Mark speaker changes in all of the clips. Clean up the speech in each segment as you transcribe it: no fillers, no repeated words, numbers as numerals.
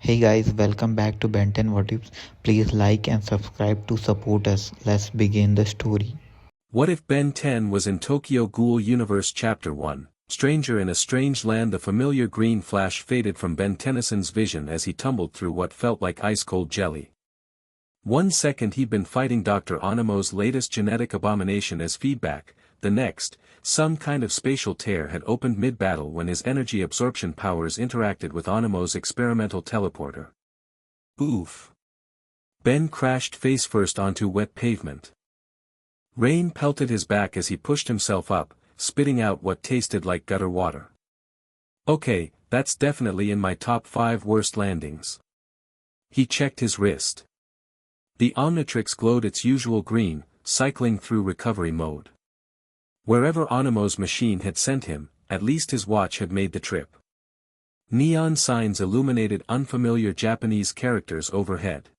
Speaker 1: Hey guys, welcome back to Benton What Ifs. Please like and subscribe to support us. Let's begin the story.
Speaker 2: What if Ben 10 was in Tokyo Ghoul Universe Chapter 1? Stranger in a strange land. The familiar green flash faded from Ben Tennyson's vision as he tumbled through what felt like ice-cold jelly. 1 second he'd been fighting Dr. Onomo's latest genetic abomination as feedback, the next, some kind of spatial tear had opened mid-battle when his energy absorption powers interacted with Onomo's experimental teleporter. Oof. Ben crashed face-first onto wet pavement. Rain pelted his back as he pushed himself up, spitting out what tasted like gutter water. Okay, that's definitely in my top 5 worst landings. He checked his wrist. The Omnitrix glowed its usual green, cycling through recovery mode. Wherever Onomo's machine had sent him, at least his watch had made the trip. Neon signs illuminated unfamiliar Japanese characters overhead.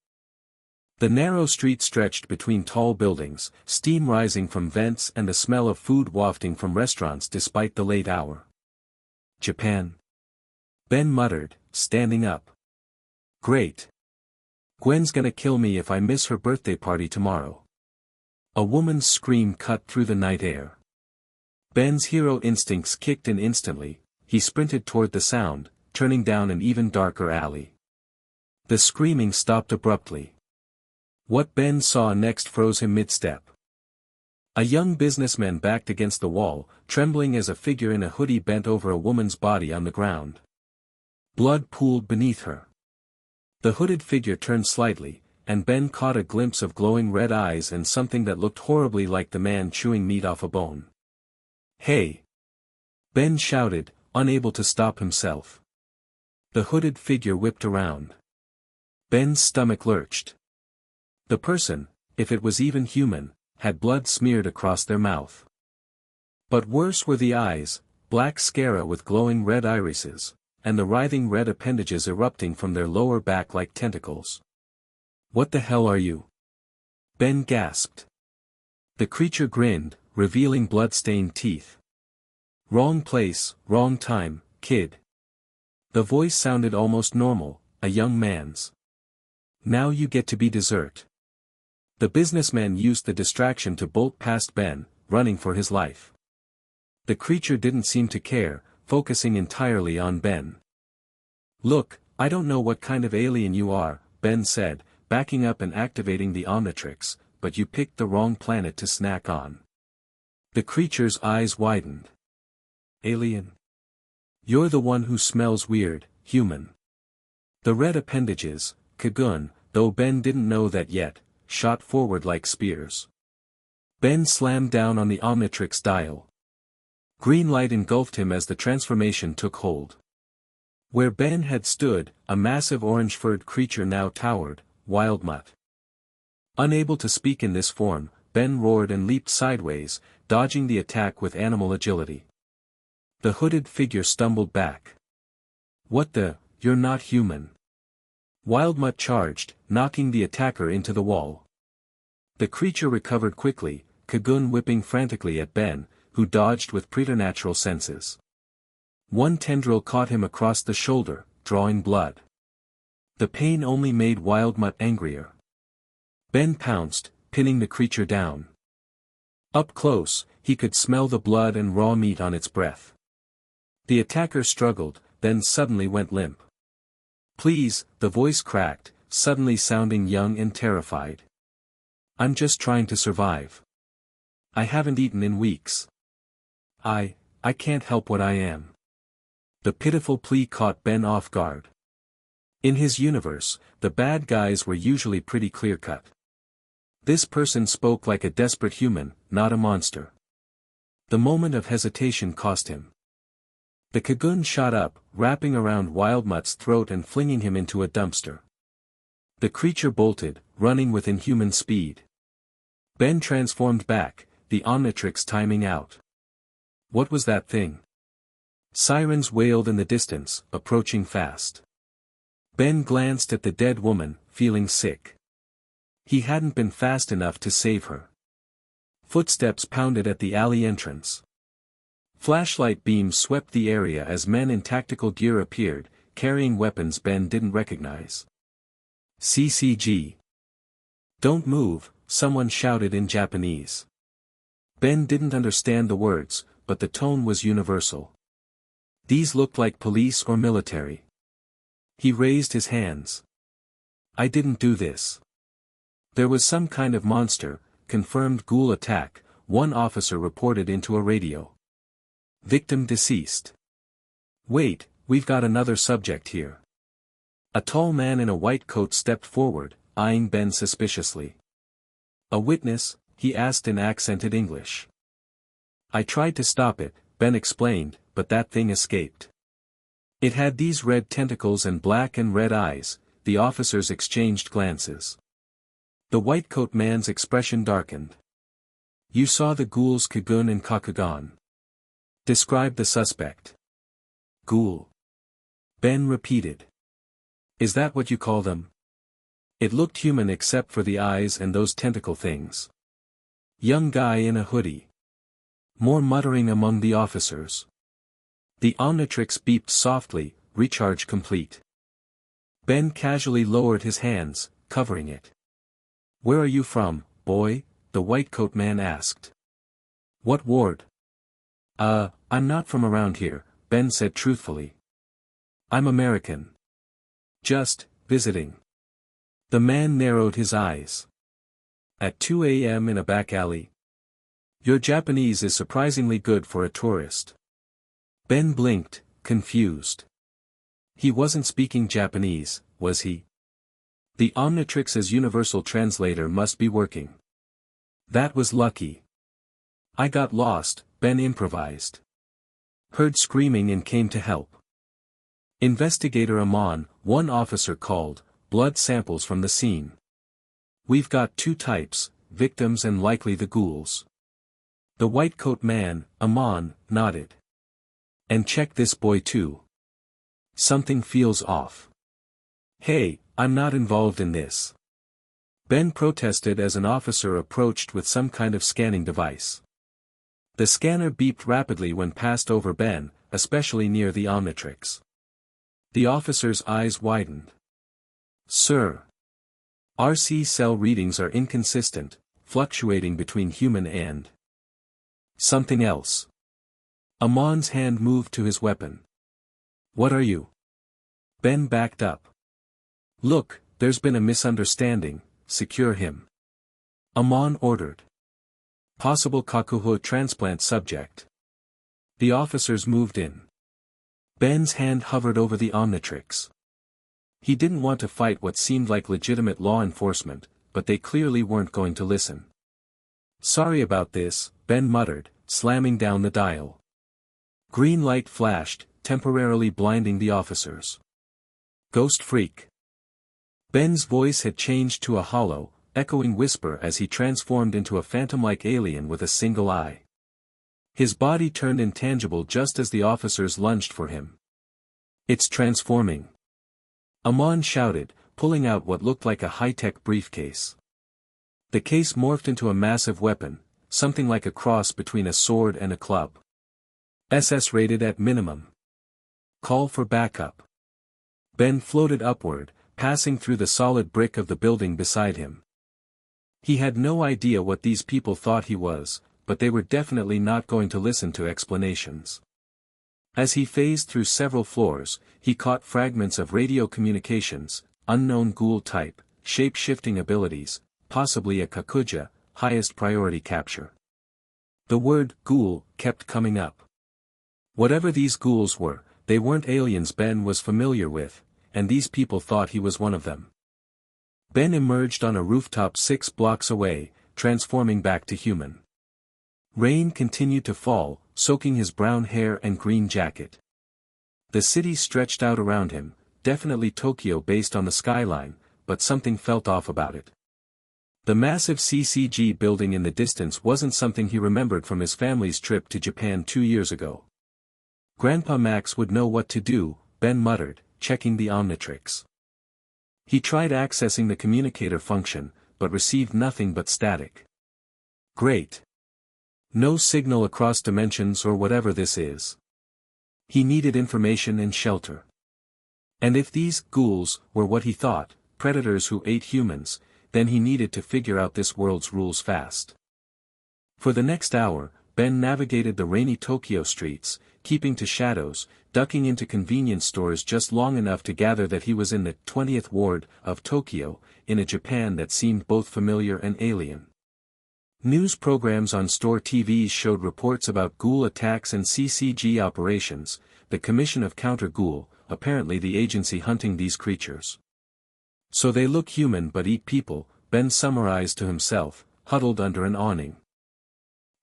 Speaker 2: The narrow street stretched between tall buildings, steam rising from vents and the smell of food wafting from restaurants despite the late hour. Japan. Ben muttered, standing up. Great. Gwen's gonna kill me if I miss her birthday party tomorrow. A woman's scream cut through the night air. Ben's hero instincts kicked in instantly. He sprinted toward the sound, turning down an even darker alley. The screaming stopped abruptly. What Ben saw next froze him mid-step. A young businessman backed against the wall, trembling as a figure in a hoodie bent over a woman's body on the ground. Blood pooled beneath her. The hooded figure turned slightly, and Ben caught a glimpse of glowing red eyes and something that looked horribly like the man chewing meat off a bone. Hey! Ben shouted, unable to stop himself. The hooded figure whipped around. Ben's stomach lurched. The person, if it was even human, had blood smeared across their mouth. But worse were the eyes, black sclera with glowing red irises, and the writhing red appendages erupting from their lower back like tentacles. What the hell are you? Ben gasped. The creature grinned, revealing blood-stained teeth. Wrong place, wrong time, kid. The voice sounded almost normal, a young man's. Now you get to be dessert. The businessman used the distraction to bolt past Ben, running for his life. The creature didn't seem to care, focusing entirely on Ben. Look, I don't know what kind of alien you are, Ben said, backing up and activating the Omnitrix, but you picked the wrong planet to snack on. The creature's eyes widened. Alien? You're the one who smells weird, human. The red appendages, Kagun, though Ben didn't know that yet, shot forward like spears. Ben slammed down on the Omnitrix dial. Green light engulfed him as the transformation took hold. Where Ben had stood, a massive orange-furred creature now towered, Wildmutt. Unable to speak in this form, Ben roared and leaped sideways, dodging the attack with animal agility. The hooded figure stumbled back. What the, you're not human. Wildmutt charged, knocking the attacker into the wall. The creature recovered quickly, Kagun whipping frantically at Ben, who dodged with preternatural senses. One tendril caught him across the shoulder, drawing blood. The pain only made Wildmutt angrier. Ben pounced, pinning the creature down. Up close, he could smell the blood and raw meat on its breath. The attacker struggled, then suddenly went limp. Please, the voice cracked, suddenly sounding young and terrified. I'm just trying to survive. I haven't eaten in weeks. I can't help what I am. The pitiful plea caught Ben off guard. In his universe, the bad guys were usually pretty clear-cut. This person spoke like a desperate human, not a monster. The moment of hesitation cost him. The Kagun shot up, wrapping around Wildmutt's throat and flinging him into a dumpster. The creature bolted, running with inhuman speed. Ben transformed back, the Omnitrix timing out. What was that thing? Sirens wailed in the distance, approaching fast. Ben glanced at the dead woman, feeling sick. He hadn't been fast enough to save her. Footsteps pounded at the alley entrance. Flashlight beams swept the area as men in tactical gear appeared, carrying weapons Ben didn't recognize. CCG. Don't move, someone shouted in Japanese. Ben didn't understand the words, but the tone was universal. These looked like police or military. He raised his hands. I didn't do this. There was some kind of monster, confirmed ghoul attack, one officer reported into a radio. Victim deceased. Wait, we've got another subject here. A tall man in a white coat stepped forward, eyeing Ben suspiciously. A witness, he asked in accented English. I tried to stop it, Ben explained, but that thing escaped. It had these red tentacles and black and red eyes. The officers exchanged glances. The white coat man's expression darkened. You saw the ghouls Kagun and Kakugan. Describe the suspect. Ghoul. Ben repeated. Is that what you call them? It looked human except for the eyes and those tentacle things. Young guy in a hoodie. More muttering among the officers. The Omnitrix beeped softly, recharge complete. Ben casually lowered his hands, covering it. Where are you from, boy? The white coat man asked. What ward? I'm not from around here, Ben said truthfully. I'm American. Just, visiting. The man narrowed his eyes. At 2 a.m. in a back alley? Your Japanese is surprisingly good for a tourist. Ben blinked, confused. He wasn't speaking Japanese, was he? The Omnitrix's universal translator must be working. That was lucky. I got lost, Ben improvised. Heard screaming and came to help. Investigator Amon, one officer called, blood samples from the scene. We've got two types, victims and likely the ghouls. The white coat man, Amon, nodded. And check this boy too. Something feels off. Hey, I'm not involved in this. Ben protested as an officer approached with some kind of scanning device. The scanner beeped rapidly when passed over Ben, especially near the Omnitrix. The officer's eyes widened. Sir. RC cell readings are inconsistent, fluctuating between human and something else. Amon's hand moved to his weapon. What are you? Ben backed up. Look, there's been a misunderstanding, secure him. Amon ordered. Possible Kakuho transplant subject. The officers moved in. Ben's hand hovered over the Omnitrix. He didn't want to fight what seemed like legitimate law enforcement, but they clearly weren't going to listen. Sorry about this, Ben muttered, slamming down the dial. Green light flashed, temporarily blinding the officers. Ghost freak. Ben's voice had changed to a hollow, echoing whisper as he transformed into a phantom-like alien with a single eye. His body turned intangible just as the officers lunged for him. It's transforming. Amon shouted, pulling out what looked like a high-tech briefcase. The case morphed into a massive weapon, something like a cross between a sword and a club. SS rated at minimum. Call for backup. Ben floated upward, passing through the solid brick of the building beside him. He had no idea what these people thought he was, but they were definitely not going to listen to explanations. As he phased through several floors, he caught fragments of radio communications, unknown ghoul type, shape-shifting abilities, possibly a Kakuja, highest priority capture. The word ghoul kept coming up. Whatever these ghouls were, they weren't aliens Ben was familiar with, and these people thought he was one of them. Ben emerged on a rooftop 6 blocks away, transforming back to human. Rain continued to fall, soaking his brown hair and green jacket. The city stretched out around him, definitely Tokyo based on the skyline, but something felt off about it. The massive CCG building in the distance wasn't something he remembered from his family's trip to Japan 2 years ago. Grandpa Max would know what to do, Ben muttered, checking the Omnitrix. He tried accessing the communicator function, but received nothing but static. Great. No signal across dimensions or whatever this is. He needed information and shelter. And if these ghouls were what he thought, predators who ate humans, then he needed to figure out this world's rules fast. For the next hour, Ben navigated the rainy Tokyo streets, keeping to shadows, ducking into convenience stores just long enough to gather that he was in the 20th ward of Tokyo, in a Japan that seemed both familiar and alien. News programs on store TVs showed reports about ghoul attacks and CCG operations, the Commission of Counter-Ghoul, apparently the agency hunting these creatures. So they look human but eat people, Ben summarized to himself, huddled under an awning.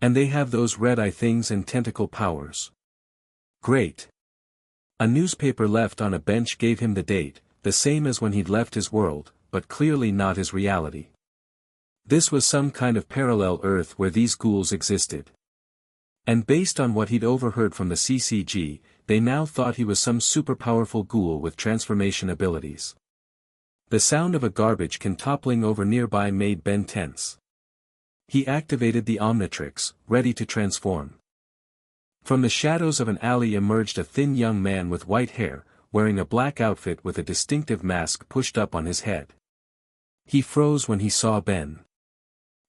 Speaker 2: And they have those red-eye things and tentacle powers. Great. A newspaper left on a bench gave him the date, the same as when he'd left his world, but clearly not his reality. This was some kind of parallel Earth where these ghouls existed. And based on what he'd overheard from the CCG, they now thought he was some super-powerful ghoul with transformation abilities. The sound of a garbage can toppling over nearby made Ben tense. He activated the Omnitrix, ready to transform. From the shadows of an alley emerged a thin young man with white hair, wearing a black outfit with a distinctive mask pushed up on his head. He froze when he saw Ben.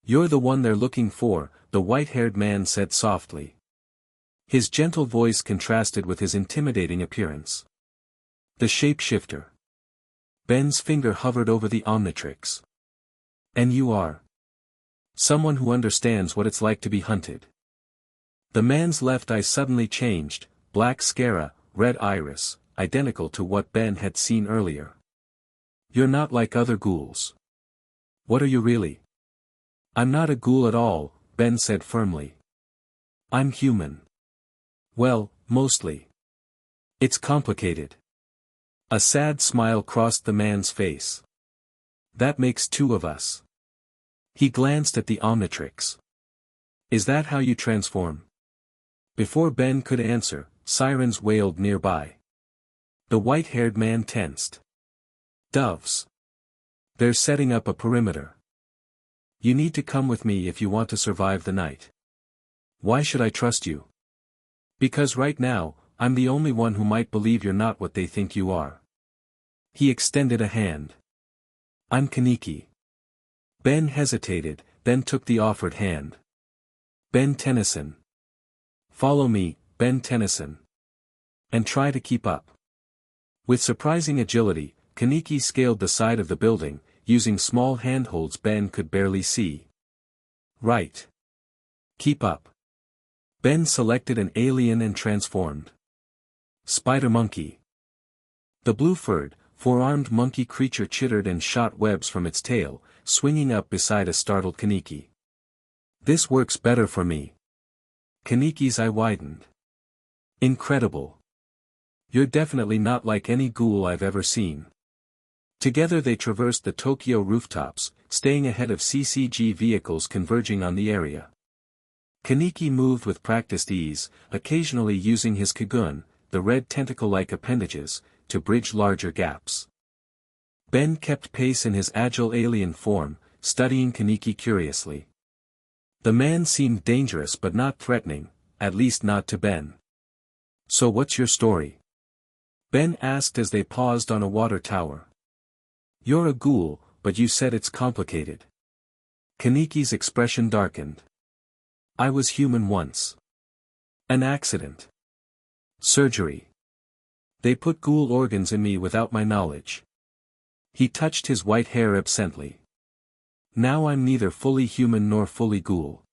Speaker 2: "You're the one they're looking for," the white-haired man said softly. His gentle voice contrasted with his intimidating appearance. The shapeshifter. Ben's finger hovered over the Omnitrix. "And you are someone who understands what it's like to be hunted." The man's left eye suddenly changed, black sclera, red iris, identical to what Ben had seen earlier. "You're not like other ghouls." "What are you really?" "I'm not a ghoul at all," Ben said firmly. "I'm human." "Well, mostly. It's complicated." A sad smile crossed the man's face. "That makes two of us." He glanced at the Omnitrix. "Is that how you transform?" Before Ben could answer, sirens wailed nearby. The white-haired man tensed. "Doves. They're setting up a perimeter. You need to come with me if you want to survive the night." "Why should I trust you?" "Because right now, I'm the only one who might believe you're not what they think you are." He extended a hand. "I'm Kaneki." Ben hesitated, then took the offered hand. "Ben Tennyson." "Follow me, Ben Tennyson. And try to keep up." With surprising agility, Kaneki scaled the side of the building, using small handholds Ben could barely see. "Right. Keep up." Ben selected an alien and transformed. Spider monkey. The blue-furred, four-armed monkey creature chittered and shot webs from its tail, swinging up beside a startled Kaneki. "This works better for me." Kaneki's eye widened. "Incredible. You're definitely not like any ghoul I've ever seen." Together they traversed the Tokyo rooftops, staying ahead of CCG vehicles converging on the area. Kaneki moved with practiced ease, occasionally using his Kagun, the red tentacle-like appendages, to bridge larger gaps. Ben kept pace in his agile alien form, studying Kaneki curiously. The man seemed dangerous but not threatening, at least not to Ben. "So what's your story?" Ben asked as they paused on a water tower. "You're a ghoul, but you said it's complicated." Kaneki's expression darkened. "I was human once. An accident. Surgery. They put ghoul organs in me without my knowledge." He touched his white hair absently. "Now I'm neither fully human nor fully ghoul."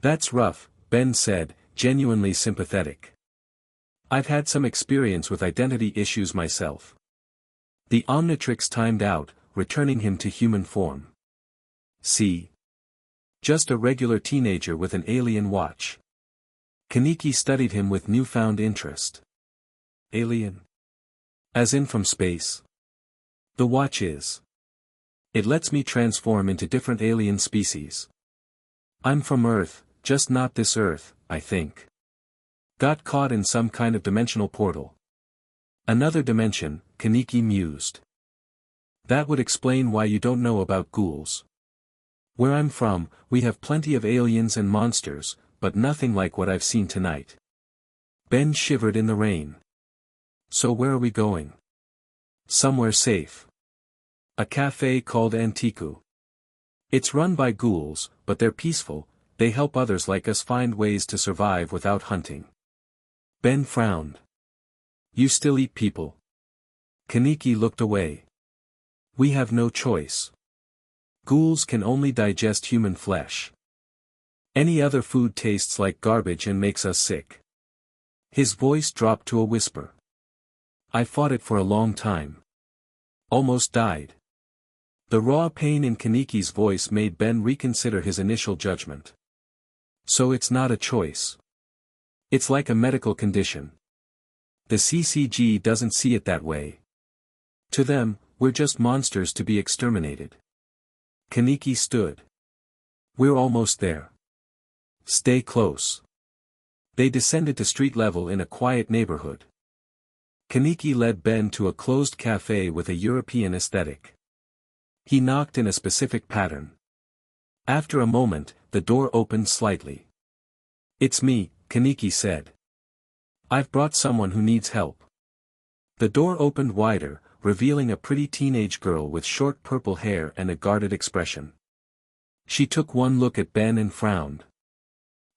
Speaker 2: "That's rough," Ben said, genuinely sympathetic. "I've had some experience with identity issues myself." The Omnitrix timed out, returning him to human form. "See? Just a regular teenager with an alien watch." Kaneki studied him with newfound interest. "Alien? As in from space?" "The watch is. It lets me transform into different alien species. I'm from Earth, just not this Earth, I think. Got caught in some kind of dimensional portal." "Another dimension," Kaneki mused. "That would explain why you don't know about ghouls. Where I'm from, we have plenty of aliens and monsters, but nothing like what I've seen tonight." Ben shivered in the rain. "So where are we going?" Somewhere safe. A cafe called Antiku. It's run by ghouls, but they're peaceful, they help others like us find ways to survive without hunting. Ben frowned. You still eat people? Kaneki looked away. We have no choice. Ghouls can only digest human flesh. Any other food tastes like garbage and makes us sick. His voice dropped to a whisper. I fought it for a long time. Almost died. The raw pain in Kaneki's voice made Ben reconsider his initial judgment. So it's not a choice. It's like a medical condition. The CCG doesn't see it that way. To them, we're just monsters to be exterminated. Kaneki stood. We're almost there. Stay close. They descended to street level in a quiet neighborhood. Kaneki led Ben to a closed cafe with a European aesthetic. He knocked in a specific pattern. After a moment, the door opened slightly. It's me, Kaneki said. I've brought someone who needs help. The door opened wider, revealing a pretty teenage girl with short purple hair and a guarded expression. She took one look at Ben and frowned.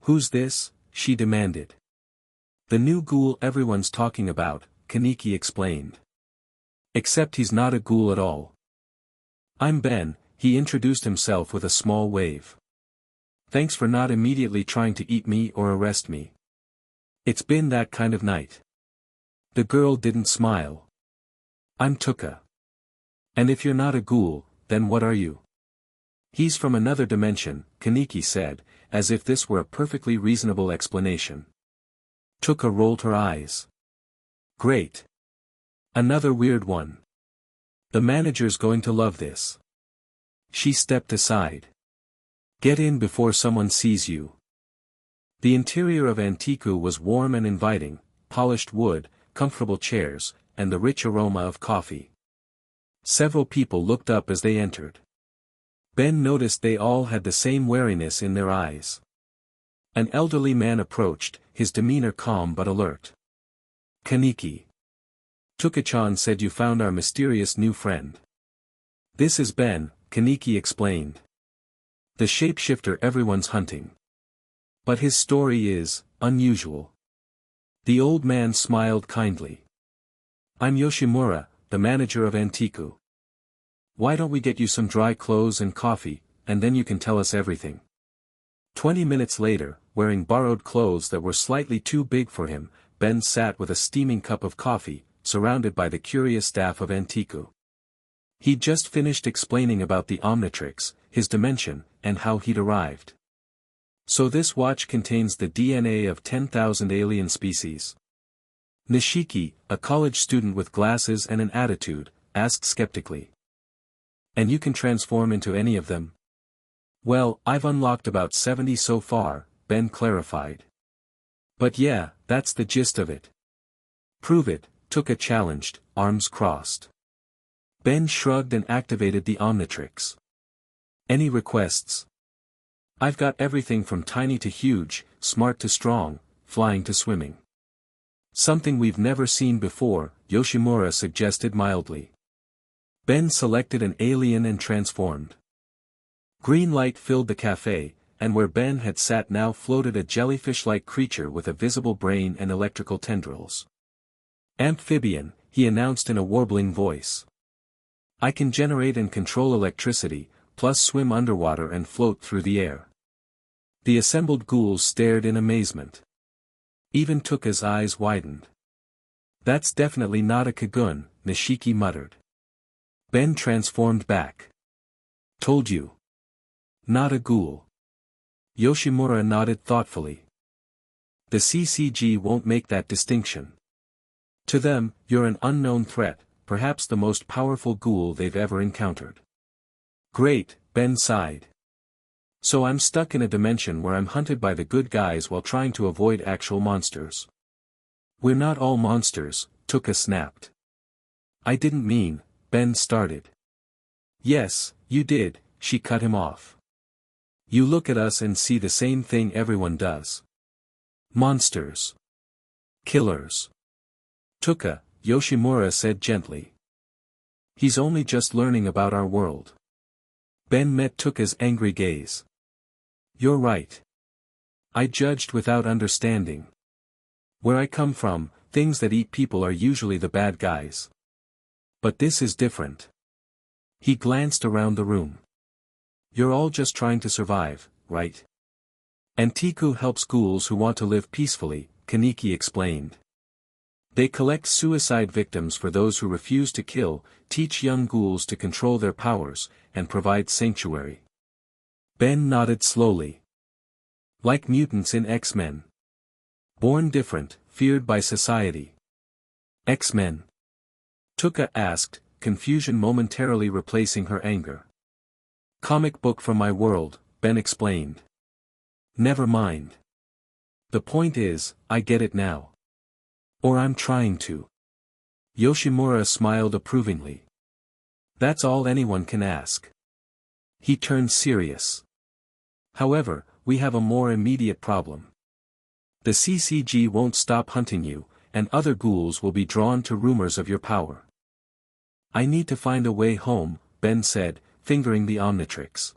Speaker 2: Who's this? She demanded. The new ghoul everyone's talking about, Kaneki explained. Except he's not a ghoul at all. I'm Ben, he introduced himself with a small wave. Thanks for not immediately trying to eat me or arrest me. It's been that kind of night. The girl didn't smile. I'm Tuka. And if you're not a ghoul, then what are you? He's from another dimension, Kaneki said, as if this were a perfectly reasonable explanation. Tuka rolled her eyes. Great. Another weird one. The manager's going to love this. She stepped aside. Get in before someone sees you. The interior of Antiku was warm and inviting, polished wood, comfortable chairs, and the rich aroma of coffee. Several people looked up as they entered. Ben noticed they all had the same wariness in their eyes. An elderly man approached, his demeanor calm but alert. Kaneki. Tuka-chan said you found our mysterious new friend. This is Ben, Kaneki explained. The shapeshifter everyone's hunting. But his story is unusual. The old man smiled kindly. I'm Yoshimura, the manager of Antiku. Why don't we get you some dry clothes and coffee, and then you can tell us everything. 20 minutes later, wearing borrowed clothes that were slightly too big for him, Ben sat with a steaming cup of coffee, surrounded by the curious staff of Antiku. He'd just finished explaining about the Omnitrix, his dimension, and how he'd arrived. So this watch contains the DNA of 10,000 alien species. Nishiki, a college student with glasses and an attitude, asked skeptically. And you can transform into any of them? Well, I've unlocked about 70 so far, Ben clarified. But yeah, that's the gist of it. Prove it, Tuka challenged, arms crossed. Ben shrugged and activated the Omnitrix. Any requests? I've got everything from tiny to huge, smart to strong, flying to swimming. Something we've never seen before, Yoshimura suggested mildly. Ben selected an alien and transformed. Green light filled the cafe, and where Ben had sat now floated a jellyfish-like creature with a visible brain and electrical tendrils. Amphibian, he announced in a warbling voice. I can generate and control electricity, plus swim underwater and float through the air. The assembled ghouls stared in amazement. Even Tuka's eyes widened. That's definitely not a Kagun, Nishiki muttered. Ben transformed back. Told you. Not a ghoul. Yoshimura nodded thoughtfully. The CCG won't make that distinction. To them, you're an unknown threat, perhaps the most powerful ghoul they've ever encountered. Great, Ben sighed. So I'm stuck in a dimension where I'm hunted by the good guys while trying to avoid actual monsters. We're not all monsters, Tuka snapped. I didn't mean, Ben started. Yes, you did, she cut him off. You look at us and see the same thing everyone does. Monsters. Killers. Tuka, Yoshimura said gently. He's only just learning about our world. Ben met Tuka's angry gaze. You're right. I judged without understanding. Where I come from, things that eat people are usually the bad guys. But this is different. He glanced around the room. You're all just trying to survive, right? And Tiku helps ghouls who want to live peacefully, Kaneki explained. They collect suicide victims for those who refuse to kill, teach young ghouls to control their powers, and provide sanctuary. Ben nodded slowly. Like mutants in X-Men. Born different, feared by society. X-Men? Tuka asked, confusion momentarily replacing her anger. Comic book from my world, Ben explained. Never mind. The point is, I get it now. Or I'm trying to. Yoshimura smiled approvingly. That's all anyone can ask. He turned serious. However, we have a more immediate problem. The CCG won't stop hunting you, and other ghouls will be drawn to rumors of your power. I need to find a way home, Ben said, fingering the Omnitrix.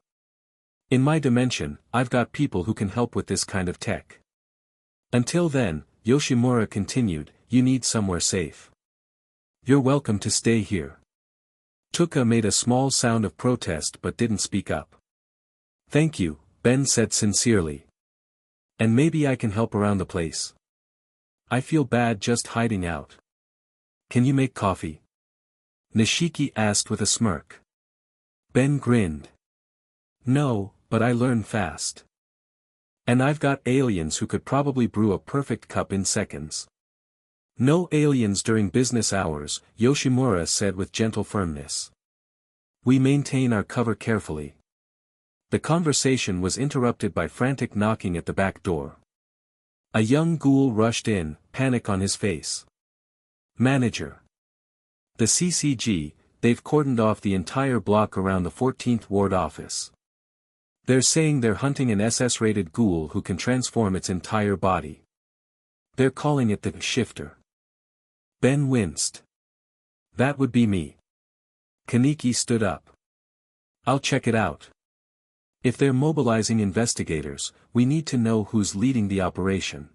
Speaker 2: In my dimension, I've got people who can help with this kind of tech. Until then, Yoshimura continued, you need somewhere safe. You're welcome to stay here. Tuka made a small sound of protest but didn't speak up. Thank you, Ben said sincerely. And maybe I can help around the place. I feel bad just hiding out. Can you make coffee? Nishiki asked with a smirk. Ben grinned. No, but I learn fast. And I've got aliens who could probably brew a perfect cup in seconds. No aliens during business hours, Yoshimura said with gentle firmness. We maintain our cover carefully. The conversation was interrupted by frantic knocking at the back door. A young ghoul rushed in, panic on his face. Manager. The CCG, they've cordoned off the entire block around the 14th Ward office. They're saying they're hunting an SS-rated ghoul who can transform its entire body. They're calling it the Shifter. Ben winced. That would be me. Kaneki stood up. I'll check it out. If they're mobilizing investigators, we need to know who's leading the operation.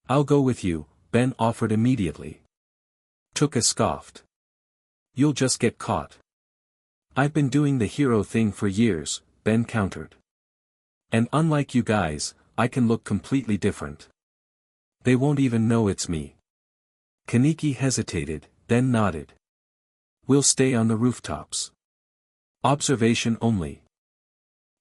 Speaker 2: I'll go with you, Ben offered immediately. Tuka scoffed. You'll just get caught. I've been doing the hero thing for years, Ben countered. And unlike you guys, I can look completely different. They won't even know it's me. Kaneki hesitated, then nodded. We'll stay on the rooftops. Observation only.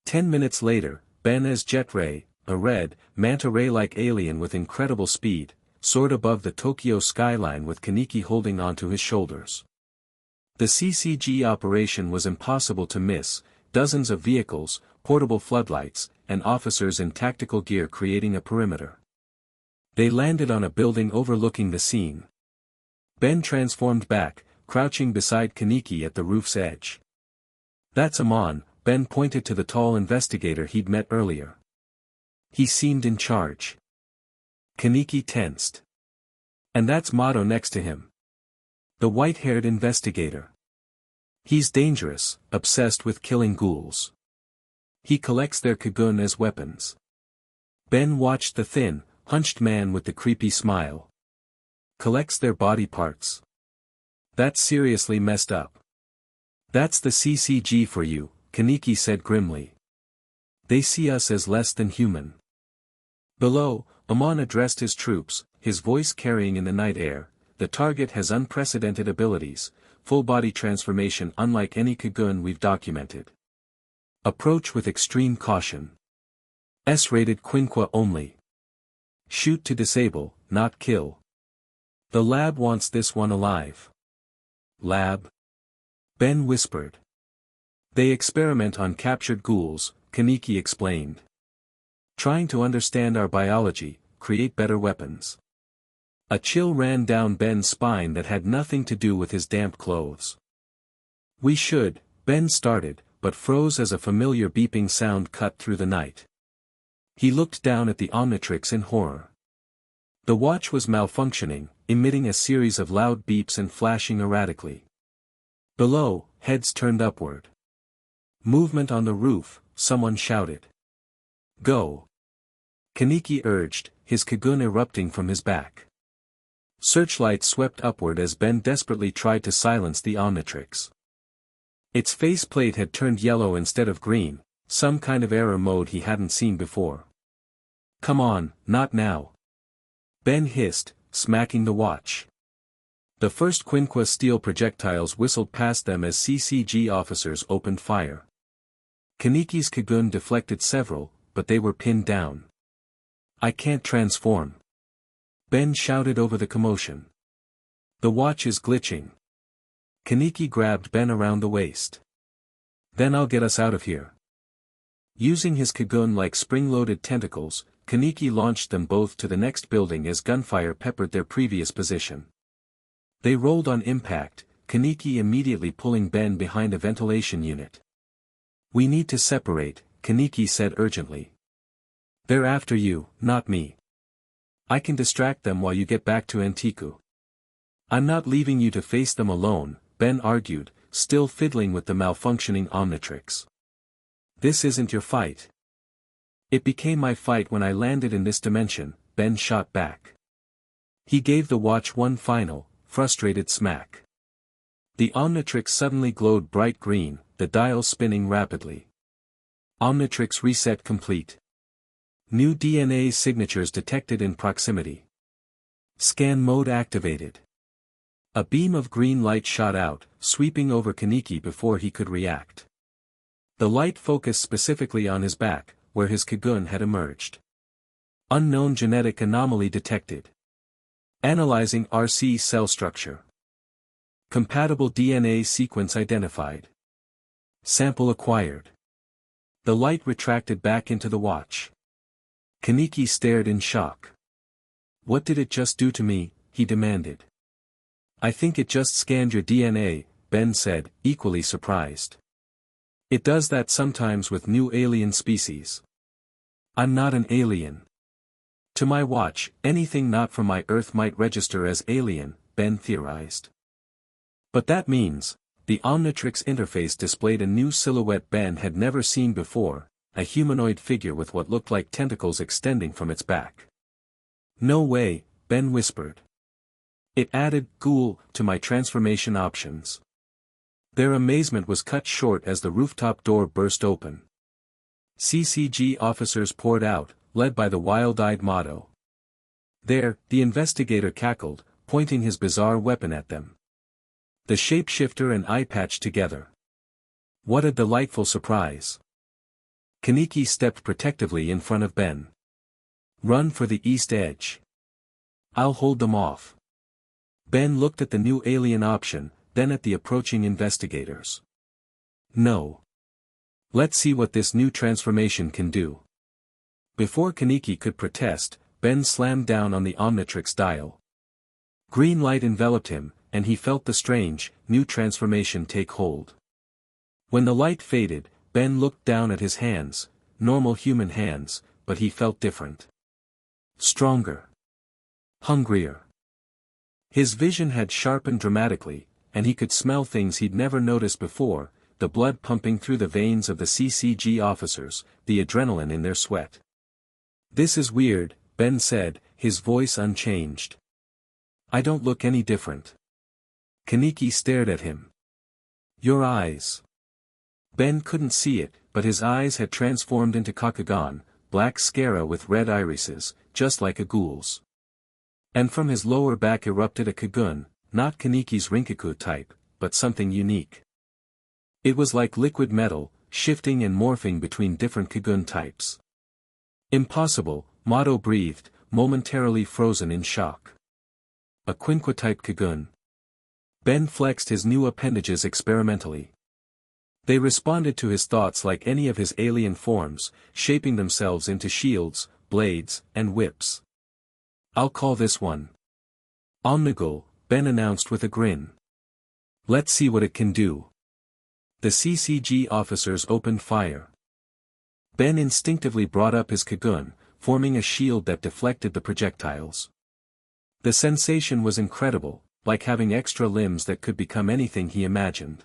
Speaker 2: 10 minutes later, Ben as Jetray, a red, manta-ray-like alien with incredible speed, soared above the Tokyo skyline with Kaneki holding onto his shoulders. The CCG operation was impossible to miss, dozens of vehicles, portable floodlights, and officers in tactical gear creating a perimeter. They landed on a building overlooking the scene. Ben transformed back, crouching beside Kaneki at the roof's edge. That's Amon, Ben pointed to the tall investigator he'd met earlier. He seemed in charge. Kaneki tensed. And that's Mato next to him. The white-haired investigator. He's dangerous, obsessed with killing ghouls. He collects their Kagun as weapons. Ben watched the thin, hunched man with the creepy smile. Collects their body parts. That's seriously messed up. That's the CCG for you, Kaneki said grimly. They see us as less than human. Below, Amon addressed his troops, his voice carrying in the night air, the target has unprecedented abilities, full-body transformation unlike any Kagun we've documented. Approach with extreme caution. S-rated Quinqua only. Shoot to disable, not kill. The lab wants this one alive. Lab? Ben whispered. They experiment on captured ghouls, Kaneki explained. Trying to understand our biology, create better weapons. A chill ran down Ben's spine that had nothing to do with his damp clothes. We should, Ben started, but froze as a familiar beeping sound cut through the night. He looked down at the Omnitrix in horror. The watch was malfunctioning, emitting a series of loud beeps and flashing erratically. Below, heads turned upward. Movement on the roof, someone shouted. Go! Kaneki urged, his Kagun erupting from his back. Searchlights swept upward as Ben desperately tried to silence the Omnitrix. Its faceplate had turned yellow instead of green, some kind of error mode he hadn't seen before. Come on, not now. Ben hissed, smacking the watch. The first Quinqua steel projectiles whistled past them as CCG officers opened fire. Kaneki's Kagun deflected several, but they were pinned down. I can't transform. Ben shouted over the commotion. The watch is glitching. Kaneki grabbed Ben around the waist. Then I'll get us out of here. Using his Kagun like spring-loaded tentacles, Kaneki launched them both to the next building as gunfire peppered their previous position. They rolled on impact, Kaneki immediately pulling Ben behind a ventilation unit. We need to separate, Kaneki said urgently. They're after you, not me. I can distract them while you get back to Antiku. I'm not leaving you to face them alone, Ben argued, still fiddling with the malfunctioning Omnitrix. This isn't your fight. It became my fight when I landed in this dimension, Ben shot back. He gave the watch one final, frustrated smack. The Omnitrix suddenly glowed bright green, the dial spinning rapidly. Omnitrix reset complete. New DNA signatures detected in proximity. Scan mode activated. A beam of green light shot out, sweeping over Kaneki before he could react. The light focused specifically on his back, where his Kagun had emerged. Unknown genetic anomaly detected. Analyzing RC cell structure. Compatible DNA sequence identified. Sample acquired. The light retracted back into the watch. Kaneki stared in shock. What did it just do to me? He demanded. I think it just scanned your DNA, Ben said, equally surprised. It does that sometimes with new alien species. I'm not an alien. To my watch, anything not from my Earth might register as alien, Ben theorized. But that means, the Omnitrix interface displayed a new silhouette Ben had never seen before, a humanoid figure with what looked like tentacles extending from its back. No way, Ben whispered. It added Ghoul to my transformation options. Their amazement was cut short as the rooftop door burst open. CCG officers poured out, led by the wild-eyed Motto. There, the investigator cackled, pointing his bizarre weapon at them. The shapeshifter and eye patch together. What a delightful surprise. Kaneki stepped protectively in front of Ben. Run for the east edge. I'll hold them off. Ben looked at the new alien option, then at the approaching investigators. No. Let's see what this new transformation can do. Before Kaneki could protest, Ben slammed down on the Omnitrix dial. Green light enveloped him, and he felt the strange, new transformation take hold. When the light faded, Ben looked down at his hands, normal human hands, but he felt different. Stronger. Hungrier. His vision had sharpened dramatically, and he could smell things he'd never noticed before, the blood pumping through the veins of the CCG officers, the adrenaline in their sweat. This is weird, Ben said, his voice unchanged. I don't look any different. Kaneki stared at him. Your eyes. Ben couldn't see it, but his eyes had transformed into Kakugan, black scara with red irises, just like a ghoul's. And from his lower back erupted a Kagun, not Kaneki's Rinkaku type, but something unique. It was like liquid metal, shifting and morphing between different Kagun types. Impossible, Motto breathed, momentarily frozen in shock. A Quinqua-type Kagun. Ben flexed his new appendages experimentally. They responded to his thoughts like any of his alien forms, shaping themselves into shields, blades, and whips. I'll call this one Omnigul, Ben announced with a grin. Let's see what it can do. The CCG officers opened fire. Ben instinctively brought up his Kagun, forming a shield that deflected the projectiles. The sensation was incredible, like having extra limbs that could become anything he imagined.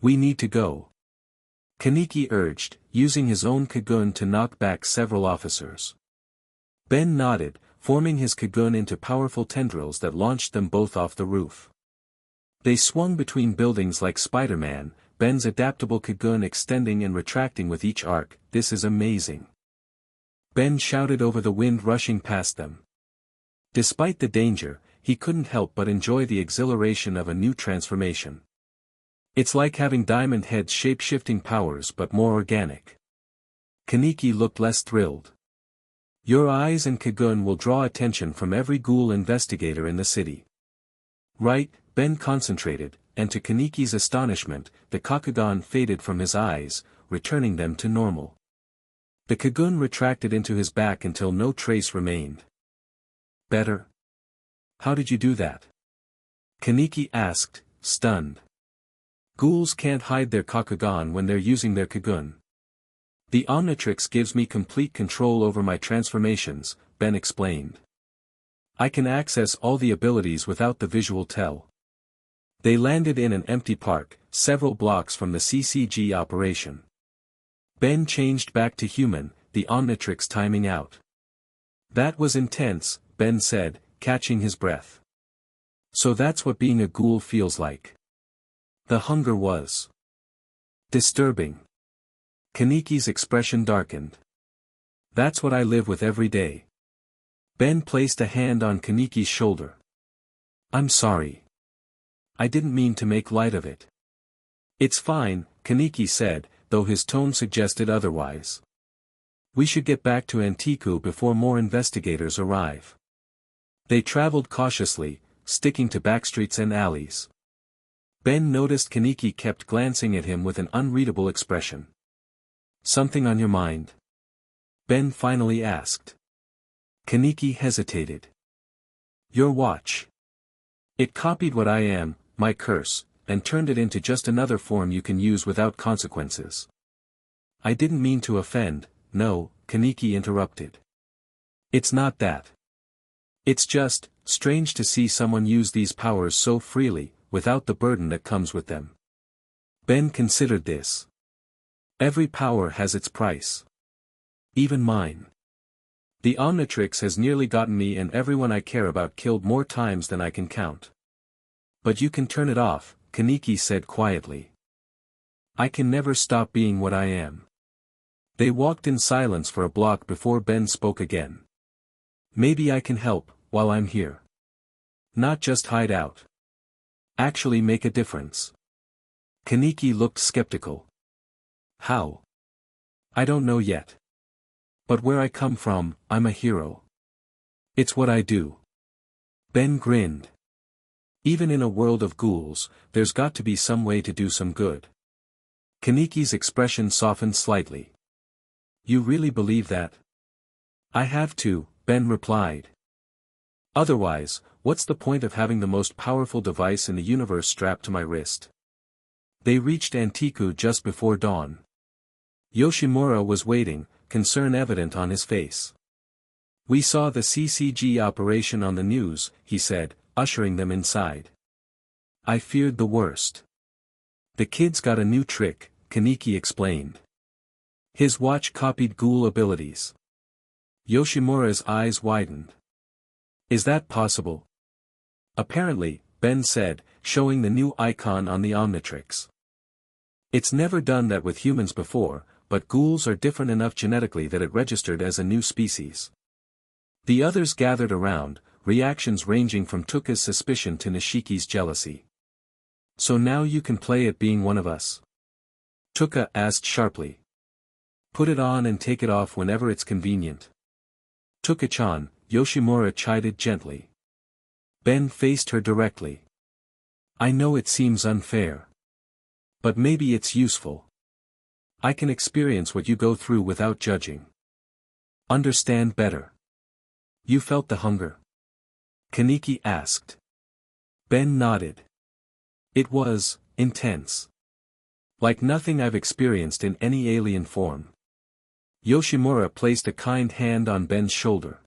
Speaker 2: We need to go. Kaneki urged, using his own Kagun to knock back several officers. Ben nodded, forming his Kagun into powerful tendrils that launched them both off the roof. They swung between buildings like Spider-Man, Ben's adaptable Kagun extending and retracting with each arc. This is amazing. Ben shouted over the wind rushing past them. Despite the danger, he couldn't help but enjoy the exhilaration of a new transformation. It's like having Diamond Head's shape-shifting powers but more organic. Kaneki looked less thrilled. Your eyes and Kagun will draw attention from every ghoul investigator in the city. Right, Ben concentrated, and to Kaneki's astonishment, the Kakugan faded from his eyes, returning them to normal. The Kagun retracted into his back until no trace remained. Better? How did you do that? Kaneki asked, stunned. Ghouls can't hide their Kakugan when they're using their Kagun. The Omnitrix gives me complete control over my transformations, Ben explained. I can access all the abilities without the visual tell. They landed in an empty park, several blocks from the CCG operation. Ben changed back to human, the Omnitrix timing out. That was intense, Ben said, catching his breath. So that's what being a ghoul feels like. The hunger was disturbing. Kaneki's expression darkened. That's what I live with every day. Ben placed a hand on Kaneki's shoulder. I'm sorry. I didn't mean to make light of it. It's fine, Kaneki said, though his tone suggested otherwise. We should get back to Antiku before more investigators arrive. They traveled cautiously, sticking to backstreets and alleys. Ben noticed Kaneki kept glancing at him with an unreadable expression. Something on your mind? Ben finally asked. Kaneki hesitated. Your watch. It copied what I am, my curse, and turned it into just another form you can use without consequences. I didn't mean to offend, no, Kaneki interrupted. It's not that. It's just, strange to see someone use these powers so freely, without the burden that comes with them. Ben considered this. Every power has its price. Even mine. The Omnitrix has nearly gotten me and everyone I care about killed more times than I can count. But you can turn it off, Kaneki said quietly. I can never stop being what I am. They walked in silence for a block before Ben spoke again. Maybe I can help, while I'm here. Not just hide out. Actually make a difference. Kaneki looked skeptical. How? I don't know yet. But where I come from, I'm a hero. It's what I do. Ben grinned. Even in a world of ghouls, there's got to be some way to do some good. Kaneki's expression softened slightly. You really believe that? I have to, Ben replied. Otherwise, what's the point of having the most powerful device in the universe strapped to my wrist? They reached Antiku just before dawn. Yoshimura was waiting, concern evident on his face. We saw the CCG operation on the news, he said, ushering them inside. I feared the worst. The kid's got a new trick, Kaneki explained. His watch copied ghoul abilities. Yoshimura's eyes widened. Is that possible? Apparently, Ben said, showing the new icon on the Omnitrix. It's never done that with humans before, but ghouls are different enough genetically that it registered as a new species. The others gathered around, reactions ranging from Tuka's suspicion to Nishiki's jealousy. So now you can play at being one of us? Tuka asked sharply. Put it on and take it off whenever it's convenient. Tuka-chan, Yoshimura chided gently. Ben faced her directly. I know it seems unfair. But maybe it's useful. I can experience what you go through without judging. Understand better. You felt the hunger? Kaneki asked. Ben nodded. It was intense. Like nothing I've experienced in any alien form. Yoshimura placed a kind hand on Ben's shoulder.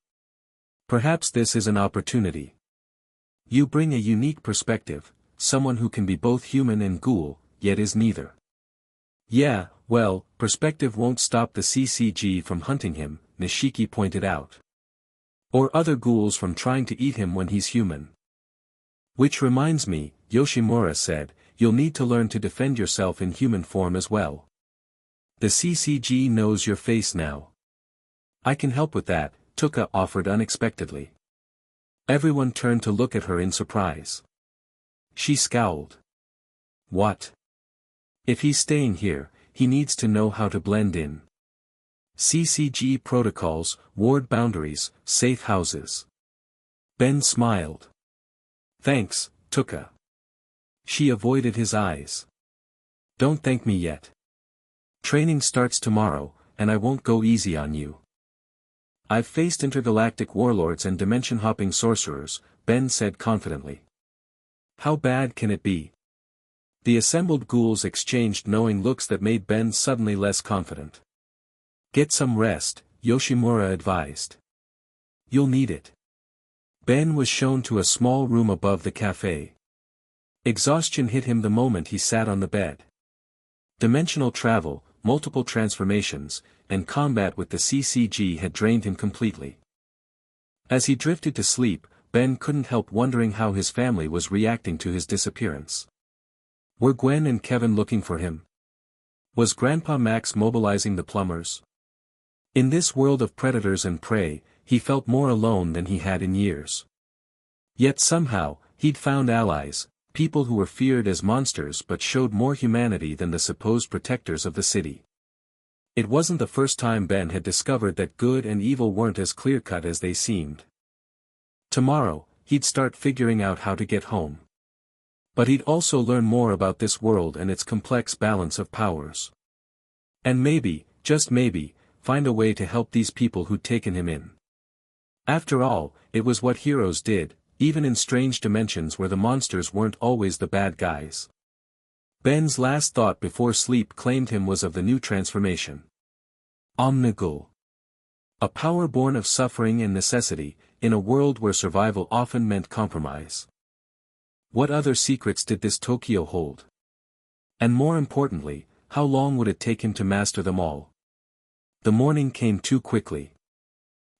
Speaker 2: Perhaps this is an opportunity. You bring a unique perspective, someone who can be both human and ghoul, yet is neither. Yeah, well, perspective won't stop the CCG from hunting him, Nishiki pointed out. Or other ghouls from trying to eat him when he's human. Which reminds me, Yoshimura said, you'll need to learn to defend yourself in human form as well. The CCG knows your face now. I can help with that, Tuka offered unexpectedly. Everyone turned to look at her in surprise. She scowled. What? If he's staying here, he needs to know how to blend in. CCG protocols, ward boundaries, safe houses. Ben smiled. Thanks, Tuka. She avoided his eyes. Don't thank me yet. Training starts tomorrow, and I won't go easy on you. I've faced intergalactic warlords and dimension-hopping sorcerers, Ben said confidently. How bad can it be? The assembled ghouls exchanged knowing looks that made Ben suddenly less confident. Get some rest, Yoshimura advised. You'll need it. Ben was shown to a small room above the cafe. Exhaustion hit him the moment he sat on the bed. Dimensional travel, multiple transformations, and combat with the CCG had drained him completely. As he drifted to sleep, Ben couldn't help wondering how his family was reacting to his disappearance. Were Gwen and Kevin looking for him? Was Grandpa Max mobilizing the plumbers? In this world of predators and prey, he felt more alone than he had in years. Yet somehow, he'd found allies, people who were feared as monsters but showed more humanity than the supposed protectors of the city. It wasn't the first time Ben had discovered that good and evil weren't as clear-cut as they seemed. Tomorrow, he'd start figuring out how to get home. But he'd also learn more about this world and its complex balance of powers. And maybe, just maybe, find a way to help these people who'd taken him in. After all, it was what heroes did, even in strange dimensions where the monsters weren't always the bad guys. Ben's last thought before sleep claimed him was of the new transformation. Omnigul. A power born of suffering and necessity, in a world where survival often meant compromise. What other secrets did this Tokyo hold? And more importantly, how long would it take him to master them all? The morning came too quickly.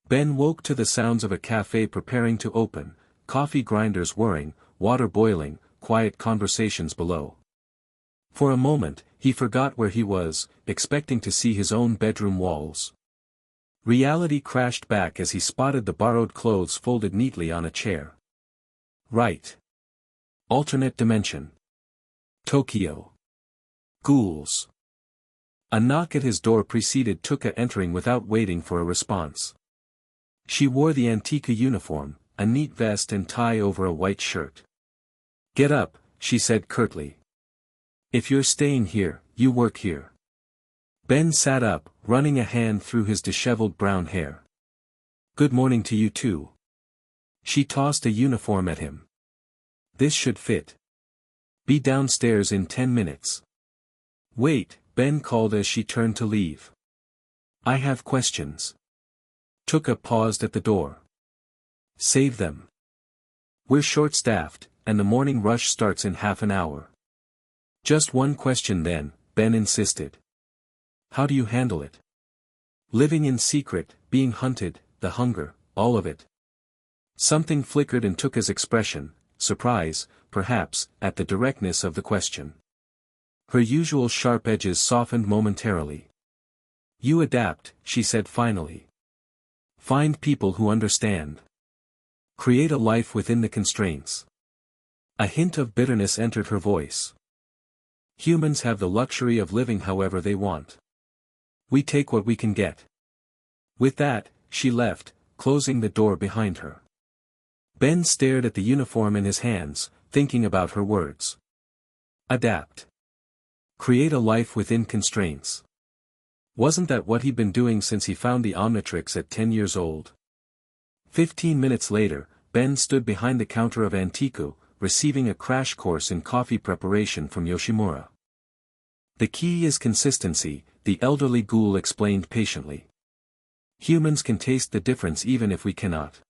Speaker 2: Ben woke to the sounds of a cafe preparing to open, coffee grinders whirring, water boiling, quiet conversations below. For a moment, he forgot where he was, expecting to see his own bedroom walls. Reality crashed back as he spotted the borrowed clothes folded neatly on a chair. Right. Alternate dimension. Tokyo. Ghouls. A knock at his door preceded Tuka entering without waiting for a response. She wore the Antika uniform, a neat vest and tie over a white shirt. Get up, she said curtly. If you're staying here, you work here. Ben sat up, running a hand through his disheveled brown hair. Good morning to you too. She tossed a uniform at him. This should fit. Be downstairs in 10 minutes. Wait, Ben called as she turned to leave. I have questions. Tuka paused at the door. Save them. We're short-staffed, and the morning rush starts in half an hour. Just one question then, Ben insisted. How do you handle it? Living in secret, being hunted, the hunger, all of it. Something flickered in Tuka's expression, surprise, perhaps, at the directness of the question. Her usual sharp edges softened momentarily. You adapt, she said finally. Find people who understand. Create a life within the constraints. A hint of bitterness entered her voice. Humans have the luxury of living however they want. We take what we can get. With that, she left, closing the door behind her. Ben stared at the uniform in his hands, thinking about her words. Adapt. Create a life within constraints. Wasn't that what he'd been doing since he found the Omnitrix at 10 years old? 15 minutes later, Ben stood behind the counter of Antiku, receiving a crash course in coffee preparation from Yoshimura. The key is consistency, the elderly ghoul explained patiently. Humans can taste the difference even if we cannot.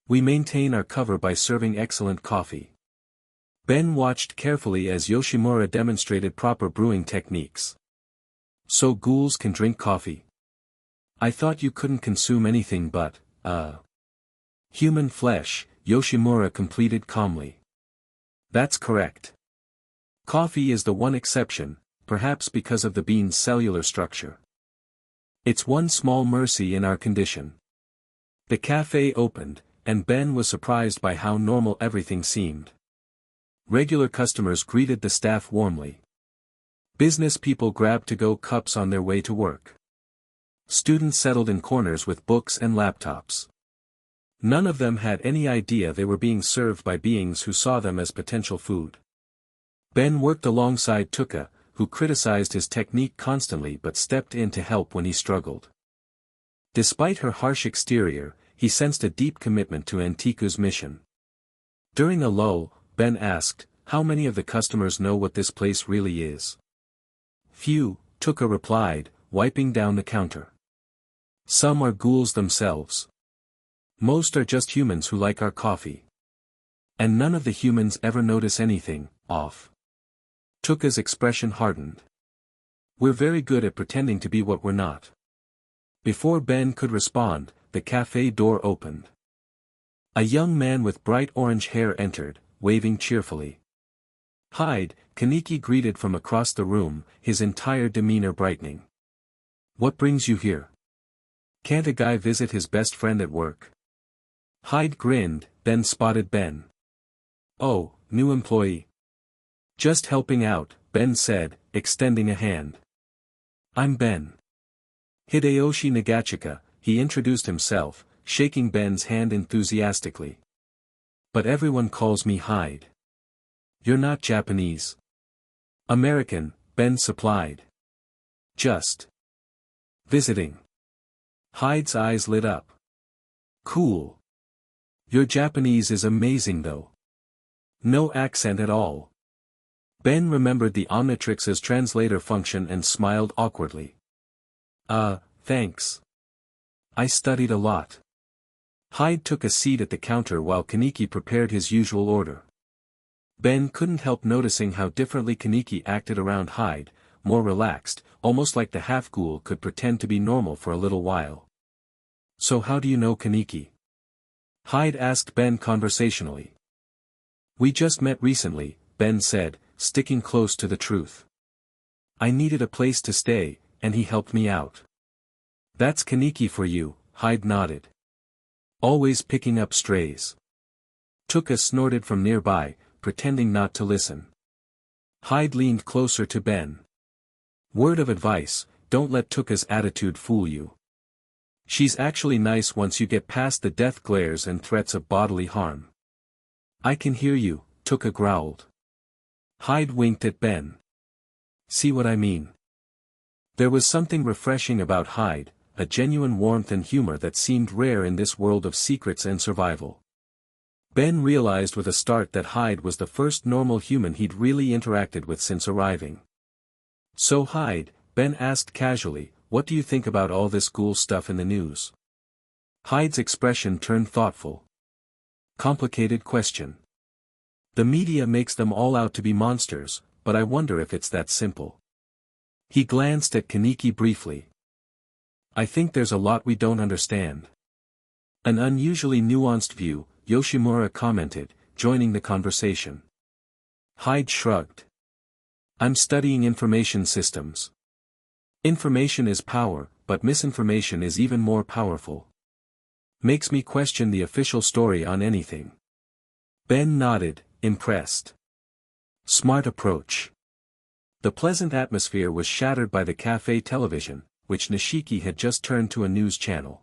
Speaker 2: We maintain our cover by serving excellent coffee. Ben watched carefully as Yoshimura demonstrated proper brewing techniques. So ghouls can drink coffee? I thought you couldn't consume anything but, human flesh, Yoshimura completed calmly. That's correct. Coffee is the one exception, perhaps because of the bean's cellular structure. It's one small mercy in our condition. The cafe opened, and Ben was surprised by how normal everything seemed. Regular customers greeted the staff warmly. Business people grabbed to-go cups on their way to work. Students settled in corners with books and laptops. None of them had any idea they were being served by beings who saw them as potential food. Ben worked alongside Tuka, who criticized his technique constantly but stepped in to help when he struggled. Despite her harsh exterior, he sensed a deep commitment to Antiku's mission. During a lull, Ben asked, "How many of the customers know what this place really is?" "Few," Tuka replied, wiping down the counter. "Some are ghouls themselves. Most are just humans who like our coffee. And none of the humans ever notice anything off." Tuka's expression hardened. "We're very good at pretending to be what we're not." Before Ben could respond, the cafe door opened. A young man with bright orange hair entered, waving cheerfully. "Hyde," Kaneki greeted from across the room, his entire demeanor brightening. "What brings you here? Can't a guy visit his best friend at work?" Hyde grinned, then spotted Ben. "Oh, new employee." "Just helping out," Ben said, extending a hand. "I'm Ben. Hideyoshi Nagachika," he introduced himself, shaking Ben's hand enthusiastically. "But everyone calls me Hyde." "You're not Japanese." "American," Ben supplied. "Just visiting." Hyde's eyes lit up. "Cool. Your Japanese is amazing though. No accent at all." Ben remembered the Omnitrix's translator function and smiled awkwardly. Thanks. I studied a lot." Hyde took a seat at the counter while Kaneki prepared his usual order. Ben couldn't help noticing how differently Kaneki acted around Hyde, more relaxed, almost like the half-ghoul could pretend to be normal for a little while. "So how do you know Kaneki?" Hyde asked Ben conversationally. "We just met recently," Ben said, sticking close to the truth. "I needed a place to stay, and he helped me out." "That's Kaneki for you," Hyde nodded. "Always picking up strays." Tuka snorted from nearby, pretending not to listen. Hyde leaned closer to Ben. "Word of advice, don't let Tuka's attitude fool you. She's actually nice once you get past the death glares and threats of bodily harm." "I can hear you," Tuka growled. Hyde winked at Ben. "See what I mean?" There was something refreshing about Hyde, a genuine warmth and humor that seemed rare in this world of secrets and survival. Ben realized with a start that Hyde was the first normal human he'd really interacted with since arriving. "So Hyde," Ben asked casually, "what do you think about all this ghoul stuff in the news?" Hyde's expression turned thoughtful. "Complicated question. The media makes them all out to be monsters, but I wonder if it's that simple." He glanced at Kaneki briefly. "I think there's a lot we don't understand." "An unusually nuanced view," Yoshimura commented, joining the conversation. Hyde shrugged. "I'm studying information systems. Information is power, but misinformation is even more powerful. Makes me question the official story on anything." Ben nodded, impressed. "Smart approach." The pleasant atmosphere was shattered by the cafe television, which Nishiki had just turned to a news channel.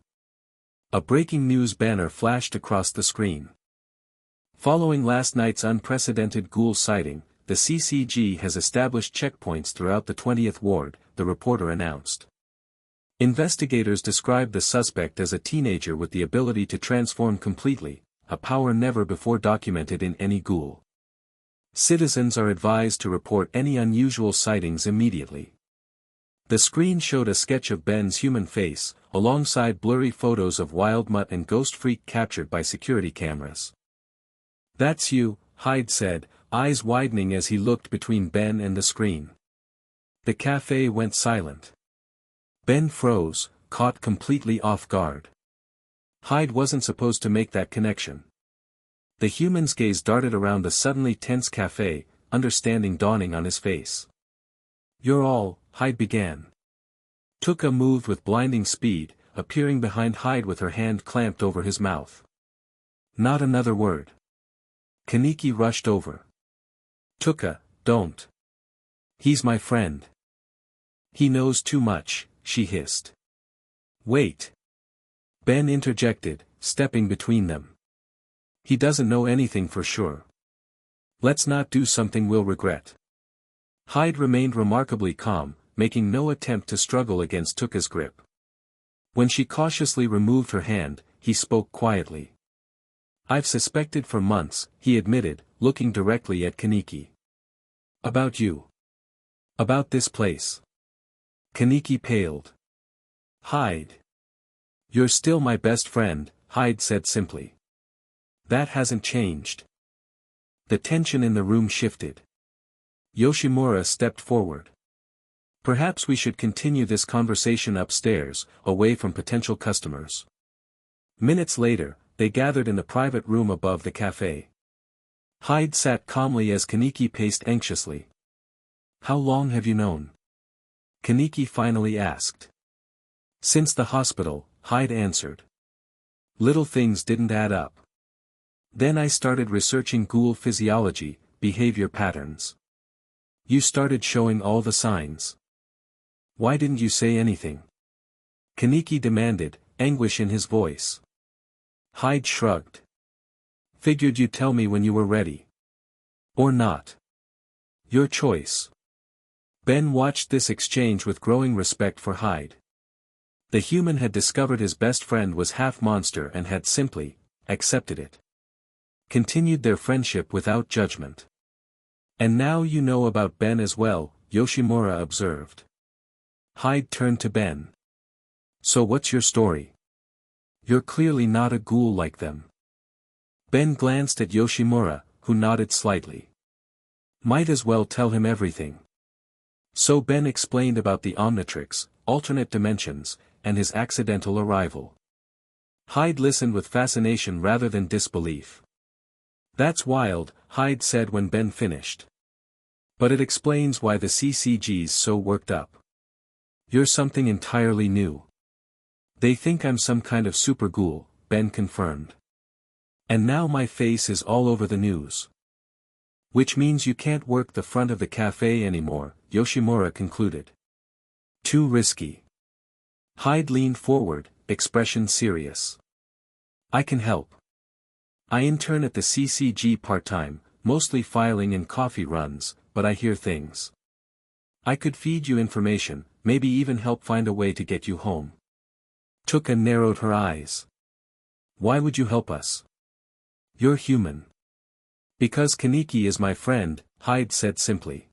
Speaker 2: A breaking news banner flashed across the screen. "Following last night's unprecedented ghoul sighting, the CCG has established checkpoints throughout the 20th ward," the reporter announced. Investigators described the suspect as a teenager with the ability to transform completely, a power never before documented in any ghoul. Citizens are advised to report any unusual sightings immediately. The screen showed a sketch of Ben's human face, alongside blurry photos of Wild Mutt and Ghost Freak captured by security cameras. "That's you," Hyde said, eyes widening as he looked between Ben and the screen. The cafe went silent. Ben froze, caught completely off guard. Hyde wasn't supposed to make that connection. The human's gaze darted around the suddenly tense cafe, understanding dawning on his face. "You're all," Hyde began. Tuka moved with blinding speed, appearing behind Hyde with her hand clamped over his mouth. Not another word. Kaneki rushed over. "Tuka, don't. He's my friend." "He knows too much," she hissed. "Wait." Ben interjected, stepping between them. "He doesn't know anything for sure. Let's not do something we'll regret." Hyde remained remarkably calm, making no attempt to struggle against Tuka's grip. When she cautiously removed her hand, he spoke quietly. "I've suspected for months," he admitted, looking directly at Kaneki. "About you. About this place." Kaneki paled. "Hyde. You're still my best friend," Hyde said simply. "That hasn't changed." The tension in the room shifted. Yoshimura stepped forward. "Perhaps we should continue this conversation upstairs, away from potential customers." Minutes later, they gathered in the private room above the cafe. Hyde sat calmly as Kaneki paced anxiously. "How long have you known?" Kaneki finally asked. "Since the hospital," Hyde answered. Little things didn't add up. Then I started researching ghoul physiology, behavior patterns. You started showing all the signs. Why didn't you say anything?" Kaneki demanded, anguish in his voice. Hyde shrugged. "Figured you'd tell me when you were ready. Or not. Your choice." Ben watched this exchange with growing respect for Hyde. The human had discovered his best friend was half monster and had simply accepted it. Continued their friendship without judgment. "And now you know about Ben as well," Yoshimura observed. Hyde turned to Ben. "So what's your story? You're clearly not a ghoul like them." Ben glanced at Yoshimura, who nodded slightly. Might as well tell him everything. So Ben explained about the Omnitrix, alternate dimensions, and his accidental arrival. Hyde listened with fascination rather than disbelief. "That's wild," Hyde said when Ben finished. "But it explains why the CCG's so worked up. You're something entirely new." "They think I'm some kind of super ghoul," Ben confirmed. "And now my face is all over the news." "Which means you can't work the front of the cafe anymore," Yoshimura concluded. "Too risky." Hyde leaned forward, expression serious. "I can help. I intern at the CCG part-time, mostly filing and coffee runs, but I hear things. I could feed you information, maybe even help find a way to get you home." Tuka narrowed her eyes. "Why would you help us? You're human." "Because Kaneki is my friend," Hyde said simply.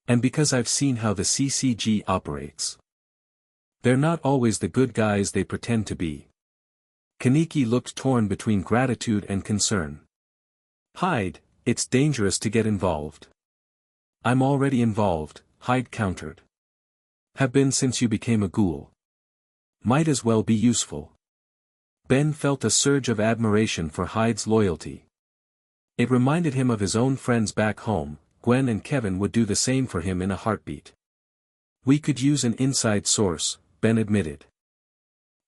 Speaker 2: "And because I've seen how the CCG operates. They're not always the good guys they pretend to be." Kaneki looked torn between gratitude and concern. "Hyde, it's dangerous to get involved." "I'm already involved," Hyde countered. "Have been since you became a ghoul. Might as well be useful." Ben felt a surge of admiration for Hyde's loyalty. It reminded him of his own friends back home. Gwen and Kevin would do the same for him in a heartbeat. "We could use an inside source," Ben admitted.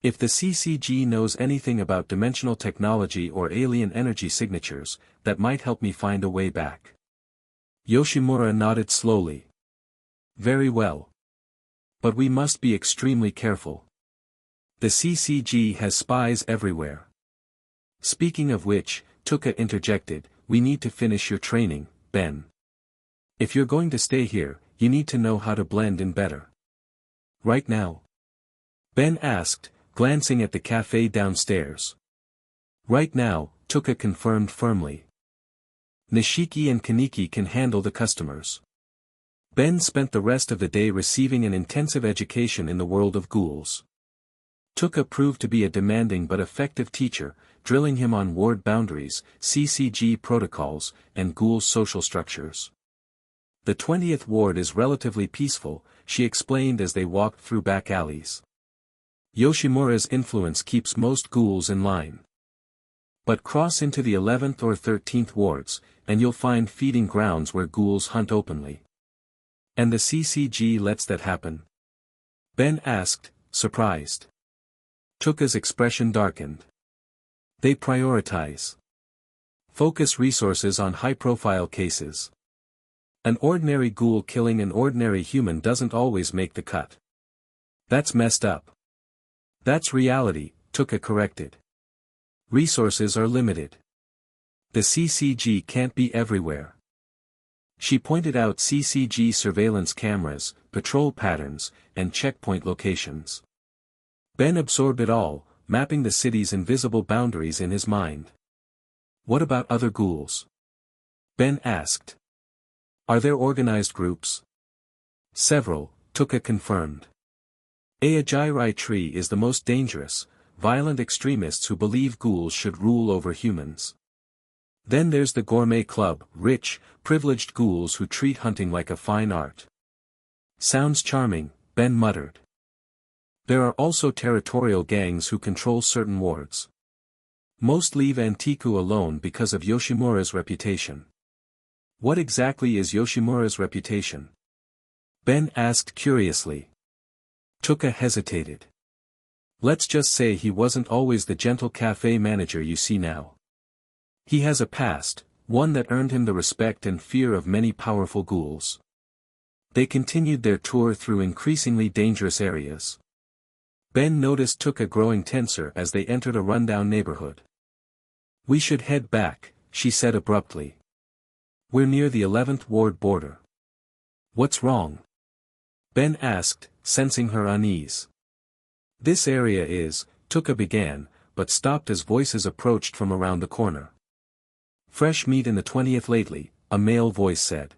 Speaker 2: "If the CCG knows anything about dimensional technology or alien energy signatures, that might help me find a way back." Yoshimura nodded slowly. "Very well. But we must be extremely careful. The CCG has spies everywhere." "Speaking of which," Tuka interjected, "we need to finish your training, Ben. If you're going to stay here, you need to know how to blend in better." "Right now?" Ben asked, glancing at the cafe downstairs. "Right now," Tuka confirmed firmly. "Nishiki and Kaneki can handle the customers. Ben spent the rest of the day receiving an intensive education in the world of ghouls. Tuka proved to be a demanding but effective teacher, drilling him on ward boundaries, CCG protocols, and ghoul social structures. The 20th ward is relatively peaceful, she explained as they walked through back alleys. Yoshimura's influence keeps most ghouls in line. But cross into the 11th or 13th wards, and you'll find feeding grounds where ghouls hunt openly. And the CCG lets that happen? Ben asked, surprised. Tuka's expression darkened. They prioritize. Focus resources on high-profile cases. An ordinary ghoul killing an ordinary human doesn't always make the cut. That's messed up. That's reality, Tuka corrected. Resources are limited. The CCG can't be everywhere. She pointed out CCG surveillance cameras, patrol patterns, and checkpoint locations. Ben absorbed it all, mapping the city's invisible boundaries in his mind. What about other ghouls? Ben asked. Are there organized groups? Several, Tuka confirmed. Ajarai tree is the most dangerous, violent extremists who believe ghouls should rule over humans. Then there's the gourmet club, rich, privileged ghouls who treat hunting like a fine art. Sounds charming, Ben muttered. There are also territorial gangs who control certain wards. Most leave Antiku alone because of Yoshimura's reputation. What exactly is Yoshimura's reputation? Ben asked curiously. Tuka hesitated. Let's just say he wasn't always the gentle cafe manager you see now. He has a past, one that earned him the respect and fear of many powerful ghouls. They continued their tour through increasingly dangerous areas. Ben noticed Tuka growing tenser as they entered a rundown neighborhood. We should head back, she said abruptly. We're near the 11th ward border. What's wrong? Ben asked, sensing her unease. This area is, Tuka began, but stopped as voices approached from around the corner. Fresh meat in the 20th lately, a male voice said.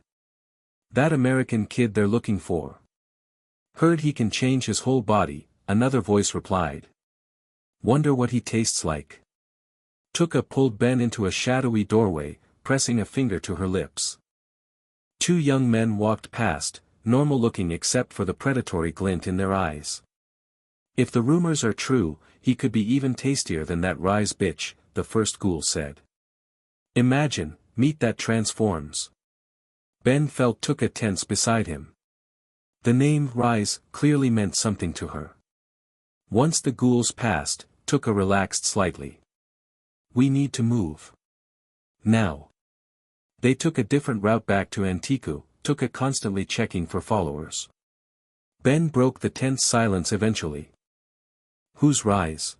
Speaker 2: That American kid they're looking for. Heard he can change his whole body, another voice replied. Wonder what he tastes like. Tuka pulled Ben into a shadowy doorway, pressing a finger to her lips. Two young men walked past, normal-looking except for the predatory glint in their eyes. If the rumors are true, he could be even tastier than that Rise bitch, the first ghoul said. Imagine, meat that transforms. Ben felt Tuka tense beside him. The name Rise clearly meant something to her. Once the ghouls passed, Tuka relaxed slightly. We need to move. Now. They took a different route back to Antiku, Tuka constantly checking for followers. Ben broke the tense silence eventually. Who's Rise?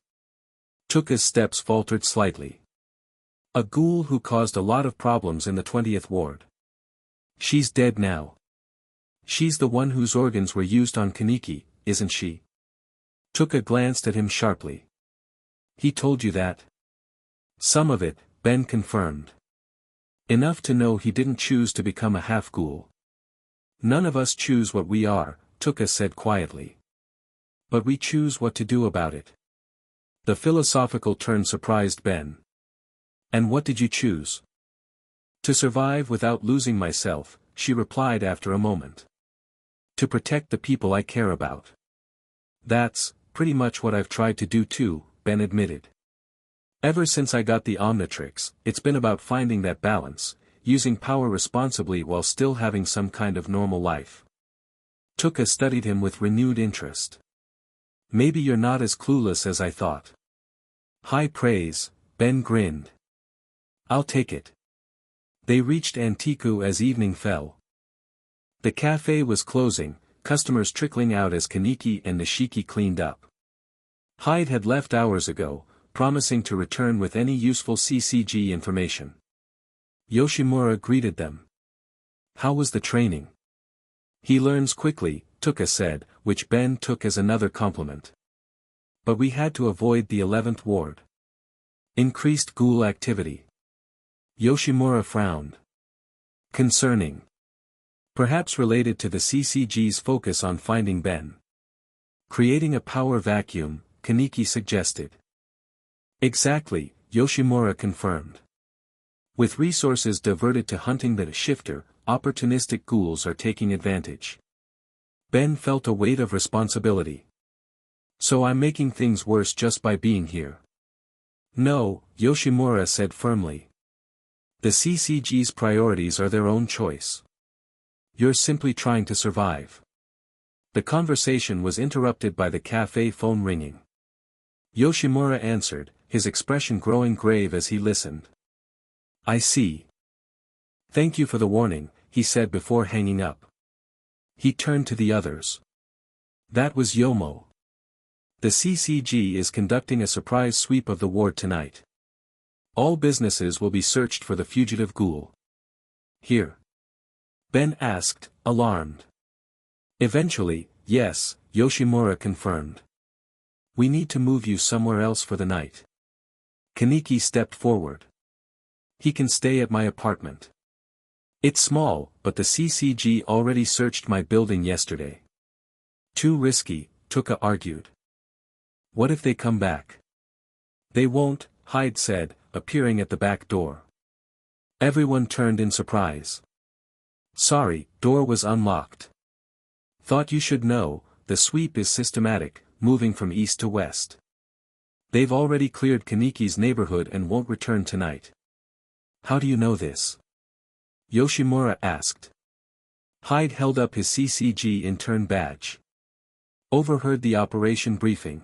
Speaker 2: Tuka's steps faltered slightly. A ghoul who caused a lot of problems in the 20th ward. She's dead now. She's the one whose organs were used on Kaneki, isn't she? Tuka glanced at him sharply. He told you that? Some of it, Ben confirmed. Enough to know he didn't choose to become a half-ghoul. None of us choose what we are, Tuka said quietly. But we choose what to do about it. The philosophical turn surprised Ben. And what did you choose? To survive without losing myself, she replied after a moment. To protect the people I care about. That's, pretty much what I've tried to do too, Ben admitted. Ever since I got the Omnitrix, it's been about finding that balance, using power responsibly while still having some kind of normal life. Tuka studied him with renewed interest. Maybe you're not as clueless as I thought. High praise, Ben grinned. I'll take it. They reached Antiku as evening fell. The cafe was closing, customers trickling out as Kaneki and Nishiki cleaned up. Hyde had left hours ago, promising to return with any useful CCG information. Yoshimura greeted them. How was the training? He learns quickly, Tuka said, which Ben took as another compliment. But we had to avoid the 11th ward. Increased ghoul activity. Yoshimura frowned. Concerning. Perhaps related to the CCG's focus on finding Ben. Creating a power vacuum, Kaneki suggested. Exactly, Yoshimura confirmed. With resources diverted to hunting the shifter, opportunistic ghouls are taking advantage. Ben felt a weight of responsibility. So I'm making things worse just by being here. No, Yoshimura said firmly. The CCG's priorities are their own choice. You're simply trying to survive. The conversation was interrupted by the cafe phone ringing. Yoshimura answered, his expression growing grave as he listened. I see. Thank you for the warning, he said before hanging up. He turned to the others. That was Yomo. The CCG is conducting a surprise sweep of the ward tonight. All businesses will be searched for the fugitive ghoul. Here? Ben asked, alarmed. Eventually, yes, Yoshimura confirmed. We need to move you somewhere else for the night. Kaneki stepped forward. He can stay at my apartment. It's small, but the CCG already searched my building yesterday. Too risky, Tuka argued. What if they come back? They won't, Hyde said, appearing at the back door. Everyone turned in surprise. Sorry, door was unlocked. Thought you should know, the sweep is systematic, moving from east to west. They've already cleared Kaneki's neighborhood and won't return tonight. How do you know this? Yoshimura asked. Hyde held up his CCG intern badge. Overheard the operation briefing.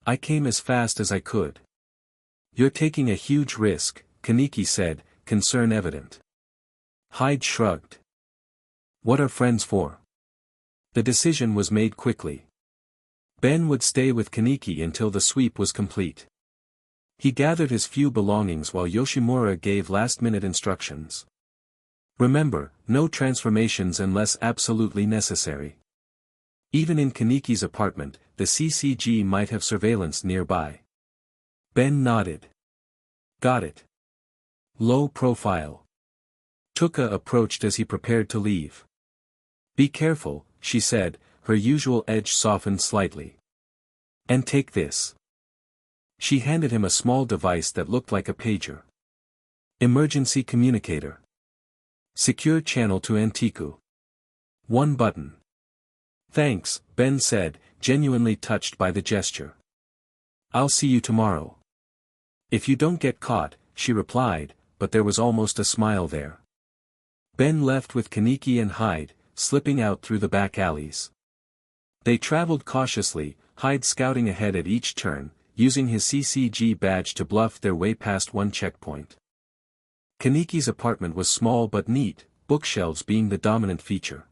Speaker 2: I came as fast as I could. You're taking a huge risk, Kaneki said, concern evident. Hyde shrugged. What are friends for? The decision was made quickly. Ben would stay with Kaneki until the sweep was complete. He gathered his few belongings while Yoshimura gave last-minute instructions. Remember, no transformations unless absolutely necessary. Even in Kaneki's apartment, the CCG might have surveillance nearby. Ben nodded. Got it. Low profile. Tuka approached as he prepared to leave. Be careful, she said, her usual edge softened slightly. And take this. She handed him a small device that looked like a pager. Emergency communicator. Secure channel to Antiku. One button. Thanks, Ben said, genuinely touched by the gesture. I'll see you tomorrow. If you don't get caught, she replied, but there was almost a smile there. Ben left with Kaneki and Hyde, slipping out through the back alleys. They traveled cautiously, Hyde scouting ahead at each turn, using his CCG badge to bluff their way past one checkpoint. Kaneki's apartment was small but neat, bookshelves being the dominant feature.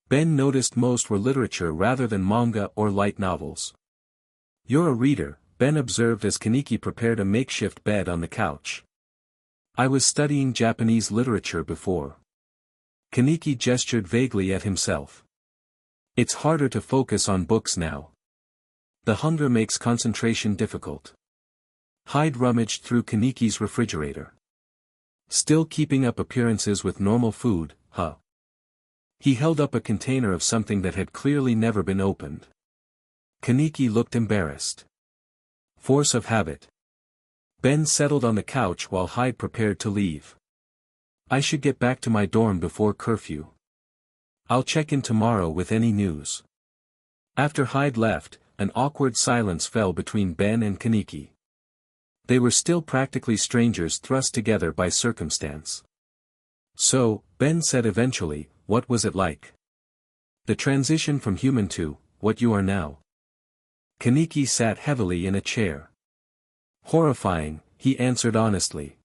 Speaker 2: Ben noticed most were literature rather than manga or light novels. You're a reader, Ben observed as Kaneki prepared a makeshift bed on the couch. I was studying Japanese literature before. Kaneki gestured vaguely at himself. It's harder to focus on books now. The hunger makes concentration difficult. Hyde rummaged through Kaneki's refrigerator. Still keeping up appearances with normal food, huh? He held up a container of something that had clearly never been opened. Kaneki looked embarrassed. Force of habit. Ben settled on the couch while Hyde prepared to leave. I should get back to my dorm before curfew. I'll check in tomorrow with any news. After Hyde left, an awkward silence fell between Ben and Kaneki. They were still practically strangers thrust together by circumstance. So, Ben said eventually, what was it like? The transition from human to, what you are now. Kaneki sat heavily in a chair. Horrifying, he answered honestly.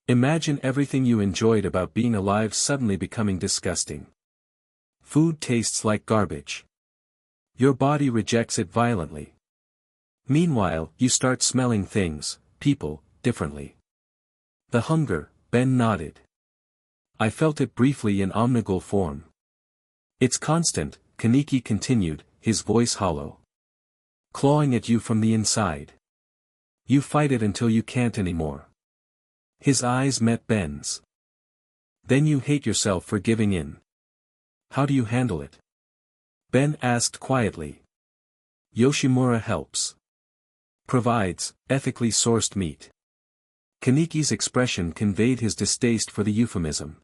Speaker 2: Imagine everything you enjoyed about being alive suddenly becoming disgusting. Food tastes like garbage. Your body rejects it violently. Meanwhile, you start smelling things, people, differently. The hunger, Ben nodded. I felt it briefly in omnigul form. It's constant, Kaneki continued, his voice hollow. Clawing at you from the inside. You fight it until you can't anymore. His eyes met Ben's. Then you hate yourself for giving in. How do you handle it? Ben asked quietly. Yoshimura helps. Provides ethically sourced meat. Kaniki's expression conveyed his distaste for the euphemism.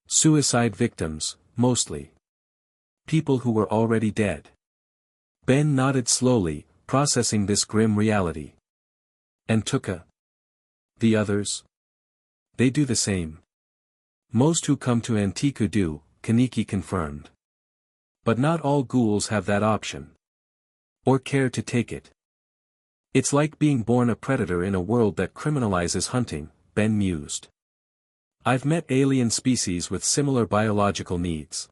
Speaker 2: Suicide victims, mostly. People who were already dead. Ben nodded slowly, processing this grim reality. And Tuka? The others? They do the same. Most who come to Antiku do, Kaniki confirmed. But not all ghouls have that option. Or care to take it. It's like being born a predator in a world that criminalizes hunting, Ben mused. I've met alien species with similar biological needs.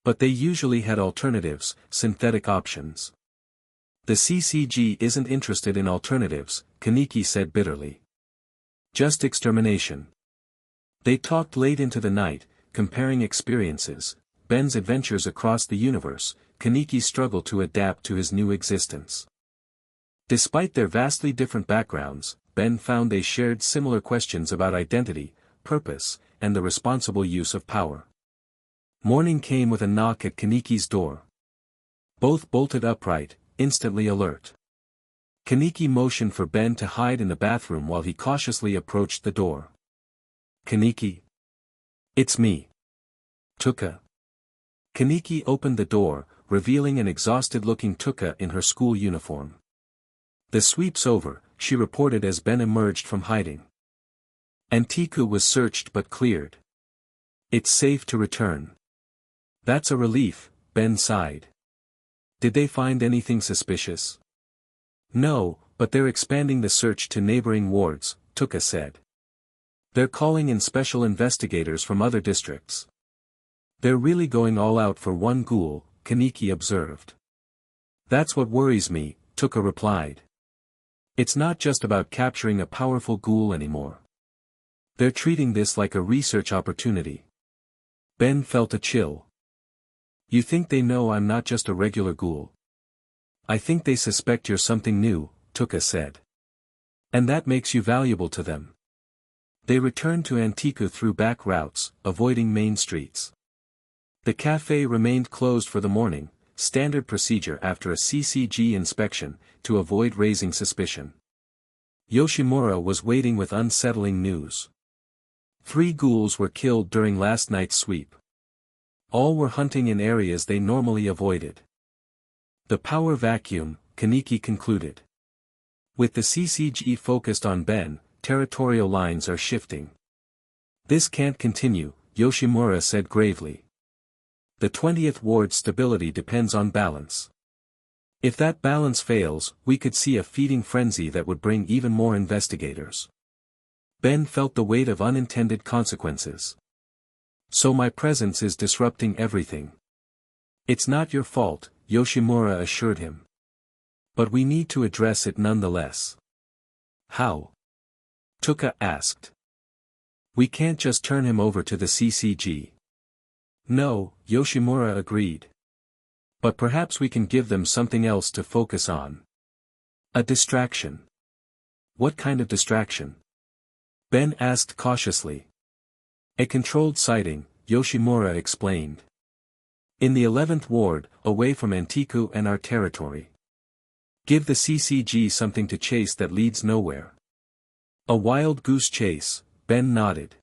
Speaker 2: But they usually had alternatives, synthetic options. The CCG isn't interested in alternatives, Kaniki said bitterly. Just extermination. They talked late into the night, comparing experiences, Ben's adventures across the universe, Kaniki's struggle to adapt to his new existence. Despite their vastly different backgrounds, Ben found they shared similar questions about identity, purpose, and the responsible use of power. Morning came with a knock at Kaniki's door. Both bolted upright, instantly alert. Kaniki motioned for Ben to hide in the bathroom while he cautiously approached the door. Kaniki? It's me. Tuka. Kaniki opened the door, revealing an exhausted-looking Tuka in her school uniform. The sweep's over, she reported as Ben emerged from hiding. Antiku was searched but cleared. It's safe to return. That's a relief, Ben sighed. Did they find anything suspicious? No, but they're expanding the search to neighboring wards, Tuka said. They're calling in special investigators from other districts. They're really going all out for one ghoul, Kaniki observed. That's what worries me, Tuka replied. It's not just about capturing a powerful ghoul anymore. They're treating this like a research opportunity. Ben felt a chill. You think they know I'm not just a regular ghoul? I think they suspect you're something new, Tuka said. And that makes you valuable to them. They returned to Antiku through back routes, avoiding main streets. The cafe remained closed for the morning, standard procedure after a CCG inspection, to avoid raising suspicion. Yoshimura was waiting with unsettling news. 3 ghouls were killed during last night's sweep. All were hunting in areas they normally avoided. The power vacuum, Kaniki concluded. With the CCG focused on Ben, territorial lines are shifting. This can't continue, Yoshimura said gravely. The 20th Ward's stability depends on balance. If that balance fails, we could see a feeding frenzy that would bring even more investigators. Ben felt the weight of unintended consequences. So my presence is disrupting everything. It's not your fault, Yoshimura assured him. But we need to address it nonetheless. How? Tuka asked. We can't just turn him over to the CCG. No, Yoshimura agreed. But perhaps we can give them something else to focus on. A distraction. What kind of distraction? Ben asked cautiously. A controlled sighting, Yoshimura explained. In the 11th Ward, away from Antiku and our territory. Give the CCG something to chase that leads nowhere. A wild goose chase, Ben nodded.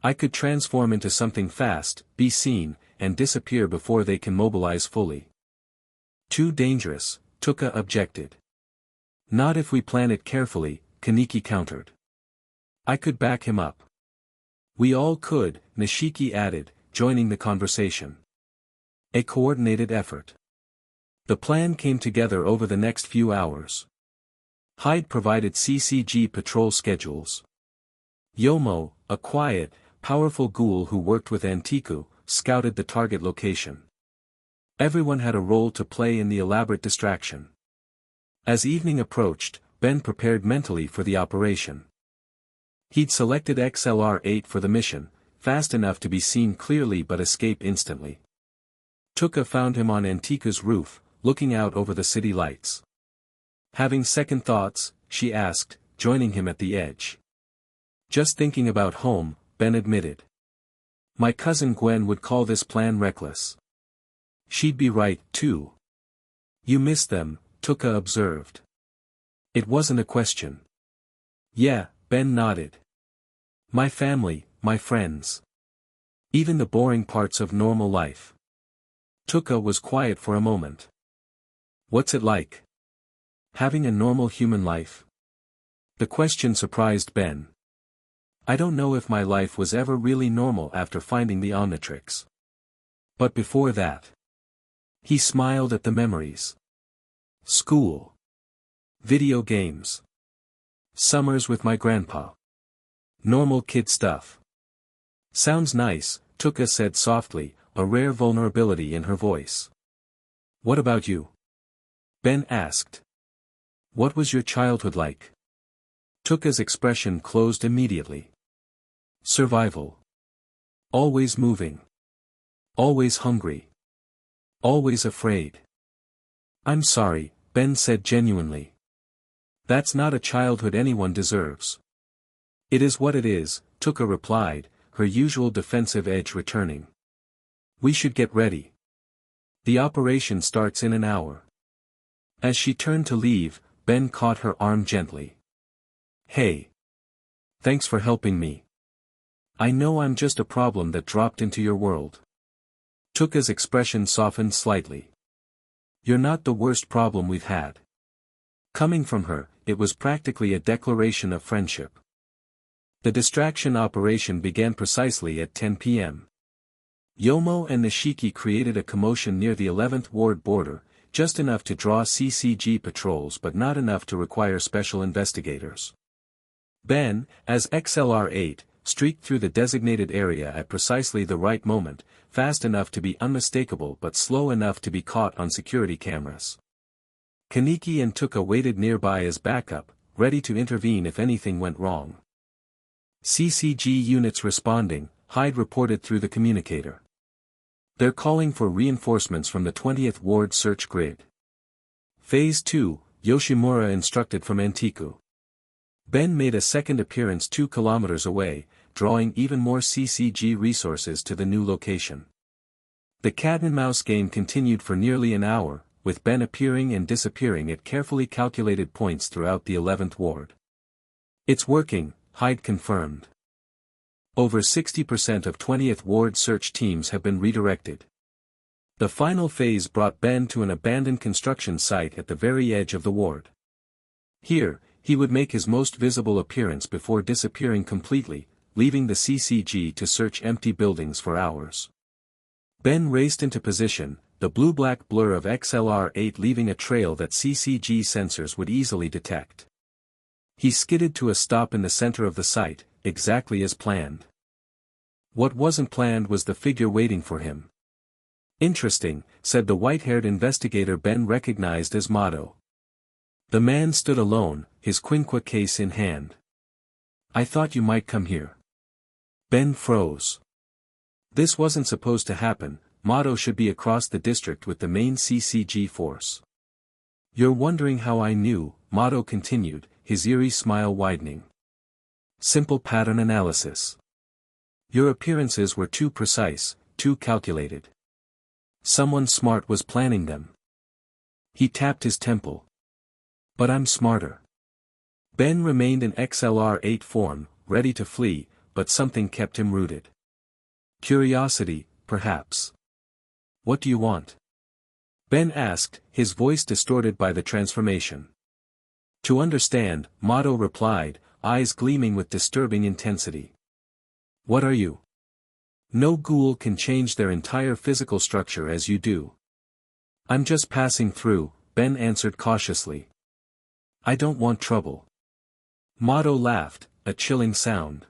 Speaker 2: I could transform into something fast, be seen, and disappear before they can mobilize fully. Too dangerous, Tuka objected. Not if we plan it carefully, Kaniki countered. I could back him up. We all could, Nishiki added, joining the conversation. A coordinated effort. The plan came together over the next few hours. Hyde provided CCG patrol schedules. Yomo, a quiet, powerful ghoul who worked with Antiku, scouted the target location. Everyone had a role to play in the elaborate distraction. As evening approached, Ben prepared mentally for the operation. He'd selected XLR-8 for the mission, fast enough to be seen clearly but escape instantly. Tuka found him on Antiku's roof, looking out over the city lights. Having second thoughts, she asked, joining him at the edge. Just thinking about home, Ben admitted. My cousin Gwen would call this plan reckless. She'd be right, too. You miss them, Tuka observed. It wasn't a question. Yeah, Ben nodded. My family, my friends. Even the boring parts of normal life. Tuka was quiet for a moment. What's it like? Having a normal human life? The question surprised Ben. I don't know if my life was ever really normal after finding the Omnitrix. But before that. He smiled at the memories. School. Video games. Summers with my grandpa. Normal kid stuff. Sounds nice, Tuka said softly, a rare vulnerability in her voice. What about you? Ben asked. What was your childhood like? Tuka's expression closed immediately. Survival. Always moving. Always hungry. Always afraid. I'm sorry, Ben said genuinely. That's not a childhood anyone deserves. It is what it is, Tuka replied, her usual defensive edge returning. We should get ready. The operation starts in an hour. As she turned to leave, Ben caught her arm gently. Hey. Thanks for helping me. I know I'm just a problem that dropped into your world. Tuka's expression softened slightly. You're not the worst problem we've had. Coming from her, it was practically a declaration of friendship. The distraction operation began precisely at 10 p.m. Yomo and Nishiki created a commotion near the 11th Ward border, just enough to draw CCG patrols but not enough to require special investigators. Ben, as XLR-8, streaked through the designated area at precisely the right moment, fast enough to be unmistakable but slow enough to be caught on security cameras. Kaneki and Tuka waited nearby as backup, ready to intervene if anything went wrong. CCG units responding, Hyde reported through the communicator. They're calling for reinforcements from the 20th Ward search grid. Phase 2, Yoshimura instructed from Antiku. Ben made a second appearance 2 kilometers away, drawing even more CCG resources to the new location. The cat-and-mouse game continued for nearly an hour, with Ben appearing and disappearing at carefully calculated points throughout the 11th Ward. It's working, Hyde confirmed. Over 60% of 20th Ward search teams have been redirected. The final phase brought Ben to an abandoned construction site at the very edge of the ward. Here, he would make his most visible appearance before disappearing completely, leaving the CCG to search empty buildings for hours. Ben raced into position, the blue-black blur of XLR-8 leaving a trail that CCG sensors would easily detect. He skidded to a stop in the center of the site, exactly as planned. What wasn't planned was the figure waiting for him. Interesting, said the white-haired investigator Ben recognized as Motto. The man stood alone, his Quinqua case in hand. I thought you might come here. Ben froze. This wasn't supposed to happen, Motto should be across the district with the main CCG force. You're wondering how I knew, Motto continued, his eerie smile widening. Simple pattern analysis. Your appearances were too precise, too calculated. Someone smart was planning them. He tapped his temple. But I'm smarter. Ben remained in XLR-8 form, ready to flee, but something kept him rooted. Curiosity, perhaps. What do you want? Ben asked, his voice distorted by the transformation. To understand, Motto replied, eyes gleaming with disturbing intensity. What are you? No ghoul can change their entire physical structure as you do. I'm just passing through, Ben answered cautiously. I don't want trouble. Motto laughed, a chilling sound.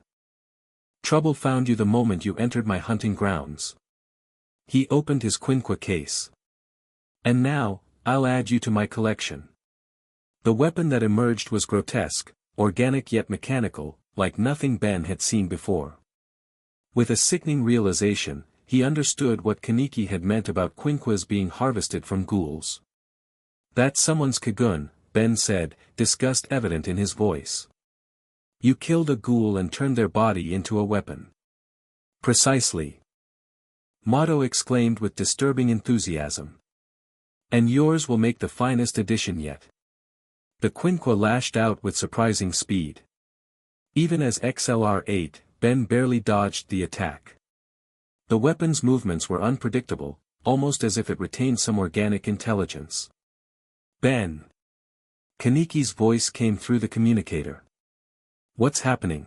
Speaker 2: Trouble found you the moment you entered my hunting grounds. He opened his Quinqua case. And now, I'll add you to my collection. The weapon that emerged was grotesque, organic yet mechanical, like nothing Ben had seen before. With a sickening realization, he understood what Kaneki had meant about Quinquas being harvested from ghouls. That's someone's Kagun, Ben said, disgust evident in his voice. You killed a ghoul and turned their body into a weapon. Precisely. Motto exclaimed with disturbing enthusiasm. And yours will make the finest addition yet. The Quinqua lashed out with surprising speed. Even as XLR-8, Ben barely dodged the attack. The weapon's movements were unpredictable, almost as if it retained some organic intelligence. Ben. Kaniki's voice came through the communicator. What's happening?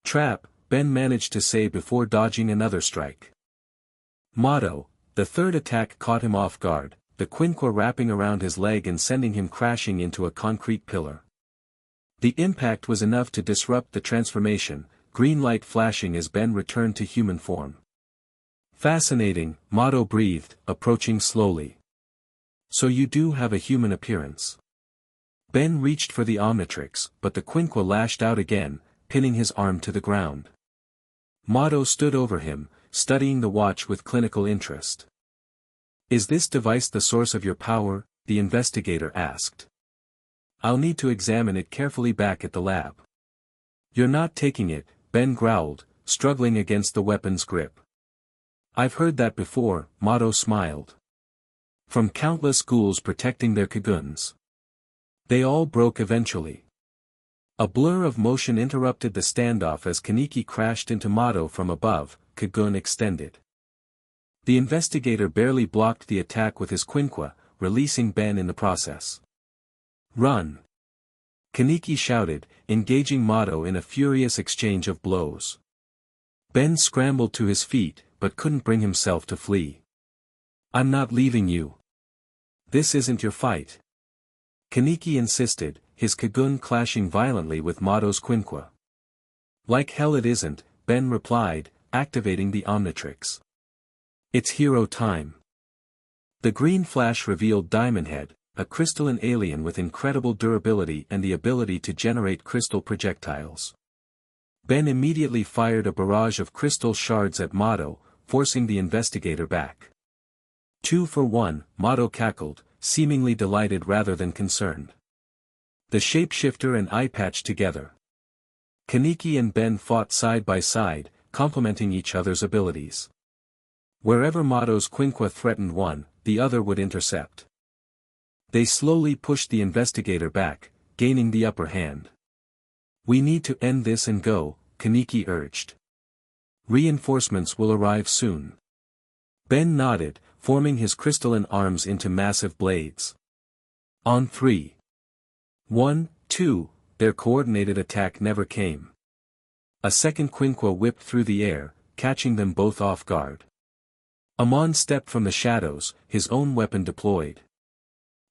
Speaker 2: Trap, Ben managed to say before dodging another strike. Motto, the third attack caught him off guard, the Quinqua wrapping around his leg and sending him crashing into a concrete pillar. The impact was enough to disrupt the transformation, green light flashing as Ben returned to human form. Fascinating, Motto breathed, approaching slowly. So you do have a human appearance. Ben reached for the Omnitrix, but the Quinqua lashed out again, pinning his arm to the ground. Motto stood over him, studying the watch with clinical interest. Is this device the source of your power? The investigator asked. I'll need to examine it carefully back at the lab. You're not taking it, Ben growled, struggling against the weapon's grip. I've heard that before, Motto smiled. From countless ghouls protecting their Kaguns. They all broke eventually. A blur of motion interrupted the standoff as Kaniki crashed into Motto from above, Kagun extended. The investigator barely blocked the attack with his Quinqua, releasing Ben in the process. Run! Kaniki shouted, engaging Motto in a furious exchange of blows. Ben scrambled to his feet, but couldn't bring himself to flee. I'm not leaving you. This isn't your fight. Kaniki insisted, his Kagun clashing violently with Motto's Quinqua. Like hell it isn't, Ben replied, activating the Omnitrix. It's hero time. The green flash revealed Diamond Head, a crystalline alien with incredible durability and the ability to generate crystal projectiles. Ben immediately fired a barrage of crystal shards at Motto, forcing the investigator back. 2 for 1, Motto cackled, seemingly delighted rather than concerned. The shapeshifter and eye patch together. Kaniki and Ben fought side by side, complementing each other's abilities. Wherever Motto's Quinqua threatened one, the other would intercept. They slowly pushed the investigator back, gaining the upper hand. We need to end this and go, Kaniki urged. Reinforcements will arrive soon. Ben nodded, forming his crystalline arms into massive blades. On 3. 1, 2, their coordinated attack never came. A second Quinqua whipped through the air, catching them both off guard. Amon stepped from the shadows, his own weapon deployed.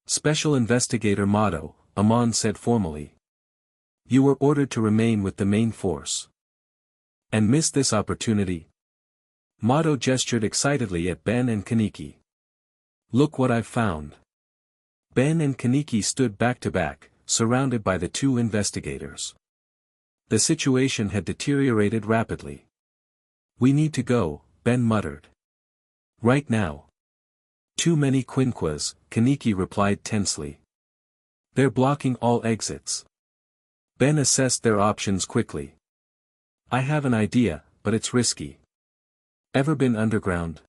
Speaker 2: Special Investigator Motto, Amon said formally. You were ordered to remain with the main force. And miss this opportunity? Motto gestured excitedly at Ben and Kaniki. Look what I've found. Ben and Kaniki stood back to back, surrounded by the two investigators. The situation had deteriorated rapidly. We need to go, Ben muttered. Right now. Too many Quinquas, Kaniki replied tensely. They're blocking all exits. Ben assessed their options quickly. I have an idea, but it's risky. Ever been underground?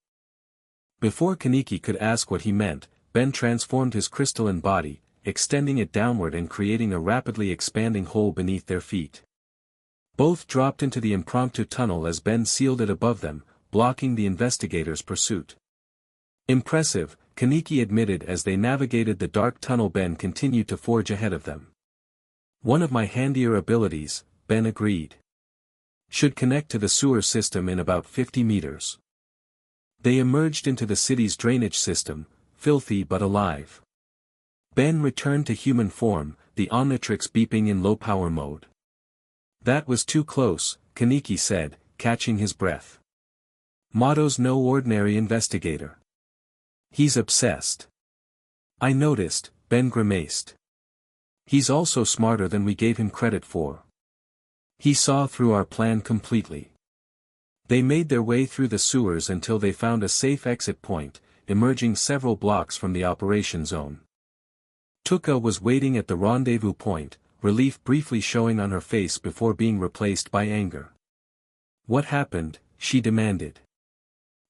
Speaker 2: Before Kaniki could ask what he meant, Ben transformed his crystalline body, extending it downward and creating a rapidly expanding hole beneath their feet. Both dropped into the impromptu tunnel as Ben sealed it above them, blocking the investigators' pursuit. Impressive, Kaniki admitted as they navigated the dark tunnel. Ben continued to forge ahead of them. One of my handier abilities, Ben agreed. Should connect to the sewer system in about 50 meters. They emerged into the city's drainage system, filthy but alive. Ben returned to human form, the Omnitrix beeping in low-power mode. That was too close, Kaniki said, catching his breath. Motto's no ordinary investigator. He's obsessed. I noticed, Ben grimaced. He's also smarter than we gave him credit for. He saw through our plan completely. They made their way through the sewers until they found a safe exit point, emerging several blocks from the operation zone. Tuka was waiting at the rendezvous point, relief briefly showing on her face before being replaced by anger. What happened? she demanded.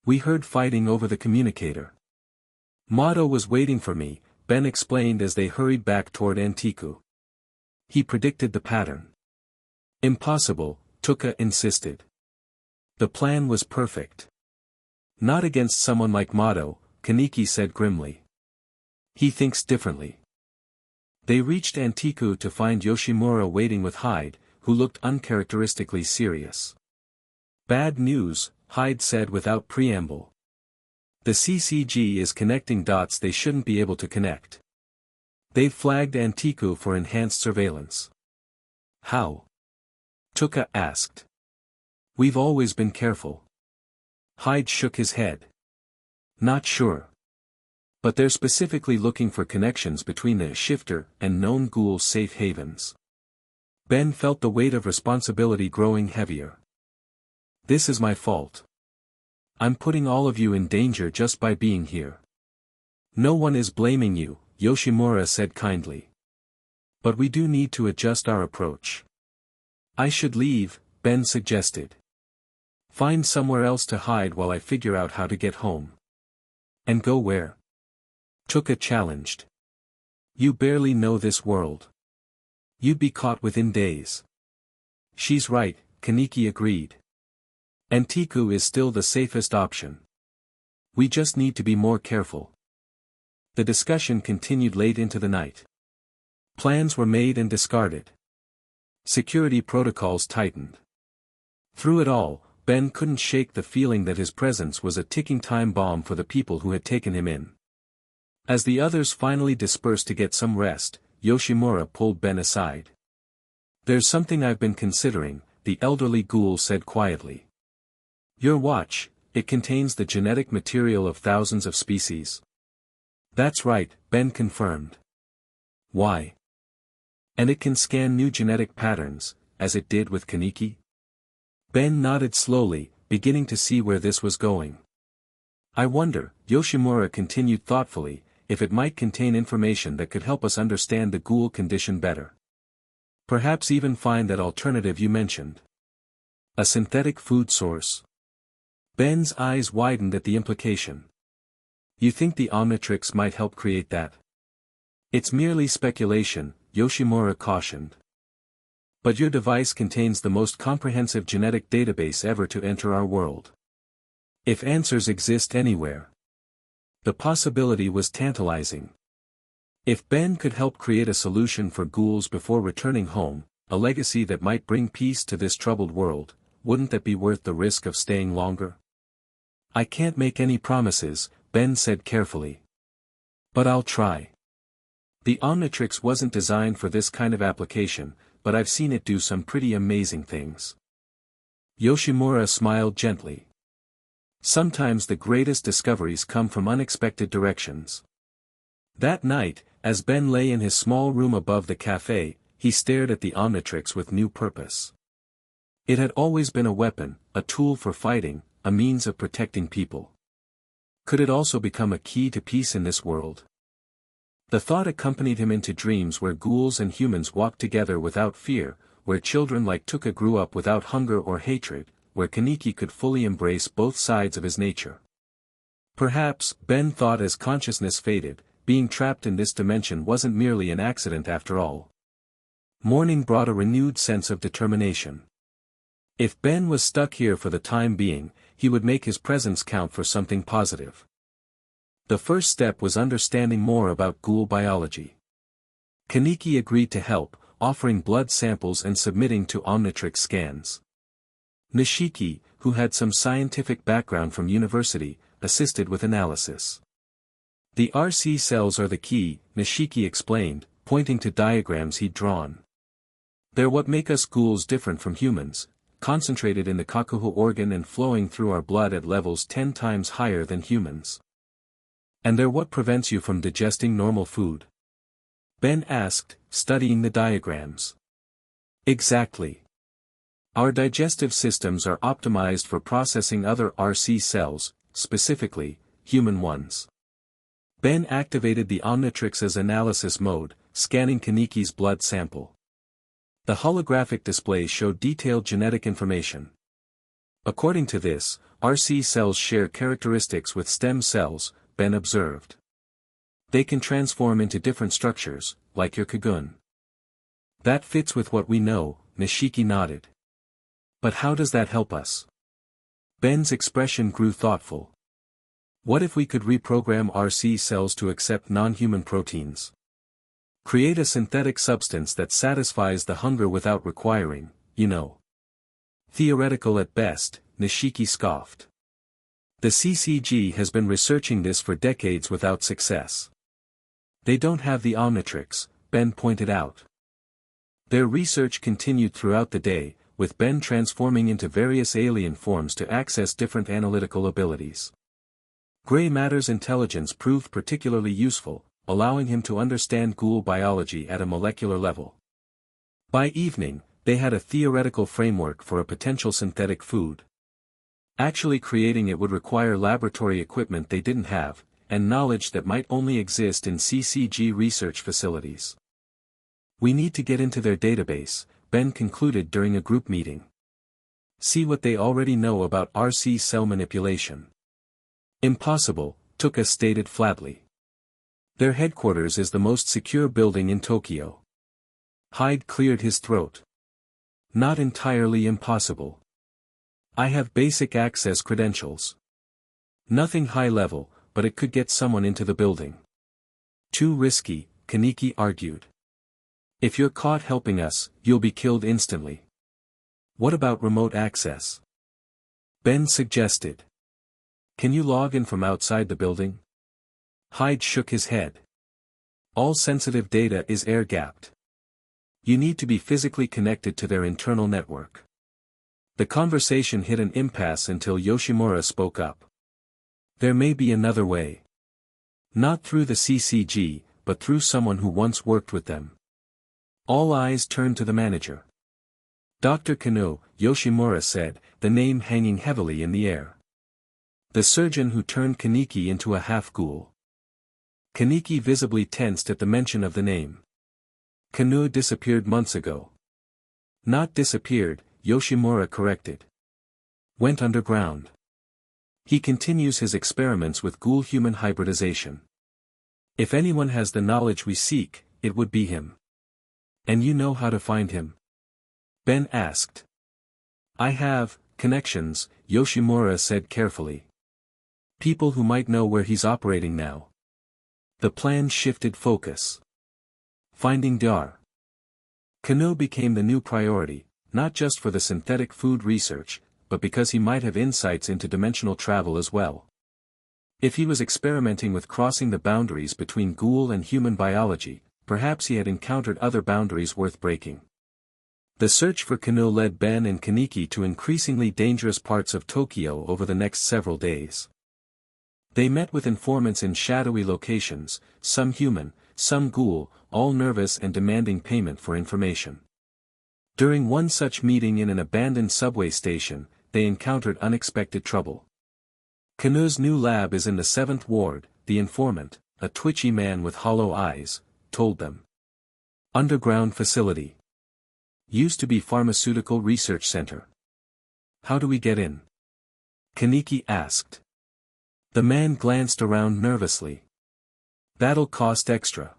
Speaker 2: We heard fighting over the communicator. Mato was waiting for me, Ben explained as they hurried back toward Antiku. He predicted the pattern. Impossible, Tuka insisted. The plan was perfect. Not against someone like Mato, Kaneki said grimly. He thinks differently. They reached Antiku to find Yoshimura waiting with Hyde, who looked uncharacteristically serious. Bad news, Hyde said without preamble. The CCG is connecting dots they shouldn't be able to connect. They've flagged Antiku for enhanced surveillance. How? Tuka asked. We've always been careful. Hyde shook his head. Not sure. But they're specifically looking for connections between the shifter and known Ghoul safe havens. Ben felt the weight of responsibility growing heavier. This is my fault. I'm putting all of you in danger just by being here. No one is blaming you, Yoshimura said kindly. But we do need to adjust our approach. I should leave, Ben suggested. Find somewhere else to hide while I figure out how to get home. And go where? Tuka challenged. You barely know this world. You'd be caught within days. She's right, Kaneki agreed. Antiku is still the safest option. We just need to be more careful. The discussion continued late into the night. Plans were made and discarded. Security protocols tightened. Through it all, Ben couldn't shake the feeling that his presence was a ticking time bomb for the people who had taken him in. As the others finally dispersed to get some rest, Yoshimura pulled Ben aside. There's something I've been considering, the elderly Ghoul said quietly. Your watch, it contains the genetic material of thousands of species. That's right, Ben confirmed. Why? And it can scan new genetic patterns, as it did with Kaneki? Ben nodded slowly, beginning to see where this was going. I wonder, Yoshimura continued thoughtfully, if it might contain information that could help us understand the Ghoul condition better. Perhaps even find that alternative you mentioned. A synthetic food source. Ben's eyes widened at the implication. You think the Omnitrix might help create that? It's merely speculation, Yoshimura cautioned. But your device contains the most comprehensive genetic database ever to enter our world. If answers exist anywhere. The possibility was tantalizing. If Ben could help create a solution for ghouls before returning home, a legacy that might bring peace to this troubled world, wouldn't that be worth the risk of staying longer? I can't make any promises, Ben said carefully. But I'll try. The Omnitrix wasn't designed for this kind of application, but I've seen it do some pretty amazing things. Yoshimura smiled gently. Sometimes the greatest discoveries come from unexpected directions. That night, as Ben lay in his small room above the cafe, he stared at the Omnitrix with new purpose. It had always been a weapon, a tool for fighting, a means of protecting people. Could it also become a key to peace in this world? The thought accompanied him into dreams where ghouls and humans walked together without fear, where children like Tuka grew up without hunger or hatred, where Kaneki could fully embrace both sides of his nature. Perhaps, Ben thought as consciousness faded, being trapped in this dimension wasn't merely an accident after all. Morning brought a renewed sense of determination. If Ben was stuck here for the time being, he would make his presence count for something positive. The first step was understanding more about ghoul biology. Kaneki agreed to help, offering blood samples and submitting to Omnitrix scans. Nishiki, who had some scientific background from university, assisted with analysis. The RC cells are the key, Nishiki explained, pointing to diagrams he'd drawn. They're what make us ghouls different from humans, concentrated in the kakuhu organ and flowing through our blood at levels 10 times higher than humans. And they're what prevents you from digesting normal food? Ben asked, studying the diagrams. Exactly. Our digestive systems are optimized for processing other RC cells, specifically, human ones. Ben activated the Omnitrix's analysis mode, scanning Kaneki's blood sample. The holographic display showed detailed genetic information. According to this, RC cells share characteristics with stem cells, Ben observed. They can transform into different structures, like your cocoon. That fits with what we know, Nishiki nodded. But how does that help us? Ben's expression grew thoughtful. What if we could reprogram RC cells to accept non-human proteins? Create a synthetic substance that satisfies the hunger without requiring, Theoretical at best, Nishiki scoffed. The CCG has been researching this for decades without success. They don't have the omnitrix, Ben pointed out. Their research continued throughout the day, with Ben transforming into various alien forms to access different analytical abilities. Gray matter's intelligence proved particularly useful, allowing him to understand ghoul biology at a molecular level. By evening, they had a theoretical framework for a potential synthetic food. Actually creating it would require laboratory equipment they didn't have, and knowledge that might only exist in CCG research facilities. We need to get into their database, Ben concluded during a group meeting. See what they already know about RC cell manipulation. Impossible, Tuka stated flatly. Their headquarters is the most secure building in Tokyo. Hyde cleared his throat. Not entirely impossible. I have basic access credentials. Nothing high level, but it could get someone into the building. Too risky, Kaneki argued. If you're caught helping us, you'll be killed instantly. What about remote access? Ben suggested. Can you log in from outside the building? Hyde shook his head. All sensitive data is air-gapped. You need to be physically connected to their internal network. The conversation hit an impasse until Yoshimura spoke up. There may be another way. Not through the CCG, but through someone who once worked with them. All eyes turned to the manager. Dr. Kano, Yoshimura said, the name hanging heavily in the air. The surgeon who turned Kaneki into a half-ghoul. Kaneki visibly tensed at the mention of the name. Kano disappeared months ago. Not disappeared, Yoshimura corrected. Went underground. He continues his experiments with ghoul-human hybridization. If anyone has the knowledge we seek, it would be him. And you know how to find him? Ben asked. I have connections, Yoshimura said carefully. People who might know where he's operating now. The plan shifted focus. Finding Dar. Kano became the new priority, not just for the synthetic food research, but because he might have insights into dimensional travel as well. If he was experimenting with crossing the boundaries between ghoul and human biology, perhaps he had encountered other boundaries worth breaking. The search for Kano led Ben and Kaneki to increasingly dangerous parts of Tokyo over the next several days. They met with informants in shadowy locations, some human, some ghoul, all nervous and demanding payment for information. During one such meeting in an abandoned subway station, they encountered unexpected trouble. Kano's new lab is in the 7th ward, the informant, a twitchy man with hollow eyes, told them. Underground facility. Used to be pharmaceutical research center. How do we get in? Kaneki asked. The man glanced around nervously. That'll cost extra.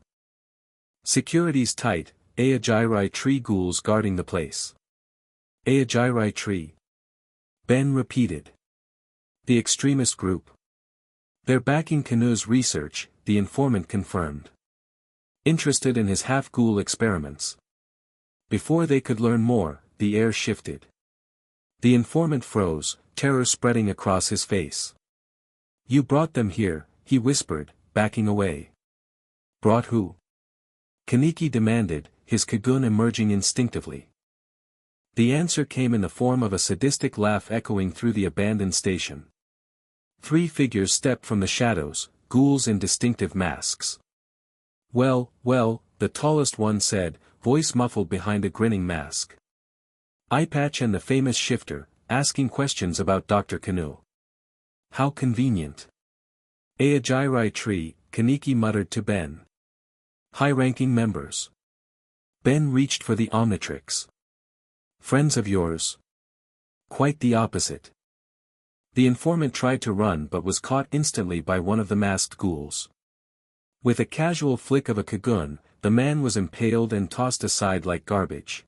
Speaker 2: Security's tight, Aogirai tree ghouls guarding the place. Aogirai tree. Ben repeated. The extremist group. They're backing Kano's research, the informant confirmed. Interested in his half-ghoul experiments. Before they could learn more, the air shifted. The informant froze, terror spreading across his face. You brought them here, he whispered, backing away. Brought who? Kaneki demanded, his cocoon emerging instinctively. The answer came in the form of a sadistic laugh echoing through the abandoned station. 3 figures stepped from the shadows, ghouls in distinctive masks. Well, the tallest one said, voice muffled behind a grinning mask. Eyepatch and the famous shifter, asking questions about Dr. Kano. How convenient. Aogirai tree, Kaneki muttered to Ben. High-ranking members. Ben reached for the omnitrix. Friends of yours? Quite the opposite. The informant tried to run but was caught instantly by one of the masked ghouls. With a casual flick of a kagun, the man was impaled and tossed aside like garbage.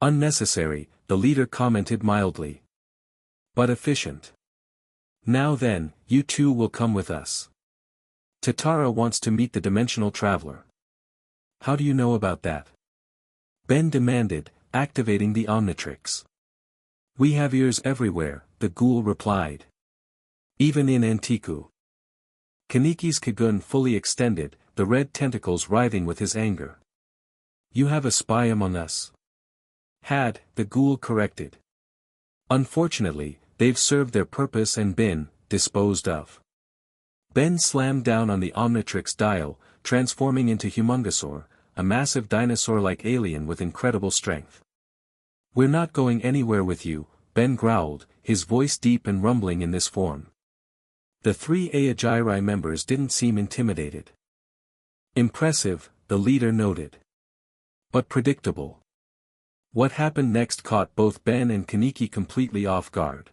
Speaker 2: Unnecessary, the leader commented mildly. But efficient. Now then, you two will come with us. Tatara wants to meet the dimensional traveler. How do you know about that? Ben demanded, activating the Omnitrix. We have ears everywhere, the ghoul replied. Even in Antiku. Kaniki's kagun fully extended, the red tentacles writhing with his anger. You have a spy among us. Had, the ghoul corrected. Unfortunately, they've served their purpose and been disposed of. Ben slammed down on the Omnitrix dial, transforming into Humongosaur, a massive dinosaur-like alien with incredible strength. We're not going anywhere with you, Ben growled, his voice deep and rumbling in this form. The three Aogiri members didn't seem intimidated. Impressive, the leader noted. But predictable. What happened next caught both Ben and Kaneki completely off guard.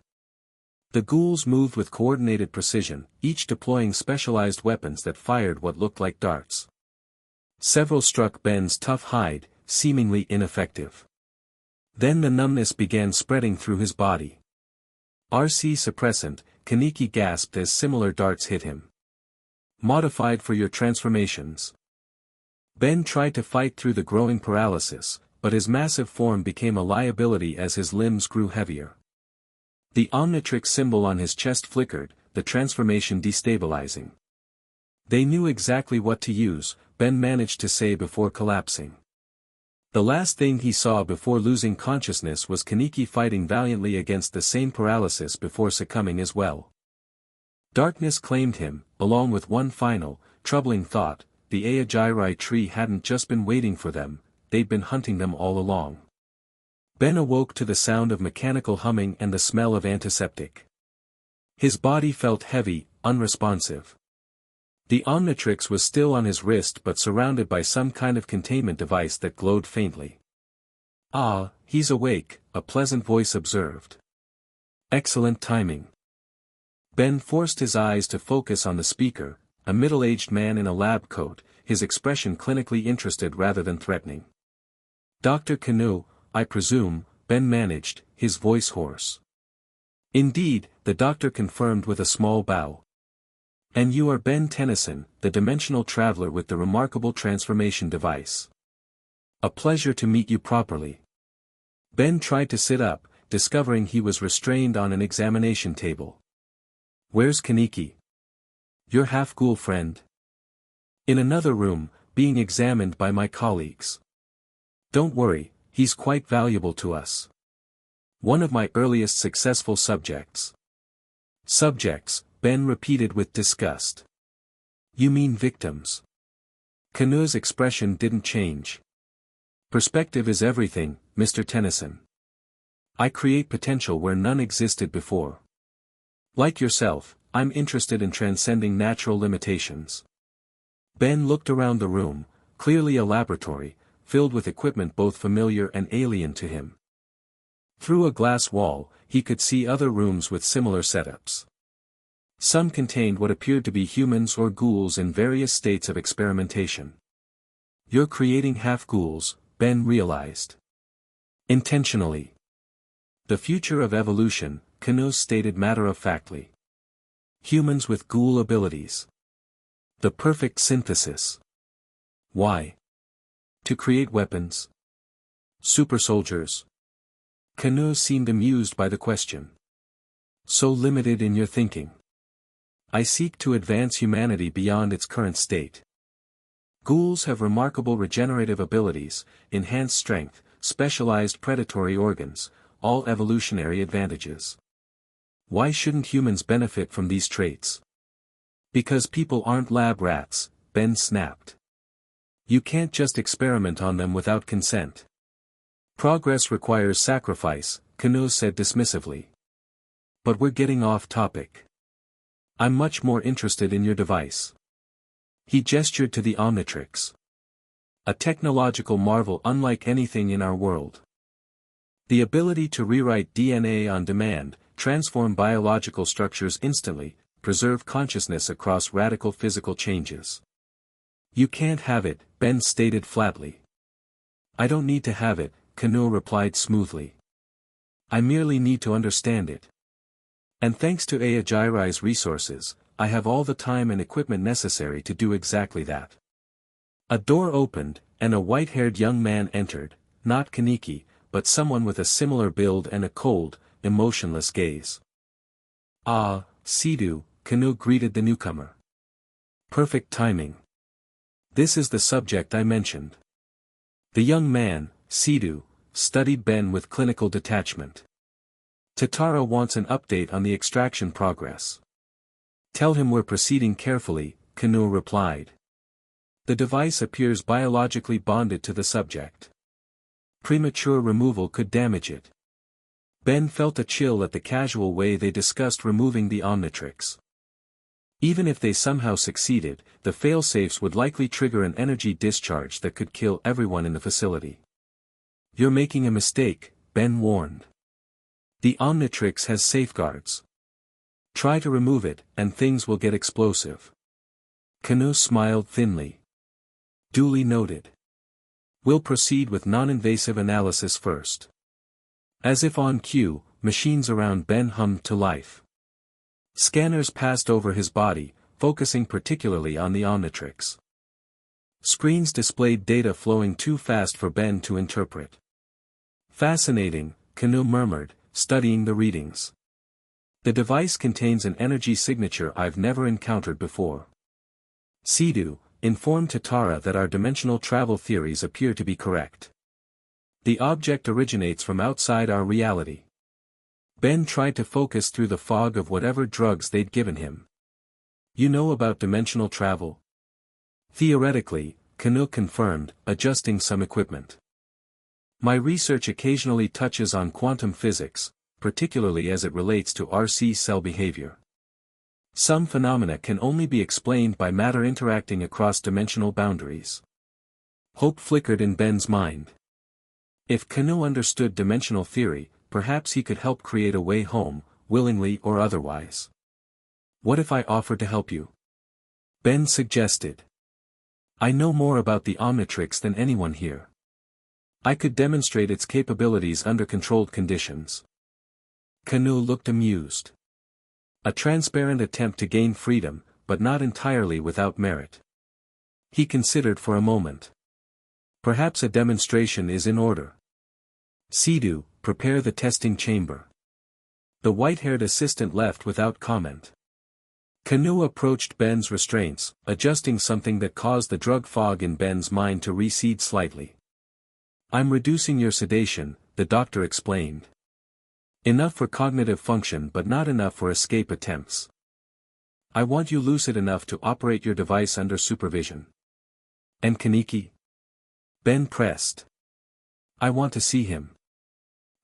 Speaker 2: The ghouls moved with coordinated precision, each deploying specialized weapons that fired what looked like darts. Several struck Ben's tough hide, seemingly ineffective. Then the numbness began spreading through his body. RC suppressant, Kaneki gasped as similar darts hit him. Modified for your transformations. Ben tried to fight through the growing paralysis, but his massive form became a liability as his limbs grew heavier. The Omnitrix symbol on his chest flickered, the transformation destabilizing. They knew exactly what to use, Ben managed to say before collapsing. The last thing he saw before losing consciousness was Kaneki fighting valiantly against the same paralysis before succumbing as well. Darkness claimed him, along with one final, troubling thought: the Aogiri tree hadn't just been waiting for them, they'd been hunting them all along. Ben awoke to the sound of mechanical humming and the smell of antiseptic. His body felt heavy, unresponsive. The Omnitrix was still on his wrist but surrounded by some kind of containment device that glowed faintly. Ah, he's awake, a pleasant voice observed. Excellent timing. Ben forced his eyes to focus on the speaker, a middle-aged man in a lab coat, his expression clinically interested rather than threatening. Dr. Kanu, I presume, Ben managed, his voice hoarse. Indeed, the doctor confirmed with a small bow. And you are Ben Tennyson, the dimensional traveler with the remarkable transformation device. A pleasure to meet you properly. Ben tried to sit up, discovering he was restrained on an examination table. Where's Kaneki? Your half-ghoul friend? In another room, being examined by my colleagues. Don't worry, he's quite valuable to us. One of my earliest successful subjects. Subjects, Ben repeated with disgust. You mean victims? Kanu's expression didn't change. Perspective is everything, Mr. Tennyson. I create potential where none existed before. Like yourself, I'm interested in transcending natural limitations. Ben looked around the room, clearly a laboratory, filled with equipment both familiar and alien to him. Through a glass wall, he could see other rooms with similar setups. Some contained what appeared to be humans or ghouls in various states of experimentation. You're creating half-ghouls, Ben realized. Intentionally. The future of evolution, Kanu stated matter-of-factly. Humans with ghoul abilities. The perfect synthesis. Why? To create weapons. Super soldiers. Kanu seemed amused by the question. So limited in your thinking. I seek to advance humanity beyond its current state. Ghouls have remarkable regenerative abilities, enhanced strength, specialized predatory organs, all evolutionary advantages. Why shouldn't humans benefit from these traits? Because people aren't lab rats, Ben snapped. You can't just experiment on them without consent. Progress requires sacrifice, Kanu said dismissively. But we're getting off topic. I'm much more interested in your device. He gestured to the Omnitrix. A technological marvel unlike anything in our world. The ability to rewrite DNA on demand, transform biological structures instantly, preserve consciousness across radical physical changes. You can't have it, Ben stated flatly. I don't need to have it, Kano replied smoothly. I merely need to understand it. And thanks to Ajirai's resources, I have all the time and equipment necessary to do exactly that. A door opened, and a white-haired young man entered, not Kaneki, but someone with a similar build and a cold, emotionless gaze. Ah, Sidhu, Kano greeted the newcomer. Perfect timing. This is the subject I mentioned. The young man, Sidhu, studied Ben with clinical detachment. Tatara wants an update on the extraction progress. Tell him we're proceeding carefully, Kano replied. The device appears biologically bonded to the subject. Premature removal could damage it. Ben felt a chill at the casual way they discussed removing the Omnitrix. Even if they somehow succeeded, the failsafes would likely trigger an energy discharge that could kill everyone in the facility. You're making a mistake, Ben warned. The Omnitrix has safeguards. Try to remove it, and things will get explosive. Kano smiled thinly. Duly noted. We'll proceed with non-invasive analysis first. As if on cue, machines around Ben hummed to life. Scanners passed over his body, focusing particularly on the Omnitrix. Screens displayed data flowing too fast for Ben to interpret. Fascinating, Kano murmured, studying the readings. The device contains an energy signature I've never encountered before. Sidhu, informed Tatara that our dimensional travel theories appear to be correct. The object originates from outside our reality. Ben tried to focus through the fog of whatever drugs they'd given him. You know about dimensional travel? Theoretically, Kano confirmed, adjusting some equipment. My research occasionally touches on quantum physics, particularly as it relates to RC cell behavior. Some phenomena can only be explained by matter interacting across dimensional boundaries. Hope flickered in Ben's mind. If Kano understood dimensional theory, perhaps he could help create a way home, willingly or otherwise. What if I offered to help you? Ben suggested. I know more about the Omnitrix than anyone here. I could demonstrate its capabilities under controlled conditions. Kano looked amused. A transparent attempt to gain freedom, but not entirely without merit. He considered for a moment. Perhaps a demonstration is in order. Sidhu, prepare the testing chamber. The white-haired assistant left without comment. Kano approached Ben's restraints, adjusting something that caused the drug fog in Ben's mind to recede slightly. I'm reducing your sedation, the doctor explained. Enough for cognitive function but not enough for escape attempts. I want you lucid enough to operate your device under supervision. And Kaneki? Ben pressed. I want to see him.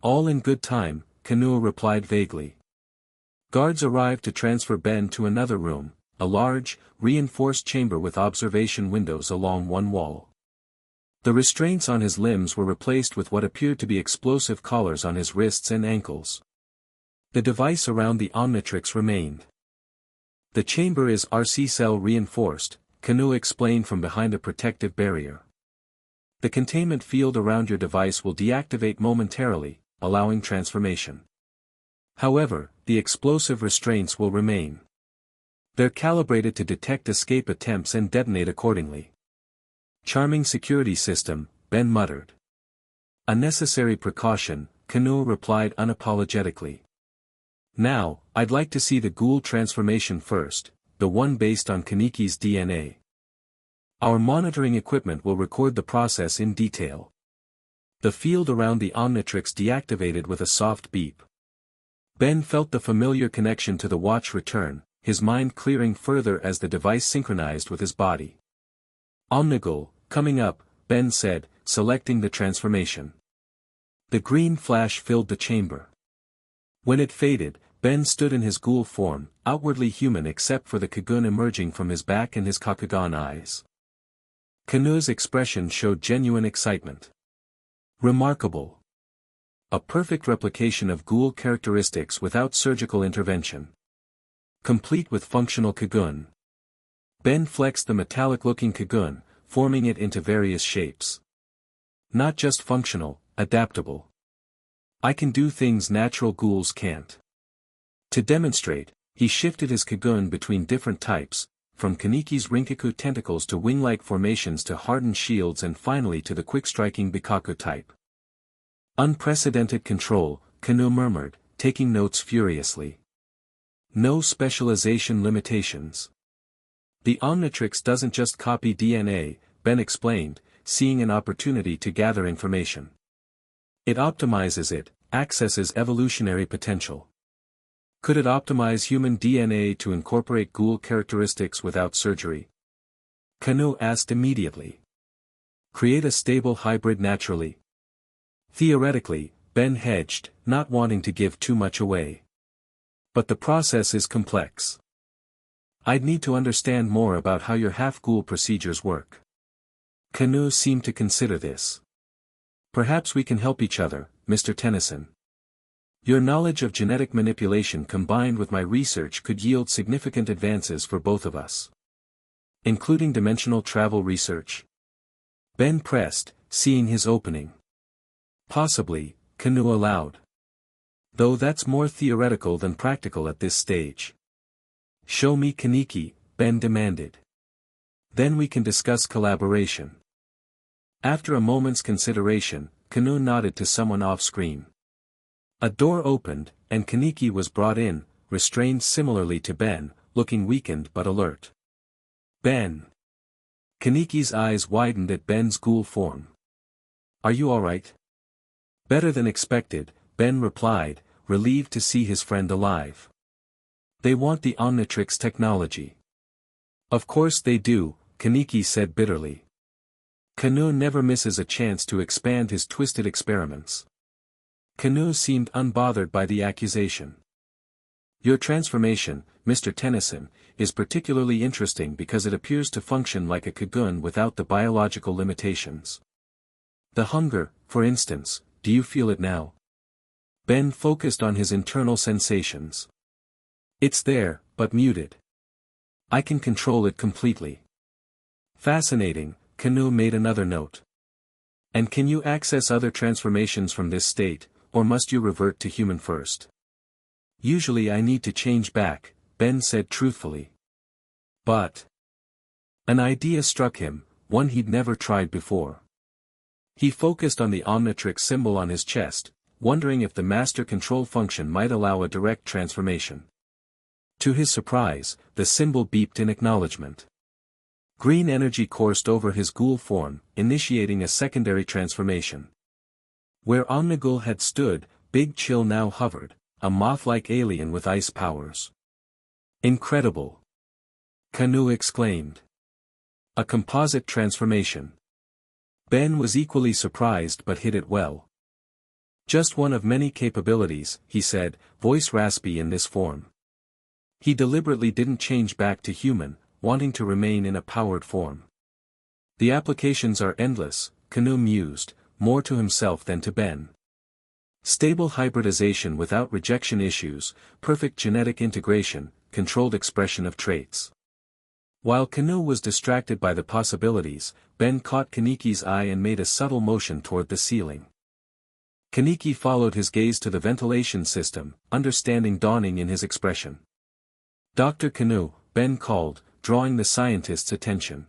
Speaker 2: All in good time, Kano replied vaguely. Guards arrived to transfer Ben to another room, a large, reinforced chamber with observation windows along one wall. The restraints on his limbs were replaced with what appeared to be explosive collars on his wrists and ankles. The device around the Omnitrix remained. The chamber is RC cell reinforced, Kano explained from behind a protective barrier. The containment field around your device will deactivate momentarily, allowing transformation. However, the explosive restraints will remain. They're calibrated to detect escape attempts and detonate accordingly. Charming security system, Ben muttered. A necessary precaution, Kano replied unapologetically. Now, I'd like to see the Ghoul transformation first, the one based on Kaneki's DNA. Our monitoring equipment will record the process in detail. The field around the Omnitrix deactivated with a soft beep. Ben felt the familiar connection to the watch return, his mind clearing further as the device synchronized with his body. Omnigul, coming up, Ben said, selecting the transformation. The green flash filled the chamber. When it faded, Ben stood in his ghoul form, outwardly human except for the Kagun emerging from his back and his Kakugan eyes. Kano's expression showed genuine excitement. Remarkable. A perfect replication of Ghoul characteristics without surgical intervention. Complete with functional Cocoon. Ben flexed the metallic-looking Cocoon, forming it into various shapes. Not just functional, adaptable. I can do things natural ghouls can't. To demonstrate, he shifted his Cocoon between different types, from Kaniki's Rinkaku tentacles to wing-like formations to hardened shields and finally to the quick-striking Bikaku type. Unprecedented control, Kanu murmured, taking notes furiously. No specialization limitations. The Omnitrix doesn't just copy DNA, Ben explained, seeing an opportunity to gather information. It optimizes it, accesses evolutionary potential. Could it optimize human DNA to incorporate Ghoul characteristics without surgery? Kanu asked immediately. Create a stable hybrid naturally? Theoretically, Ben hedged, not wanting to give too much away. But the process is complex. I'd need to understand more about how your half-ghoul procedures work. Kanu seemed to consider this. Perhaps we can help each other, Mr. Tennyson. Your knowledge of genetic manipulation combined with my research could yield significant advances for both of us. Including dimensional travel research. Ben pressed, seeing his opening. Possibly, Kanu allowed. Though that's more theoretical than practical at this stage. Show me Kaniki, Ben demanded. Then we can discuss collaboration. After a moment's consideration, Kanu nodded to someone off-screen. A door opened, and Kaniki was brought in, restrained similarly to Ben, looking weakened but alert. Ben. Kaniki's eyes widened at Ben's ghoul form. Are you alright? Better than expected, Ben replied, relieved to see his friend alive. They want the Omnitrix technology. Of course they do, Kaniki said bitterly. Kanu never misses a chance to expand his twisted experiments. Kanu seemed unbothered by the accusation. Your transformation, Mr. Tennyson, is particularly interesting because it appears to function like a Cocoon without the biological limitations. The hunger, for instance, do you feel it now? Ben focused on his internal sensations. It's there, but muted. I can control it completely. Fascinating, Kanu made another note. And can you access other transformations from this state, or must you revert to human first? Usually I need to change back, Ben said truthfully. But an idea struck him, one he'd never tried before. He focused on the Omnitrix symbol on his chest, wondering if the master control function might allow a direct transformation. To his surprise, the symbol beeped in acknowledgement. Green energy coursed over his ghoul form, initiating a secondary transformation. Where Omnighoul had stood, Big Chill now hovered, a moth-like alien with ice powers. Incredible! Kanu exclaimed. A composite transformation. Ben was equally surprised but hid it well. Just one of many capabilities, he said, voice raspy in this form. He deliberately didn't change back to human, wanting to remain in a powered form. The applications are endless, Kanu mused, more to himself than to Ben. Stable hybridization without rejection issues, perfect genetic integration, controlled expression of traits. While Kanu was distracted by the possibilities, Ben caught Kaniki's eye and made a subtle motion toward the ceiling. Kaniki followed his gaze to the ventilation system, understanding dawning in his expression. Dr. Kanu, Ben called, drawing the scientist's attention.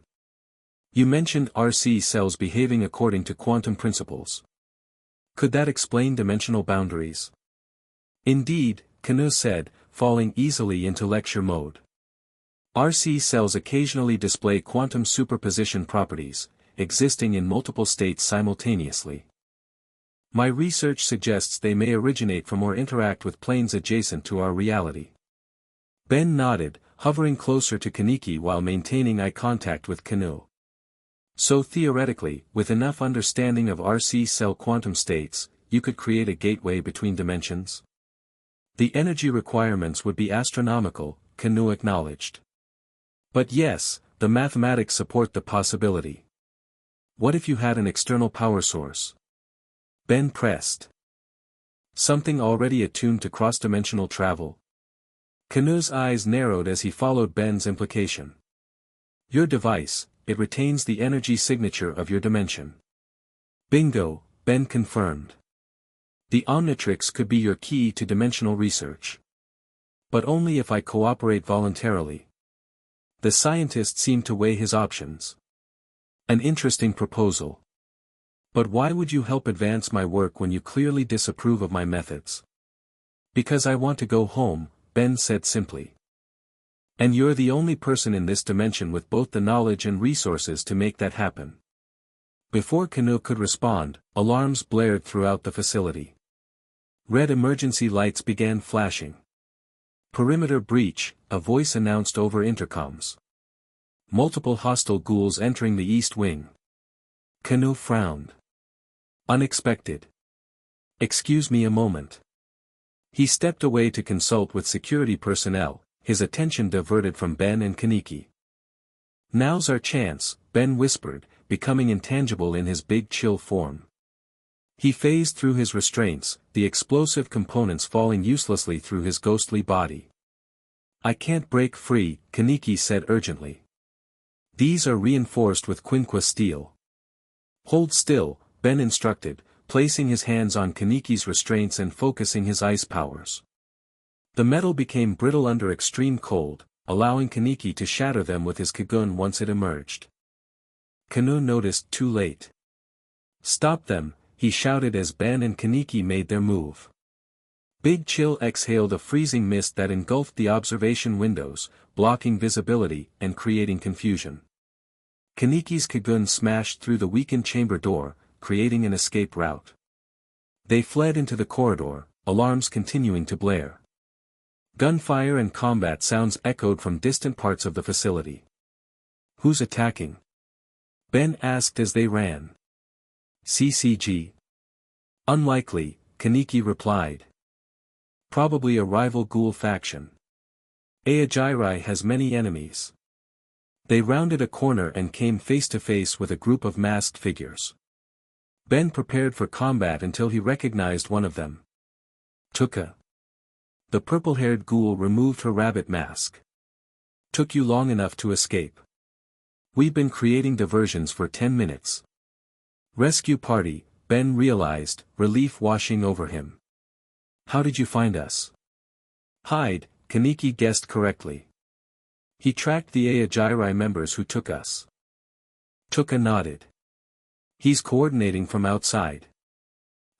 Speaker 2: You mentioned RC cells behaving according to quantum principles. Could that explain dimensional boundaries? Indeed, Kanu said, falling easily into lecture mode. RC cells occasionally display quantum superposition properties, existing in multiple states simultaneously. My research suggests they may originate from or interact with planes adjacent to our reality. Ben nodded, hovering closer to Kaniki while maintaining eye contact with Kanu. So theoretically, with enough understanding of RC cell quantum states, you could create a gateway between dimensions? The energy requirements would be astronomical, Kanu acknowledged. But yes, the mathematics support the possibility. What if you had an external power source? Ben pressed. Something already attuned to cross-dimensional travel? Kanu's eyes narrowed as he followed Ben's implication. Your device, it retains the energy signature of your dimension. Bingo, Ben confirmed. The Omnitrix could be your key to dimensional research. But only if I cooperate voluntarily. The scientist seemed to weigh his options. An interesting proposal. But why would you help advance my work when you clearly disapprove of my methods? Because I want to go home, Ben said simply. And you're the only person in this dimension with both the knowledge and resources to make that happen. Before Kanu could respond, alarms blared throughout the facility. Red emergency lights began flashing. Perimeter breach, a voice announced over intercoms. Multiple hostile ghouls entering the east wing. Kanu frowned. Unexpected. Excuse me a moment. He stepped away to consult with security personnel, his attention diverted from Ben and Kaneki. Now's our chance, Ben whispered, becoming intangible in his big chill form. He phased through his restraints, the explosive components falling uselessly through his ghostly body. I can't break free, Kaneki said urgently. These are reinforced with quinqua steel. Hold still, Ben instructed, placing his hands on Kaneki's restraints and focusing his ice powers. The metal became brittle under extreme cold, allowing Kaneki to shatter them with his Kagun once it emerged. Kanu noticed too late. Stop them, he shouted as Ben and Kaneki made their move. Big Chill exhaled a freezing mist that engulfed the observation windows, blocking visibility and creating confusion. Kaneki's Kagun smashed through the weakened chamber door, creating an escape route. They fled into the corridor, alarms continuing to blare. Gunfire and combat sounds echoed from distant parts of the facility. Who's attacking? Ben asked as they ran. CCG. Unlikely, Kaneki replied. Probably a rival ghoul faction. Aogirai has many enemies. They rounded a corner and came face to face with a group of masked figures. Ben prepared for combat until he recognized one of them. Tuka. The purple-haired ghoul removed her rabbit mask. Took you long enough to escape. We've been creating diversions for 10 minutes. Rescue party, Ben realized, relief washing over him. How did you find us? Hide, Kaneki guessed correctly. He tracked the Aogirai members who took us. Tuka nodded. He's coordinating from outside.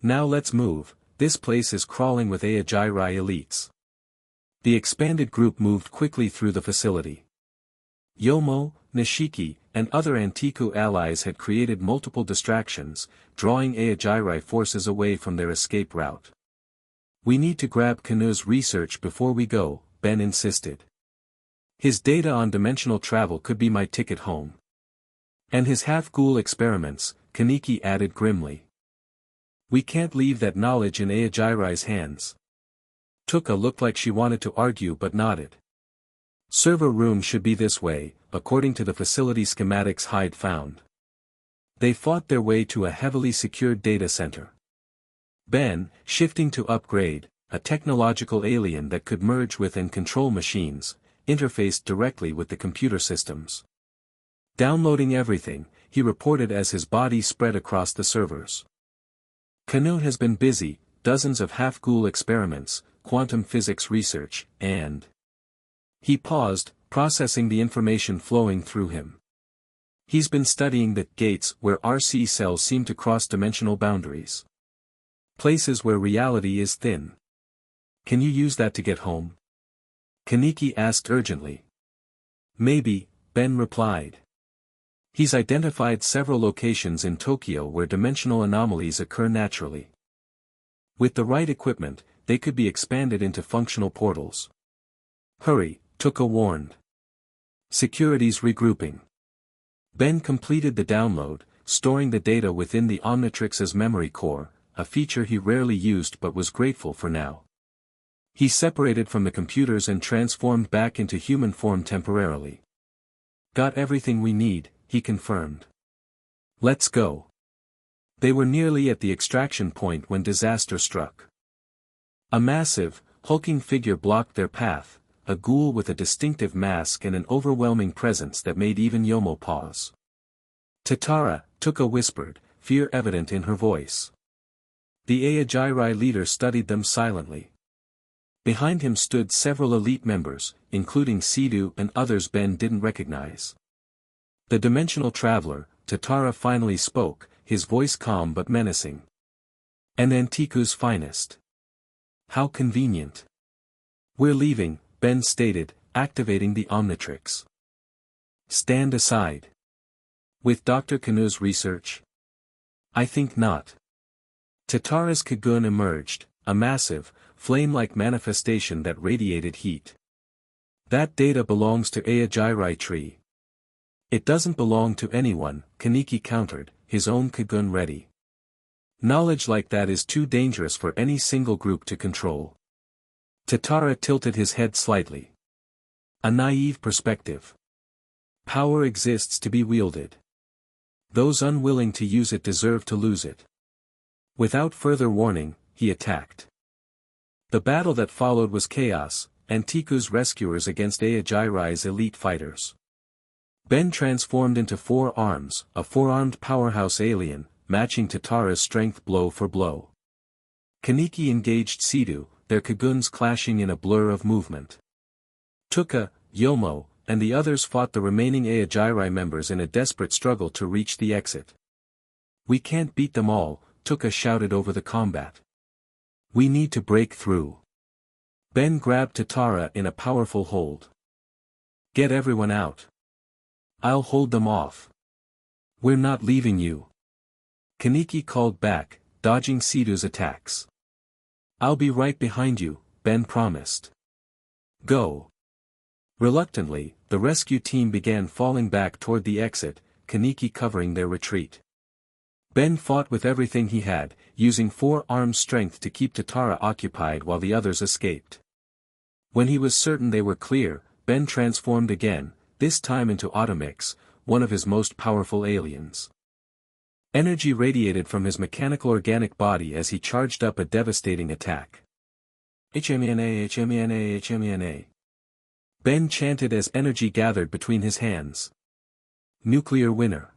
Speaker 2: Now let's move, this place is crawling with Aogirai elites. The expanded group moved quickly through the facility. Yomo, Nishiki, and other Antiku allies had created multiple distractions, drawing Aogirai forces away from their escape route. We need to grab Kanu's research before we go, Ben insisted. His data on dimensional travel could be my ticket home. And his half-ghoul experiments, Kaneki added grimly. We can't leave that knowledge in Aogirai's hands. Tuka looked like she wanted to argue but nodded. Server room should be this way, according to the facility schematics Hyde found. They fought their way to a heavily secured data center. Ben, shifting to upgrade, a technological alien that could merge with and control machines, interfaced directly with the computer systems. Downloading everything, he reported as his body spread across the servers. Kanu has been busy, dozens of half-ghoul experiments, quantum physics research, and... He paused, processing the information flowing through him. He's been studying the gates where RC cells seem to cross dimensional boundaries. Places where reality is thin. Can you use that to get home? Kaneki asked urgently. Maybe, Ben replied. He's identified several locations in Tokyo where dimensional anomalies occur naturally. With the right equipment, they could be expanded into functional portals. Hurry, Tuka warned. Security's regrouping. Ben completed the download, storing the data within the Omnitrix's memory core, a feature he rarely used but was grateful for now. He separated from the computers and transformed back into human form temporarily. Got everything we need, he confirmed. Let's go. They were nearly at the extraction point when disaster struck. A massive, hulking figure blocked their path, a ghoul with a distinctive mask and an overwhelming presence that made even Yomo pause. Tatara, Tuka whispered, fear evident in her voice. The Ajarai leader studied them silently. Behind him stood several elite members, including Sidhu and others Ben didn't recognize. The dimensional traveler, Tatara finally spoke, his voice calm but menacing. "And Antiku's finest. How convenient. We're leaving," Ben stated, activating the Omnitrix. "Stand aside. With Dr. Kanu's research? I think not." Tatara's Kagun emerged, a massive, flame-like manifestation that radiated heat. "That data belongs to Ajarai tree. It doesn't belong to anyone," Kaneki countered, his own Kagun ready. "Knowledge like that is too dangerous for any single group to control." Tatara tilted his head slightly. "A naive perspective. Power exists to be wielded. Those unwilling to use it deserve to lose it." Without further warning, he attacked. The battle that followed was chaos, Antiku's rescuers against Ajairai's elite fighters. Ben transformed into 4 arms, a 4-armed powerhouse alien, matching Tatara's strength blow for blow. Kaneki engaged Sidhu, their Kaguns clashing in a blur of movement. Tuka, Yomo, and the others fought the remaining Ajarai members in a desperate struggle to reach the exit. "We can't beat them all," Tuka shouted over the combat. "We need to break through." Ben grabbed Tatara in a powerful hold. "Get everyone out. I'll hold them off. We're not leaving you." Kaneki called back, dodging Sidhu's attacks. "I'll be right behind you," Ben promised. "Go." Reluctantly, the rescue team began falling back toward the exit, Kaneki covering their retreat. Ben fought with everything he had, using 4-armed strength to keep Tatara occupied while the others escaped. When he was certain they were clear, Ben transformed again, this time into Automix, one of his most powerful aliens. Energy radiated from his mechanical organic body as he charged up a devastating attack. "HMENA, HMENA, HMENA." Ben chanted as energy gathered between his hands. "Nuclear winner."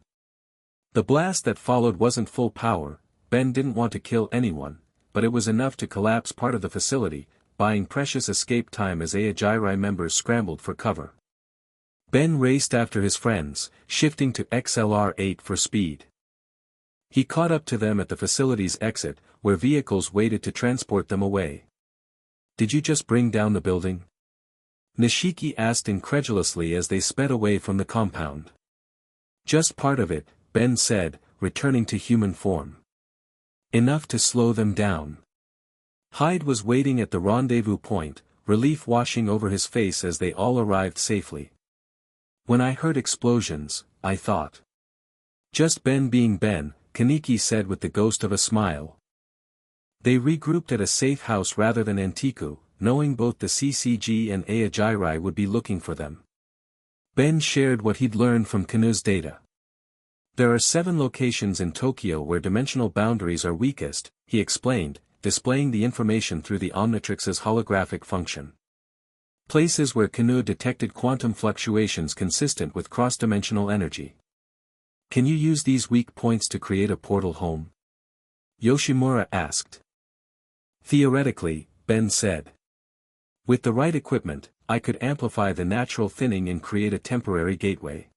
Speaker 2: The blast that followed wasn't full power. Ben didn't want to kill anyone, but it was enough to collapse part of the facility, buying precious escape time as Ajarai members scrambled for cover. Ben raced after his friends, shifting to XLR-8 for speed. He caught up to them at the facility's exit, where vehicles waited to transport them away. "Did you just bring down the building?" Nishiki asked incredulously as they sped away from the compound. "Just part of it," Ben said, returning to human form. "Enough to slow them down." Hyde was waiting at the rendezvous point, relief washing over his face as they all arrived safely. "When I heard explosions, I thought. Just Ben being Ben," Kaneki said with the ghost of a smile. They regrouped at a safe house rather than Antiku, knowing both the CCG and Ajarai would be looking for them. Ben shared what he'd learned from Kanu's data. "There are 7 locations in Tokyo where dimensional boundaries are weakest," he explained, displaying the information through the Omnitrix's holographic function. "Places where Kanu detected quantum fluctuations consistent with cross-dimensional energy. Can you use these weak points to create a portal home?" Yoshimura asked. "Theoretically," Ben said. "With the right equipment, I could amplify the natural thinning and create a temporary gateway.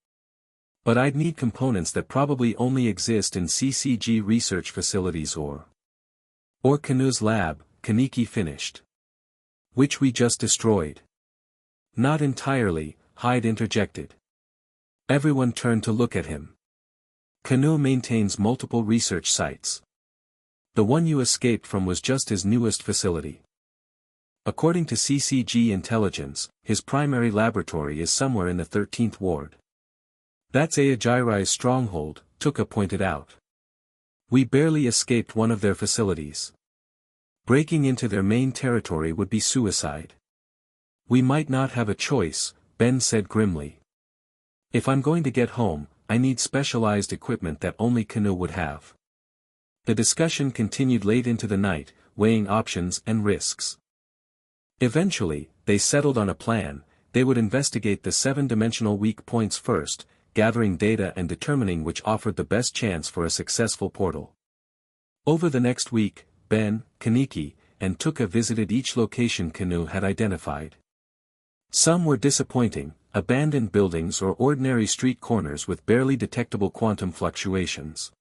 Speaker 2: But I'd need components that probably only exist in CCG research facilities or Kanu's lab," Kaneki finished. "Which we just destroyed." "Not entirely," Hyde interjected. Everyone turned to look at him. "Kanu maintains multiple research sites. The one you escaped from was just his newest facility. According to CCG intelligence, his primary laboratory is somewhere in the 13th ward. That's Ajairai's stronghold," Tuka pointed out. "We barely escaped one of their facilities. Breaking into their main territory would be suicide." "We might not have a choice," Ben said grimly. "If I'm going to get home, I need specialized equipment that only Kanu would have." The discussion continued late into the night, weighing options and risks. Eventually, they settled on a plan. They would investigate the 7-dimensional weak points first, gathering data and determining which offered the best chance for a successful portal. Over the next week, Ben, Kaneki, and Tuka visited each location Canoe had identified. Some were disappointing, abandoned buildings or ordinary street corners with barely detectable quantum fluctuations.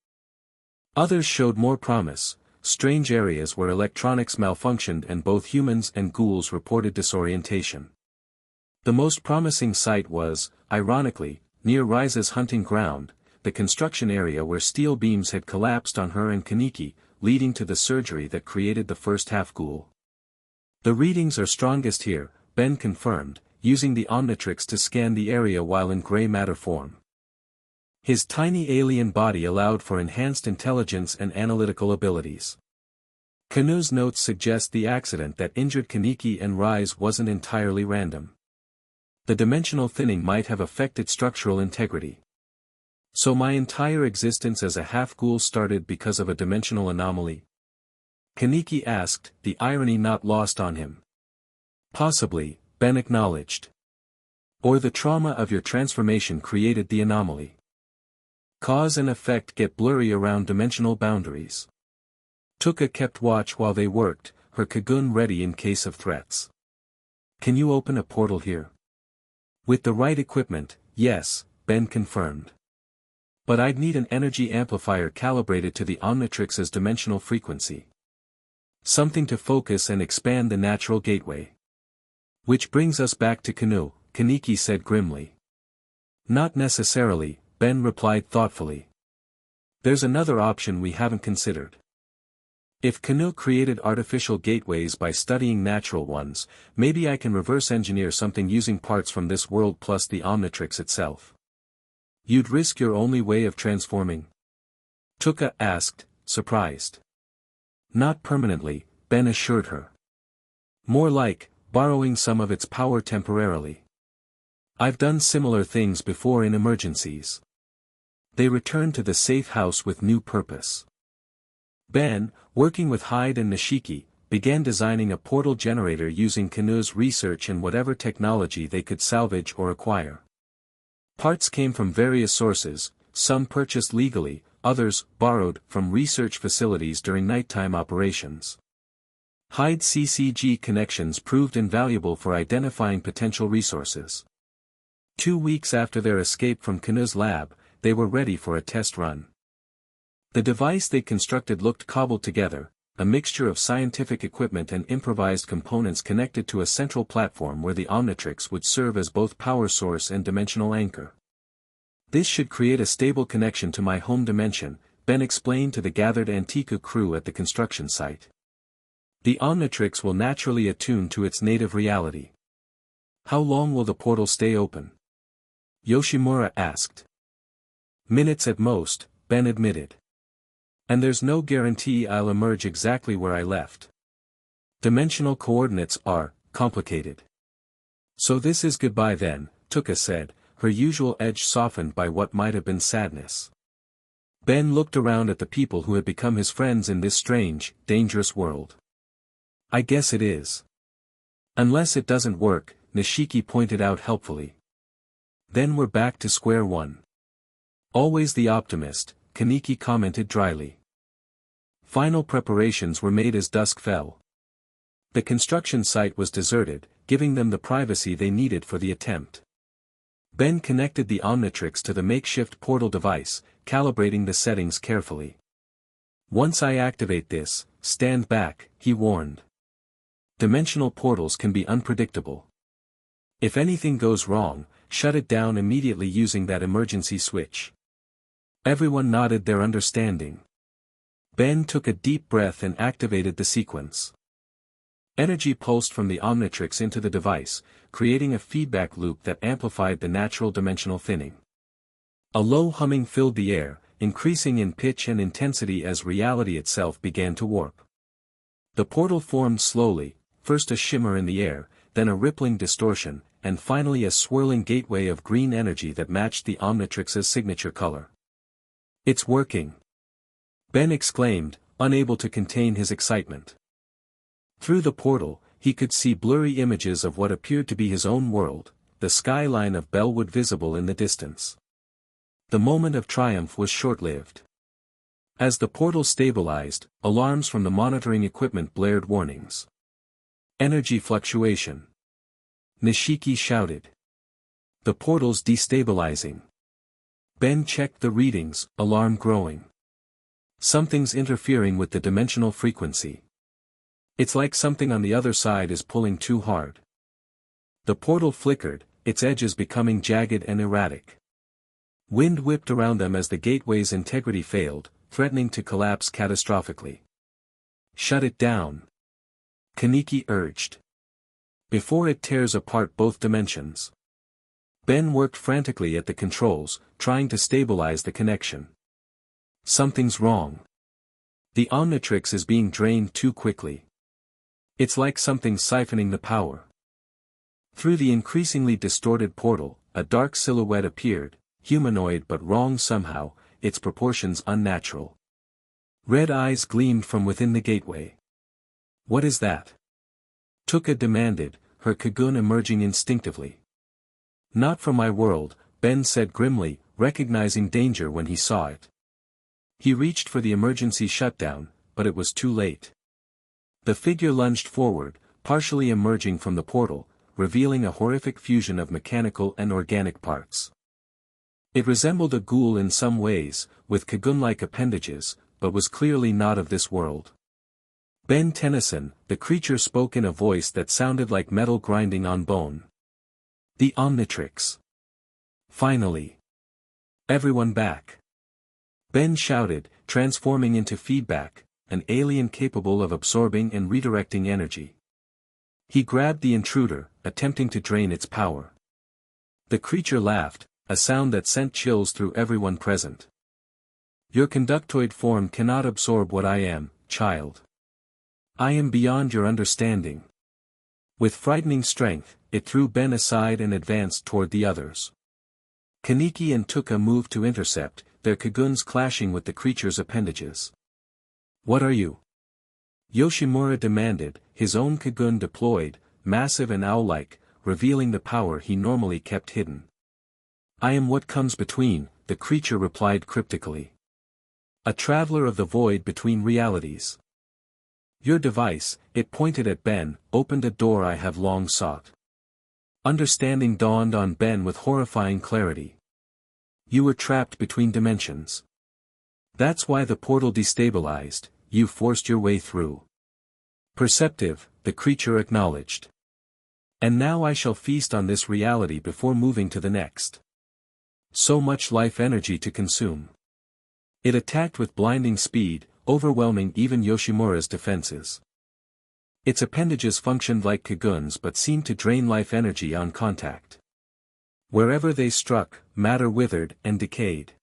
Speaker 2: Others showed more promise, strange areas where electronics malfunctioned and both humans and ghouls reported disorientation. The most promising site was, ironically, near Riza's hunting ground, the construction area where steel beams had collapsed on her and Kaneki, leading to the surgery that created the first half-ghoul. The readings are strongest here, Ben confirmed, using the Omnitrix to scan the area while in gray matter form. His tiny alien body allowed for enhanced intelligence and analytical abilities. Canoe's notes suggest the accident that injured Kaneki and Rise wasn't entirely random. The dimensional thinning might have affected structural integrity. So my entire existence as a half-ghoul started because of a dimensional anomaly? Kaneki asked, the irony not lost on him. Possibly, Ben acknowledged. Or the trauma of your transformation created the anomaly. Cause and effect get blurry around dimensional boundaries. Tuka kept watch while they worked, her Kagun ready in case of threats. Can you open a portal here? With the right equipment, yes, Ben confirmed. But I'd need an energy amplifier calibrated to the Omnitrix's dimensional frequency. Something to focus and expand the natural gateway. Which brings us back to Canoe, Kaneki said grimly. Not necessarily, Ben replied thoughtfully. There's another option we haven't considered. If Canoe created artificial gateways by studying natural ones, maybe I can reverse engineer something using parts from this world plus the Omnitrix itself. You'd risk your only way of transforming? Tuka asked, surprised. Not permanently, Ben assured her. More like, borrowing some of its power temporarily. I've done similar things before in emergencies. They returned to the safe house with new purpose. Ben, working with Hyde and Nishiki, began designing a portal generator using Canoe's research and whatever technology they could salvage or acquire. Parts came from various sources, some purchased legally, others borrowed from research facilities during nighttime operations. Hyde's CCG connections proved invaluable for identifying potential resources. 2 weeks after their escape from Canoe's lab, they were ready for a test run. The device they constructed looked cobbled together, a mixture of scientific equipment and improvised components connected to a central platform where the Omnitrix would serve as both power source and dimensional anchor. This should create a stable connection to my home dimension, Ben explained to the gathered Antiku crew at the construction site. The Omnitrix will naturally attune to its native reality. How long will the portal stay open? Yoshimura asked. Minutes at most, Ben admitted. And there's no guarantee I'll emerge exactly where I left. Dimensional coordinates are complicated. So this is goodbye then, Tuka said, her usual edge softened by what might have been sadness. Ben looked around at the people who had become his friends in this strange, dangerous world. I guess it is. Unless it doesn't work, Nishiki pointed out helpfully. Then we're back to square one. Always the optimist, Kaneki commented dryly. Final preparations were made as dusk fell. The construction site was deserted, giving them the privacy they needed for the attempt. Ben connected the Omnitrix to the makeshift portal device, calibrating the settings carefully. Once I activate this, stand back, he warned. Dimensional portals can be unpredictable. If anything goes wrong, shut it down immediately using that emergency switch. Everyone nodded their understanding. Ben took a deep breath and activated the sequence. Energy pulsed from the Omnitrix into the device, creating a feedback loop that amplified the natural dimensional thinning. A low humming filled the air, increasing in pitch and intensity as reality itself began to warp. The portal formed slowly, first a shimmer in the air, then a rippling distortion, and finally a swirling gateway of green energy that matched the Omnitrix's signature color. It's working! Ben exclaimed, unable to contain his excitement. Through the portal, he could see blurry images of what appeared to be his own world, the skyline of Bellwood visible in the distance. The moment of triumph was short-lived. As the portal stabilized, alarms from the monitoring equipment blared warnings. Energy fluctuation. Nishiki shouted. The portal's destabilizing. Ben checked the readings, alarm growing. Something's interfering with the dimensional frequency. It's like something on the other side is pulling too hard. The portal flickered, its edges becoming jagged and erratic. Wind whipped around them as the gateway's integrity failed, threatening to collapse catastrophically. Shut it down, Kaneki urged. Before it tears apart both dimensions. Ben worked frantically at the controls, trying to stabilize the connection. Something's wrong. The Omnitrix is being drained too quickly. It's like something's siphoning the power. Through the increasingly distorted portal, a dark silhouette appeared, humanoid but wrong somehow, its proportions unnatural. Red eyes gleamed from within the gateway. What is that? Tuka demanded, her Kagun emerging instinctively. Not from my world, Ben said grimly, recognizing danger when he saw it. He reached for the emergency shutdown, but it was too late. The figure lunged forward, partially emerging from the portal, revealing a horrific fusion of mechanical and organic parts. It resembled a ghoul in some ways, with Kagun-like appendages, but was clearly not of this world. Ben Tennyson, the creature spoke in a voice that sounded like metal grinding on bone. The Omnitrix. Finally. Everyone back. Ben shouted, transforming into feedback, an alien capable of absorbing and redirecting energy. He grabbed the intruder, attempting to drain its power. The creature laughed, a sound that sent chills through everyone present. Your conductoid form cannot absorb what I am, child. I am beyond your understanding. With frightening strength, it threw Ben aside and advanced toward the others. Kaneki and Tuka moved to intercept, their Kaguns clashing with the creature's appendages. What are you? Yoshimura demanded, his own Kagun deployed, massive and owl-like, revealing the power he normally kept hidden. I am what comes between, the creature replied cryptically. A traveler of the void between realities. Your device, it pointed at Ben, opened a door I have long sought. Understanding dawned on Ben with horrifying clarity. You were trapped between dimensions. That's why the portal destabilized, you forced your way through. Perceptive, the creature acknowledged. And now I shall feast on this reality before moving to the next. So much life energy to consume. It attacked with blinding speed, overwhelming even Yoshimura's defenses. Its appendages functioned like Kaguns but seemed to drain life energy on contact. Wherever they struck, matter withered and decayed.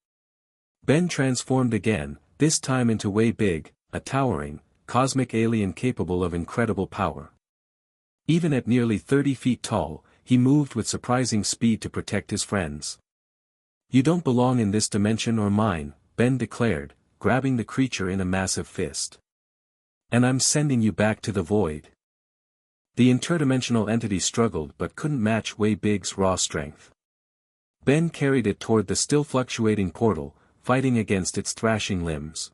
Speaker 2: Ben transformed again, this time into Way Big, a towering, cosmic alien capable of incredible power. Even at nearly 30 feet tall, he moved with surprising speed to protect his friends. You don't belong in this dimension or mine, Ben declared, grabbing the creature in a massive fist. And I'm sending you back to the void. The interdimensional entity struggled but couldn't match Way Big's raw strength. Ben carried it toward the still fluctuating portal, fighting against its thrashing limbs.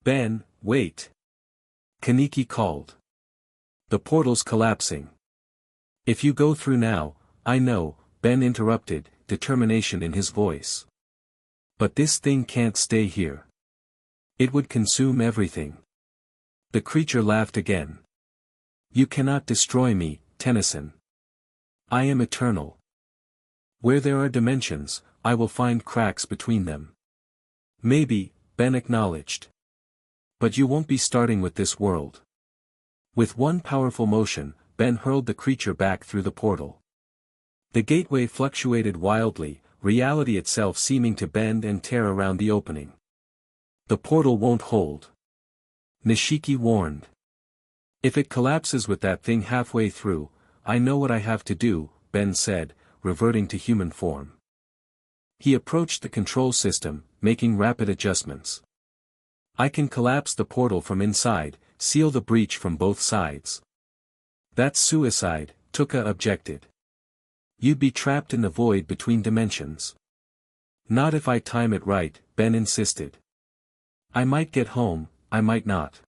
Speaker 2: Ben, wait. Kaneki called. The portal's collapsing. If you go through now, I know, Ben interrupted, determination in his voice. But this thing can't stay here. It would consume everything. The creature laughed again. You cannot destroy me, Tennyson. I am eternal. Where there are dimensions, I will find cracks between them. Maybe, Ben acknowledged. But you won't be starting with this world. With one powerful motion, Ben hurled the creature back through the portal. The gateway fluctuated wildly, reality itself seeming to bend and tear around the opening. The portal won't hold. Nishiki warned. If it collapses with that thing halfway through, I know what I have to do, Ben said, reverting to human form. He approached the control system, making rapid adjustments. I can collapse the portal from inside, seal the breach from both sides. That's suicide, Tuka objected. You'd be trapped in the void between dimensions. Not if I time it right, Ben insisted. I might get home, I might not.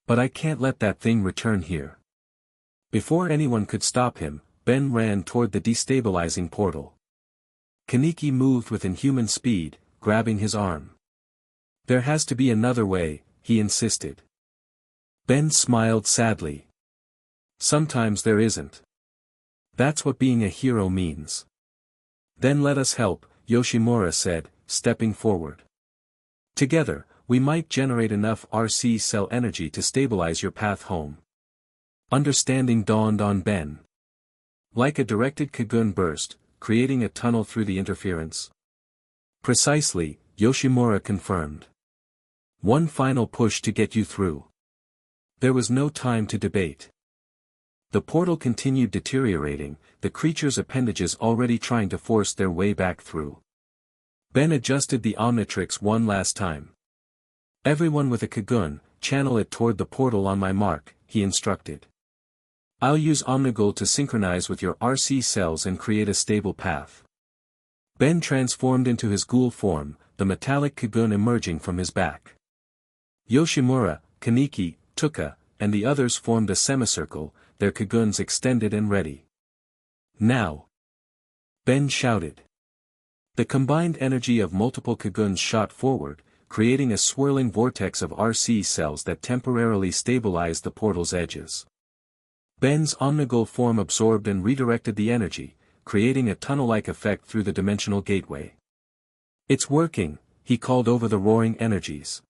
Speaker 2: But I can't let that thing return here. Before anyone could stop him, Ben ran toward the destabilizing portal. Kaneki moved with inhuman speed, grabbing his arm. There has to be another way, he insisted. Ben smiled sadly. Sometimes there isn't. That's what being a hero means. Then let us help, Yoshimura said, stepping forward. Together, we might generate enough RC cell energy to stabilize your path home. Understanding dawned on Ben. Like a directed Kagun burst, creating a tunnel through the interference. Precisely, Yoshimura confirmed. One final push to get you through. There was no time to debate. The portal continued deteriorating, the creature's appendages already trying to force their way back through. Ben adjusted the Omnitrix one last time. Everyone with a Kagun, channel it toward the portal on my mark, he instructed. I'll use Omnigul to synchronize with your RC cells and create a stable path. Ben transformed into his ghoul form, the metallic Kagun emerging from his back. Yoshimura, Kaneki, Tuka, and the others formed a semicircle, their Kaguns extended and ready. Now! Ben shouted. The combined energy of multiple Kaguns shot forward, creating a swirling vortex of RC cells that temporarily stabilized the portal's edges. Ben's Omnigul form absorbed and redirected the energy, creating a tunnel-like effect through the dimensional gateway. It's working, he called over the roaring energies.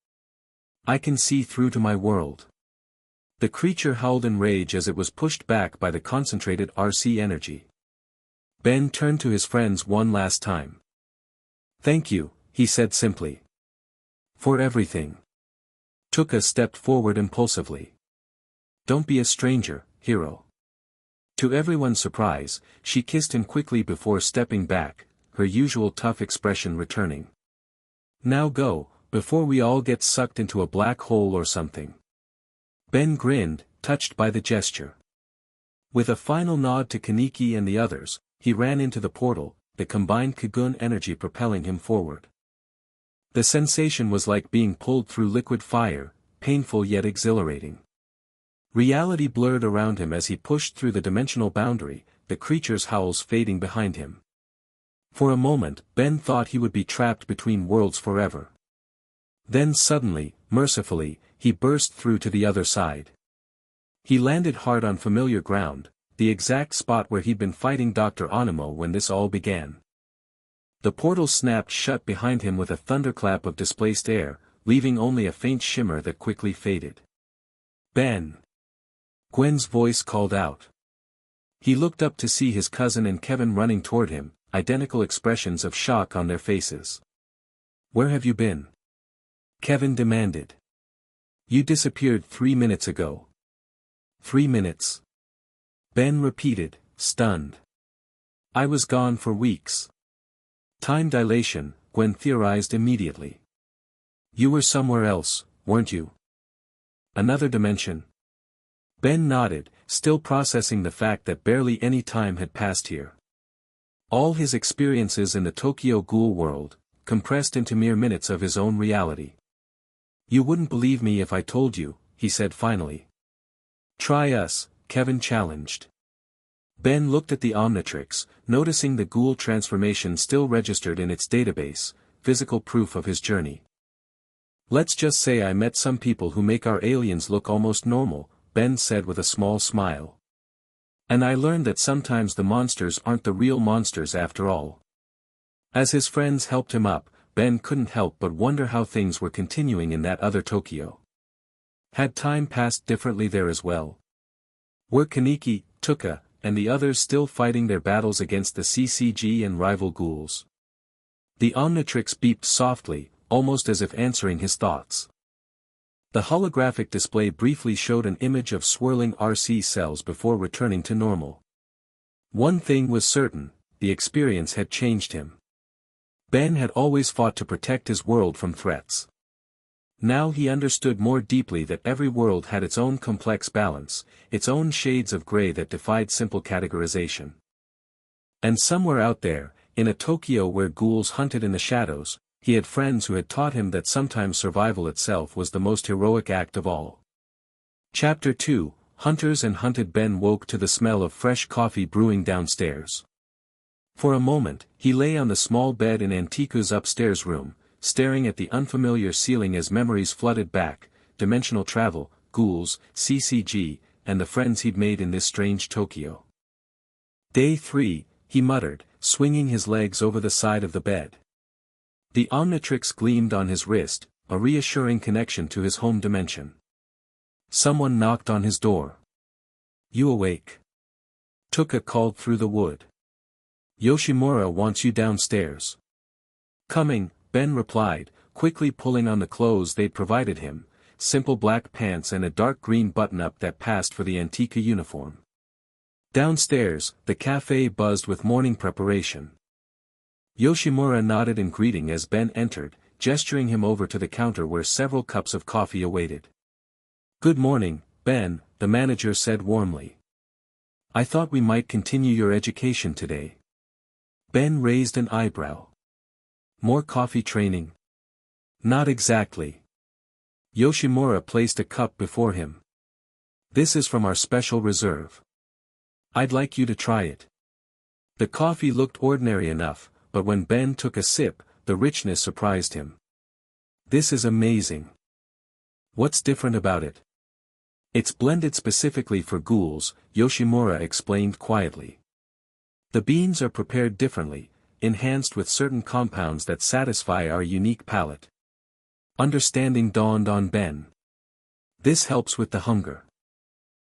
Speaker 2: I can see through to my world. The creature howled in rage as it was pushed back by the concentrated RC energy. Ben turned to his friends one last time. Thank you, he said simply. For everything. Tuka stepped forward impulsively. Don't be a stranger, hero. To everyone's surprise, she kissed him quickly before stepping back, her usual tough expression returning. Now go, before we all get sucked into a black hole or something. Ben grinned, touched by the gesture. With a final nod to Kaneki and the others, he ran into the portal, the combined Kagun energy propelling him forward. The sensation was like being pulled through liquid fire, painful yet exhilarating. Reality blurred around him as he pushed through the dimensional boundary, the creature's howls fading behind him. For a moment, Ben thought he would be trapped between worlds forever. Then suddenly, mercifully, he burst through to the other side. He landed hard on familiar ground, the exact spot where he'd been fighting Dr. Onimo when this all began. The portal snapped shut behind him with a thunderclap of displaced air, leaving only a faint shimmer that quickly faded. Ben! Gwen's voice called out. He looked up to see his cousin and Kevin running toward him, identical expressions of shock on their faces. Where have you been? Kevin demanded. You disappeared 3 minutes ago. 3 minutes. Ben repeated, stunned. I was gone for weeks. Time dilation, Gwen theorized immediately. You were somewhere else, weren't you? Another dimension. Ben nodded, still processing the fact that barely any time had passed here. All his experiences in the Tokyo Ghoul world, compressed into mere minutes of his own reality. You wouldn't believe me if I told you, he said finally. Try us, Kevin challenged. Ben looked at the Omnitrix, noticing the Ghoul transformation still registered in its database, physical proof of his journey. Let's just say I met some people who make our aliens look almost normal, Ben said with a small smile. And I learned that sometimes the monsters aren't the real monsters after all. As his friends helped him up, Ben couldn't help but wonder how things were continuing in that other Tokyo. Had time passed differently there as well? Were Kaneki, Tuka, and the others still fighting their battles against the CCG and rival ghouls? The Omnitrix beeped softly, almost as if answering his thoughts. The holographic display briefly showed an image of swirling RC cells before returning to normal. One thing was certain, the experience had changed him. Ben had always fought to protect his world from threats. Now he understood more deeply that every world had its own complex balance, its own shades of gray that defied simple categorization. And somewhere out there, in a Tokyo where ghouls hunted in the shadows, he had friends who had taught him that sometimes survival itself was the most heroic act of all. Chapter 2, Hunters and Hunted. Ben woke to the smell of fresh coffee brewing downstairs. For a moment, he lay on the small bed in Antiku's upstairs room, staring at the unfamiliar ceiling as memories flooded back, dimensional travel, ghouls, CCG, and the friends he'd made in this strange Tokyo. Day 3, he muttered, swinging his legs over the side of the bed. The Omnitrix gleamed on his wrist, a reassuring connection to his home dimension. Someone knocked on his door. "You awake?" Tuka called through the wood. "Yoshimura wants you downstairs." "Coming," Ben replied, quickly pulling on the clothes they'd provided him, simple black pants and a dark green button-up that passed for the Antika uniform. Downstairs, the cafe buzzed with morning preparation. Yoshimura nodded in greeting as Ben entered, gesturing him over to the counter where several cups of coffee awaited. "Good morning, Ben," the manager said warmly. "I thought we might continue your education today." Ben raised an eyebrow. "More coffee training?" "Not exactly." Yoshimura placed a cup before him. "This is from our special reserve. I'd like you to try it." The coffee looked ordinary enough, but when Ben took a sip, the richness surprised him. "This is amazing. What's different about it?" "It's blended specifically for ghouls," Yoshimura explained quietly. "The beans are prepared differently, enhanced with certain compounds that satisfy our unique palate." Understanding dawned on Ben. "This helps with the hunger."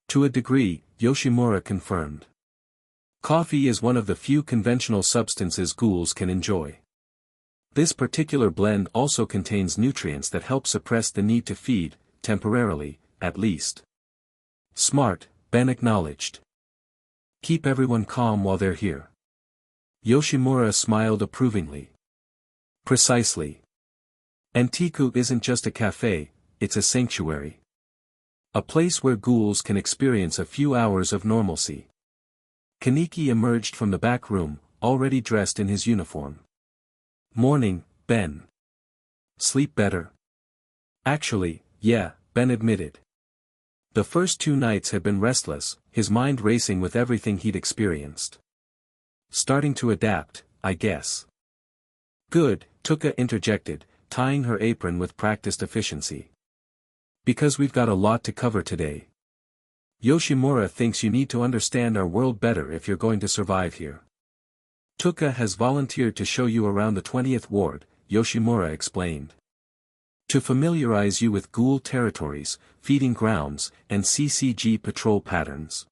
Speaker 2: "To a degree," Yoshimura confirmed. "Coffee is one of the few conventional substances ghouls can enjoy. This particular blend also contains nutrients that help suppress the need to feed, temporarily, at least." "Smart," Ben acknowledged. "Keep everyone calm while they're here." Yoshimura smiled approvingly. "Precisely. Antiku isn't just a cafe, it's a sanctuary. A place where ghouls can experience a few hours of normalcy." Kaneki emerged from the back room, already dressed in his uniform. "Morning, Ben. Sleep better?" "Actually, yeah," Ben admitted. The first 2 nights had been restless, his mind racing with everything he'd experienced. "Starting to adapt, I guess." "Good," Tuka interjected, tying her apron with practiced efficiency. "Because we've got a lot to cover today. Yoshimura thinks you need to understand our world better if you're going to survive here. Tuka has volunteered to show you around the 20th ward," Yoshimura explained. "To familiarize you with ghoul territories, feeding grounds, and CCG patrol patterns."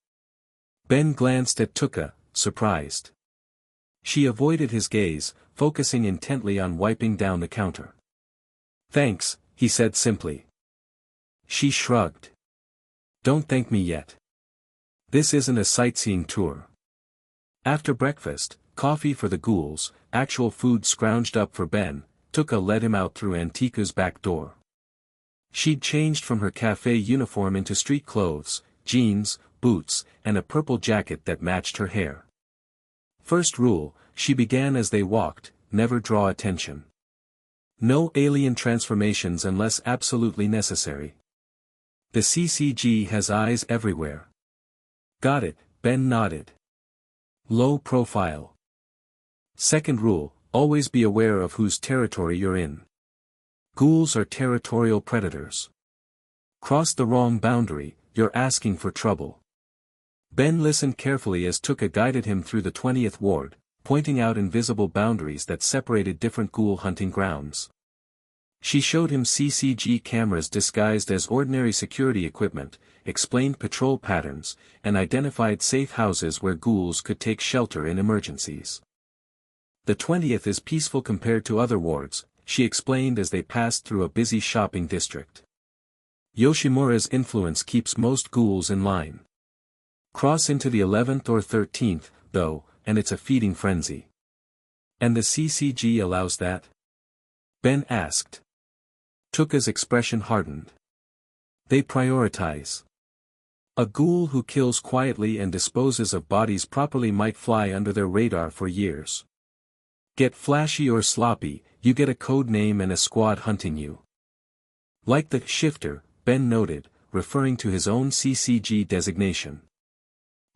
Speaker 2: Ben glanced at Tuka, surprised. She avoided his gaze, focusing intently on wiping down the counter. "Thanks," he said simply. She shrugged. "Don't thank me yet. This isn't a sightseeing tour." After breakfast, coffee for the ghouls, actual food scrounged up for Ben, Tuka led him out through Antiku's back door. She'd changed from her cafe uniform into street clothes, jeans, boots, and a purple jacket that matched her hair. "First rule," she began as they walked, "never draw attention. No alien transformations unless absolutely necessary. The CCG has eyes everywhere." "Got it," Ben nodded. "Low profile. Second rule, always be aware of whose territory you're in. Ghouls are territorial predators. Cross the wrong boundary, you're asking for trouble." Ben listened carefully as Tuka guided him through the 20th ward, pointing out invisible boundaries that separated different ghoul hunting grounds. She showed him CCG cameras disguised as ordinary security equipment, explained patrol patterns, and identified safe houses where ghouls could take shelter in emergencies. "The 20th is peaceful compared to other wards," she explained as they passed through a busy shopping district. "Yoshimura's influence keeps most ghouls in line. Cross into the 11th or 13th, though, and it's a feeding frenzy." "And the CCG allows that?" Ben asked. Tuka's expression hardened. They prioritize. A ghoul who kills quietly and disposes of bodies properly might fly under their radar for years. Get flashy or sloppy, you get a code name and a squad hunting you. Like the shifter, Ben noted, referring to his own CCG designation.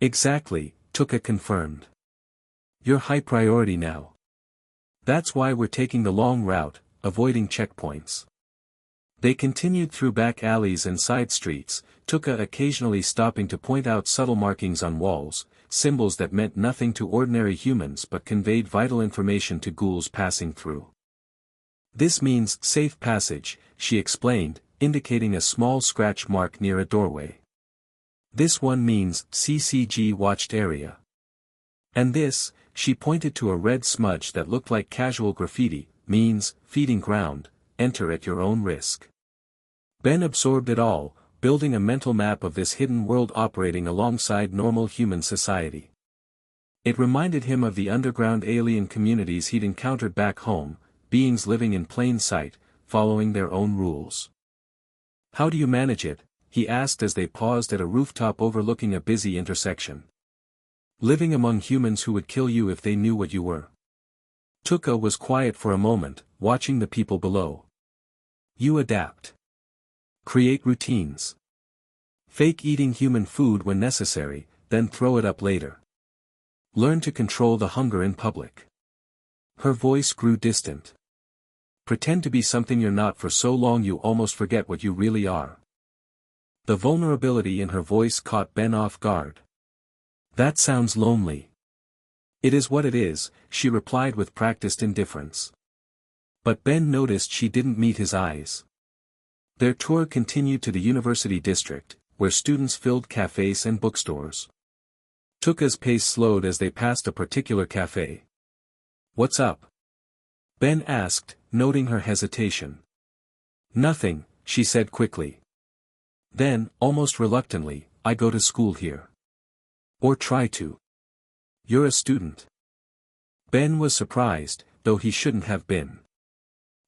Speaker 2: Exactly, Tuka confirmed. You're high priority now. That's why we're taking the long route, avoiding checkpoints. They continued through back alleys and side streets, Tuka occasionally stopping to point out subtle markings on walls, symbols that meant nothing to ordinary humans but conveyed vital information to ghouls passing through. This means safe passage, she explained, indicating a small scratch mark near a doorway. This one means CCG watched area. And this, she pointed to a red smudge that looked like casual graffiti, means feeding ground, enter at your own risk. Ben absorbed it all, building a mental map of this hidden world operating alongside normal human society. It reminded him of the underground alien communities he'd encountered back home, beings living in plain sight, following their own rules. How do you manage it? He asked as they paused at a rooftop overlooking a busy intersection. Living among humans who would kill you if they knew what you were. Tuka was quiet for a moment, watching the people below. You adapt. Create routines. Fake eating human food when necessary, then throw it up later. Learn to control the hunger in public. Her voice grew distant. Pretend to be something you're not for so long you almost forget what you really are. The vulnerability in her voice caught Ben off guard. That sounds lonely. It is what it is, she replied with practiced indifference. But Ben noticed she didn't meet his eyes. Their tour continued to the university district, where students filled cafes and bookstores. Tuka's pace slowed as they passed a particular cafe. What's up? Ben asked, noting her hesitation. Nothing, she said quickly. Then, almost reluctantly, I go to school here. Or try to. You're a student. Ben was surprised, though he shouldn't have been.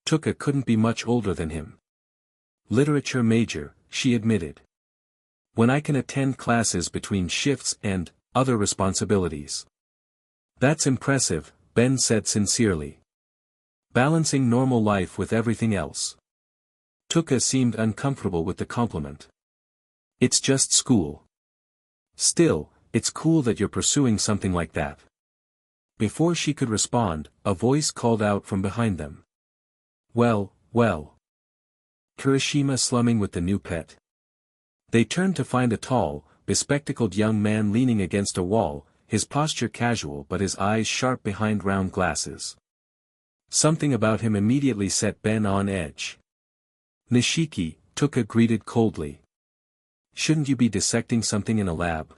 Speaker 2: Tuka couldn't be much older than him. Literature major, she admitted. When I can attend classes between shifts and other responsibilities. That's impressive, Ben said sincerely. Balancing normal life with everything else. Tuka seemed uncomfortable with the compliment. It's just school. Still, it's cool that you're pursuing something like that. Before she could respond, a voice called out from behind them. Well. Kirishima slumming with the new pet. They turned to find a tall, bespectacled young man leaning against a wall, his posture casual but his eyes sharp behind round glasses. Something about him immediately set Ben on edge. Nishiki, Tuka greeted coldly. Shouldn't you be dissecting something in a lab?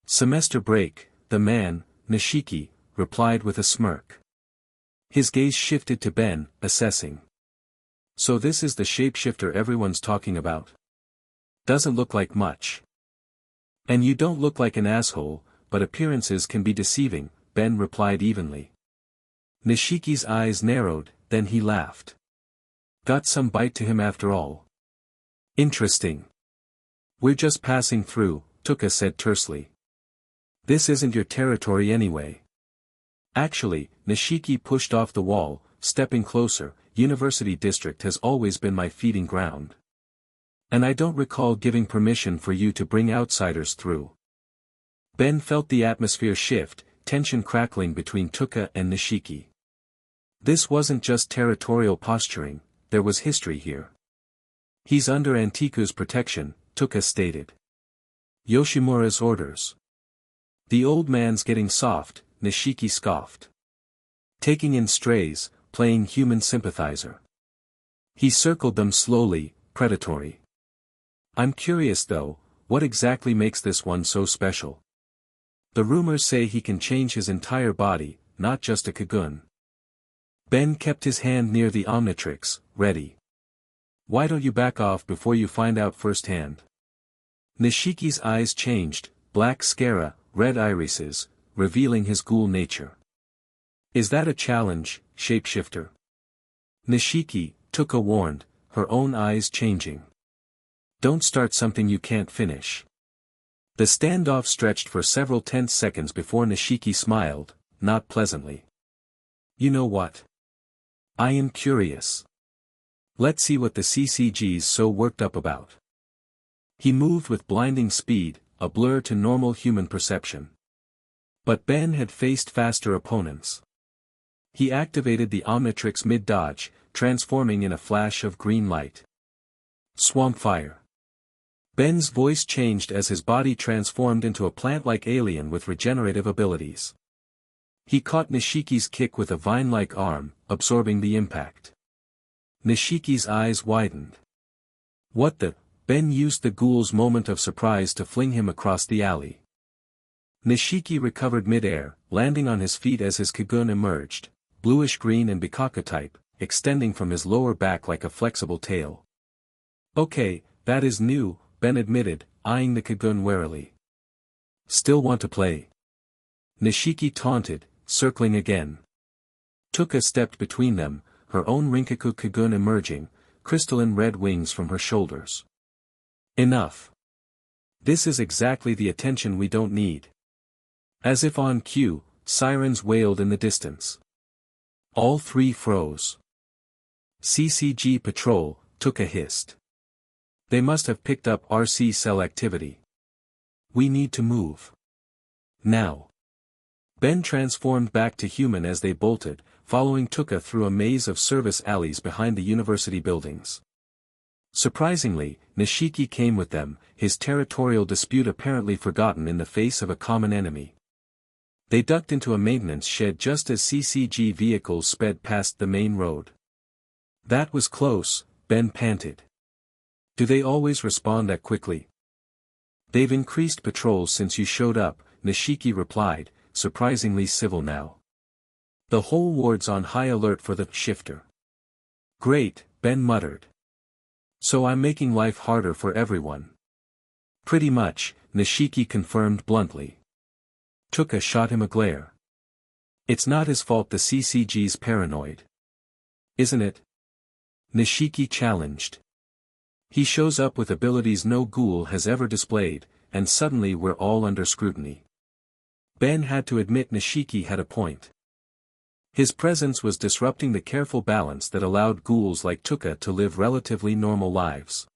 Speaker 2: Semester break, the man, Nishiki, replied with a smirk. His gaze shifted to Ben, assessing. So this is the shapeshifter everyone's talking about. Doesn't look like much. And you don't look like an asshole, but appearances can be deceiving, Ben replied evenly. Nishiki's eyes narrowed, then he laughed. Got some bite to him after all. Interesting. We're just passing through, Tuka said tersely. This isn't your territory anyway. Actually, Nishiki pushed off the wall, stepping closer. University district has always been my feeding ground. And I don't recall giving permission for you to bring outsiders through. Ben felt the atmosphere shift, tension crackling between Tuka and Nishiki. This wasn't just territorial posturing, there was history here. He's under Antiku's protection, Tuka stated. Yoshimura's orders. The old man's getting soft, Nishiki scoffed. Taking in strays, playing human sympathizer. He circled them slowly, predatory. I'm curious though, what exactly makes this one so special? The rumors say he can change his entire body, not just a Kagun. Ben kept his hand near the Omnitrix, ready. Why don't you back off before you find out firsthand? Nishiki's eyes changed, black scara, red irises, revealing his ghoul nature. Is that a challenge, shapeshifter? Nishiki, Tuka warned, her own eyes changing. Don't start something you can't finish. The standoff stretched for several tense seconds before Nishiki smiled, not pleasantly. You know what? I am curious. Let's see what the CCG's so worked up about. He moved with blinding speed, a blur to normal human perception. But Ben had faced faster opponents. He activated the Omnitrix mid-dodge, transforming in a flash of green light. Swamp fire. Ben's voice changed as his body transformed into a plant-like alien with regenerative abilities. He caught Nishiki's kick with a vine-like arm, absorbing the impact. Nishiki's eyes widened. What the? Ben used the ghoul's moment of surprise to fling him across the alley. Nishiki recovered mid-air, landing on his feet as his Kagun emerged, bluish-green and Bikaka type, extending from his lower back like a flexible tail. Okay, that is new, Ben admitted, eyeing the Kagun warily. Still want to play? Nishiki taunted, circling again. Tuka stepped between them, her own Rinkaku Kagun emerging, crystalline red wings from her shoulders. Enough. This is exactly the attention we don't need. As if on cue, sirens wailed in the distance. All three froze. CCG patrol, Tuka hissed. They must have picked up RC cell activity. We need to move. Now. Ben transformed back to human as they bolted, following Tuka through a maze of service alleys behind the university buildings. Surprisingly, Nishiki came with them, his territorial dispute apparently forgotten in the face of a common enemy. They ducked into a maintenance shed just as CCG vehicles sped past the main road. That was close, Ben panted. Do they always respond that quickly? They've increased patrols since you showed up, Nishiki replied, surprisingly civil now. The whole ward's on high alert for the shifter. Great, Ben muttered. So I'm making life harder for everyone. Pretty much, Nishiki confirmed bluntly. Tuka shot him a glare. It's not his fault the CCG's paranoid. Isn't it? Nishiki challenged. He shows up with abilities no ghoul has ever displayed, and suddenly we're all under scrutiny. Ben had to admit Nishiki had a point. His presence was disrupting the careful balance that allowed ghouls like Tuka to live relatively normal lives.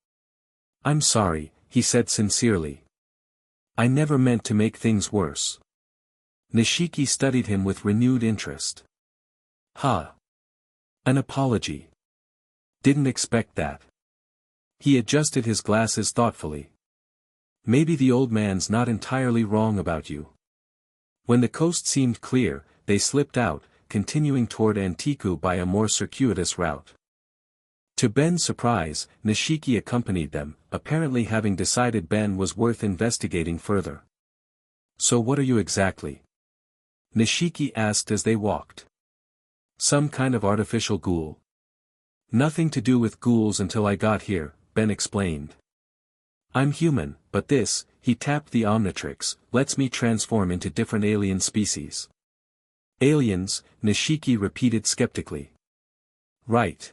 Speaker 2: I'm sorry, he said sincerely. I never meant to make things worse. Nishiki studied him with renewed interest. Ha! An apology. Didn't expect that. He adjusted his glasses thoughtfully. Maybe the old man's not entirely wrong about you. When the coast seemed clear, they slipped out, continuing toward Antiku by a more circuitous route. To Ben's surprise, Nishiki accompanied them, apparently having decided Ben was worth investigating further. So what are you exactly? Nishiki asked as they walked. Some kind of artificial ghoul. Nothing to do with ghouls until I got here, Ben explained. I'm human, but this, he tapped the Omnitrix, lets me transform into different alien species. Aliens, Nishiki repeated skeptically. Right.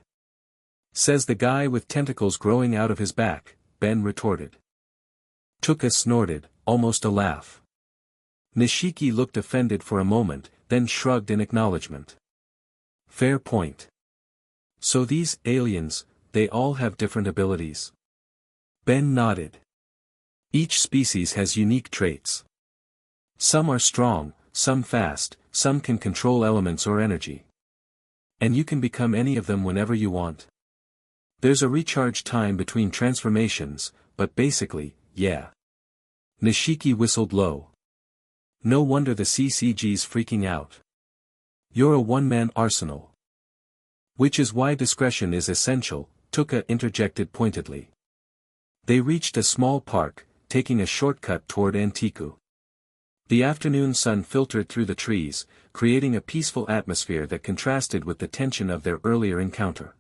Speaker 2: Says the guy with tentacles growing out of his back, Ben retorted. Tuka snorted, almost a laugh. Nishiki looked offended for a moment, then shrugged in acknowledgement. Fair point. So these aliens, they all have different abilities. Ben nodded. Each species has unique traits. Some are strong, some fast, some can control elements or energy. And you can become any of them whenever you want. There's a recharge time between transformations, but basically, yeah. Nishiki whistled low. No wonder the CCG's freaking out. You're a one-man arsenal. Which is why discretion is essential, Tuka interjected pointedly. They reached a small park, taking a shortcut toward Antiku. The afternoon sun filtered through the trees, creating a peaceful atmosphere that contrasted with the tension of their earlier encounter.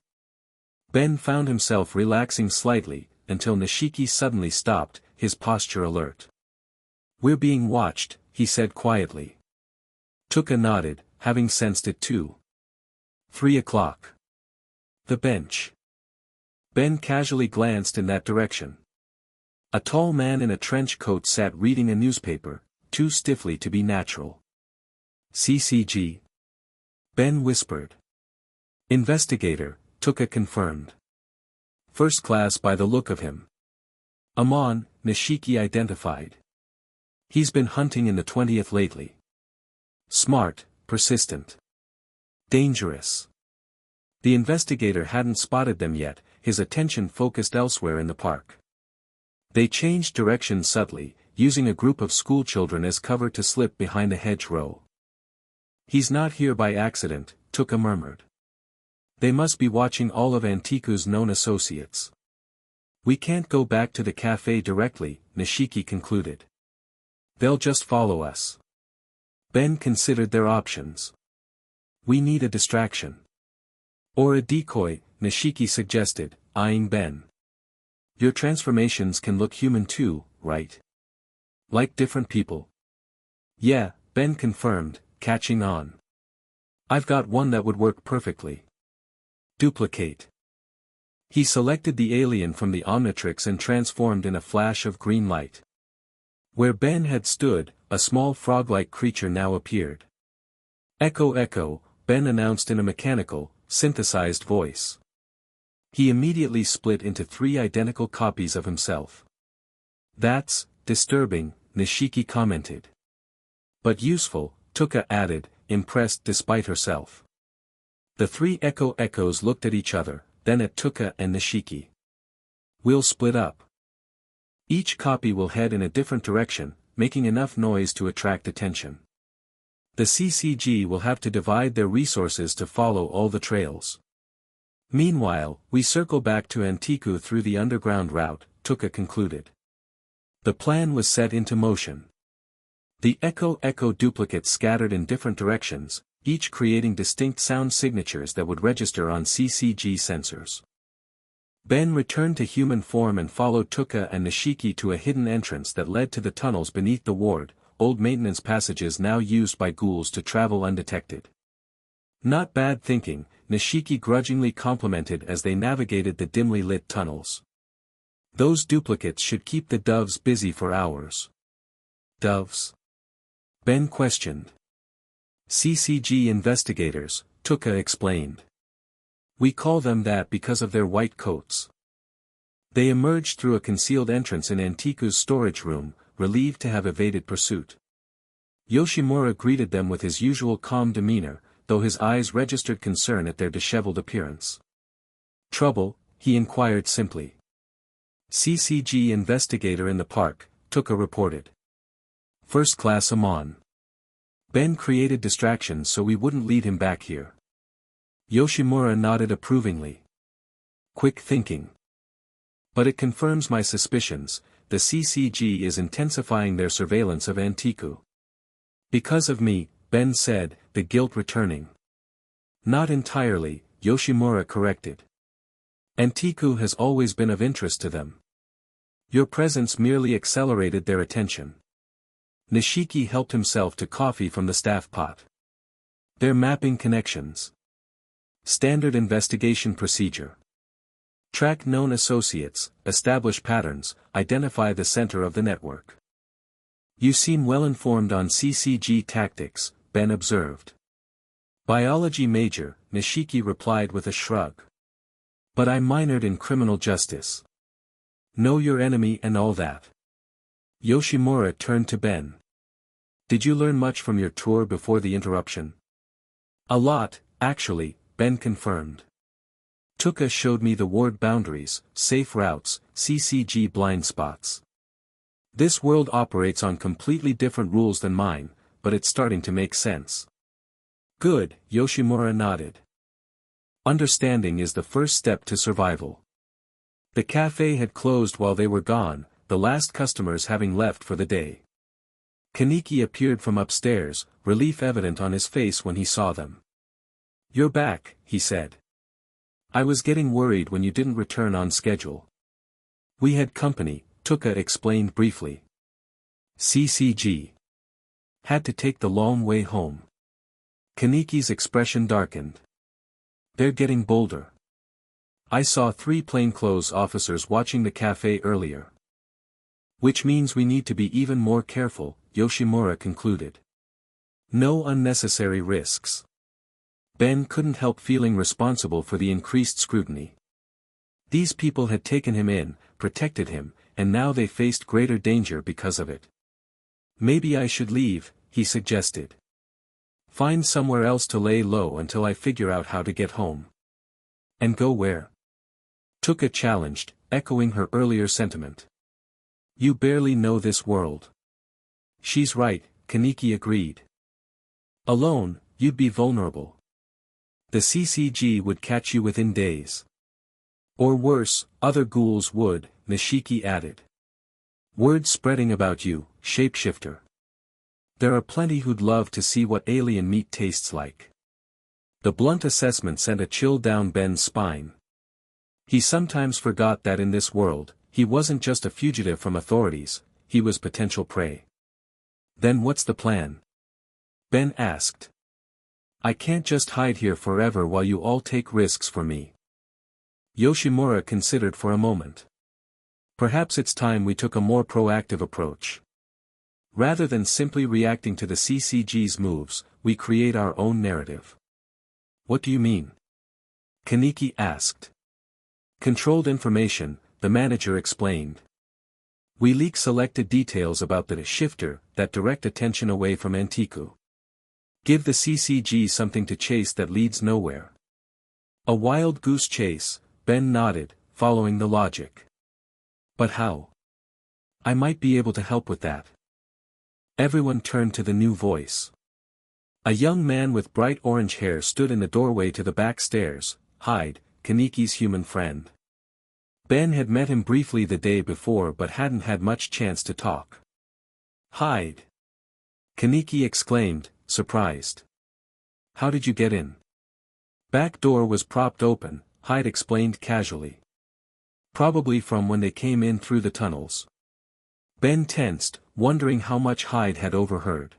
Speaker 2: Ben found himself relaxing slightly, until Nishiki suddenly stopped, his posture alert. We're being watched, he said quietly. Tuka nodded, having sensed it too. 3 o'clock. The bench. Ben casually glanced in that direction. A tall man in a trench coat sat reading a newspaper, too stiffly to be natural. CCG. Ben whispered. Investigator, Tuka confirmed. First class by the look of him. Amon, Nishiki identified. He's been hunting in the 20th lately. Smart, persistent. Dangerous. The investigator hadn't spotted them yet, his attention focused elsewhere in the park. They changed direction subtly, using a group of schoolchildren as cover to slip behind a hedgerow. He's not here by accident, Tuka murmured. They must be watching all of Antiku's known associates. We can't go back to the cafe directly, Nishiki concluded. They'll just follow us. Ben considered their options. We need a distraction. Or a decoy, Nishiki suggested, eyeing Ben. Your transformations can look human too, right? Like different people. Yeah, Ben confirmed, catching on. I've got one that would work perfectly. Duplicate. He selected the alien from the Omnitrix and transformed in a flash of green light. Where Ben had stood, a small frog-like creature now appeared. Echo Echo, Ben announced in a mechanical, synthesized voice. He immediately split into 3 identical copies of himself. That's disturbing, Nishiki commented. But useful, Tuka added, impressed despite herself. The 3 Echo Echoes looked at each other, then at Tuka and Nishiki. We'll split up. Each copy will head in a different direction, making enough noise to attract attention. The CCG will have to divide their resources to follow all the trails. Meanwhile, we circle back to Antiku through the underground route, Tuka concluded. The plan was set into motion. The Echo Echo duplicates scattered in different directions, each creating distinct sound signatures that would register on CCG sensors. Ben returned to human form and followed Tuka and Nishiki to a hidden entrance that led to the tunnels beneath the ward, old maintenance passages now used by ghouls to travel undetected. Not bad thinking, Nishiki grudgingly complimented as they navigated the dimly lit tunnels. Those duplicates should keep the doves busy for hours. Doves? Ben questioned. CCG investigators, Tuka explained. We call them that because of their white coats. They emerged through a concealed entrance in Antiku's storage room, relieved to have evaded pursuit. Yoshimura greeted them with his usual calm demeanor, though his eyes registered concern at their disheveled appearance. Trouble? He inquired simply. CCG investigator in the park, Tuka reported. First class Amon. Ben created distractions so we wouldn't lead him back here. Yoshimura nodded approvingly. Quick thinking. But it confirms my suspicions, the CCG is intensifying their surveillance of Antiku. Because of me, Ben said, the guilt returning. Not entirely, Yoshimura corrected. Antiku has always been of interest to them. Your presence merely accelerated their attention. Nishiki helped himself to coffee from the staff pot. They're mapping connections. Standard investigation procedure. Track known associates, establish patterns, identify the center of the network. You seem well informed on CCG tactics, Ben observed. Biology major, Nishiki replied with a shrug. But I minored in criminal justice. Know your enemy and all that. Yoshimura turned to Ben. Did you learn much from your tour before the interruption? A lot, actually, Ben confirmed. Tuka showed me the ward boundaries, safe routes, CCG blind spots. This world operates on completely different rules than mine, but it's starting to make sense. Good, Yoshimura nodded. Understanding is the first step to survival. The cafe had closed while they were gone, the last customers having left for the day. Kaneki appeared from upstairs, relief evident on his face when he saw them. You're back, he said. I was getting worried when you didn't return on schedule. We had company, Tuka explained briefly. CCG. Had to take the long way home. Kaneki's expression darkened. They're getting bolder. I saw 3 plainclothes officers watching the cafe earlier. Which means we need to be even more careful, Yoshimura concluded. No unnecessary risks. Ben couldn't help feeling responsible for the increased scrutiny. These people had taken him in, protected him, and now they faced greater danger because of it. Maybe I should leave, he suggested. Find somewhere else to lay low until I figure out how to get home. And go where? Tuka challenged, echoing her earlier sentiment. You barely know this world. She's right, Kaneki agreed. Alone, you'd be vulnerable. The CCG would catch you within days. Or worse, other ghouls would, Nishiki added. Word spreading about you, shapeshifter. There are plenty who'd love to see what alien meat tastes like. The blunt assessment sent a chill down Ben's spine. He sometimes forgot that in this world, he wasn't just a fugitive from authorities, he was potential prey. Then what's the plan? Ben asked. I can't just hide here forever while you all take risks for me. Yoshimura considered for a moment. Perhaps it's time we took a more proactive approach. Rather than simply reacting to the CCG's moves, we create our own narrative. What do you mean? Kaneki asked. Controlled information, the manager explained. We leak selected details about the shifter that direct attention away from Antiku. Give the CCG something to chase that leads nowhere. A wild goose chase, Ben nodded, following the logic. But how? I might be able to help with that. Everyone turned to the new voice. A young man with bright orange hair stood in the doorway to the back stairs, Hyde, Kaneki's human friend. Ben had met him briefly the day before but hadn't had much chance to talk. Hyde! Kaneki exclaimed, surprised. How did you get in? Back door was propped open, Hyde explained casually. Probably from when they came in through the tunnels. Ben tensed, wondering how much Hyde had overheard.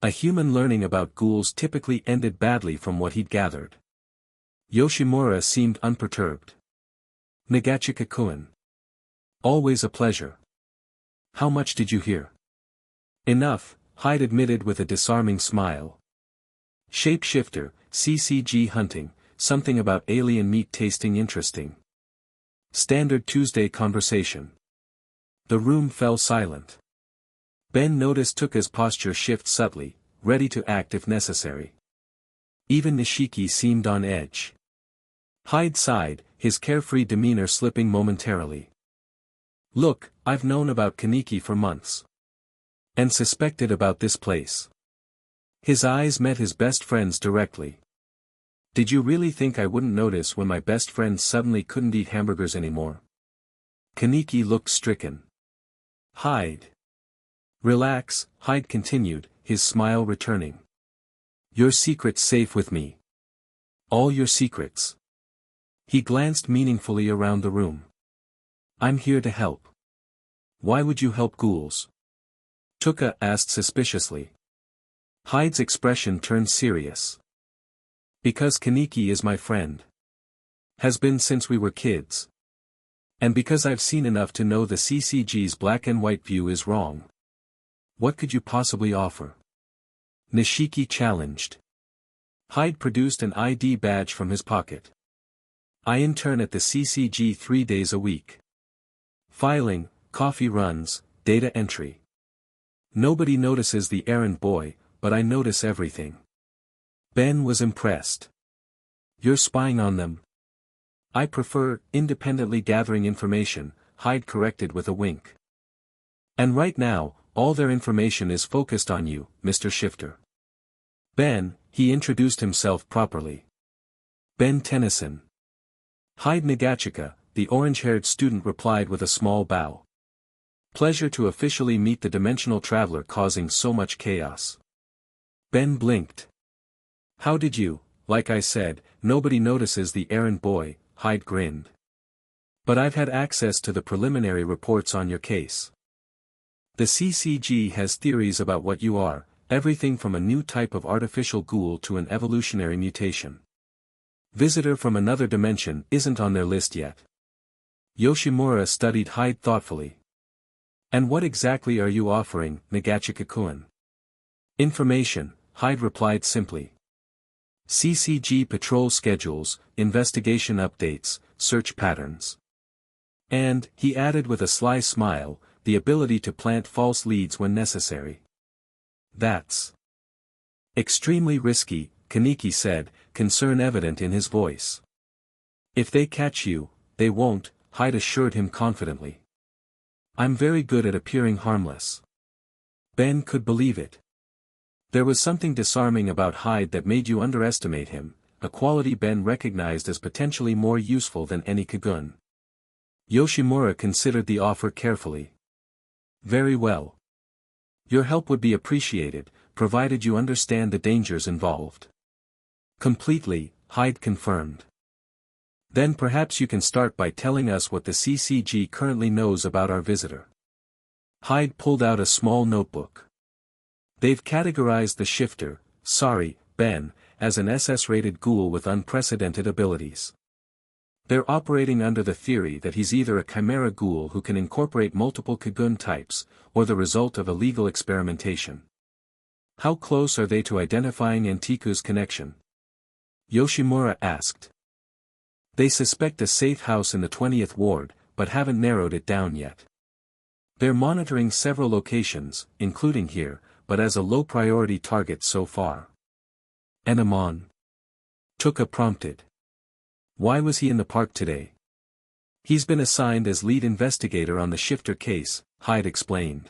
Speaker 2: A human learning about ghouls typically ended badly from what he'd gathered. Yoshimura seemed unperturbed. Nagachika-kun. Always a pleasure. How much did you hear? Enough, Hyde admitted with a disarming smile. Shapeshifter, CCG hunting, something about alien meat tasting interesting. Standard Tuesday conversation. The room fell silent. Ben noticed Tuka's posture shift subtly, ready to act if necessary. Even Nishiki seemed on edge. Hyde sighed, his carefree demeanor slipping momentarily. Look, I've known about Kaneki for months. And suspected about this place. His eyes met his best friend's directly. Did you really think I wouldn't notice when my best friend suddenly couldn't eat hamburgers anymore? Kaneki looked stricken. Hyde. Relax, Hyde continued, his smile returning. Your secret's safe with me. All your secrets. He glanced meaningfully around the room. I'm here to help. Why would you help ghouls? Tuka asked suspiciously. Hyde's expression turned serious. Because Kaneki is my friend. Has been since we were kids. And because I've seen enough to know the CCG's black and white view is wrong. What could you possibly offer? Nishiki challenged. Hyde produced an ID badge from his pocket. I intern at the CCG 3 days a week. Filing, coffee runs, data entry. Nobody notices the errand boy, but I notice everything. Ben was impressed. You're spying on them. I prefer independently gathering information, Hyde corrected with a wink. And right now, all their information is focused on you, Mr. Shifter. Ben, he introduced himself properly. Ben Tennyson. Hyde Nagachika, the orange-haired student replied with a small bow. Pleasure to officially meet the dimensional traveler causing so much chaos. Ben blinked. How did you, like I said, nobody notices the errand boy, Hyde grinned. But I've had access to the preliminary reports on your case. The CCG has theories about what you are, everything from a new type of artificial ghoul to an evolutionary mutation. Visitor from another dimension isn't on their list yet. Yoshimura studied Hyde thoughtfully. And what exactly are you offering, Nagachika-kun? Information, Hyde replied simply. CCG patrol schedules, investigation updates, search patterns. And, he added with a sly smile, the ability to plant false leads when necessary. That's extremely risky, Kaneki said, concern evident in his voice. If they catch you, they won't, Hyde assured him confidently. I'm very good at appearing harmless. Ben could believe it. There was something disarming about Hyde that made you underestimate him, a quality Ben recognized as potentially more useful than any Kagun. Yoshimura considered the offer carefully. Very well. Your help would be appreciated, provided you understand the dangers involved. Completely, Hyde confirmed. Then perhaps you can start by telling us what the CCG currently knows about our visitor. Hyde pulled out a small notebook. They've categorized the shifter, Ben, as an SS-rated ghoul with unprecedented abilities. They're operating under the theory that he's either a chimera ghoul who can incorporate multiple Kagun types, or the result of illegal experimentation. How close are they to identifying Antiku's connection? Yoshimura asked. They suspect a safe house in the 20th ward, but haven't narrowed it down yet. They're monitoring several locations, including here, but as a low-priority target so far. Enamon. Tuka prompted. Why was he in the park today? He's been assigned as lead investigator on the shifter case, Hyde explained.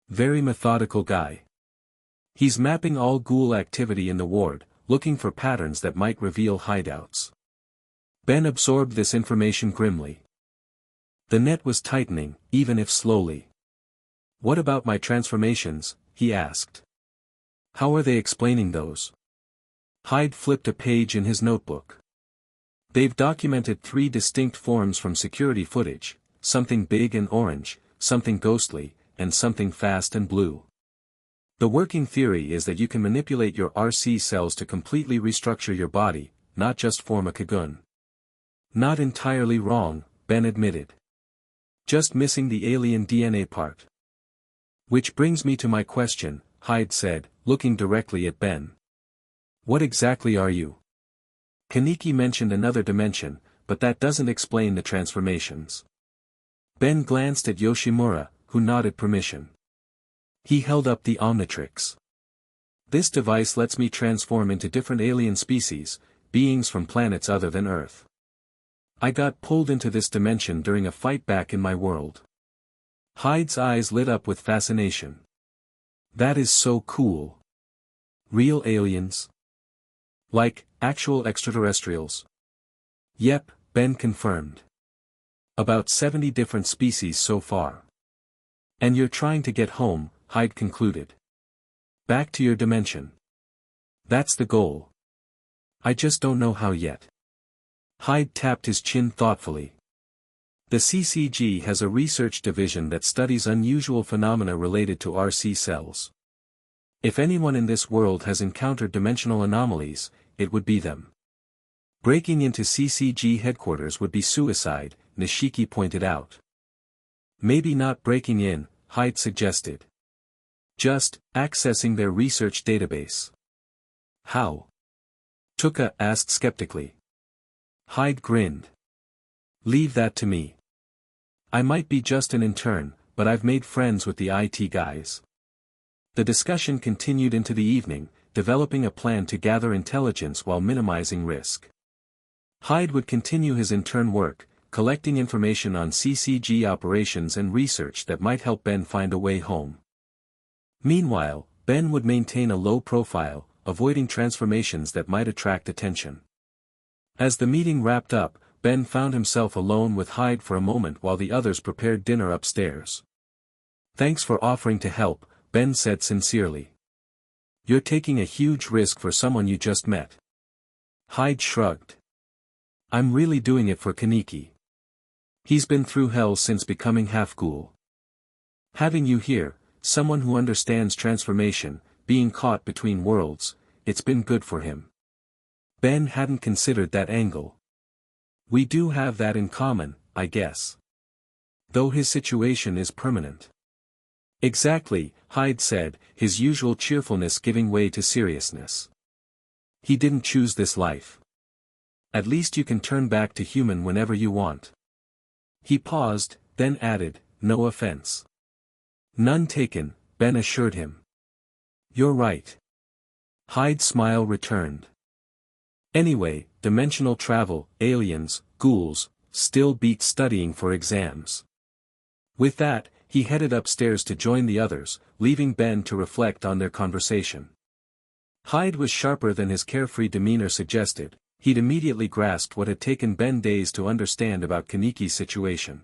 Speaker 2: Very methodical guy. He's mapping all ghoul activity in the ward, looking for patterns that might reveal hideouts. Ben absorbed this information grimly. The net was tightening, even if slowly. What about my transformations? He asked. How are they explaining those? Hyde flipped a page in his notebook. They've documented 3 distinct forms from security footage, something big and orange, something ghostly, and something fast and blue. The working theory is that you can manipulate your RC cells to completely restructure your body, not just form a Kagun. Not entirely wrong, Ben admitted. Just missing the alien DNA part. Which brings me to my question, Hyde said, looking directly at Ben. What exactly are you? Kaneki mentioned another dimension, but that doesn't explain the transformations. Ben glanced at Yoshimura, who nodded permission. He held up the Omnitrix. This device lets me transform into different alien species, beings from planets other than Earth. I got pulled into this dimension during a fight back in my world. Hyde's eyes lit up with fascination. That is so cool. Real aliens? Like, actual extraterrestrials? Yep, Ben confirmed. About 70 different species so far. And you're trying to get home, Hyde concluded. Back to your dimension. That's the goal. I just don't know how yet. Hyde tapped his chin thoughtfully. The CCG has a research division that studies unusual phenomena related to RC cells. If anyone in this world has encountered dimensional anomalies, it would be them. Breaking into CCG headquarters would be suicide, Nishiki pointed out. Maybe not breaking in, Hyde suggested. Just, accessing their research database. How? Tuka asked skeptically. Hyde grinned. Leave that to me. I might be just an intern, but I've made friends with the IT guys. The discussion continued into the evening, developing a plan to gather intelligence while minimizing risk. Hyde would continue his intern work, collecting information on CCG operations and research that might help Ben find a way home. Meanwhile, Ben would maintain a low profile, avoiding transformations that might attract attention. As the meeting wrapped up, Ben found himself alone with Hyde for a moment while the others prepared dinner upstairs. Thanks for offering to help, Ben said sincerely. You're taking a huge risk for someone you just met. Hyde shrugged. I'm really doing it for Kaneki. He's been through hell since becoming half-ghoul. Having you here, someone who understands transformation, being caught between worlds, it's been good for him. Ben hadn't considered that angle. We do have that in common, I guess. Though his situation is permanent. Exactly, Hyde said, his usual cheerfulness giving way to seriousness. He didn't choose this life. At least you can turn back to human whenever you want. He paused, then added, no offense. None taken, Ben assured him. You're right. Hyde's smile returned. Anyway, dimensional travel, aliens, ghouls, still beats studying for exams. With that, he headed upstairs to join the others, leaving Ben to reflect on their conversation. Hyde was sharper than his carefree demeanor suggested. He'd immediately grasped what had taken Ben days to understand about Kaniki's situation.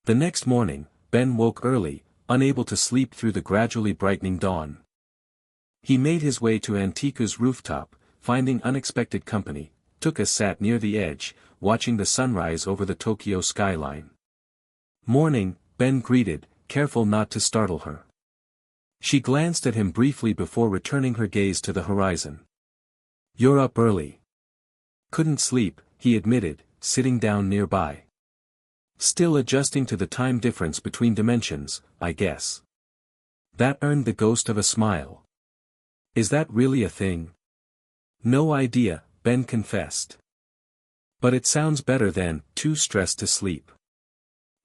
Speaker 2: The next morning, Ben woke early, unable to sleep through the gradually brightening dawn. He made his way to Antiqua's rooftop, finding unexpected company. Tuka sat near the edge, watching the sunrise over the Tokyo skyline. Morning, Ben greeted, careful not to startle her. She glanced at him briefly before returning her gaze to the horizon. You're up early. Couldn't sleep, he admitted, sitting down nearby. Still adjusting to the time difference between dimensions, I guess. That earned the ghost of a smile. Is that really a thing? No idea, Ben confessed. But it sounds better than, too stressed to sleep.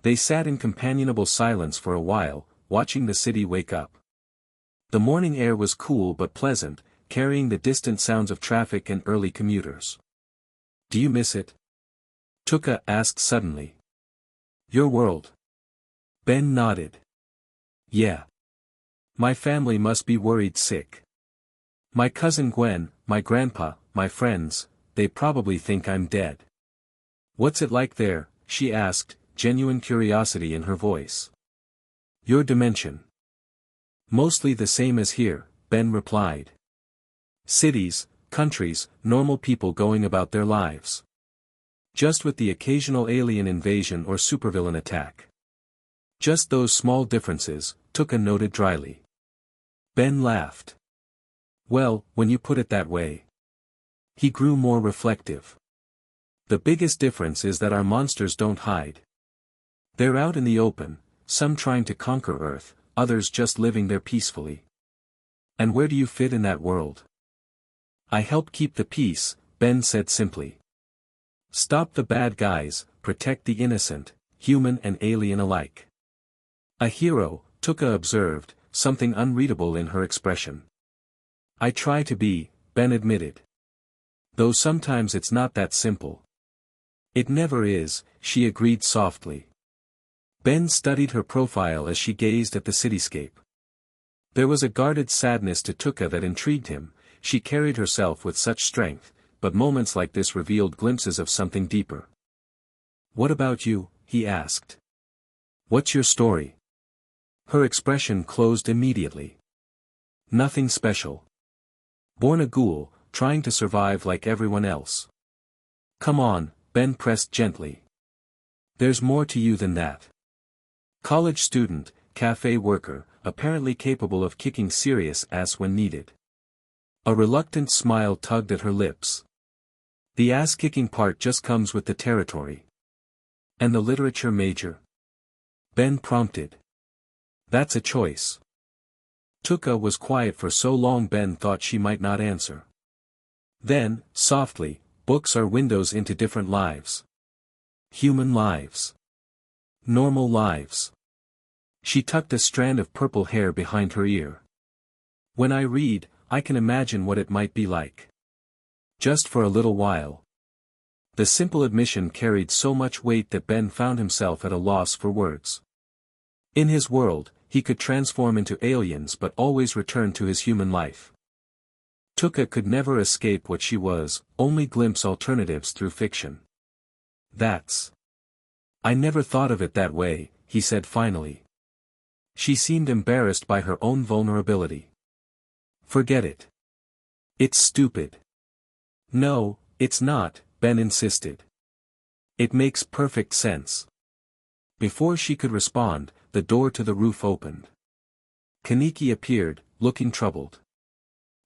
Speaker 2: They sat in companionable silence for a while, watching the city wake up. The morning air was cool but pleasant, carrying the distant sounds of traffic and early commuters. Do you miss it? Tuka asked suddenly. Your world. Ben nodded. Yeah. My family must be worried sick. My cousin Gwen, my grandpa, my friends, they probably think I'm dead. What's it like there? She asked, genuine curiosity in her voice. Your dimension. Mostly the same as here, Ben replied. Cities, countries, normal people going about their lives. Just with the occasional alien invasion or supervillain attack. Just those small differences, Tuka noted dryly. Ben laughed. Well, when you put it that way. He grew more reflective. The biggest difference is that our monsters don't hide. They're out in the open, some trying to conquer Earth, others just living there peacefully. And where do you fit in that world? I help keep the peace, Ben said simply. Stop the bad guys, protect the innocent, human and alien alike. A hero, Tuka observed, something unreadable in her expression. I try to be, Ben admitted. Though sometimes it's not that simple. It never is, she agreed softly. Ben studied her profile as she gazed at the cityscape. There was a guarded sadness to Tuka that intrigued him. She carried herself with such strength, but moments like this revealed glimpses of something deeper. What about you? He asked. What's your story? Her expression closed immediately. Nothing special. Born a ghoul, trying to survive like everyone else. Come on, Ben pressed gently. There's more to you than that. College student, cafe worker, apparently capable of kicking serious ass when needed. A reluctant smile tugged at her lips. The ass-kicking part just comes with the territory. And the literature major? Ben prompted. That's a choice. Tuka was quiet for so long Ben thought she might not answer. Then, softly, books are windows into different lives. Human lives. Normal lives. She tucked a strand of purple hair behind her ear. When I read, I can imagine what it might be like. Just for a little while. The simple admission carried so much weight that Ben found himself at a loss for words. In his world, he could transform into aliens but always return to his human life. Tuka could never escape what she was, only glimpse alternatives through fiction. That's. I never thought of it that way, he said finally. She seemed embarrassed by her own vulnerability. Forget it. It's stupid. No, it's not, Ben insisted. It makes perfect sense. Before she could respond, the door to the roof opened. Kaneki appeared, looking troubled.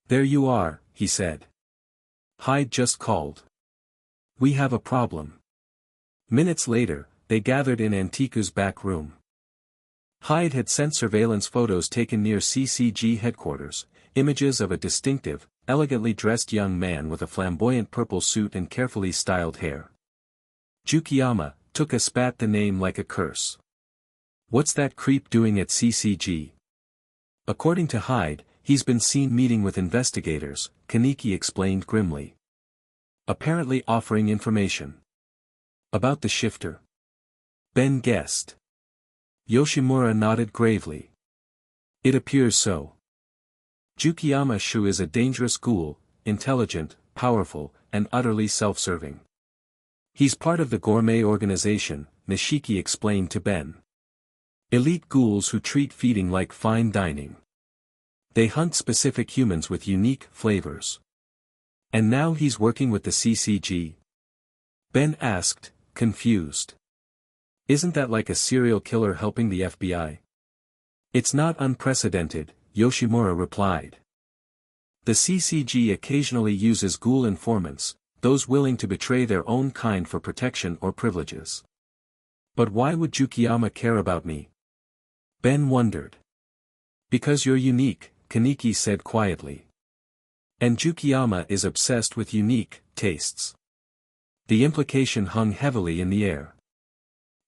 Speaker 2: There you are, he said. Hyde just called. We have a problem. Minutes later, they gathered in Antiku's back room. Hyde had sent surveillance photos taken near CCG headquarters, images of a distinctive, elegantly dressed young man with a flamboyant purple suit and carefully styled hair. Jukiyama took a spat the name like a curse. What's that creep doing at CCG? According to Hyde, he's been seen meeting with investigators, Kaneki explained grimly. Apparently offering information. About the shifter. Ben guessed. Yoshimura nodded gravely. It appears so. Jukiyama Shu is a dangerous ghoul, intelligent, powerful, and utterly self-serving. He's part of the gourmet organization, Nishiki explained to Ben. Elite ghouls who treat feeding like fine dining. They hunt specific humans with unique flavors. And now he's working with the CCG? Ben asked, confused. Isn't that like a serial killer helping the FBI? It's not unprecedented, Yoshimura replied. The CCG occasionally uses ghoul informants, those willing to betray their own kind for protection or privileges. But why would Jukiyama care about me? Ben wondered. Because you're unique, Kaneki said quietly. And Jukiyama is obsessed with unique tastes. The implication hung heavily in the air.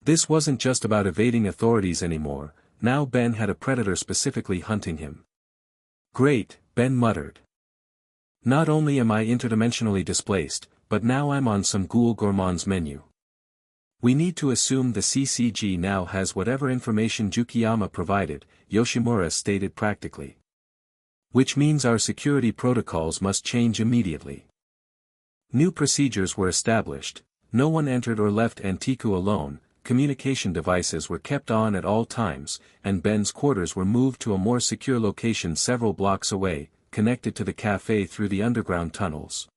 Speaker 2: This wasn't just about evading authorities anymore, now Ben had a predator specifically hunting him. Great, Ben muttered. Not only am I interdimensionally displaced, but now I'm on some ghoul gourmand's menu. We need to assume the CCG now has whatever information Jukiyama provided, Yoshimura stated practically. Which means our security protocols must change immediately. New procedures were established, no one entered or left Antiku alone, communication devices were kept on at all times, and Ben's quarters were moved to a more secure location several blocks away, connected to the cafe through the underground tunnels.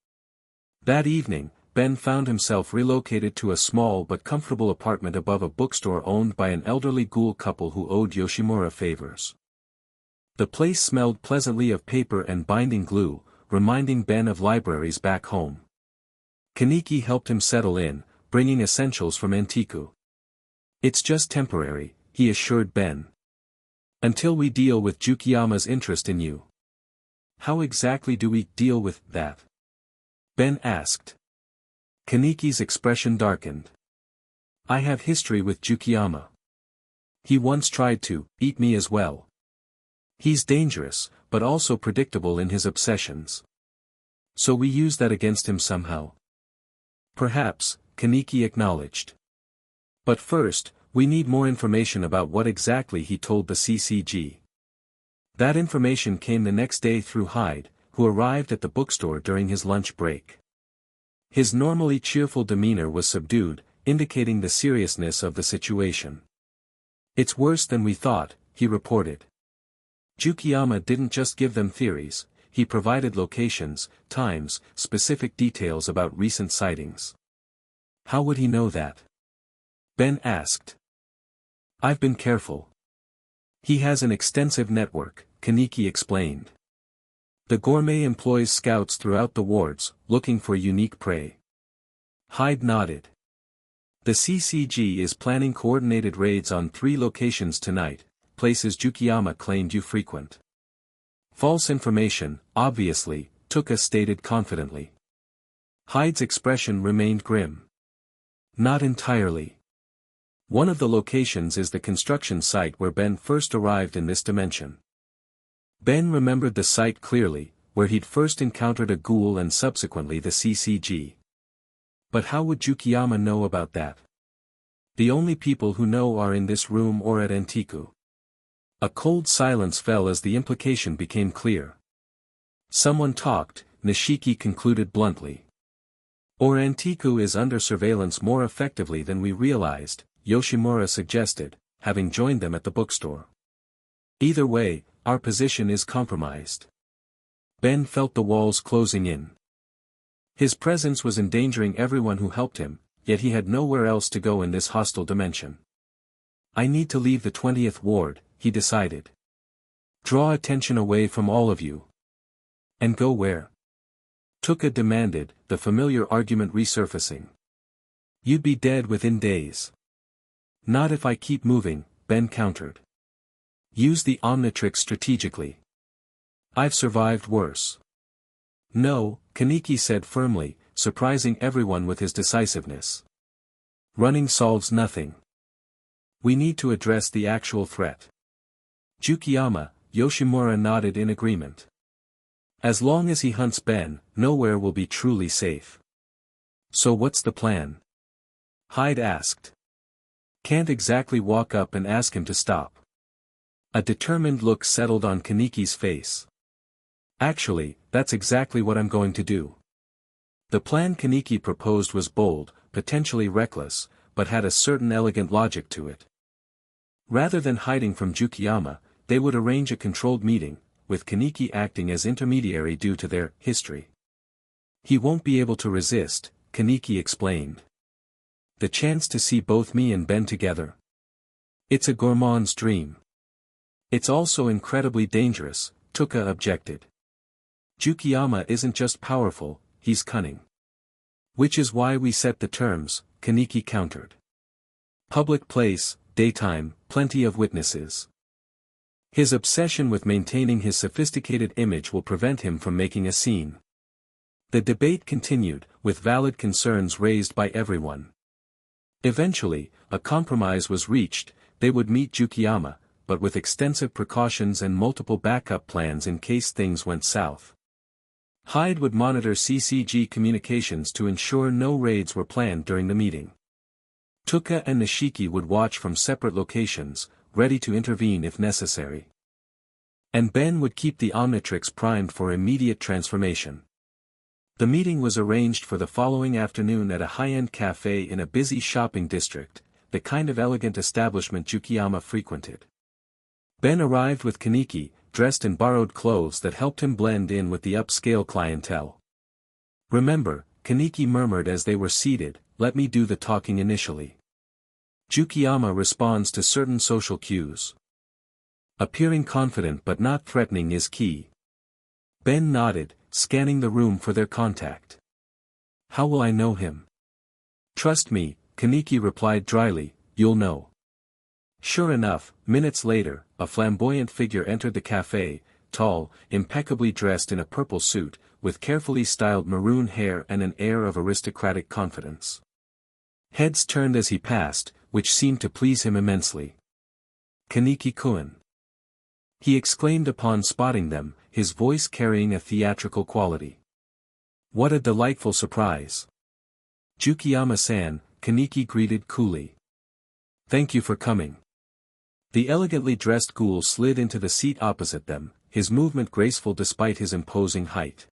Speaker 2: That evening, Ben found himself relocated to a small but comfortable apartment above a bookstore owned by an elderly ghoul couple who owed Yoshimura favors. The place smelled pleasantly of paper and binding glue, reminding Ben of libraries back home. Kaneki helped him settle in, bringing essentials from Antiku. It's just temporary, he assured Ben. Until we deal with Jukiyama's interest in you. How exactly do we deal with that? Ben asked. Kaneki's expression darkened. I have history with Jukiyama. He once tried to eat me as well. He's dangerous, but also predictable in his obsessions. So we use that against him somehow. Perhaps, Kaneki acknowledged. But first, we need more information about what exactly he told the CCG. That information came the next day through Hyde, who arrived at the bookstore during his lunch break. His normally cheerful demeanor was subdued, indicating the seriousness of the situation. It's worse than we thought, he reported. Jukiyama didn't just give them theories, he provided locations, times, specific details about recent sightings. How would he know that? Ben asked. I've been careful. He has an extensive network, Kaneki explained. The gourmet employs scouts throughout the wards, looking for unique prey. Hyde nodded. The CCG is planning coordinated raids on 3 locations tonight, places Jukiyama claimed you frequent. False information, obviously, Tuka stated confidently. Hyde's expression remained grim. Not entirely. One of the locations is the construction site where Ben first arrived in this dimension. Ben remembered the site clearly, where he'd first encountered a ghoul and subsequently the CCG. But how would Jukiyama know about that? The only people who know are in this room or at Antiku. A cold silence fell as the implication became clear. Someone talked, Nishiki concluded bluntly. Or Antiku is under surveillance more effectively than we realized, Yoshimura suggested, having joined them at the bookstore. Either way, our position is compromised. Ben felt the walls closing in. His presence was endangering everyone who helped him, yet he had nowhere else to go in this hostile dimension. I need to leave the 20th ward, he decided. Draw attention away from all of you. And go where? Tuka demanded, the familiar argument resurfacing. You'd be dead within days. Not if I keep moving, Ben countered. Use the Omnitrix strategically. I've survived worse. No, Kaneki said firmly, surprising everyone with his decisiveness. Running solves nothing. We need to address the actual threat. Jukiyama, Yoshimura nodded in agreement. As long as he hunts Ben, nowhere will be truly safe. So what's the plan? Hyde asked. Can't exactly walk up and ask him to stop. A determined look settled on Kaneki's face. Actually, that's exactly what I'm going to do. The plan Kaneki proposed was bold, potentially reckless, but had a certain elegant logic to it. Rather than hiding from Jukiyama, they would arrange a controlled meeting, with Kaneki acting as intermediary due to their history. He won't be able to resist, Kaneki explained. The chance to see both me and Ben together. It's a gourmand's dream. It's also incredibly dangerous, Tuka objected. Jukiyama isn't just powerful, he's cunning. Which is why we set the terms, Kaneki countered. Public place, daytime, plenty of witnesses. His obsession with maintaining his sophisticated image will prevent him from making a scene. The debate continued, with valid concerns raised by everyone. Eventually, a compromise was reached. They would meet Jukiyama, but with extensive precautions and multiple backup plans in case things went south. Hyde would monitor CCG communications to ensure no raids were planned during the meeting. Tuka and Nishiki would watch from separate locations, ready to intervene if necessary. And Ben would keep the Omnitrix primed for immediate transformation. The meeting was arranged for the following afternoon at a high-end cafe in a busy shopping district, the kind of elegant establishment Jukiyama frequented. Ben arrived with Kaneki, dressed in borrowed clothes that helped him blend in with the upscale clientele. Remember, Kaneki murmured as they were seated, let me do the talking initially. Jukiyama responds to certain social cues. Appearing confident but not threatening is key. Ben nodded, scanning the room for their contact. How will I know him? Trust me, Kaneki replied dryly, you'll know. Sure enough, minutes later, a flamboyant figure entered the cafe, tall, impeccably dressed in a purple suit, with carefully styled maroon hair and an air of aristocratic confidence. Heads turned as he passed, which seemed to please him immensely. Kaneki-kun. He exclaimed upon spotting them, his voice carrying a theatrical quality. What a delightful surprise. Jukiyama-san, Kaneki greeted coolly. Thank you for coming. The elegantly dressed Ghoul slid into the seat opposite them, his movement graceful despite his imposing height.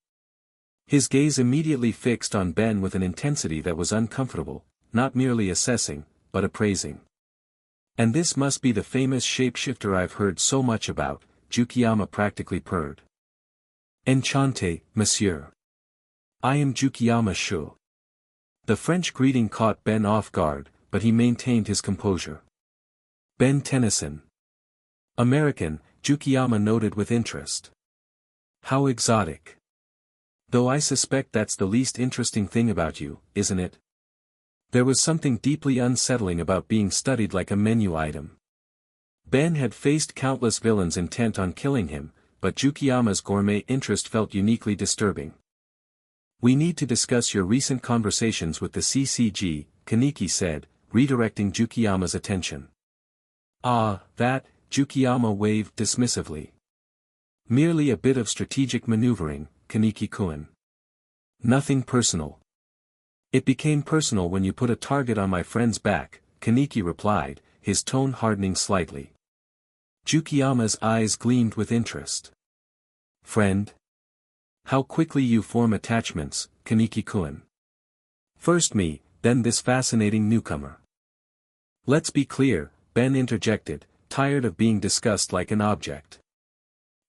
Speaker 2: His gaze immediately fixed on Ben with an intensity that was uncomfortable, not merely assessing, but appraising. And this must be the famous shapeshifter I've heard so much about, Jukiyama practically purred. Enchanté, monsieur. I am Jukiyama Shu. The French greeting caught Ben off guard, but he maintained his composure. Ben Tennyson. American, Jukiyama noted with interest. How exotic. Though I suspect that's the least interesting thing about you, isn't it? There was something deeply unsettling about being studied like a menu item. Ben had faced countless villains intent on killing him, but Jukiyama's gourmet interest felt uniquely disturbing. We need to discuss your recent conversations with the CCG, Kaneki said, redirecting Jukiyama's attention. Ah, that, Jukiyama waved dismissively. Merely a bit of strategic maneuvering, Kaneki-kun. Nothing personal. It became personal when you put a target on my friend's back, Kaneki replied, his tone hardening slightly. Jukiyama's eyes gleamed with interest. Friend? How quickly you form attachments, Kaneki-kun. First me, then this fascinating newcomer. Let's be clear, Ben interjected, tired of being discussed like an object.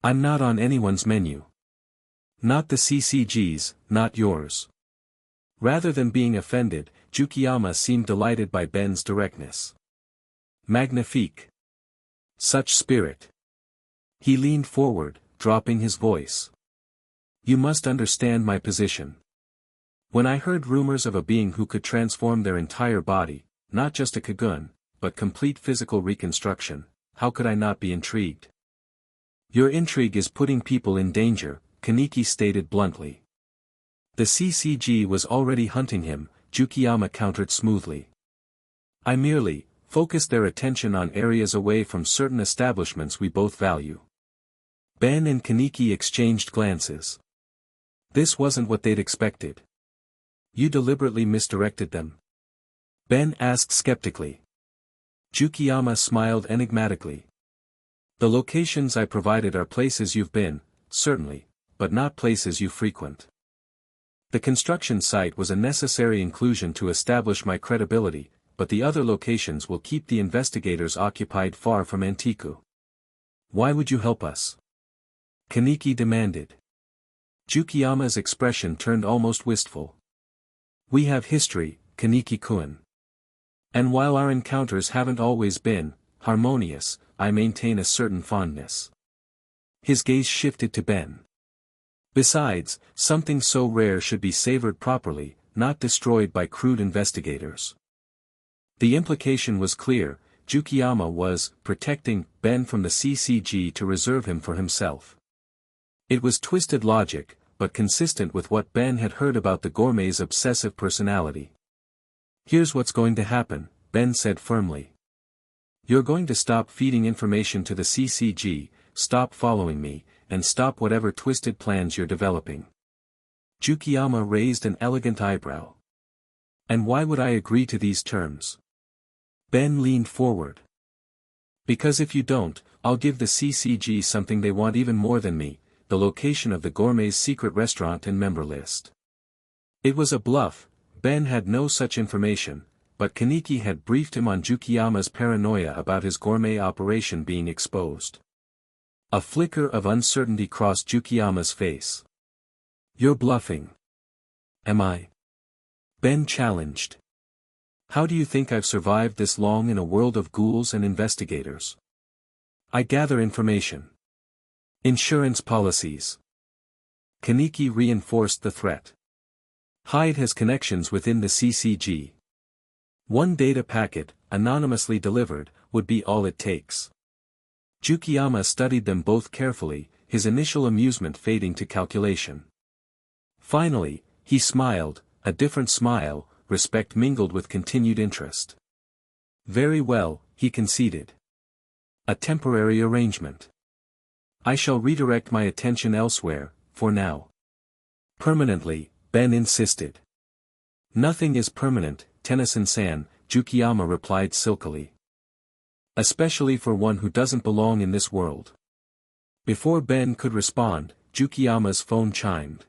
Speaker 2: I'm not on anyone's menu. Not the CCG's, not yours. Rather than being offended, Jukiyama seemed delighted by Ben's directness. Magnifique. Such spirit. He leaned forward, dropping his voice. You must understand my position. When I heard rumors of a being who could transform their entire body, not just a cocoon, but complete physical reconstruction, how could I not be intrigued? Your intrigue is putting people in danger, Kaneki stated bluntly. The CCG was already hunting him, Jukiyama countered smoothly. I merely focused their attention on areas away from certain establishments we both value. Ben and Kaneki exchanged glances. This wasn't what they'd expected. You deliberately misdirected them? Ben asked skeptically. Jukiyama smiled enigmatically. The locations I provided are places you've been, certainly, but not places you frequent. The construction site was a necessary inclusion to establish my credibility, but the other locations will keep the investigators occupied far from Antiku. Why would you help us? Kaneki demanded. Jukiyama's expression turned almost wistful. We have history, Kaneki-kun. And while our encounters haven't always been harmonious, I maintain a certain fondness. His gaze shifted to Ben. Besides, something so rare should be savored properly, not destroyed by crude investigators. The implication was clear, Jukiyama was protecting Ben from the CCG to reserve him for himself. It was twisted logic, but consistent with what Ben had heard about the gourmet's obsessive personality. Here's what's going to happen, Ben said firmly. You're going to stop feeding information to the CCG, stop following me, and stop whatever twisted plans you're developing. Jukiyama raised an elegant eyebrow. And why would I agree to these terms? Ben leaned forward. Because if you don't, I'll give the CCG something they want even more than me, the location of the gourmet's secret restaurant and member list. It was a bluff, Ben had no such information, but Kaneki had briefed him on Jukiyama's paranoia about his gourmet operation being exposed. A flicker of uncertainty crossed Jukiyama's face. You're bluffing. Am I? Ben challenged. How do you think I've survived this long in a world of ghouls and investigators? I gather information. Insurance policies. Kaneki reinforced the threat. Hyde has connections within the CCG. One data packet, anonymously delivered, would be all it takes. Jukiyama studied them both carefully, his initial amusement fading to calculation. Finally, he smiled, a different smile, respect mingled with continued interest. Very well, he conceded. A temporary arrangement. I shall redirect my attention elsewhere, for now. Permanently, Ben insisted. Nothing is permanent, Tennyson-san, Jukiyama replied silkily. Especially for one who doesn't belong in this world. Before Ben could respond, Jukiyama's phone chimed.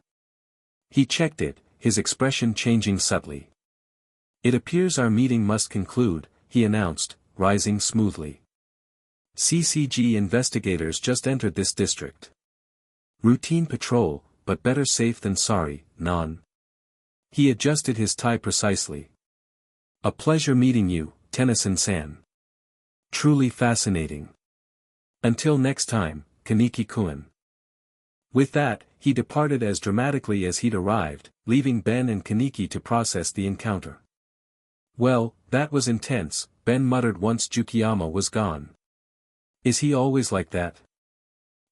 Speaker 2: He checked it, his expression changing subtly. It appears our meeting must conclude, he announced, rising smoothly. CCG investigators just entered this district. Routine patrol, but better safe than sorry, non. He adjusted his tie precisely. A pleasure meeting you, Tennyson-san. Truly fascinating. Until next time, Kaneki-kun. With that, he departed as dramatically as he'd arrived, leaving Ben and Kaneki to process the encounter. Well, that was intense, Ben muttered once Jukiyama was gone. Is he always like that?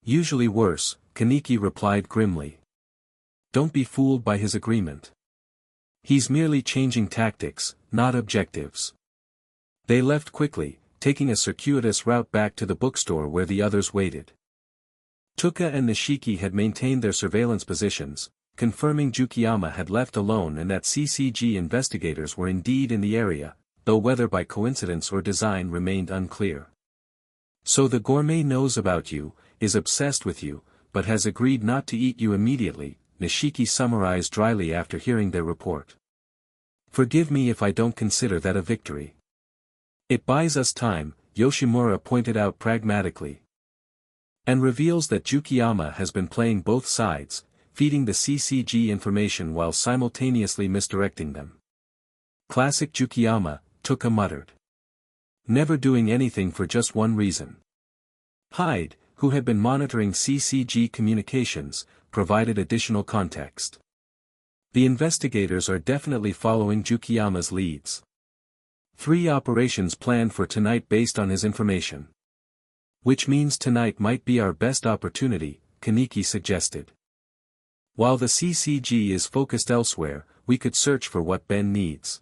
Speaker 2: Usually worse, Kaneki replied grimly. Don't be fooled by his agreement. He's merely changing tactics, not objectives. They left quickly, taking a circuitous route back to the bookstore where the others waited. Tuka and Nishiki had maintained their surveillance positions, confirming Jukiyama had left alone and that CCG investigators were indeed in the area, though whether by coincidence or design remained unclear. So the gourmet knows about you, is obsessed with you, but has agreed not to eat you immediately, Nishiki summarized dryly after hearing their report. Forgive me if I don't consider that a victory. It buys us time, Yoshimura pointed out pragmatically. And reveals that Jukiyama has been playing both sides, feeding the CCG information while simultaneously misdirecting them. Classic Jukiyama, Tuka muttered. Never doing anything for just one reason. Hyde, who had been monitoring CCG communications, provided additional context. The investigators are definitely following Jukiyama's leads. 3 operations planned for tonight based on his information. Which means tonight might be our best opportunity, Kaneki suggested. While the CCG is focused elsewhere, we could search for what Ben needs.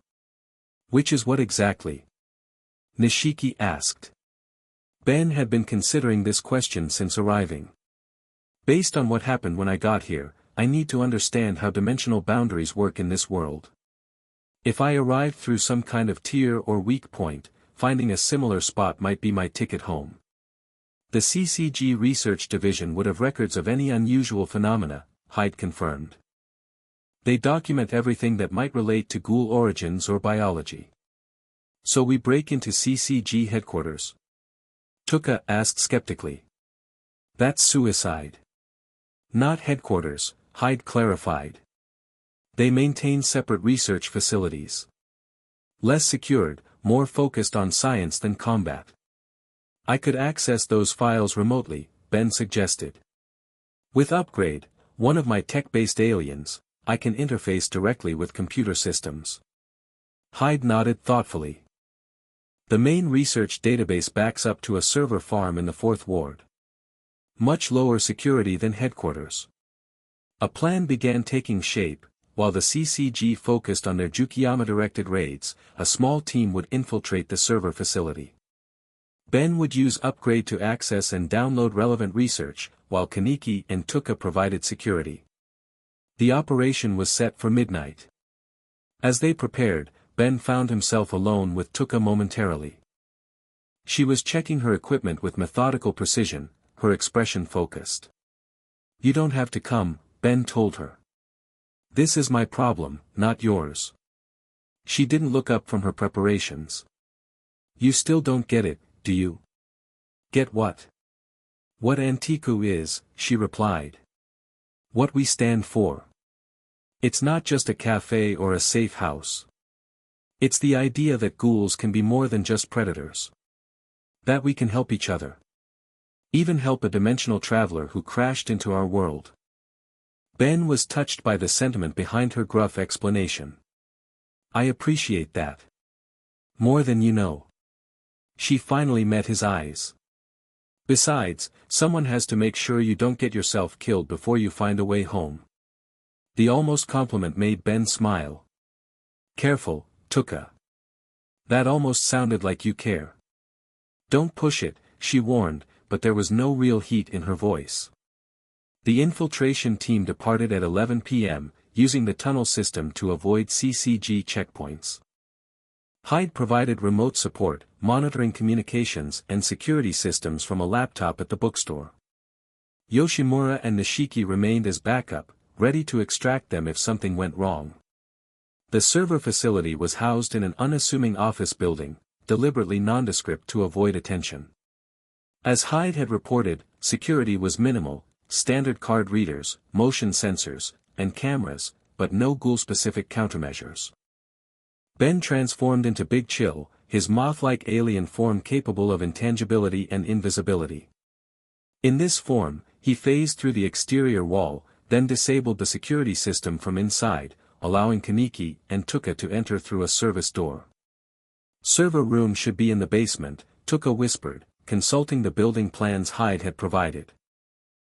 Speaker 2: Which is what exactly? Nishiki asked. Ben had been considering this question since arriving. Based on what happened when I got here, I need to understand how dimensional boundaries work in this world. If I arrived through some kind of tier or weak point, finding a similar spot might be my ticket home. The CCG Research Division would have records of any unusual phenomena, Hyde confirmed. They document everything that might relate to Ghoul origins or biology. So we break into CCG headquarters? Tuka asked skeptically. That's suicide. Not headquarters, Hyde clarified. They maintain separate research facilities. Less secured, more focused on science than combat. I could access those files remotely, Ben suggested. With Upgrade, one of my tech-based aliens, I can interface directly with computer systems. Hyde nodded thoughtfully. The main research database backs up to a server farm in the 4th Ward. Much lower security than headquarters. A plan began taking shape. While the CCG focused on their Jukiyama-directed raids, a small team would infiltrate the server facility. Ben would use Upgrade to access and download relevant research, while Kaneki and Tuka provided security. The operation was set for midnight. As they prepared, Ben found himself alone with Tuka momentarily. She was checking her equipment with methodical precision, her expression focused. You don't have to come, Ben told her. This is my problem, not yours. She didn't look up from her preparations. You still don't get it, do you? Get what? What Antiku is, she replied. What we stand for. It's not just a cafe or a safe house. It's the idea that ghouls can be more than just predators. That we can help each other. Even help a dimensional traveler who crashed into our world. Ben was touched by the sentiment behind her gruff explanation. I appreciate that. More than you know. She finally met his eyes. Besides, someone has to make sure you don't get yourself killed before you find a way home. The almost compliment made Ben smile. Careful, Tuka. That almost sounded like you care. Don't push it, she warned, but there was no real heat in her voice. The infiltration team departed at 11 p.m., using the tunnel system to avoid CCG checkpoints. Hyde provided remote support, monitoring communications and security systems from a laptop at the bookstore. Yoshimura and Nishiki remained as backup, ready to extract them if something went wrong. The server facility was housed in an unassuming office building, deliberately nondescript to avoid attention. As Hyde had reported, security was minimal, standard card readers, motion sensors, and cameras, but no ghoul-specific countermeasures. Ben transformed into Big Chill, his moth-like alien form capable of intangibility and invisibility. In this form, he phased through the exterior wall, then disabled the security system from inside, allowing Kaneki and Tuka to enter through a service door. Server room should be in the basement, Tuka whispered, consulting the building plans Hyde had provided.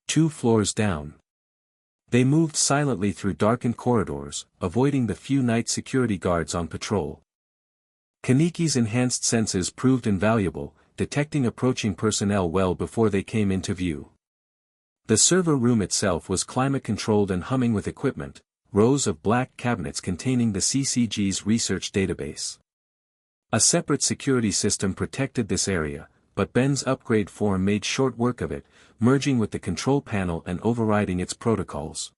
Speaker 2: 2 floors down. They moved silently through darkened corridors, avoiding the few night security guards on patrol. Kaneki's enhanced senses proved invaluable, detecting approaching personnel well before they came into view. The server room itself was climate-controlled and humming with equipment, rows of black cabinets containing the CCG's research database. A separate security system protected this area, but Ben's upgrade form made short work of it, merging with the control panel and overriding its protocols.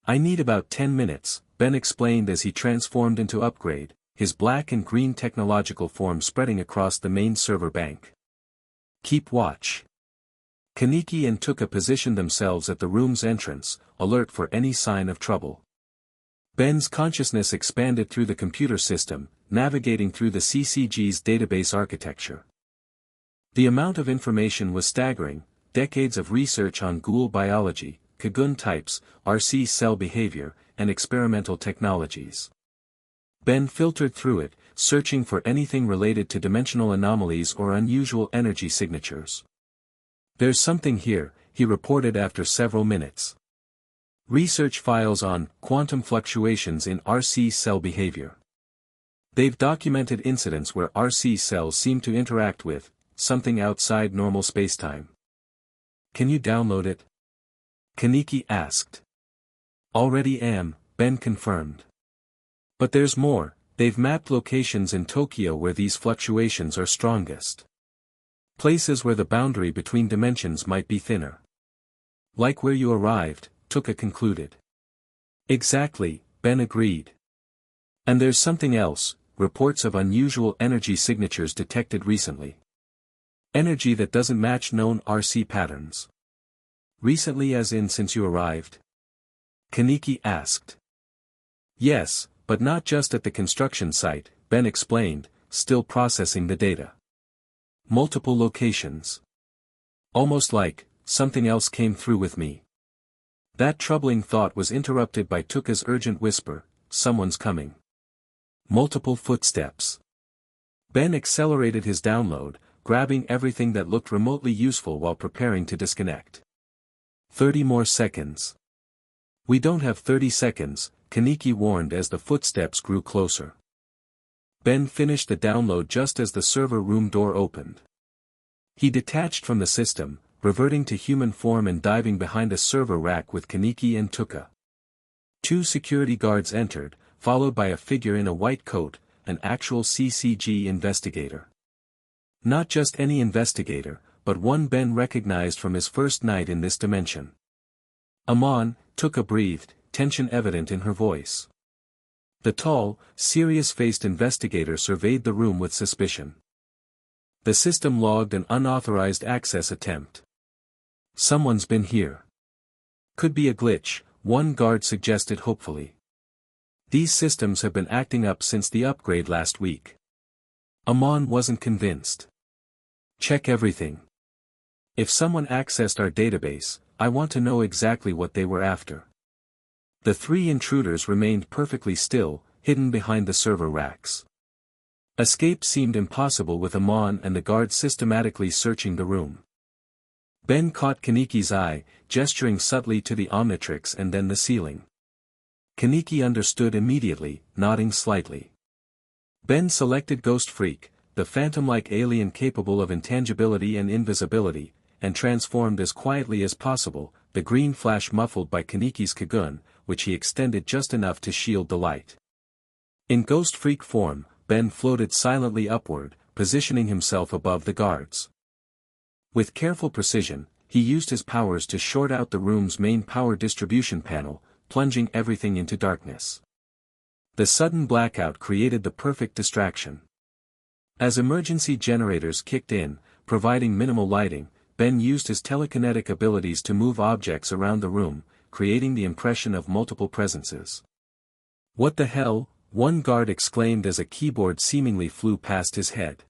Speaker 2: I need about 10 minutes, Ben explained as he transformed into upgrade, his black and green technological form spreading across the main server bank. Keep watch. Kaneki and Tuka positioned themselves at the room's entrance, alert for any sign of trouble. Ben's consciousness expanded through the computer system, navigating through the CCG's database architecture. The amount of information was staggering, decades of research on ghoul biology, cocoon types, RC cell behavior, and experimental technologies. Ben filtered through it, searching for anything related to dimensional anomalies or unusual energy signatures. "There's something here," he reported after several minutes. "Research files on quantum fluctuations in RC cell behavior. They've documented incidents where RC cells seem to interact with something outside normal spacetime." "Can you download it?" Kaneki asked. "Already am," Ben confirmed. "But there's more. They've mapped locations in Tokyo where these fluctuations are strongest. Places where the boundary between dimensions might be thinner." "Like where you arrived," Tuka concluded. "Exactly," Ben agreed. "And there's something else, reports of unusual energy signatures detected recently. Energy that doesn't match known RC patterns." "Recently as in since you arrived?" Kaneki asked. "Yes, but not just at the construction site," Ben explained, still processing the data. "Multiple locations. Almost like, something else came through with me." That troubling thought was interrupted by Tuka's urgent whisper, "Someone's coming." Multiple footsteps. Ben accelerated his download, grabbing everything that looked remotely useful while preparing to disconnect. 30 more seconds. "We don't have 30 seconds, Kaneki warned as the footsteps grew closer. Ben finished the download just as the server room door opened. He detached from the system, reverting to human form and diving behind a server rack with Kaneki and Tuka. 2 security guards entered, followed by a figure in a white coat, an actual CCG investigator. Not just any investigator, but one Ben recognized from his first night in this dimension. "Amon," Tuka breathed, tension evident in her voice. The tall, serious-faced investigator surveyed the room with suspicion. The system logged an unauthorized access attempt. "Someone's been here." "Could be a glitch," one guard suggested hopefully. "These systems have been acting up since the upgrade last week." Amon wasn't convinced. "Check everything. If someone accessed our database, I want to know exactly what they were after." The 3 intruders remained perfectly still, hidden behind the server racks. Escape seemed impossible with Amon and the guards systematically searching the room. Ben caught Kaneki's eye, gesturing subtly to the Omnitrix and then the ceiling. Kaneki understood immediately, nodding slightly. Ben selected Ghost Freak, the phantom-like alien capable of intangibility and invisibility, and transformed as quietly as possible, the green flash muffled by Kaneki's Kagun, which he extended just enough to shield the light. In Ghost Freak form, Ben floated silently upward, positioning himself above the guards. With careful precision, he used his powers to short out the room's main power distribution panel, plunging everything into darkness. The sudden blackout created the perfect distraction. As emergency generators kicked in, providing minimal lighting, Ben used his telekinetic abilities to move objects around the room, creating the impression of multiple presences. "What the hell?" one guard exclaimed as a keyboard seemingly flew past his head.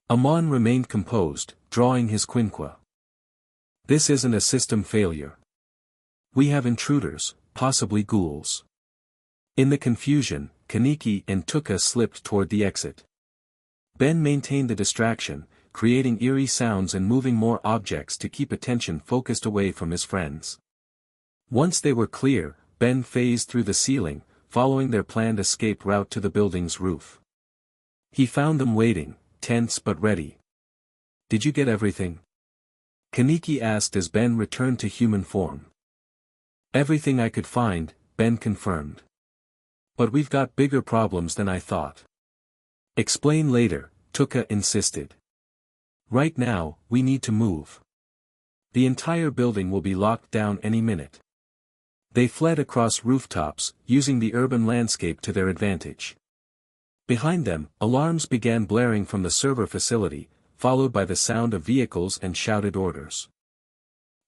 Speaker 2: Amon remained composed, drawing his quinqua. "This isn't a system failure. We have intruders, possibly ghouls." In the confusion, Kaneki and Tuka slipped toward the exit. Ben maintained the distraction, creating eerie sounds and moving more objects to keep attention focused away from his friends. Once they were clear, Ben phased through the ceiling, following their planned escape route to the building's roof. He found them waiting, tense but ready. "Did you get everything?" Kaneki asked as Ben returned to human form. "Everything I could find," Ben confirmed. "But we've got bigger problems than I thought." "Explain later," Tuka insisted. "Right now, we need to move. The entire building will be locked down any minute." They fled across rooftops, using the urban landscape to their advantage. Behind them, alarms began blaring from the server facility, followed by the sound of vehicles and shouted orders.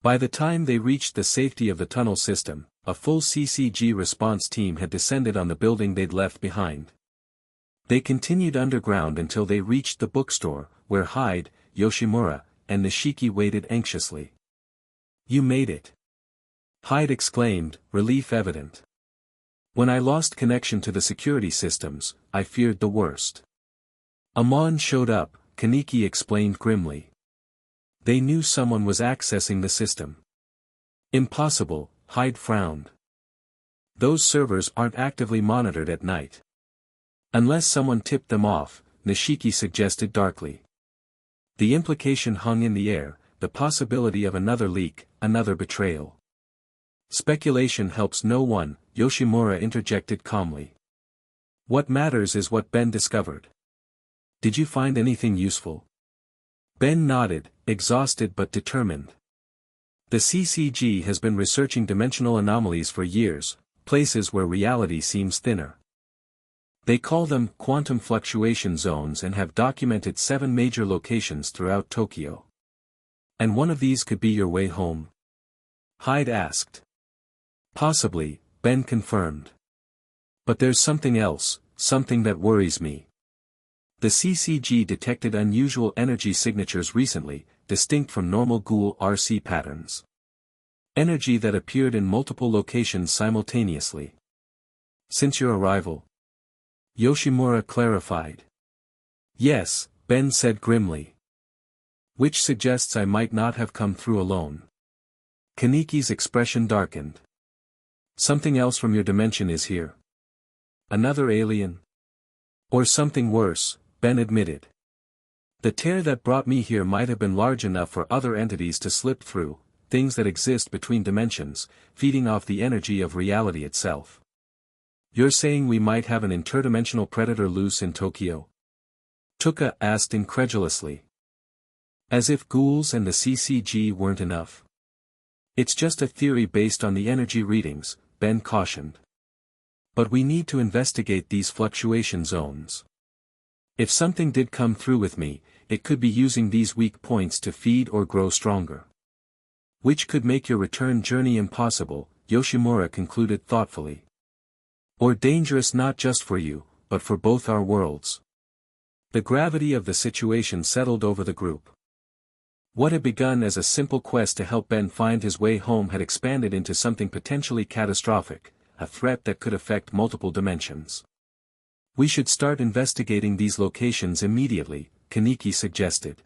Speaker 2: By the time they reached the safety of the tunnel system, a full CCG response team had descended on the building they'd left behind. They continued underground until they reached the bookstore, where Hyde, Yoshimura, and Nishiki waited anxiously. "You made it!" Hyde exclaimed, relief evident. "When I lost connection to the security systems, I feared the worst." Amon showed up, Kaneki explained grimly. "They knew someone was accessing the system." "Impossible," Hyde frowned. "Those servers aren't actively monitored at night." "Unless someone tipped them off," Nishiki suggested darkly. The implication hung in the air, the possibility of another leak, another betrayal. "Speculation helps no one," Yoshimura interjected calmly. "What matters is what Ben discovered. Did you find anything useful?" Ben nodded, exhausted but determined. "The CCG has been researching dimensional anomalies for years, places where reality seems thinner. They call them quantum fluctuation zones and have documented 7 major locations throughout Tokyo. And one of these could be your way home?" Hyde asked. "Possibly," Ben confirmed. "But there's something else, something that worries me. The CCG detected unusual energy signatures recently, distinct from normal Ghoul RC patterns. Energy that appeared in multiple locations simultaneously." "Since your arrival?" Yoshimura clarified. "Yes," Ben said grimly. "Which suggests I might not have come through alone." Kaneki's expression darkened. "Something else from your dimension is here. Another alien? Or something worse," Ben admitted. "The tear that brought me here might have been large enough for other entities to slip through, things that exist between dimensions, feeding off the energy of reality itself." "You're saying we might have an interdimensional predator loose in Tokyo?" Tuka asked incredulously. "As if ghouls and the CCG weren't enough." "It's just a theory based on the energy readings," Ben cautioned. "But we need to investigate these fluctuation zones. If something did come through with me, it could be using these weak points to feed or grow stronger. Which could make your return journey impossible," Yoshimura concluded thoughtfully. "Or dangerous not just for you, but for both our worlds." The gravity of the situation settled over the group. What had begun as a simple quest to help Ben find his way home had expanded into something potentially catastrophic, a threat that could affect multiple dimensions. "We should start investigating these locations immediately," Kaneki suggested.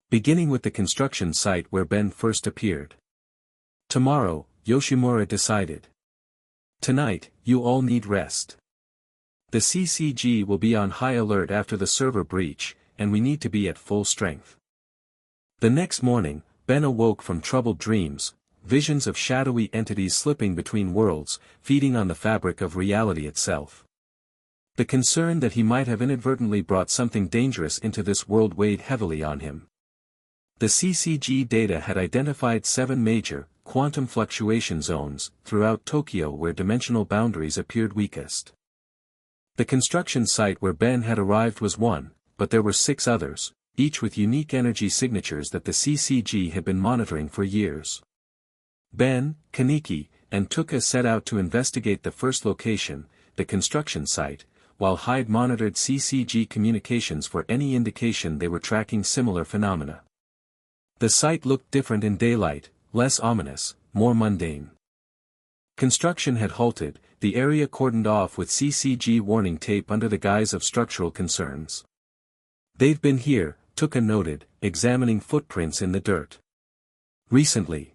Speaker 2: "Beginning with the construction site where Ben first appeared." "Tomorrow," Yoshimura decided. "Tonight, you all need rest. The CCG will be on high alert after the server breach, and we need to be at full strength." The next morning, Ben awoke from troubled dreams, visions of shadowy entities slipping between worlds, feeding on the fabric of reality itself. The concern that he might have inadvertently brought something dangerous into this world weighed heavily on him. The CCG data had identified 7 major, quantum fluctuation zones, throughout Tokyo where dimensional boundaries appeared weakest. The construction site where Ben had arrived was one, but there were 6 others, each with unique energy signatures that the CCG had been monitoring for years. Ben, Kaneki, and Tuka set out to investigate the first location, the construction site, while Hyde monitored CCG communications for any indication they were tracking similar phenomena. The site looked different in daylight, less ominous, more mundane. Construction had halted, the area cordoned off with CCG warning tape under the guise of structural concerns. "They've been here," Tuka noted, examining footprints in the dirt. "Recently."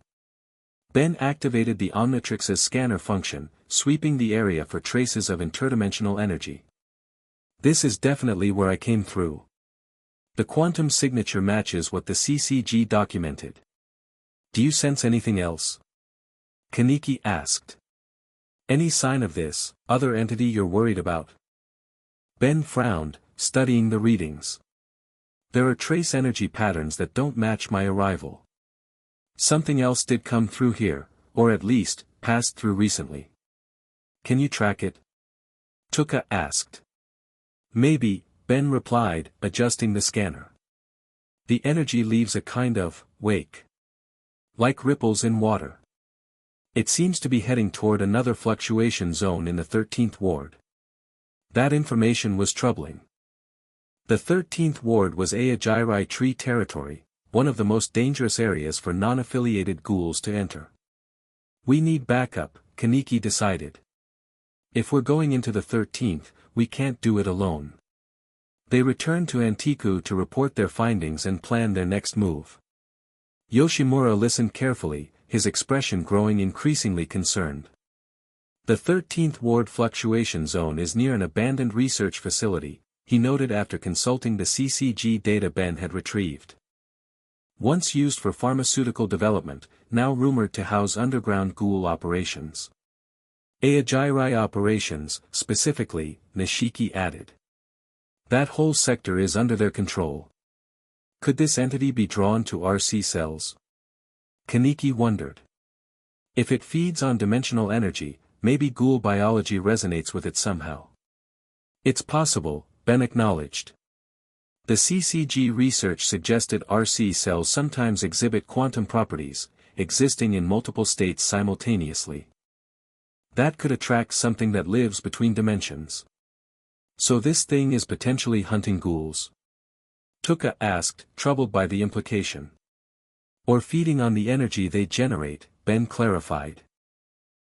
Speaker 2: Ben activated the Omnitrix's scanner function, sweeping the area for traces of interdimensional energy. "This is definitely where I came through. The quantum signature matches what the CCG documented. Do you sense anything else?" Kaneki asked. "Any sign of this other entity you're worried about?" Ben frowned, studying the readings. "There are trace energy patterns that don't match my arrival. Something else did come through here, or at least, passed through recently. Can you track it?" Tuka asked. "Maybe," Ben replied, adjusting the scanner. "The energy leaves a kind of wake. Like ripples in water. It seems to be heading toward another fluctuation zone in the 13th ward." That information was troubling. The 13th ward was Ayajirai Tree territory, one of the most dangerous areas for non-affiliated ghouls to enter. We need backup, Kaneki decided. If we're going into the 13th, we can't do it alone. They returned to Antiku to report their findings and plan their next move. Yoshimura listened carefully, his expression growing increasingly concerned. The 13th Ward fluctuation zone is near an abandoned research facility, he noted after consulting the CCG data Ben had retrieved. Once used for pharmaceutical development, now rumored to house underground ghoul operations. Aojirai operations, specifically, Nishiki added. That whole sector is under their control. Could this entity be drawn to RC cells? Kaneki wondered. If it feeds on dimensional energy, maybe ghoul biology resonates with it somehow. It's possible, Ben acknowledged. The CCG research suggested RC cells sometimes exhibit quantum properties, existing in multiple states simultaneously. That could attract something that lives between dimensions. So this thing is potentially hunting ghouls? Tuka asked, troubled by the implication. Or feeding on the energy they generate, Ben clarified.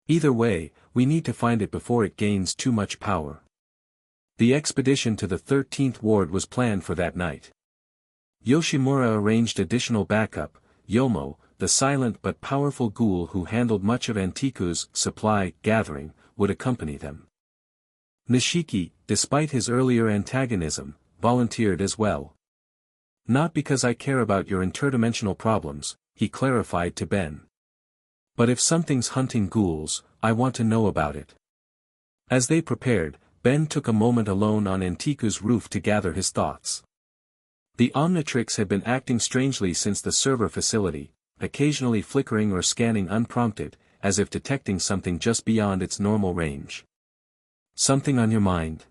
Speaker 2: Either way, we need to find it before it gains too much power. The expedition to the 13th Ward was planned for that night. Yoshimura arranged additional backup. Yomo, the silent but powerful ghoul who handled much of Antiku's supply gathering, would accompany them. Nishiki, despite his earlier antagonism, volunteered as well. Not because I care about your interdimensional problems, he clarified to Ben. But if something's hunting ghouls, I want to know about it. As they prepared, Ben took a moment alone on Antiku's roof to gather his thoughts. The Omnitrix had been acting strangely since the server facility, occasionally flickering or scanning unprompted, as if detecting something just beyond its normal range. Something on your mind?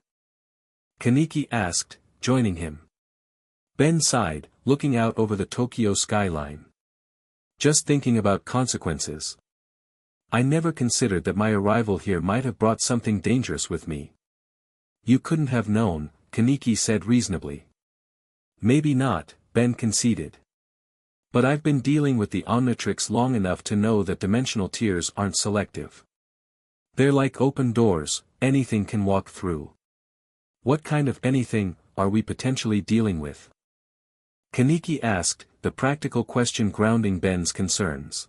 Speaker 2: Kaneki asked, joining him. Ben sighed, looking out over the Tokyo skyline. Just thinking about consequences. I never considered that my arrival here might have brought something dangerous with me. You couldn't have known, Kaneki said reasonably. Maybe not, Ben conceded. But I've been dealing with the Omnitrix long enough to know that dimensional tiers aren't selective. They're like open doors, anything can walk through. What kind of anything are we potentially dealing with? Kaneki asked, the practical question grounding Ben's concerns.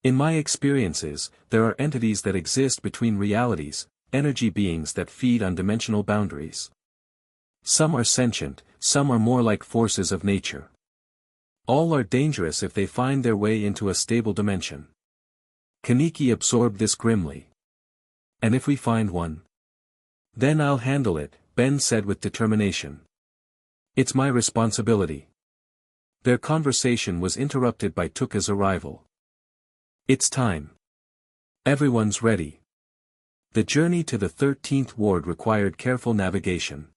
Speaker 2: In my experiences, there are entities that exist between realities, energy beings that feed on dimensional boundaries. Some are sentient, some are more like forces of nature. All are dangerous if they find their way into a stable dimension. Kaneki absorbed this grimly. And if we find one? Then I'll handle it, Ben said with determination. It's my responsibility. Their conversation was interrupted by Tuka's arrival. It's time. Everyone's ready. The journey to the 13th Ward required careful navigation.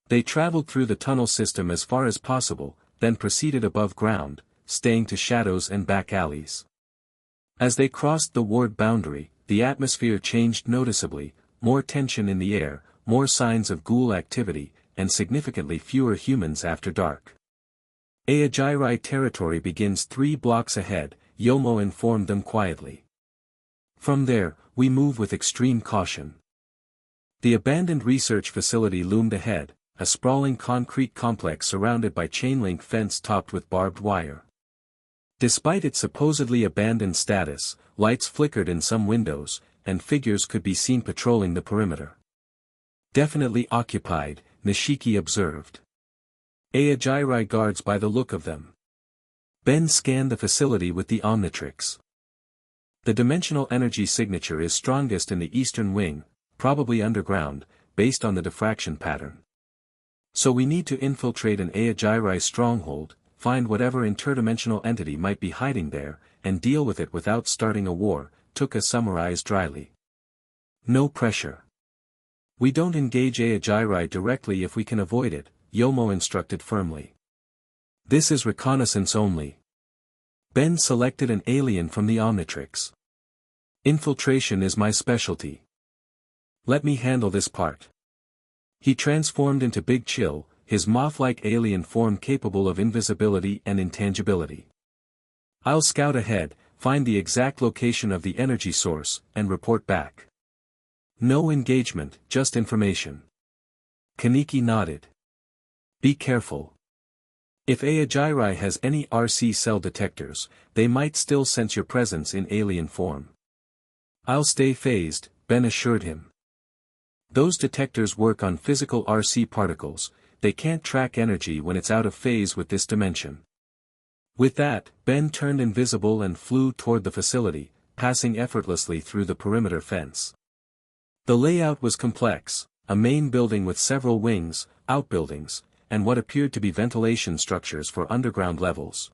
Speaker 2: They traveled through the tunnel system as far as possible, then proceeded above ground, staying to shadows and back alleys. As they crossed the ward boundary, the atmosphere changed noticeably, more tension in the air, more signs of ghoul activity, and significantly fewer humans after dark. Aojirai territory begins 3 blocks ahead, Yomo informed them quietly. From there, we move with extreme caution. The abandoned research facility loomed ahead, a sprawling concrete complex surrounded by chain-link fence topped with barbed wire. Despite its supposedly abandoned status, lights flickered in some windows, and figures could be seen patrolling the perimeter. Definitely occupied, Nishiki observed. Aojirai guards by the look of them. Ben scanned the facility with the Omnitrix. The dimensional energy signature is strongest in the eastern wing, probably underground, based on the diffraction pattern. So we need to infiltrate an Aojirai stronghold, find whatever interdimensional entity might be hiding there, and deal with it without starting a war, Tuka summarized dryly. No pressure. We don't engage Aojirai directly if we can avoid it, Yomo instructed firmly. This is reconnaissance only. Ben selected an alien from the Omnitrix. Infiltration is my specialty. Let me handle this part. He transformed into Big Chill, his moth-like alien form capable of invisibility and intangibility. I'll scout ahead, find the exact location of the energy source, and report back. No engagement, just information. Kaneki nodded. Be careful. If Aogiri has any RC cell detectors, they might still sense your presence in alien form. I'll stay phased, Ben assured him. Those detectors work on physical RC particles, they can't track energy when it's out of phase with this dimension. With that, Ben turned invisible and flew toward the facility, passing effortlessly through the perimeter fence. The layout was complex, a main building with several wings, outbuildings, and what appeared to be ventilation structures for underground levels.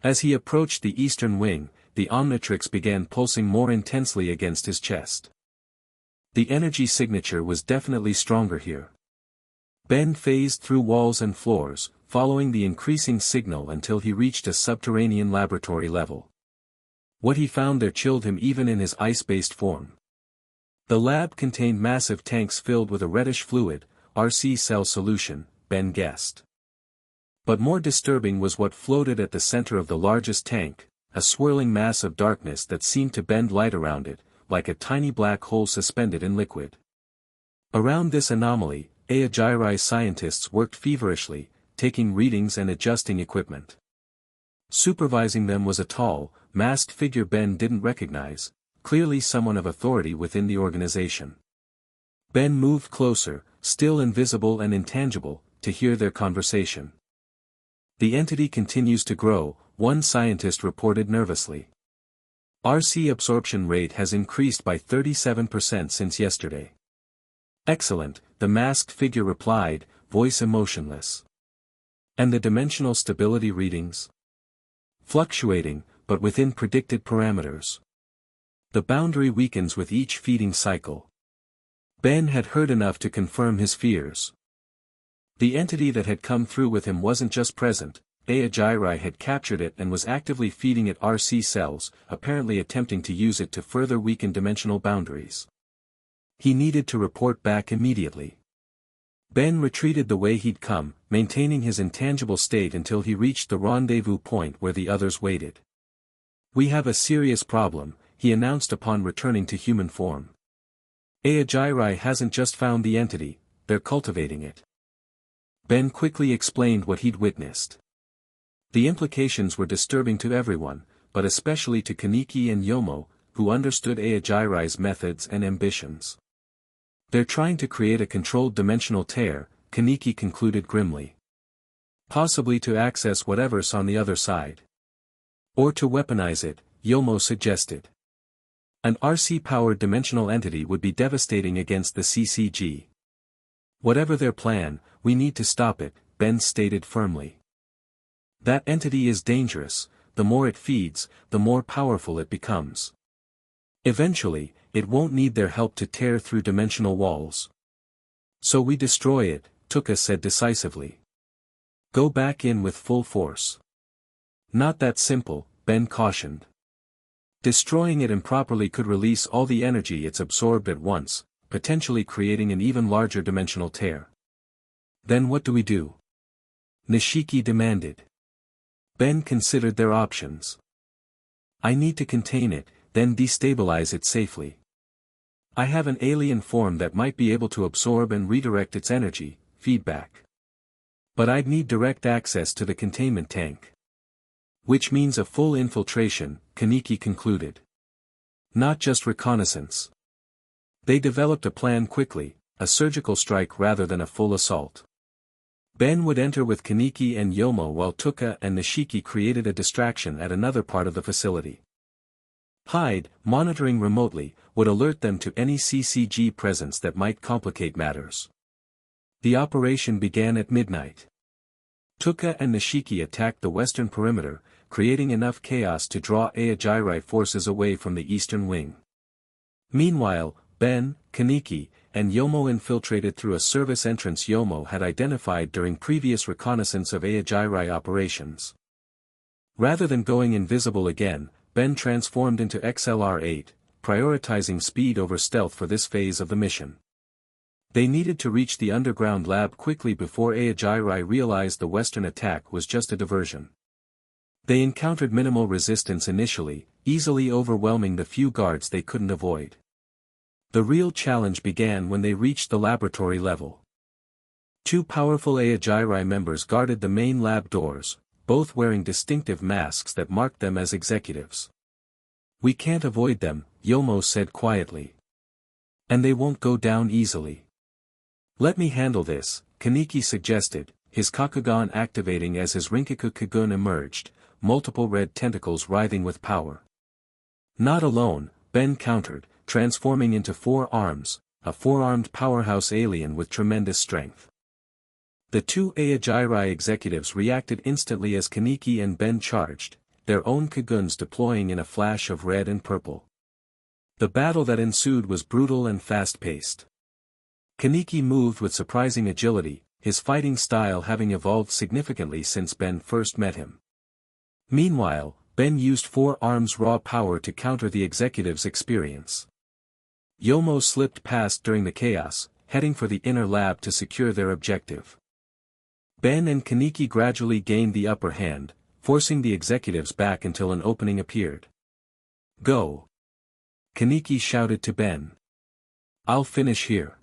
Speaker 2: As he approached the eastern wing, the Omnitrix began pulsing more intensely against his chest. The energy signature was definitely stronger here. Ben phased through walls and floors, following the increasing signal until he reached a subterranean laboratory level. What he found there chilled him even in his ice-based form. The lab contained massive tanks filled with a reddish fluid, RC cell solution, Ben guessed. But more disturbing was what floated at the center of the largest tank, a swirling mass of darkness that seemed to bend light around it, like a tiny black hole suspended in liquid. Around this anomaly, Aogiri scientists worked feverishly, taking readings and adjusting equipment. Supervising them was a tall, masked figure Ben didn't recognize, clearly someone of authority within the organization. Ben moved closer, still invisible and intangible, to hear their conversation. The entity continues to grow, one scientist reported nervously. RC absorption rate has increased by 37% since yesterday. Excellent, the masked figure replied, voice emotionless. And the dimensional stability readings? Fluctuating, but within predicted parameters. The boundary weakens with each feeding cycle. Ben had heard enough to confirm his fears. The entity that had come through with him wasn't just present, Aogiri had captured it and was actively feeding it RC cells, apparently attempting to use it to further weaken dimensional boundaries. He needed to report back immediately. Ben retreated the way he'd come, maintaining his intangible state until he reached the rendezvous point where the others waited. We have a serious problem, he announced upon returning to human form. Aogiri hasn't just found the entity, they're cultivating it. Ben quickly explained what he'd witnessed. The implications were disturbing to everyone, but especially to Kaneki and Yomo, who understood Aogiri's methods and ambitions. They're trying to create a controlled dimensional tear, Kaneki concluded grimly. Possibly to access whatever's on the other side. Or to weaponize it, Yomo suggested. An RC-powered dimensional entity would be devastating against the CCG. Whatever their plan, we need to stop it, Ben stated firmly. That entity is dangerous, the more it feeds, the more powerful it becomes. Eventually, it won't need their help to tear through dimensional walls. So we destroy it, Tuka said decisively. Go back in with full force. Not that simple, Ben cautioned. Destroying it improperly could release all the energy it's absorbed at once, potentially creating an even larger dimensional tear. Then what do we do? Nishiki demanded. Ben considered their options. I need to contain it, then destabilize it safely. I have an alien form that might be able to absorb and redirect its energy, feedback. But I'd need direct access to the containment tank. Which means a full infiltration, Kaneki concluded. Not just reconnaissance. They developed a plan quickly, a surgical strike rather than a full assault. Ben would enter with Kaneki and Yomo while Tuka and Nishiki created a distraction at another part of the facility. Hyde, monitoring remotely, would alert them to any CCG presence that might complicate matters. The operation began at midnight. Tuka and Nishiki attacked the western perimeter, creating enough chaos to draw Aogiri forces away from the eastern wing. Meanwhile, Ben, Kaneki, and Yomo infiltrated through a service entrance Yomo had identified during previous reconnaissance of Aogiri operations. Rather than going invisible again, Ben transformed into XLR-8, prioritizing speed over stealth for this phase of the mission. They needed to reach the underground lab quickly before Aogirai realized the Western attack was just a diversion. They encountered minimal resistance initially, easily overwhelming the few guards they couldn't avoid. The real challenge began when they reached the laboratory level. Two powerful Aogirai members guarded the main lab doors, both wearing distinctive masks that marked them as executives. "We can't avoid them," Yomo said quietly. "And they won't go down easily." "Let me handle this," Kaneki suggested, his Kakugan activating as his Rinkaku Kagun emerged, multiple red tentacles writhing with power. "Not alone," Ben countered, transforming into 4 arms, a 4-armed powerhouse alien with tremendous strength. The two Aogirai executives reacted instantly as Kaneki and Ben charged, their own Kaguns deploying in a flash of red and purple. The battle that ensued was brutal and fast-paced. Kaneki moved with surprising agility, his fighting style having evolved significantly since Ben first met him. Meanwhile, Ben used 4 arms raw power to counter the executive's experience. Yomo slipped past during the chaos, heading for the inner lab to secure their objective. Ben and Kaneki gradually gained the upper hand, forcing the executives back until an opening appeared. "Go!" Kaneki shouted to Ben. "I'll finish here."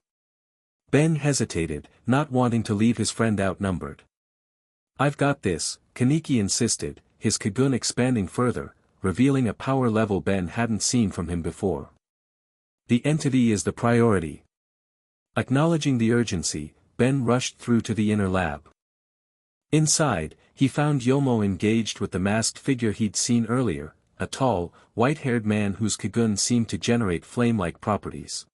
Speaker 2: Ben hesitated, not wanting to leave his friend outnumbered. "I've got this," Kaneki insisted, his Kagun expanding further, revealing a power level Ben hadn't seen from him before. "The entity is the priority." Acknowledging the urgency, Ben rushed through to the inner lab. Inside, he found Yomo engaged with the masked figure he'd seen earlier, a tall, white-haired man whose Kagun seemed to generate flame-like properties.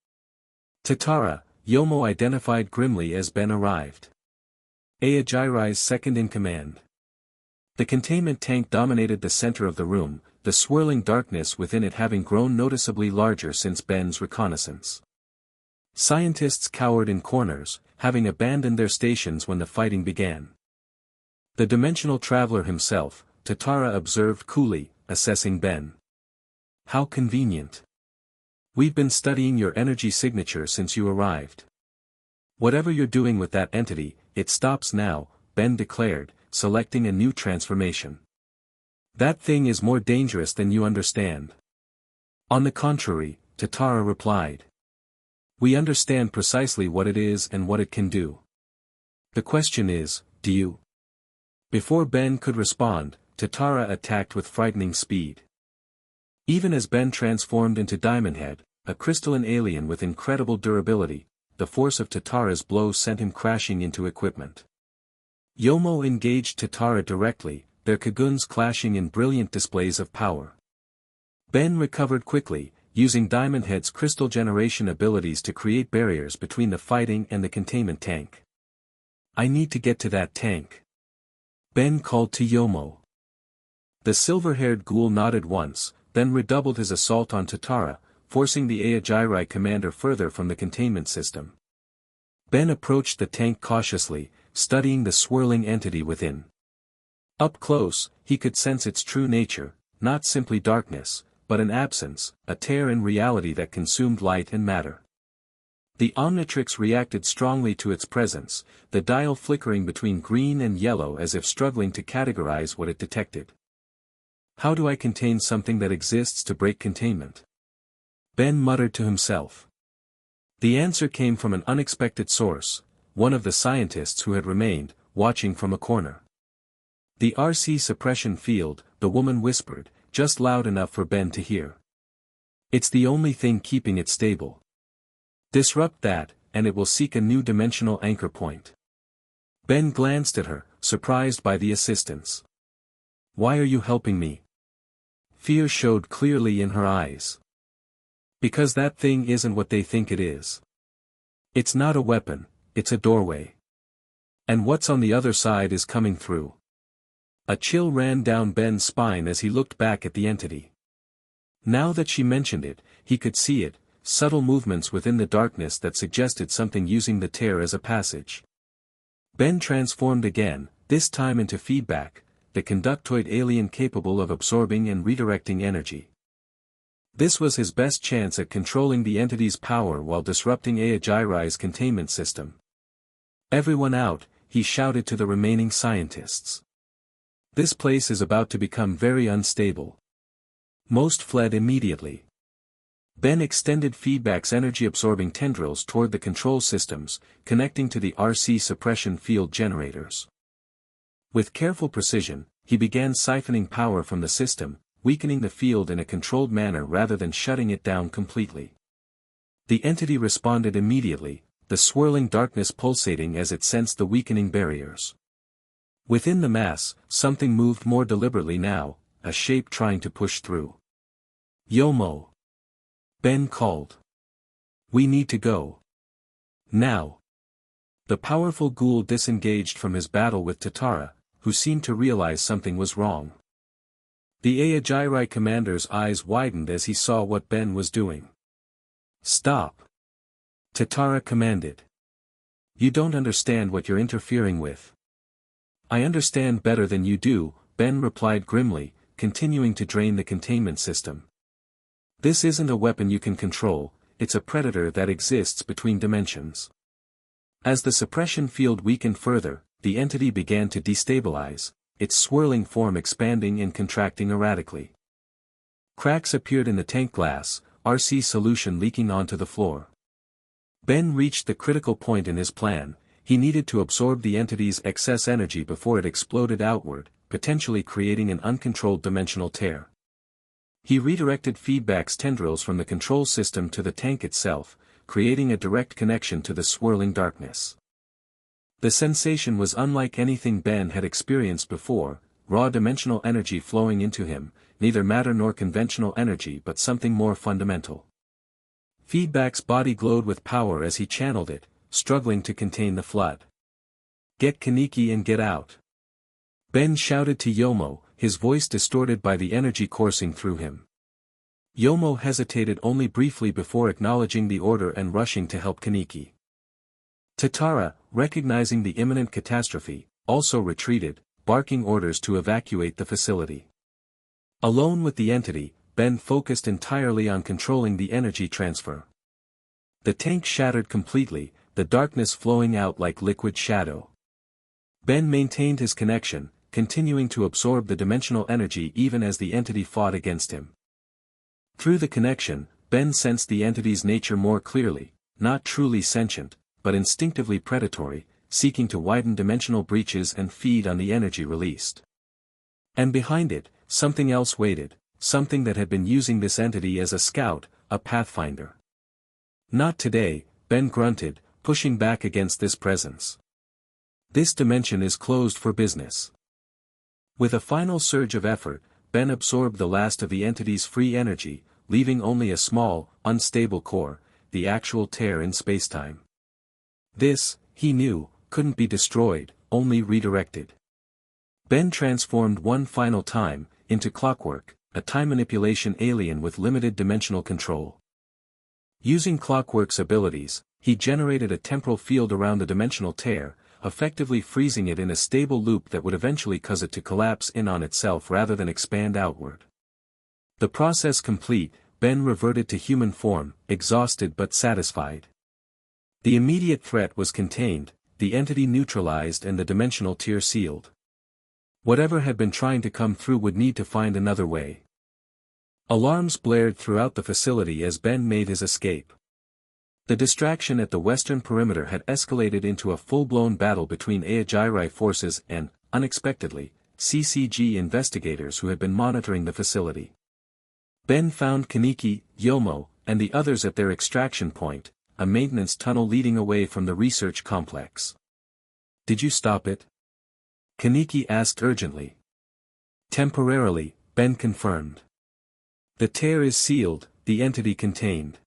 Speaker 2: "Tatara," Yomo identified grimly as Ben arrived. Aogirai's second-in-command. The containment tank dominated the center of the room, the swirling darkness within it having grown noticeably larger since Ben's reconnaissance. Scientists cowered in corners, having abandoned their stations when the fighting began. The dimensional traveler himself, Tatara observed coolly, assessing Ben. "How convenient. We've been studying your energy signature since you arrived. Whatever you're doing with that entity, it stops now," Ben declared, selecting a new transformation. "That thing is more dangerous than you understand." "On the contrary," Tatara replied. "We understand precisely what it is and what it can do. The question is, do you?" Before Ben could respond, Tatara attacked with frightening speed. Even as Ben transformed into Diamondhead, a crystalline alien with incredible durability, the force of Tatara's blow sent him crashing into equipment. Yomo engaged Tatara directly, their Kaguns clashing in brilliant displays of power. Ben recovered quickly, using Diamondhead's crystal generation abilities to create barriers between the fighting and the containment tank. "I need to get to that tank," Ben called to Yomo. The silver-haired ghoul nodded once, then redoubled his assault on Tatara, forcing the Aogirai commander further from the containment system. Ben approached the tank cautiously, studying the swirling entity within. Up close, he could sense its true nature, not simply darkness, but an absence, a tear in reality that consumed light and matter. The Omnitrix reacted strongly to its presence, the dial flickering between green and yellow as if struggling to categorize what it detected. "How do I contain something that exists to break containment?" Ben muttered to himself. The answer came from an unexpected source, one of the scientists who had remained, watching from a corner. "The RC suppression field," the woman whispered, just loud enough for Ben to hear. "It's the only thing keeping it stable. Disrupt that, and it will seek a new dimensional anchor point." Ben glanced at her, surprised by the assistance. "Why are you helping me?" Fear showed clearly in her eyes. "Because that thing isn't what they think it is. It's not a weapon, it's a doorway. And what's on the other side is coming through." A chill ran down Ben's spine as he looked back at the entity. Now that she mentioned it, he could see it, subtle movements within the darkness that suggested something using the tear as a passage. Ben transformed again, this time into feedback, the conductoid alien capable of absorbing and redirecting energy. This was his best chance at controlling the entity's power while disrupting Aogirai's containment system. "Everyone out," he shouted to the remaining scientists. "This place is about to become very unstable." Most fled immediately. Ben extended Feedback's energy-absorbing tendrils toward the control systems, connecting to the RC suppression field generators. With careful precision, he began siphoning power from the system, weakening the field in a controlled manner rather than shutting it down completely. The entity responded immediately, the swirling darkness pulsating as it sensed the weakening barriers. Within the mass, something moved more deliberately now, a shape trying to push through. "Yomo!" Ben called. "We need to go. Now." The powerful ghoul disengaged from his battle with Tatara, who seemed to realize something was wrong. The Aogirai commander's eyes widened as he saw what Ben was doing. "Stop!" Tatara commanded. "You don't understand what you're interfering with." "I understand better than you do," Ben replied grimly, continuing to drain the containment system. "This isn't a weapon you can control, it's a predator that exists between dimensions." As the suppression field weakened further, the entity began to destabilize, its swirling form expanding and contracting erratically. Cracks appeared in the tank glass, RC solution leaking onto the floor. Ben reached the critical point in his plan. He needed to absorb the entity's excess energy before it exploded outward, potentially creating an uncontrolled dimensional tear. He redirected Feedback's tendrils from the control system to the tank itself, creating a direct connection to the swirling darkness. The sensation was unlike anything Ben had experienced before, raw dimensional energy flowing into him, neither matter nor conventional energy but something more fundamental. Feedback's body glowed with power as he channeled it, struggling to contain the flood. "Get Kaneki and get out!" Ben shouted to Yomo, his voice distorted by the energy coursing through him. Yomo hesitated only briefly before acknowledging the order and rushing to help Kaneki. Tatara, recognizing the imminent catastrophe, also retreated, barking orders to evacuate the facility. Alone with the entity, Ben focused entirely on controlling the energy transfer. The tank shattered completely, the darkness flowing out like liquid shadow. Ben maintained his connection, continuing to absorb the dimensional energy even as the entity fought against him. Through the connection, Ben sensed the entity's nature more clearly, not truly sentient, but instinctively predatory, seeking to widen dimensional breaches and feed on the energy released. And behind it, something else waited, something that had been using this entity as a scout, a pathfinder. "Not today," Ben grunted, pushing back against this presence. "This dimension is closed for business." With a final surge of effort, Ben absorbed the last of the entity's free energy, leaving only a small, unstable core, the actual tear in spacetime. This, he knew, couldn't be destroyed, only redirected. Ben transformed one final time, into Clockwork, a time manipulation alien with limited dimensional control. Using Clockwork's abilities, he generated a temporal field around the dimensional tear, effectively freezing it in a stable loop that would eventually cause it to collapse in on itself rather than expand outward. The process complete, Ben reverted to human form, exhausted but satisfied. The immediate threat was contained, the entity neutralized and the dimensional tear sealed. Whatever had been trying to come through would need to find another way. Alarms blared throughout the facility as Ben made his escape. The distraction at the western perimeter had escalated into a full-blown battle between Aogirai forces and, unexpectedly, CCG investigators who had been monitoring the facility. Ben found Kaneki, Yomo, and the others at their extraction point, a maintenance tunnel leading away from the research complex. "Did you stop it?" Kaneki asked urgently. "Temporarily," Ben confirmed. "The tear is sealed, the entity contained."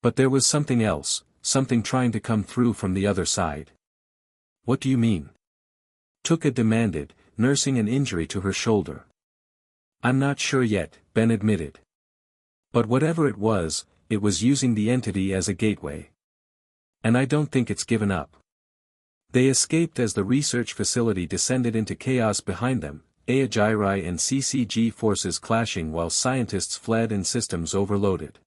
Speaker 2: But there was something else, something trying to come through from the other side. "What do you mean?" Tuka demanded, nursing an injury to her shoulder. "I'm not sure yet," Ben admitted. "But whatever it was using the entity as a gateway. And I don't think it's given up." They escaped as the research facility descended into chaos behind them, Aogiri and CCG forces clashing while scientists fled and systems overloaded.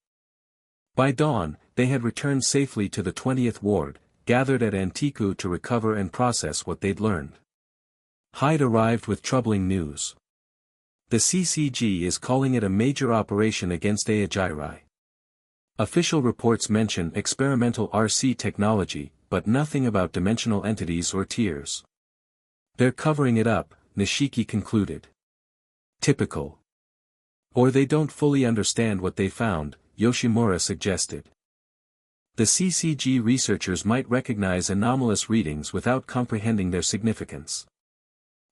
Speaker 2: By dawn, they had returned safely to the 20th Ward, gathered at Antiku to recover and process what they'd learned. Hyde arrived with troubling news. The CCG is calling it a major operation against Aogiri. Official reports mention experimental RC technology, but nothing about dimensional entities or tiers. They're covering it up, Nishiki concluded. Typical. Or they don't fully understand what they found, Yoshimura suggested. The CCG researchers might recognize anomalous readings without comprehending their significance.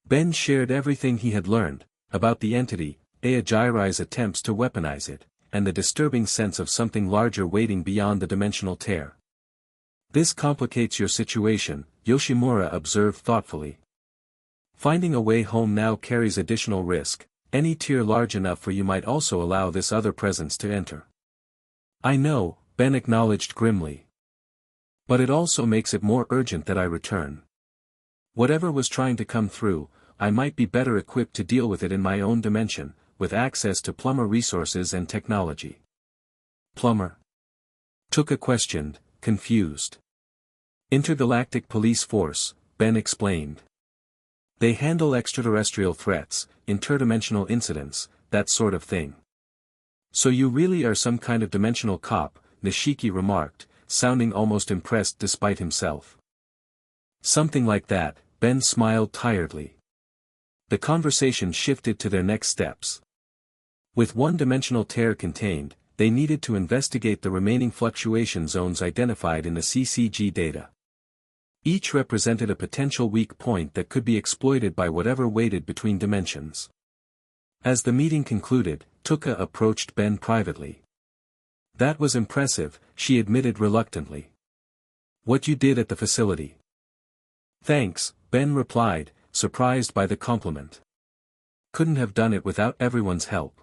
Speaker 2: Ben shared everything he had learned, about the entity, Aogiri's attempts to weaponize it, and the disturbing sense of something larger waiting beyond the dimensional tear. This complicates your situation, Yoshimura observed thoughtfully. Finding a way home now carries additional risk. Any tier large enough for you might also allow this other presence to enter. I know, Ben acknowledged grimly. But it also makes it more urgent that I return. Whatever was trying to come through, I might be better equipped to deal with it in my own dimension, with access to plumber resources and technology. Plumber? Tuka questioned, confused. Intergalactic Police Force, Ben explained. They handle extraterrestrial threats, interdimensional incidents, that sort of thing. So you really are some kind of dimensional cop, Nishiki remarked, sounding almost impressed despite himself. Something like that, Ben smiled tiredly. The conversation shifted to their next steps. With one-dimensional tear contained, they needed to investigate the remaining fluctuation zones identified in the CCG data. Each represented a potential weak point that could be exploited by whatever waited between dimensions. As the meeting concluded, Tuka approached Ben privately. That was impressive, she admitted reluctantly. What you did at the facility. Thanks, Ben replied, surprised by the compliment. Couldn't have done it without everyone's help.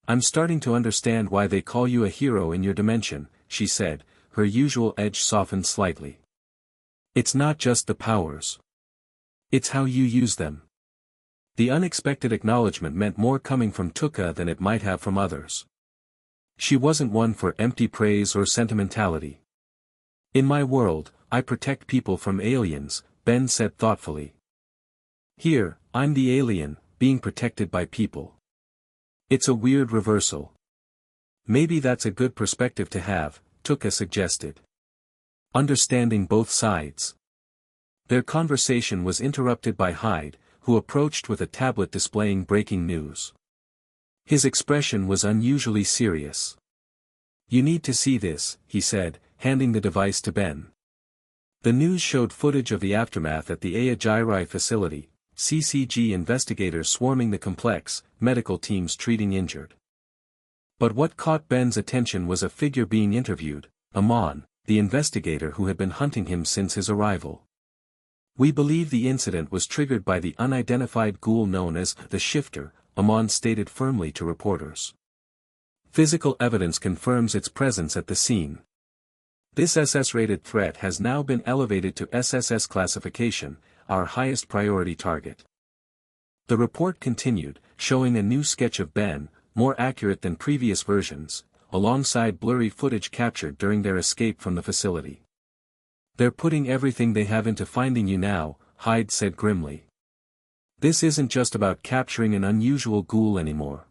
Speaker 2: I'm starting to understand why they call you a hero in your dimension, she said, her usual edge softened slightly. It's not just the powers. It's how you use them. The unexpected acknowledgement meant more coming from Tuka than it might have from others. She wasn't one for empty praise or sentimentality. In my world, I protect people from aliens, Ben said thoughtfully. Here, I'm the alien, being protected by people. It's a weird reversal. Maybe that's a good perspective to have, Tuka suggested. Understanding both sides. Their conversation was interrupted by Hyde, who approached with a tablet displaying breaking news. His expression was unusually serious. You need to see this, he said, handing the device to Ben. The news showed footage of the aftermath at the Aogiri facility, CCG investigators swarming the complex, medical teams treating injured. But what caught Ben's attention was a figure being interviewed, Amon, the investigator who had been hunting him since his arrival. We believe the incident was triggered by the unidentified ghoul known as the Shifter, Amon stated firmly to reporters. Physical evidence confirms its presence at the scene. This SS-rated threat has now been elevated to SSS classification, our highest priority target. The report continued, showing a new sketch of Ben, more accurate than previous versions, alongside blurry footage captured during their escape from the facility. They're putting everything they have into finding you now, Hyde said grimly. This isn't just about capturing an unusual ghoul anymore.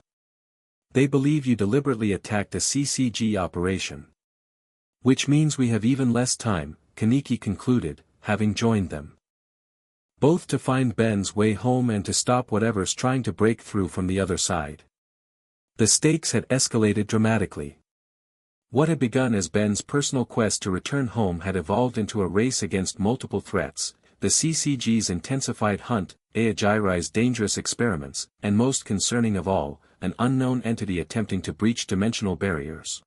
Speaker 2: They believe you deliberately attacked a CCG operation. Which means we have even less time, Kaneki concluded, having joined them. Both to find Ben's way home and to stop whatever's trying to break through from the other side. The stakes had escalated dramatically. What had begun as Ben's personal quest to return home had evolved into a race against multiple threats, the CCG's intensified hunt, Aogiri's dangerous experiments, and most concerning of all, an unknown entity attempting to breach dimensional barriers.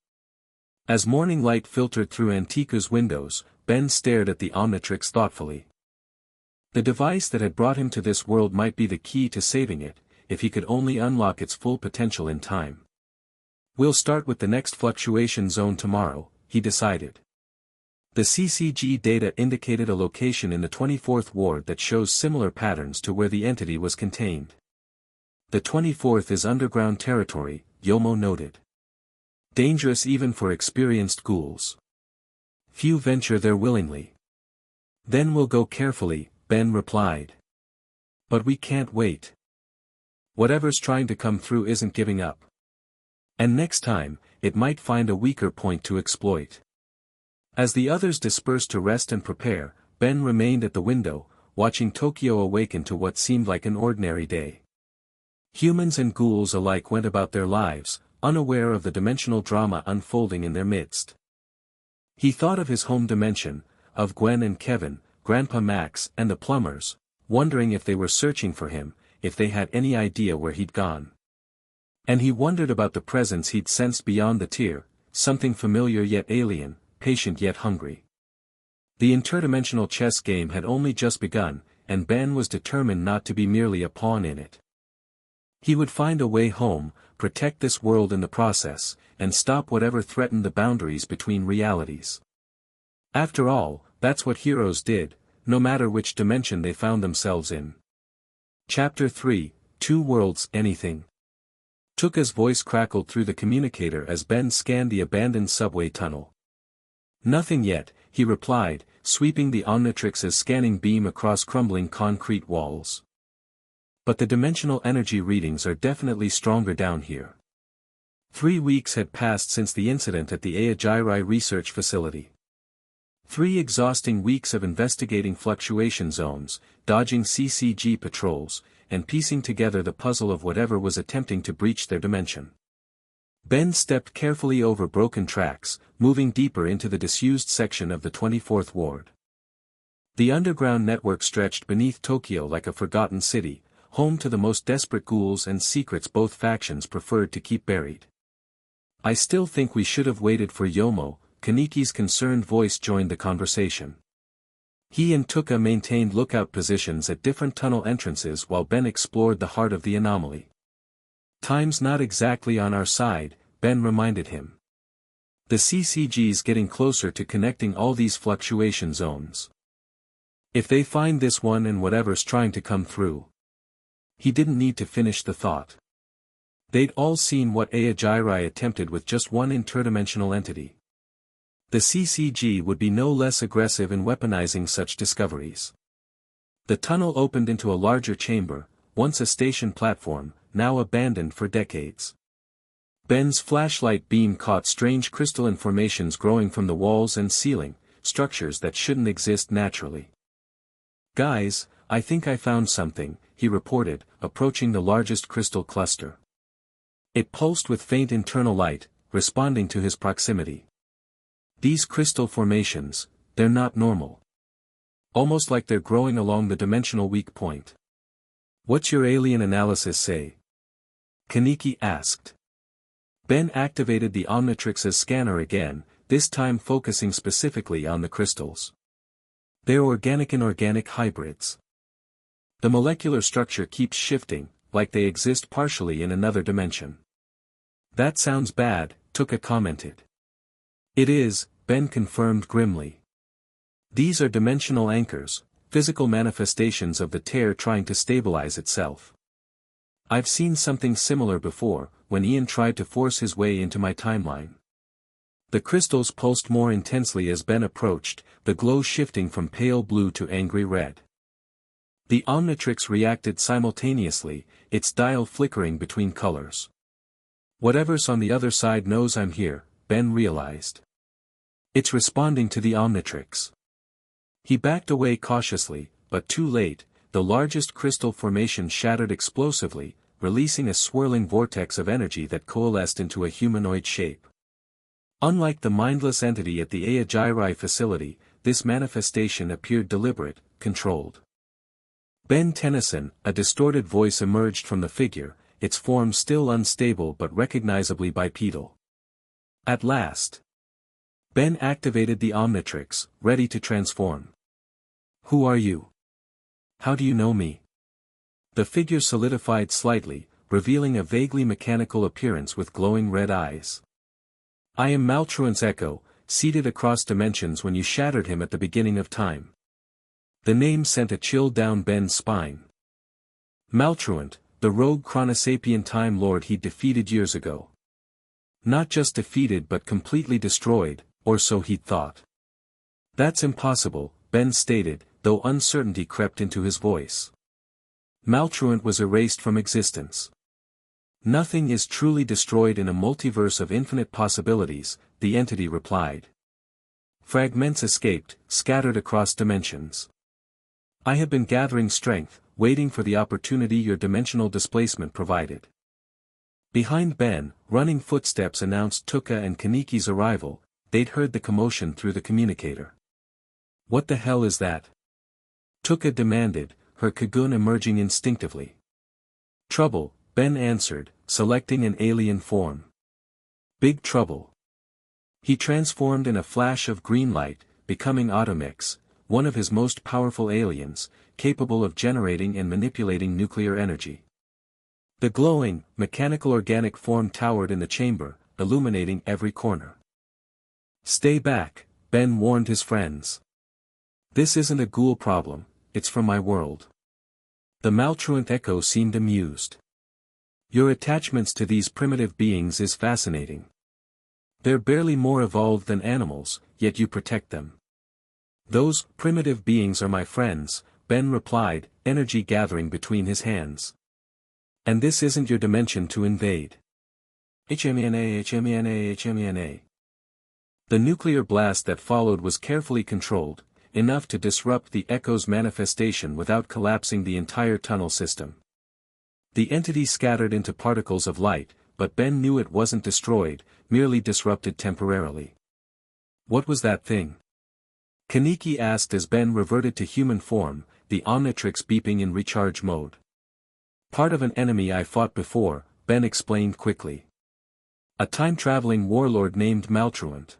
Speaker 2: As morning light filtered through Antiku's windows, Ben stared at the Omnitrix thoughtfully. The device that had brought him to this world might be the key to saving it, if he could only unlock its full potential in time. We'll start with the next fluctuation zone tomorrow, he decided. The CCG data indicated a location in the 24th ward that shows similar patterns to where the entity was contained. The 24th is underground territory, Yomo noted. Dangerous even for experienced ghouls. Few venture there willingly. Then we'll go carefully, Ben replied. But we can't wait. Whatever's trying to come through isn't giving up. And next time, it might find a weaker point to exploit. As the others dispersed to rest and prepare, Ben remained at the window, watching Tokyo awaken to what seemed like an ordinary day. Humans and ghouls alike went about their lives, unaware of the dimensional drama unfolding in their midst. He thought of his home dimension, of Gwen and Kevin, Grandpa Max and the plumbers, wondering if they were searching for him, if they had any idea where he'd gone. And he wondered about the presence he'd sensed beyond the tier, something familiar yet alien, patient yet hungry. The interdimensional chess game had only just begun, and Ben was determined not to be merely a pawn in it. He would find a way home, protect this world in the process, and stop whatever threatened the boundaries between realities. After all, that's what heroes did, no matter which dimension they found themselves in. Chapter 3, Two Worlds Anything. Tuka's voice crackled through the communicator as Ben scanned the abandoned subway tunnel. Nothing yet, he replied, sweeping the Omnitrix's scanning beam across crumbling concrete walls. But the dimensional energy readings are definitely stronger down here. 3 weeks had passed since the incident at the Aogirai research facility. 3 exhausting weeks of investigating fluctuation zones, dodging CCG patrols, and piecing together the puzzle of whatever was attempting to breach their dimension. Ben stepped carefully over broken tracks, moving deeper into the disused section of the 24th Ward. The underground network stretched beneath Tokyo like a forgotten city, home to the most desperate ghouls and secrets both factions preferred to keep buried. I still think we should have waited for Yomo. Kaniki's concerned voice joined the conversation. He and Tuka maintained lookout positions at different tunnel entrances while Ben explored the heart of the anomaly. Time's not exactly on our side, Ben reminded him. The CCG's getting closer to connecting all these fluctuation zones. If they find this one and whatever's trying to come through. He didn't need to finish the thought. They'd all seen what Aogirai attempted with just one interdimensional entity. The CCG would be no less aggressive in weaponizing such discoveries. The tunnel opened into a larger chamber, once a station platform, now abandoned for decades. Ben's flashlight beam caught strange crystalline formations growing from the walls and ceiling, structures that shouldn't exist naturally. "Guys, I think I found something," he reported, approaching the largest crystal cluster. It pulsed with faint internal light, responding to his proximity. These crystal formations, they're not normal. Almost like they're growing along the dimensional weak point. "What's your alien analysis say?" Kaneki asked. Ben activated the Omnitrix's scanner again, this time focusing specifically on the crystals. They're organic-inorganic hybrids. The molecular structure keeps shifting, like they exist partially in another dimension. "That sounds bad," Tuka commented. "It is," Ben confirmed grimly. "These are dimensional anchors, physical manifestations of the tear trying to stabilize itself. I've seen something similar before, when Ian tried to force his way into my timeline." The crystals pulsed more intensely as Ben approached, the glow shifting from pale blue to angry red. The Omnitrix reacted simultaneously, its dial flickering between colors. "Whatever's on the other side knows I'm here," Ben realized. "It's responding to the Omnitrix." He backed away cautiously, but too late, the largest crystal formation shattered explosively, releasing a swirling vortex of energy that coalesced into a humanoid shape. Unlike the mindless entity at the Aogirai facility, this manifestation appeared deliberate, controlled. Ben Tennyson, a distorted voice emerged from the figure, its form still unstable but recognizably bipedal. At last. Ben activated the Omnitrix, ready to transform. "Who are you? How do you know me?" The figure solidified slightly, revealing a vaguely mechanical appearance with glowing red eyes. "I am Maltruant's echo, seated across dimensions when you shattered him at the beginning of time." The name sent a chill down Ben's spine. Maltruant, the rogue Chronosapien Time Lord he'd defeated years ago. Not just defeated but completely destroyed, or so he'd thought. That's impossible, Ben stated, though uncertainty crept into his voice. Maltruant was erased from existence. Nothing is truly destroyed in a multiverse of infinite possibilities, the entity replied. Fragments escaped, scattered across dimensions. I have been gathering strength, waiting for the opportunity your dimensional displacement provided. Behind Ben, running footsteps announced Tuka and Kaniki's arrival. They'd heard the commotion through the communicator. What the hell is that? Tuka demanded, her Kagun emerging instinctively. Trouble, Ben answered, selecting an alien form. Big trouble. He transformed in a flash of green light, becoming Automix, one of his most powerful aliens, capable of generating and manipulating nuclear energy. The glowing, mechanical organic form towered in the chamber, illuminating every corner. Stay back, Ben warned his friends. This isn't a ghoul problem, it's from my world. The Maltruant Echo seemed amused. Your attachments to these primitive beings is fascinating. They're barely more evolved than animals, yet you protect them. Those primitive beings are my friends, Ben replied, energy gathering between his hands. And this isn't your dimension to invade. HMENA. The nuclear blast that followed was carefully controlled, enough to disrupt the Echo's manifestation without collapsing the entire tunnel system. The entity scattered into particles of light, but Ben knew it wasn't destroyed, merely disrupted temporarily. What was that thing? Kaneki asked as Ben reverted to human form, the Omnitrix beeping in recharge mode. Part of an enemy I fought before, Ben explained quickly. A time-traveling warlord named Maltruant.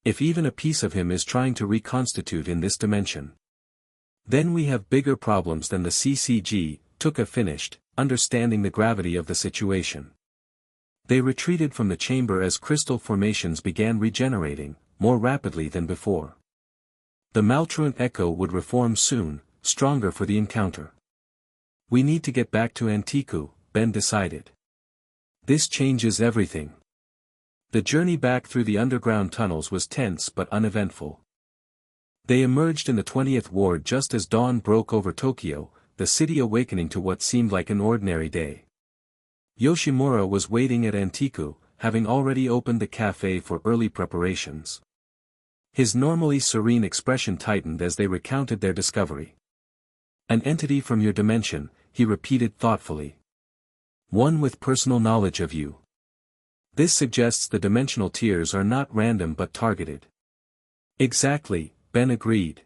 Speaker 2: If even a piece of him is trying to reconstitute in this dimension, then we have bigger problems than the CCG, Tuka finished, understanding the gravity of the situation. They retreated from the chamber as crystal formations began regenerating, more rapidly than before. The Maltruant Echo would reform soon, stronger for the encounter. We need to get back to Antiku, Ben decided. This changes everything. The journey back through the underground tunnels was tense but uneventful. They emerged in the 20th ward just as dawn broke over Tokyo, the city awakening to what seemed like an ordinary day. Yoshimura was waiting at Antiku, having already opened the cafe for early preparations. His normally serene expression tightened as they recounted their discovery. An entity from your dimension, he repeated thoughtfully. One with personal knowledge of you. This suggests the dimensional tiers are not random but targeted. Exactly, Ben agreed.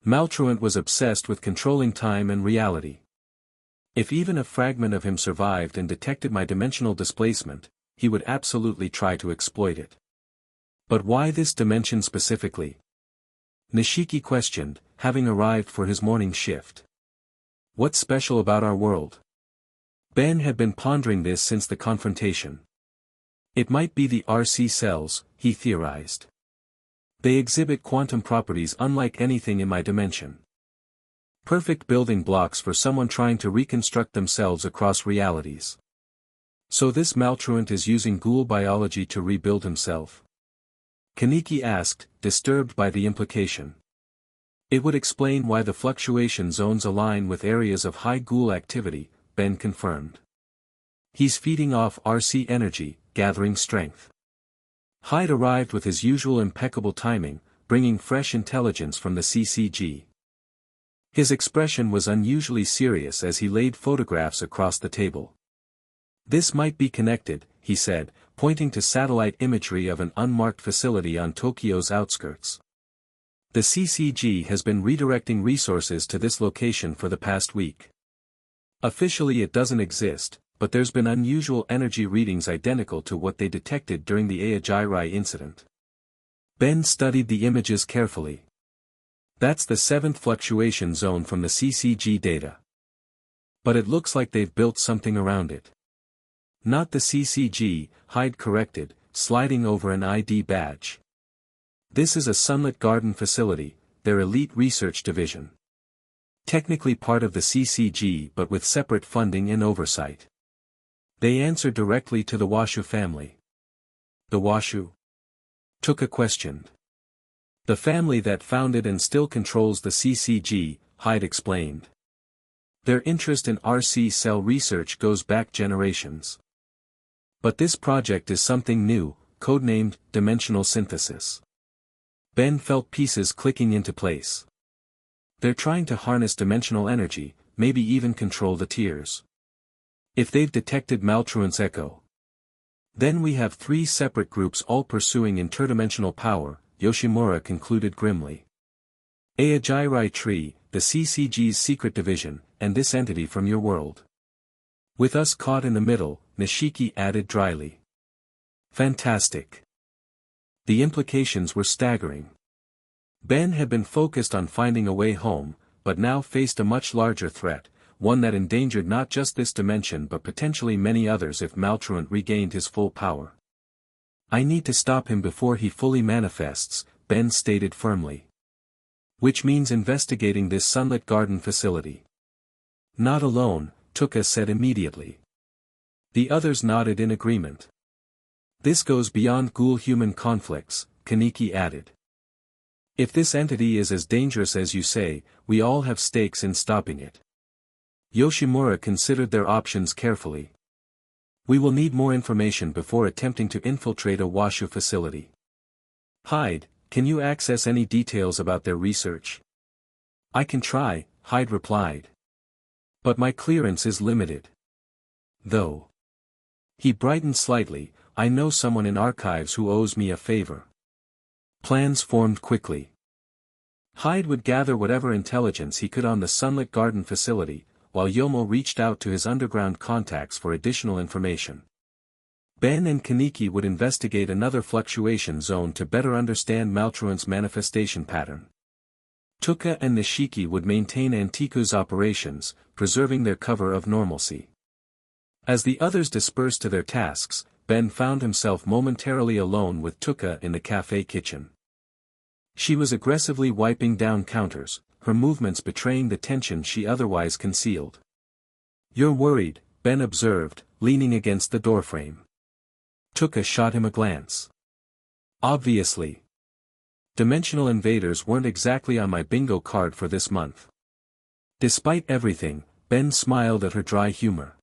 Speaker 2: Maltruant was obsessed with controlling time and reality. If even a fragment of him survived and detected my dimensional displacement, he would absolutely try to exploit it. But why this dimension specifically? Nishiki questioned, having arrived for his morning shift. What's special about our world? Ben had been pondering this since the confrontation. It might be the RC cells, he theorized. They exhibit quantum properties unlike anything in my dimension. Perfect building blocks for someone trying to reconstruct themselves across realities. So this Maltruant is using ghoul biology to rebuild himself? Kaneki asked, disturbed by the implication. It would explain why the fluctuation zones align with areas of high ghoul activity, Ben confirmed. He's feeding off RC energy, gathering strength. Hyde arrived with his usual impeccable timing, bringing fresh intelligence from the CCG. His expression was unusually serious as he laid photographs across the table. This might be connected, he said, pointing to satellite imagery of an unmarked facility on Tokyo's outskirts. The CCG has been redirecting resources to this location for the past week. Officially it doesn't exist, but there's been unusual energy readings identical to what they detected during the Aojirai incident. Ben studied the images carefully. That's the 7th fluctuation zone from the CCG data. But it looks like they've built something around it. Not the CCG, Hyde corrected, sliding over an ID badge. This is a Sunlit Garden facility, their elite research division. Technically part of the CCG but with separate funding and oversight. They answer directly to the Washu family. The Washu? Tuka questioned. The family that founded and still controls the CCG, Hyde explained. Their interest in RC cell research goes back generations. But this project is something new, codenamed dimensional synthesis. Ben felt pieces clicking into place. They're trying to harness dimensional energy, maybe even control the tears. If they've detected Maltruant's echo, then we have 3 separate groups all pursuing interdimensional power, Yoshimura concluded grimly. Ajarai Tree, the CCG's secret division, and this entity from your world. With us caught in the middle, Nishiki added dryly. Fantastic. The implications were staggering. Ben had been focused on finding a way home, but now faced a much larger threat, one that endangered not just this dimension but potentially many others if Maltruant regained his full power. I need to stop him before he fully manifests, Ben stated firmly. Which means investigating this Sunlit Garden facility. Not alone, Tuka said immediately. The others nodded in agreement. This goes beyond ghoul-human conflicts, Kaneki added. If this entity is as dangerous as you say, we all have stakes in stopping it. Yoshimura considered their options carefully. We will need more information before attempting to infiltrate a Washu facility. Hyde, can you access any details about their research? I can try, Hyde replied. But my clearance is limited. Though. He brightened slightly, I know someone in archives who owes me a favor. Plans formed quickly. Hyde would gather whatever intelligence he could on the Sunlit Garden facility, while Yomo reached out to his underground contacts for additional information. Ben and Kaneki would investigate another fluctuation zone to better understand Maltruant's manifestation pattern. Tuka and Nishiki would maintain Antiku's operations, preserving their cover of normalcy. As the others dispersed to their tasks, Ben found himself momentarily alone with Tuka in the cafe kitchen. She was aggressively wiping down counters, her movements betraying the tension she otherwise concealed. You're worried, Ben observed, leaning against the doorframe. Tuka shot him a glance. Obviously. Dimensional invaders weren't exactly on my bingo card for this month. Despite everything, Ben smiled at her dry humor.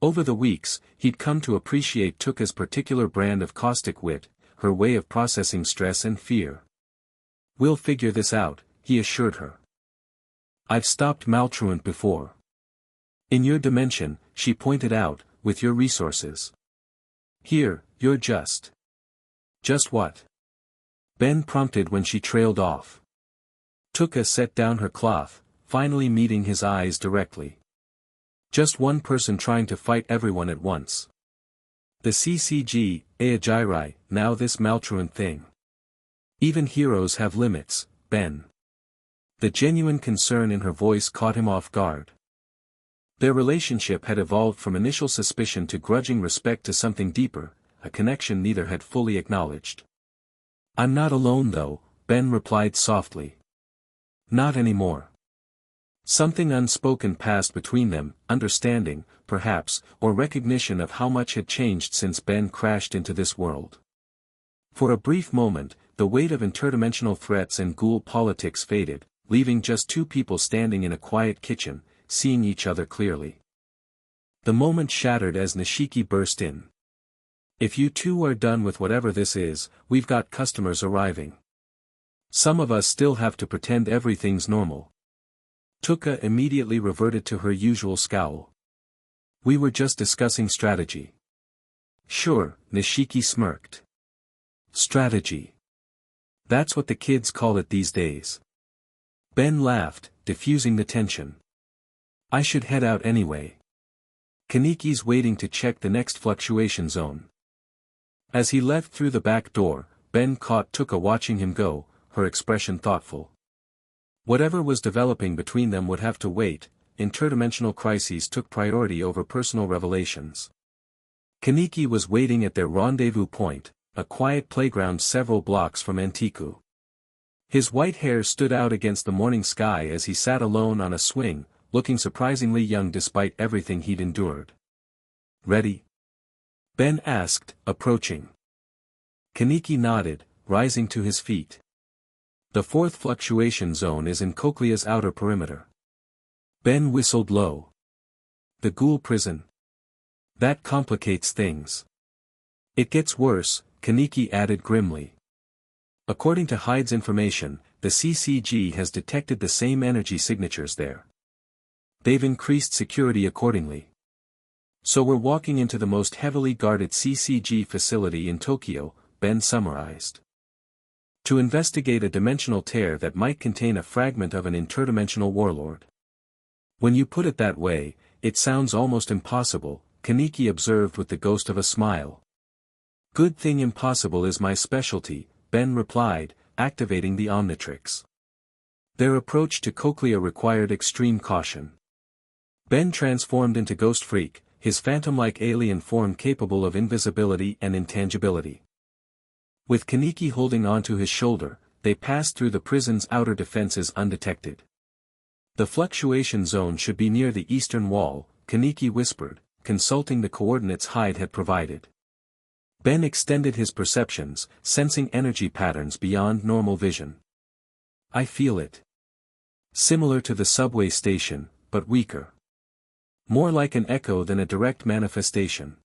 Speaker 2: Over the weeks, he'd come to appreciate Tuka's particular brand of caustic wit, her way of processing stress and fear. We'll figure this out, he assured her. I've stopped Maltruant before. In your dimension, she pointed out, with your resources. Here, you're just. Just what? Ben prompted when she trailed off. Tuka set down her cloth, finally meeting his eyes directly. Just one person trying to fight everyone at once. The CCG, Ajarai, now this Maltruant thing. Even heroes have limits, Ben. The genuine concern in her voice caught him off guard. Their relationship had evolved from initial suspicion to grudging respect to something deeper, a connection neither had fully acknowledged. I'm not alone though, Ben replied softly. Not anymore. Something unspoken passed between them, understanding, perhaps, or recognition of how much had changed since Ben crashed into this world. For a brief moment, the weight of interdimensional threats and ghoul politics faded, leaving just 2 people standing in a quiet kitchen, seeing each other clearly. The moment shattered as Nishiki burst in. If you two are done with whatever this is, we've got customers arriving. Some of us still have to pretend everything's normal. Tuka immediately reverted to her usual scowl. We were just discussing strategy. Sure, Nishiki smirked. Strategy. That's what the kids call it these days. Ben laughed, diffusing the tension. I should head out anyway. Kaneki's waiting to check the next fluctuation zone. As he left through the back door, Ben caught Tuka watching him go, her expression thoughtful. Whatever was developing between them would have to wait, interdimensional crises took priority over personal revelations. Kaneki was waiting at their rendezvous point, a quiet playground several blocks from Antiku. His white hair stood out against the morning sky as he sat alone on a swing, looking surprisingly young despite everything he'd endured. "Ready?" Ben asked, approaching. Kaneki nodded, rising to his feet. The fourth fluctuation zone is in Cochlea's outer perimeter. Ben whistled low. The Ghoul prison. That complicates things. It gets worse, Kaneki added grimly. According to Hyde's information, the CCG has detected the same energy signatures there. They've increased security accordingly. So we're walking into the most heavily guarded CCG facility in Tokyo, Ben summarized. To investigate a dimensional tear that might contain a fragment of an interdimensional warlord. When you put it that way, it sounds almost impossible, Kaneki observed with the ghost of a smile. Good thing impossible is my specialty, Ben replied, activating the Omnitrix. Their approach to Cochlea required extreme caution. Ben transformed into Ghost Freak, his phantom-like alien form capable of invisibility and intangibility. With Kaneki holding onto his shoulder, they passed through the prison's outer defenses undetected. The fluctuation zone should be near the eastern wall, Kaneki whispered, consulting the coordinates Hyde had provided. Ben extended his perceptions, sensing energy patterns beyond normal vision. I feel it. Similar to the subway station, but weaker. More like an echo than a direct manifestation.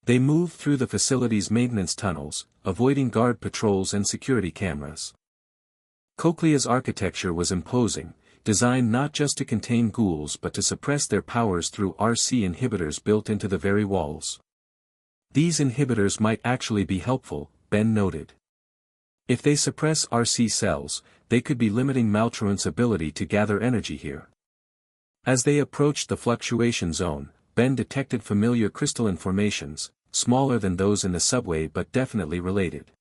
Speaker 2: They moved through the facility's maintenance tunnels, avoiding guard patrols and security cameras. Cochlea's architecture was imposing, designed not just to contain ghouls but to suppress their powers through RC inhibitors built into the very walls. These inhibitors might actually be helpful, Ben noted. If they suppress RC cells, they could be limiting Maltruant's ability to gather energy here. As they approached the fluctuation zone, Ben detected familiar crystalline formations, smaller than those in the subway but definitely related.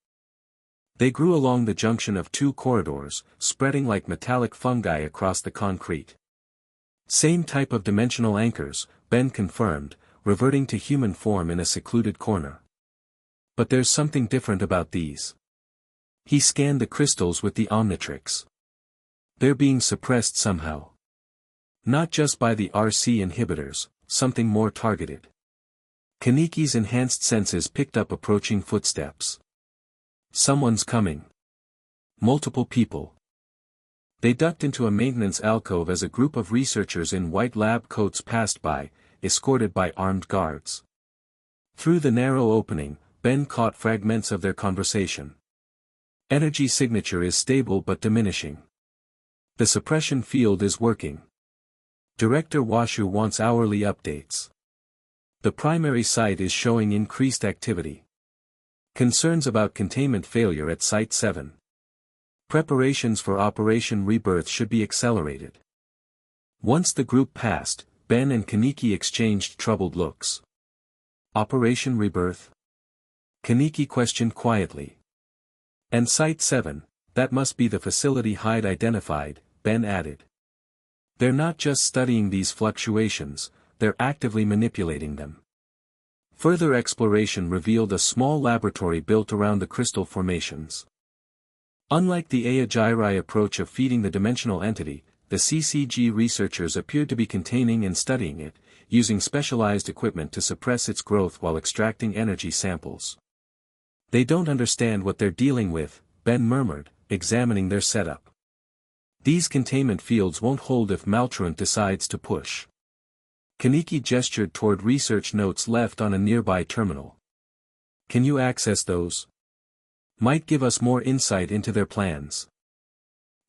Speaker 2: They grew along the junction of two corridors, spreading like metallic fungi across the concrete. Same type of dimensional anchors, Ben confirmed, reverting to human form in a secluded corner. But there's something different about these. He scanned the crystals with the Omnitrix. They're being suppressed somehow. Not just by the RC inhibitors, something more targeted. Kaneki's enhanced senses picked up approaching footsteps. Someone's coming. Multiple people. They ducked into a maintenance alcove as a group of researchers in white lab coats passed by, escorted by armed guards. Through the narrow opening, Ben caught fragments of their conversation. Energy signature is stable but diminishing. The suppression field is working. Director Washu wants hourly updates. The primary site is showing increased activity. Concerns about containment failure at Site 7. Preparations for Operation Rebirth should be accelerated. Once the group passed, Ben and Kaneki exchanged troubled looks. Operation Rebirth? Kaneki questioned quietly. And Site 7, that must be the facility Hyde identified, Ben added. They're not just studying these fluctuations, they're actively manipulating them. Further exploration revealed a small laboratory built around the crystal formations. Unlike the Aogirai approach of feeding the dimensional entity, the CCG researchers appeared to be containing and studying it, using specialized equipment to suppress its growth while extracting energy samples. They don't understand what they're dealing with, Ben murmured, examining their setup. These containment fields won't hold if Maltruant decides to push. Kaneki gestured toward research notes left on a nearby terminal. Can you access those? Might give us more insight into their plans.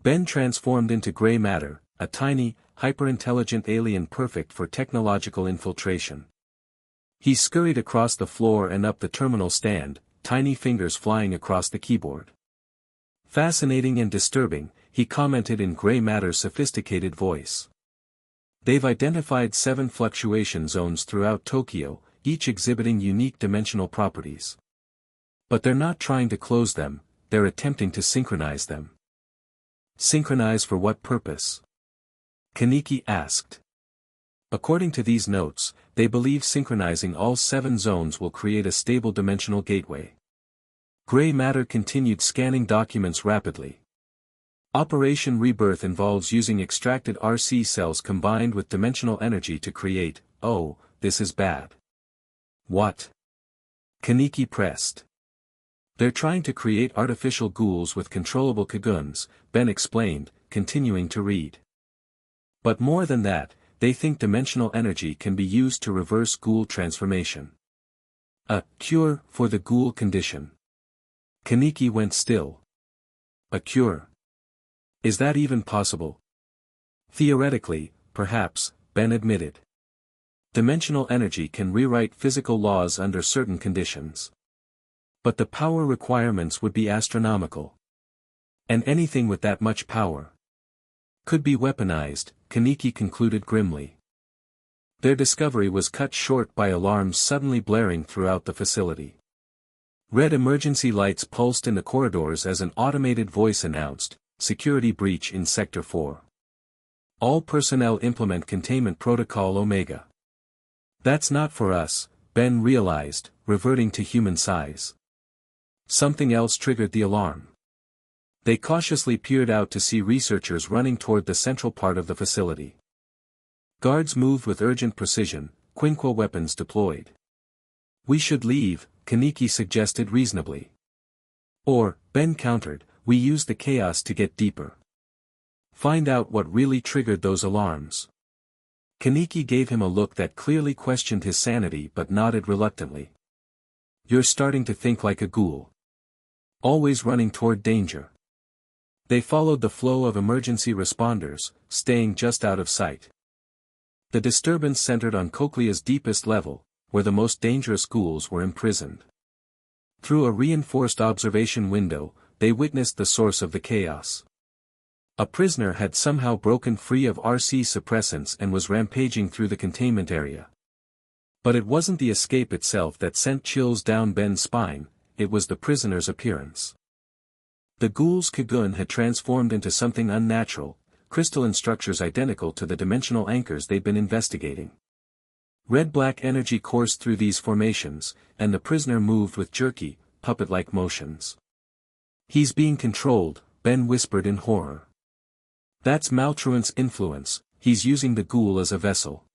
Speaker 2: Ben transformed into gray matter, a tiny, hyper-intelligent alien perfect for technological infiltration. He scurried across the floor and up the terminal stand, tiny fingers flying across the keyboard. Fascinating and disturbing, he commented in gray matter's sophisticated voice. They've identified 7 fluctuation zones throughout Tokyo, each exhibiting unique dimensional properties. But they're not trying to close them, they're attempting to synchronize them. Synchronize for what purpose? Kaneki asked. According to these notes, they believe synchronizing all 7 zones will create a stable dimensional gateway. Gray matter continued scanning documents rapidly. Operation Rebirth involves using extracted RC cells combined with dimensional energy to create. Oh, this is bad. What? Kaneki pressed. They're trying to create artificial ghouls with controllable Kaguns, Ben explained, continuing to read. But more than that, they think dimensional energy can be used to reverse ghoul transformation. A cure for the ghoul condition. Kaneki went still. A cure? Is that even possible? Theoretically, perhaps, Ben admitted. Dimensional energy can rewrite physical laws under certain conditions. But the power requirements would be astronomical. And anything with that much power could be weaponized, Kaneki concluded grimly. Their discovery was cut short by alarms suddenly blaring throughout the facility. Red emergency lights pulsed in the corridors as an automated voice announced, "Security breach in Sector 4. All personnel implement Containment Protocol Omega." That's not for us, Ben realized, reverting to human size. Something else triggered the alarm. They cautiously peered out to see researchers running toward the central part of the facility. Guards moved with urgent precision, quinquo weapons deployed. "We should leave," Kaneki suggested reasonably. Or, Ben countered, "we use the chaos to get deeper. Find out what really triggered those alarms." Kaneki gave him a look that clearly questioned his sanity but nodded reluctantly. "You're starting to think like a ghoul. Always running toward danger." They followed the flow of emergency responders, staying just out of sight. The disturbance centered on Cochlea's deepest level, where the most dangerous ghouls were imprisoned. Through a reinforced observation window, they witnessed the source of the chaos. A prisoner had somehow broken free of RC suppressants and was rampaging through the containment area. But it wasn't the escape itself that sent chills down Ben's spine, it was the prisoner's appearance. The ghoul's Kagun had transformed into something unnatural, crystalline structures identical to the dimensional anchors they'd been investigating. Red-black energy coursed through these formations, and the prisoner moved with jerky, puppet-like motions. "He's being controlled," Ben whispered in horror. "That's Maltruant's influence, he's using the ghoul as a vessel."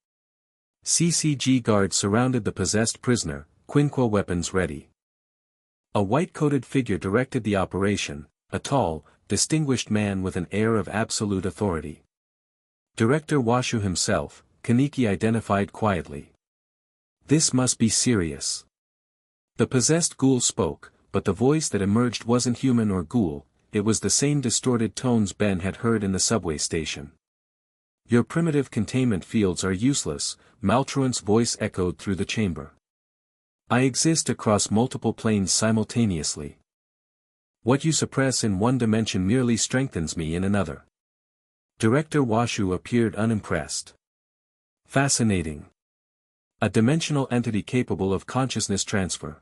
Speaker 2: CCG guards surrounded the possessed prisoner, quinquo weapons ready. A white-coated figure directed the operation, a tall, distinguished man with an air of absolute authority. Director Washu himself, Kaneki identified quietly. "This must be serious." The possessed ghoul spoke, but the voice that emerged wasn't human or ghoul, it was the same distorted tones Ben had heard in the subway station. "Your primitive containment fields are useless," Maltruant's voice echoed through the chamber. "I exist across multiple planes simultaneously. What you suppress in one dimension merely strengthens me in another." Director Washu appeared unimpressed. "Fascinating. A dimensional entity capable of consciousness transfer.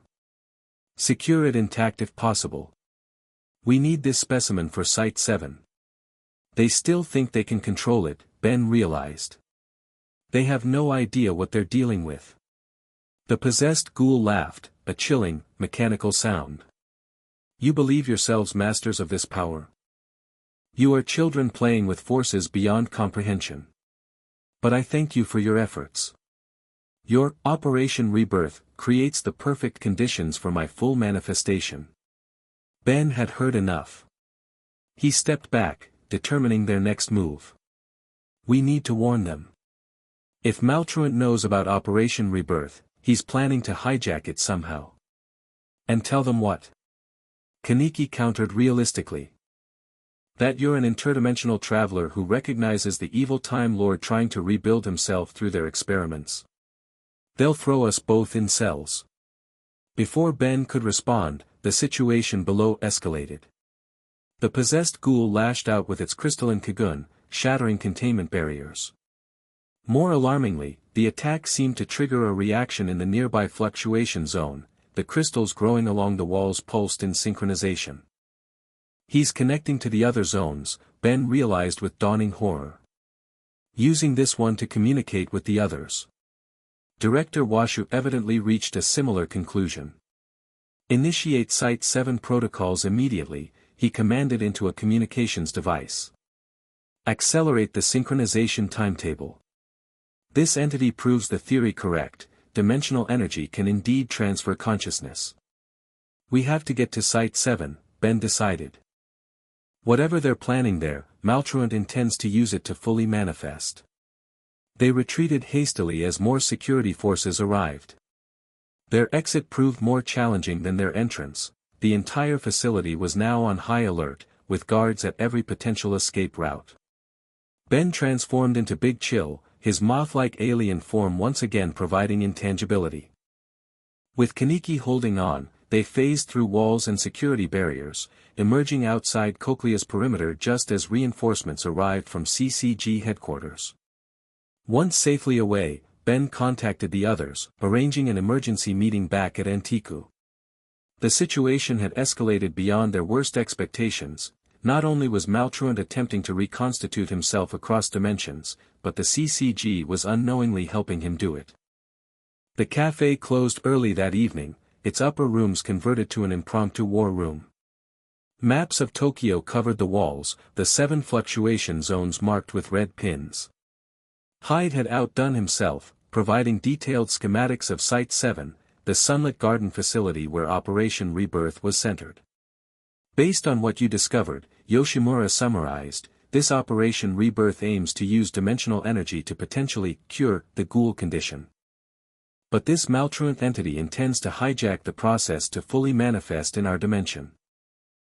Speaker 2: Secure it intact if possible. We need this specimen for Site 7. They still think they can control it," Ben realized. "They have no idea what they're dealing with." The possessed ghoul laughed, a chilling, mechanical sound. "You believe yourselves masters of this power? You are children playing with forces beyond comprehension. But I thank you for your efforts. Your Operation Rebirth creates the perfect conditions for my full manifestation." Ben had heard enough. He stepped back, determining their next move. "We need to warn them. If Maltruant knows about Operation Rebirth, he's planning to hijack it somehow." "And tell them what?" Kaneki countered realistically. "That you're an interdimensional traveler who recognizes the evil Time Lord trying to rebuild himself through their experiments. They'll throw us both in cells." Before Ben could respond, the situation below escalated. The possessed ghoul lashed out with its crystalline Kagun, shattering containment barriers. More alarmingly, the attack seemed to trigger a reaction in the nearby fluctuation zone, the crystals growing along the walls pulsed in synchronization. "He's connecting to the other zones," Ben realized with dawning horror. "Using this one to communicate with the others." Director Washu evidently reached a similar conclusion. "Initiate Site 7 protocols immediately," he commanded into a communications device. Accelerate the synchronization timetable. This entity proves the theory correct, dimensional energy can indeed transfer consciousness. We have to get to Site 7, Ben decided. Whatever they're planning there, Maltruant intends to use it to fully manifest. They retreated hastily as more security forces arrived. Their exit proved more challenging than their entrance. The entire facility was now on high alert, with guards at every potential escape route. Ben transformed into Big Chill, his moth-like alien form once again providing intangibility. With Kaneki holding on, they phased through walls and security barriers, emerging outside Cochlea's perimeter just as reinforcements arrived from CCG headquarters. Once safely away, Ben contacted the others, arranging an emergency meeting back at Antiku. The situation had escalated beyond their worst expectations. Not only was Maltruant attempting to reconstitute himself across dimensions, but the CCG was unknowingly helping him do it. The cafe closed early that evening, its upper rooms converted to an impromptu war room. Maps of Tokyo covered the walls, the 7 fluctuation zones marked with red pins. Hyde had outdone himself, providing detailed schematics of Site 7, the sunlit garden facility where Operation Rebirth was centered. Based on what you discovered, Yoshimura summarized, this Operation Rebirth aims to use dimensional energy to potentially cure the Ghoul condition. But this Maltruant entity intends to hijack the process to fully manifest in our dimension.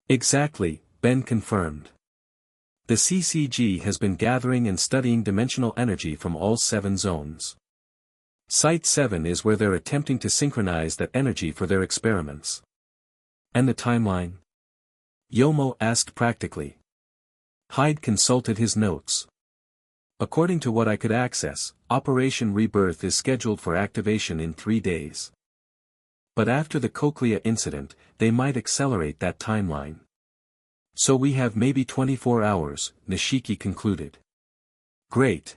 Speaker 2: Exactly, Ben confirmed. The CCG has been gathering and studying dimensional energy from all 7 zones. Site 7 is where they're attempting to synchronize that energy for their experiments. And the timeline? Yomo asked practically. Hyde consulted his notes. According to what I could access, Operation Rebirth is scheduled for activation in 3 days. But after the Cochlea incident, they might accelerate that timeline. So we have maybe 24 hours, Nishiki concluded. Great.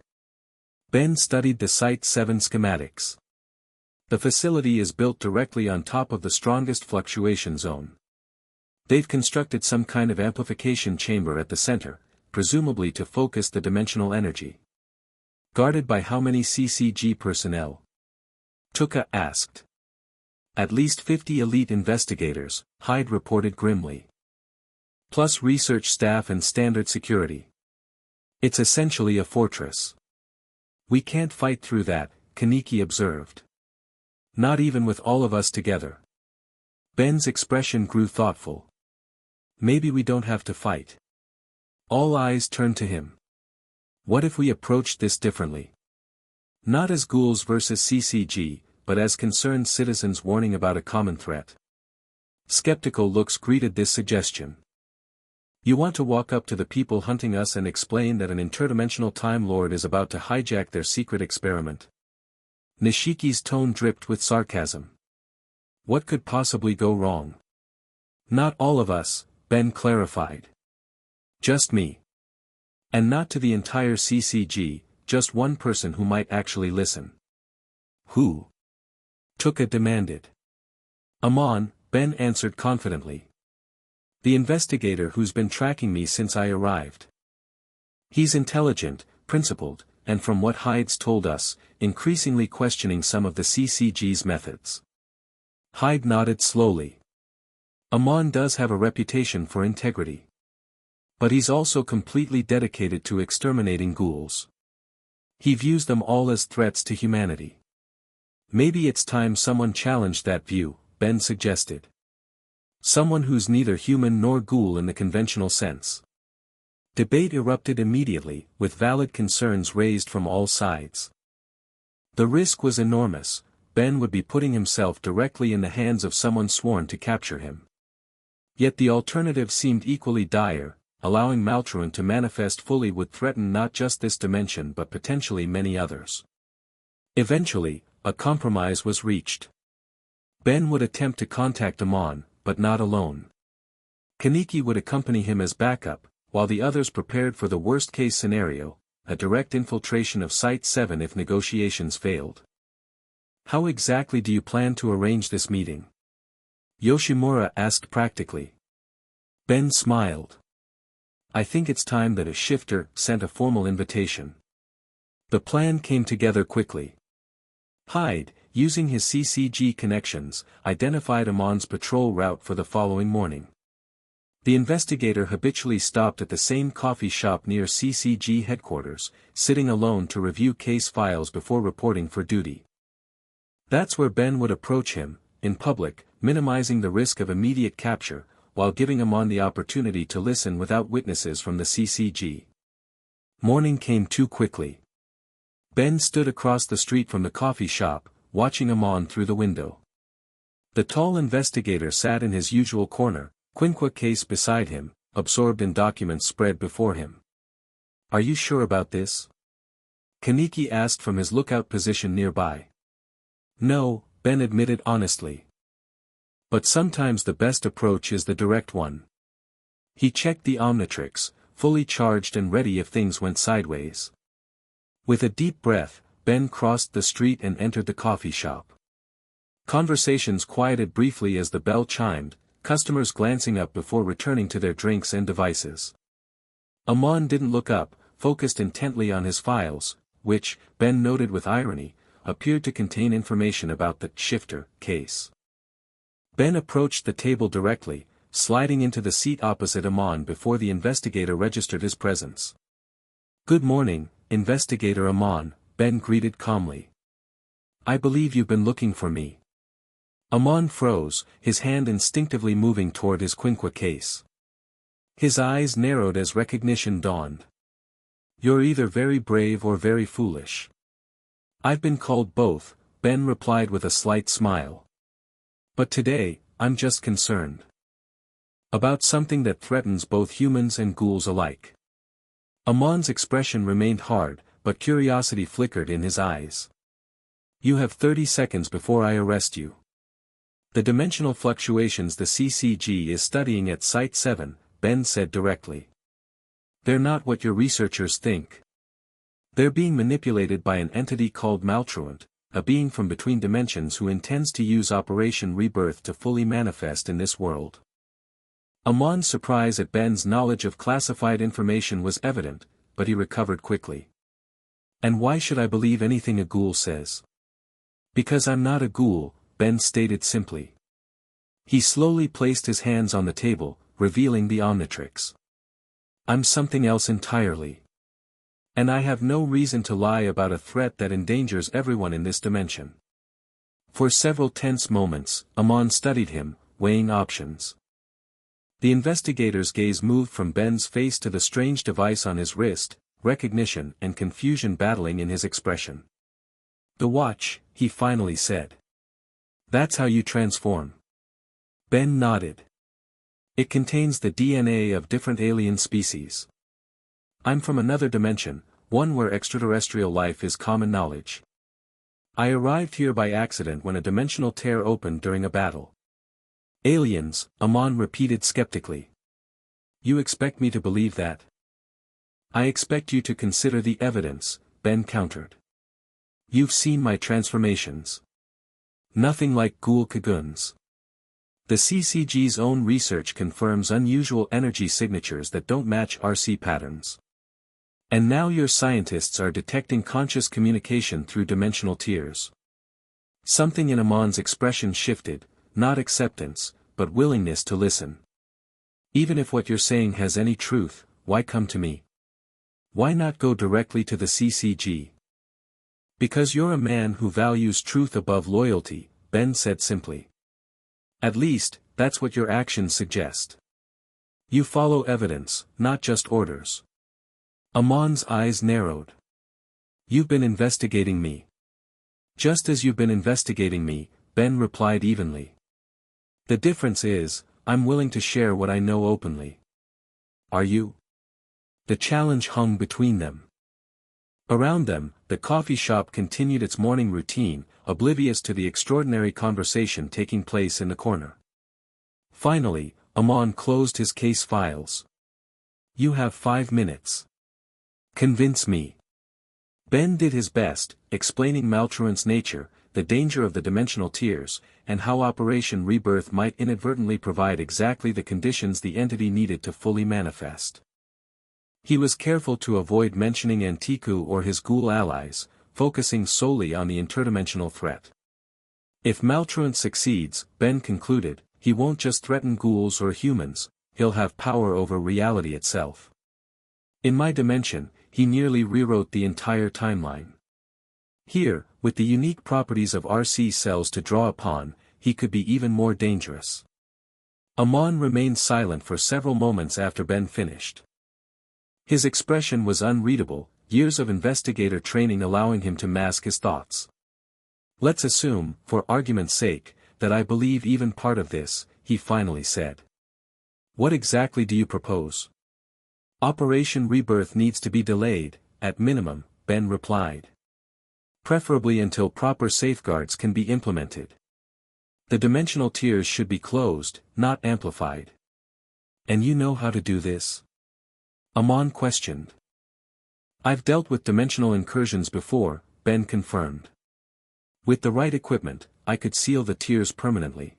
Speaker 2: Ben studied the Site 7 schematics. The facility is built directly on top of the strongest fluctuation zone. They've constructed some kind of amplification chamber at the center, presumably to focus the dimensional energy. Guarded by how many CCG personnel? Tuka asked. At least 50 elite investigators, Hyde reported grimly. Plus research staff and standard security. It's essentially a fortress. We can't fight through that, Kaneki observed. Not even with all of us together. Ben's expression grew thoughtful. Maybe we don't have to fight. All eyes turned to him. What if we approached this differently? Not as ghouls versus CCG, but as concerned citizens warning about a common threat. Skeptical looks greeted this suggestion. You want to walk up to the people hunting us and explain that an interdimensional Time Lord is about to hijack their secret experiment? Nishiki's tone dripped with sarcasm. What could possibly go wrong? Not all of us, Ben clarified. Just me. And not to the entire CCG, just one person who might actually listen. Who? Tuka demanded. Amon, Ben answered confidently. The investigator who's been tracking me since I arrived. He's intelligent, principled, and from what Hyde's told us, increasingly questioning some of the CCG's methods. Hyde nodded slowly. Amon does have a reputation for integrity. But he's also completely dedicated to exterminating ghouls. He views them all as threats to humanity. Maybe it's time someone challenged that view, Ben suggested. Someone who's neither human nor ghoul in the conventional sense. Debate erupted immediately, with valid concerns raised from all sides. The risk was enormous. Ben would be putting himself directly in the hands of someone sworn to capture him. Yet the alternative seemed equally dire. Allowing Maltruant to manifest fully would threaten not just this dimension but potentially many others. Eventually, a compromise was reached. Ben would attempt to contact Amon, but not alone. Kaneki would accompany him as backup, while the others prepared for the worst-case scenario, a direct infiltration of Site 7 if negotiations failed. How exactly do you plan to arrange this meeting? Yoshimura asked practically. Ben smiled. I think it's time that a shifter sent a formal invitation. The plan came together quickly. Hyde, using his CCG connections, identified Amon's patrol route for the following morning. The investigator habitually stopped at the same coffee shop near CCG headquarters, sitting alone to review case files before reporting for duty. That's where Ben would approach him, in public, minimizing the risk of immediate capture, while giving Amon the opportunity to listen without witnesses from the CCG. Morning came too quickly. Ben stood across the street from the coffee shop, watching Amon through the window. The tall investigator sat in his usual corner, Quinqua case beside him, absorbed in documents spread before him. Are you sure about this? Kaneki asked from his lookout position nearby. No, Ben admitted honestly. But sometimes the best approach is the direct one. He checked the Omnitrix, fully charged and ready if things went sideways. With a deep breath, Ben crossed the street and entered the coffee shop. Conversations quieted briefly as the bell chimed, customers glancing up before returning to their drinks and devices. Amon didn't look up, focused intently on his files, which, Ben noted with irony, appeared to contain information about the shifter case. Ben approached the table directly, sliding into the seat opposite Amon before the investigator registered his presence. Good morning, Investigator Amon, Ben greeted calmly. I believe you've been looking for me. Amon froze, his hand instinctively moving toward his Quinqua case. His eyes narrowed as recognition dawned. You're either very brave or very foolish. I've been called both, Ben replied with a slight smile. But today, I'm just concerned. About something that threatens both humans and ghouls alike. Amon's expression remained hard, but curiosity flickered in his eyes. You have 30 seconds before I arrest you. The dimensional fluctuations the CCG is studying at Site 7, Ben said directly. They're not what your researchers think. They're being manipulated by an entity called Maltruant, a being from between dimensions who intends to use Operation Rebirth to fully manifest in this world. Amon's surprise at Ben's knowledge of classified information was evident, but he recovered quickly. And why should I believe anything a ghoul says? Because I'm not a ghoul, Ben stated simply. He slowly placed his hands on the table, revealing the Omnitrix. I'm something else entirely. And I have no reason to lie about a threat that endangers everyone in this dimension. For several tense moments, Amon studied him, weighing options. The investigator's gaze moved from Ben's face to the strange device on his wrist, recognition and confusion battling in his expression. The watch, he finally said. That's how you transform. Ben nodded. It contains the DNA of different alien species. I'm from another dimension, one where extraterrestrial life is common knowledge. I arrived here by accident when a dimensional tear opened during a battle. Aliens, Amon repeated skeptically. You expect me to believe that? I expect you to consider the evidence, Ben countered. You've seen my transformations. Nothing like Ghoul Kagun's. The CCG's own research confirms unusual energy signatures that don't match RC patterns. And now your scientists are detecting conscious communication through dimensional tiers. Something in Amon's expression shifted, not acceptance, but willingness to listen. Even if what you're saying has any truth, why come to me? Why not go directly to the CCG? Because you're a man who values truth above loyalty, Ben said simply. At least, that's what your actions suggest. You follow evidence, not just orders. Amon's eyes narrowed. You've been investigating me. Just as you've been investigating me, Ben replied evenly. The difference is, I'm willing to share what I know openly. Are you? The challenge hung between them. Around them, the coffee shop continued its morning routine, oblivious to the extraordinary conversation taking place in the corner. Finally, Amon closed his case files. You have 5 minutes. Convince me. Ben did his best, explaining Maltruant's nature, the danger of the dimensional tiers, and how Operation Rebirth might inadvertently provide exactly the conditions the entity needed to fully manifest. He was careful to avoid mentioning Antiku or his ghoul allies, focusing solely on the interdimensional threat. If Maltruant succeeds, Ben concluded, he won't just threaten ghouls or humans, he'll have power over reality itself. In my dimension, he nearly rewrote the entire timeline. Here, with the unique properties of RC cells to draw upon, he could be even more dangerous. Amon remained silent for several moments after Ben finished. His expression was unreadable, years of investigator training allowing him to mask his thoughts. Let's assume, for argument's sake, that I believe even part of this, he finally said. What exactly do you propose? Operation Rebirth needs to be delayed, at minimum, Ben replied. Preferably until proper safeguards can be implemented. The dimensional tiers should be closed, not amplified. And you know how to do this? Amon questioned. I've dealt with dimensional incursions before, Ben confirmed. With the right equipment, I could seal the tiers permanently.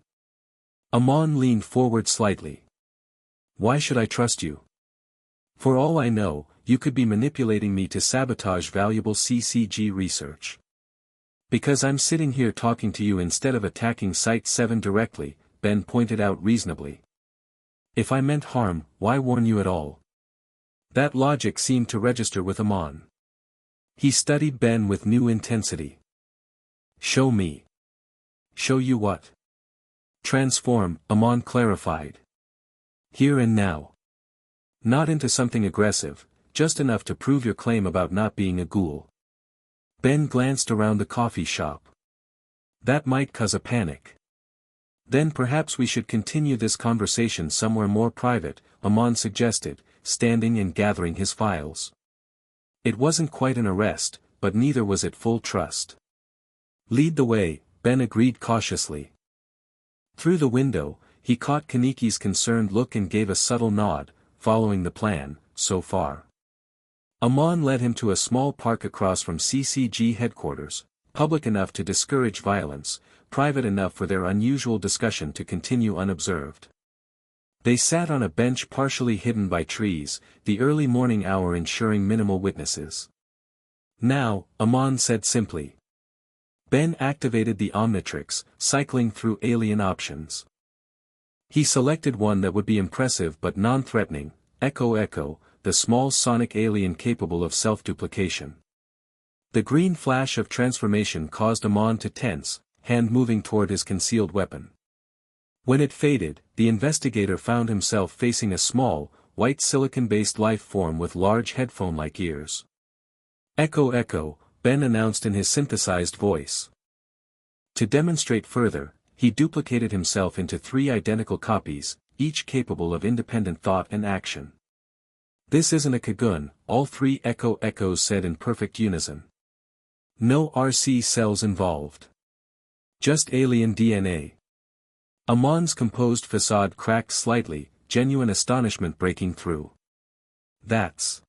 Speaker 2: Amon leaned forward slightly. Why should I trust you? For all I know, you could be manipulating me to sabotage valuable CCG research. Because I'm sitting here talking to you instead of attacking Site 7 directly, Ben pointed out reasonably. If I meant harm, why warn you at all? That logic seemed to register with Amon. He studied Ben with new intensity. Show me. Show you what? Transform, Amon clarified. Here and now. Not into something aggressive, just enough to prove your claim about not being a ghoul. Ben glanced around the coffee shop. That might cause a panic. Then perhaps we should continue this conversation somewhere more private, Amon suggested, standing and gathering his files. It wasn't quite an arrest, but neither was it full trust. Lead the way, Ben agreed cautiously. Through the window, he caught Kaniki's concerned look and gave a subtle nod, following the plan, so far. Amon led him to a small park across from CCG headquarters, public enough to discourage violence, private enough for their unusual discussion to continue unobserved. They sat on a bench partially hidden by trees, the early morning hour ensuring minimal witnesses. Now, Amon said simply. Ben activated the Omnitrix, cycling through alien options. He selected one that would be impressive but non-threatening, Echo Echo, the small sonic alien capable of self-duplication. The green flash of transformation caused Amon to tense, hand moving toward his concealed weapon. When it faded, the investigator found himself facing a small, white silicon-based life form with large headphone-like ears. Echo Echo, Ben announced in his synthesized voice. To demonstrate further, he duplicated himself into 3 identical copies, each capable of independent thought and action. This isn't a Kagun, all 3 Echo Echoes said in perfect unison. No RC cells involved. Just alien DNA. Amon's composed facade cracked slightly, genuine astonishment breaking through. That's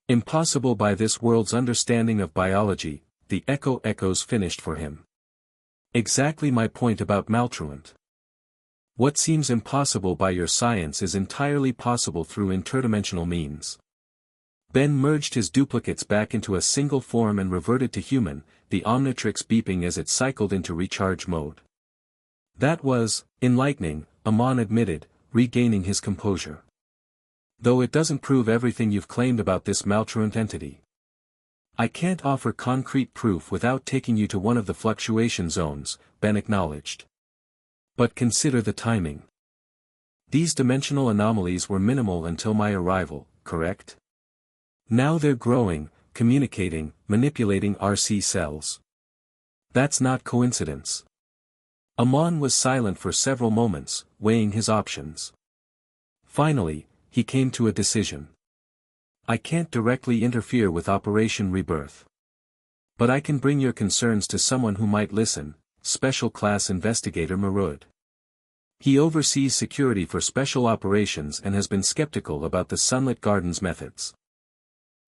Speaker 2: impossible by this world's understanding of biology, the Echo Echoes finished for him. Exactly my point about Maltruant. What seems impossible by your science is entirely possible through interdimensional means. Ben merged his duplicates back into a single form and reverted to human, the Omnitrix beeping as it cycled into recharge mode. That was enlightening, Amon admitted, regaining his composure. Though it doesn't prove everything you've claimed about this Maltruant entity. I can't offer concrete proof without taking you to one of the fluctuation zones, Ben acknowledged. But consider the timing. These dimensional anomalies were minimal until my arrival, correct? Now they're growing, communicating, manipulating RC cells. That's not coincidence. Amon was silent for several moments, weighing his options. Finally, he came to a decision. I can't directly interfere with Operation Rebirth. But I can bring your concerns to someone who might listen, Special Class Investigator Marud. He oversees security for special operations and has been skeptical about the Sunlit Gardens methods.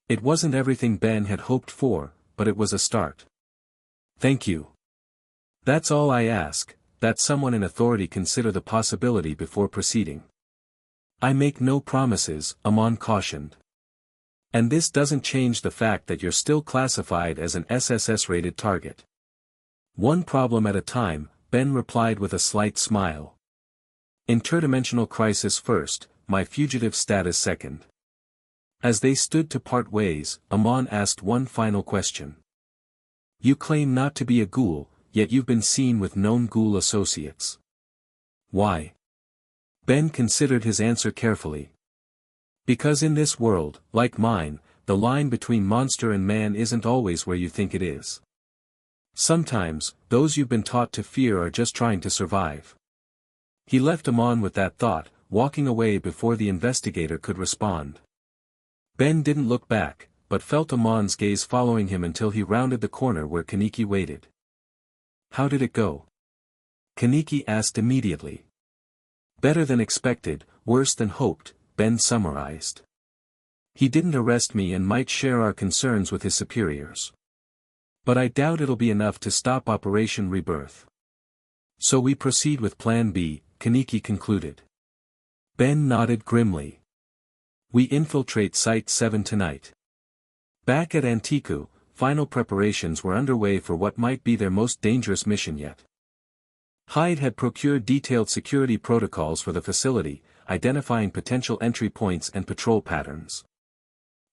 Speaker 2: It wasn't everything Ben had hoped for, but it was a start. Thank you. That's all I ask, that someone in authority consider the possibility before proceeding. I make no promises, Amon cautioned. And this doesn't change the fact that you're still classified as an SSS-rated target. One problem at a time, Ben replied with a slight smile. Interdimensional crisis first, my fugitive status second. As they stood to part ways, Amon asked one final question. You claim not to be a ghoul, yet you've been seen with known ghoul associates. Why? Ben considered his answer carefully. Because in this world, like mine, the line between monster and man isn't always where you think it is. Sometimes, those you've been taught to fear are just trying to survive. He left Amon with that thought, walking away before the investigator could respond. Ben didn't look back, but felt Amon's gaze following him until he rounded the corner where Kaneki waited. How did it go? Kaneki asked immediately. Better than expected, worse than hoped, Ben summarized. He didn't arrest me and might share our concerns with his superiors. But I doubt it'll be enough to stop Operation Rebirth. So we proceed with Plan B, Kaneki concluded. Ben nodded grimly. We infiltrate Site 7 tonight. Back at Antiku, final preparations were underway for what might be their most dangerous mission yet. Hyde had procured detailed security protocols for the facility, identifying potential entry points and patrol patterns.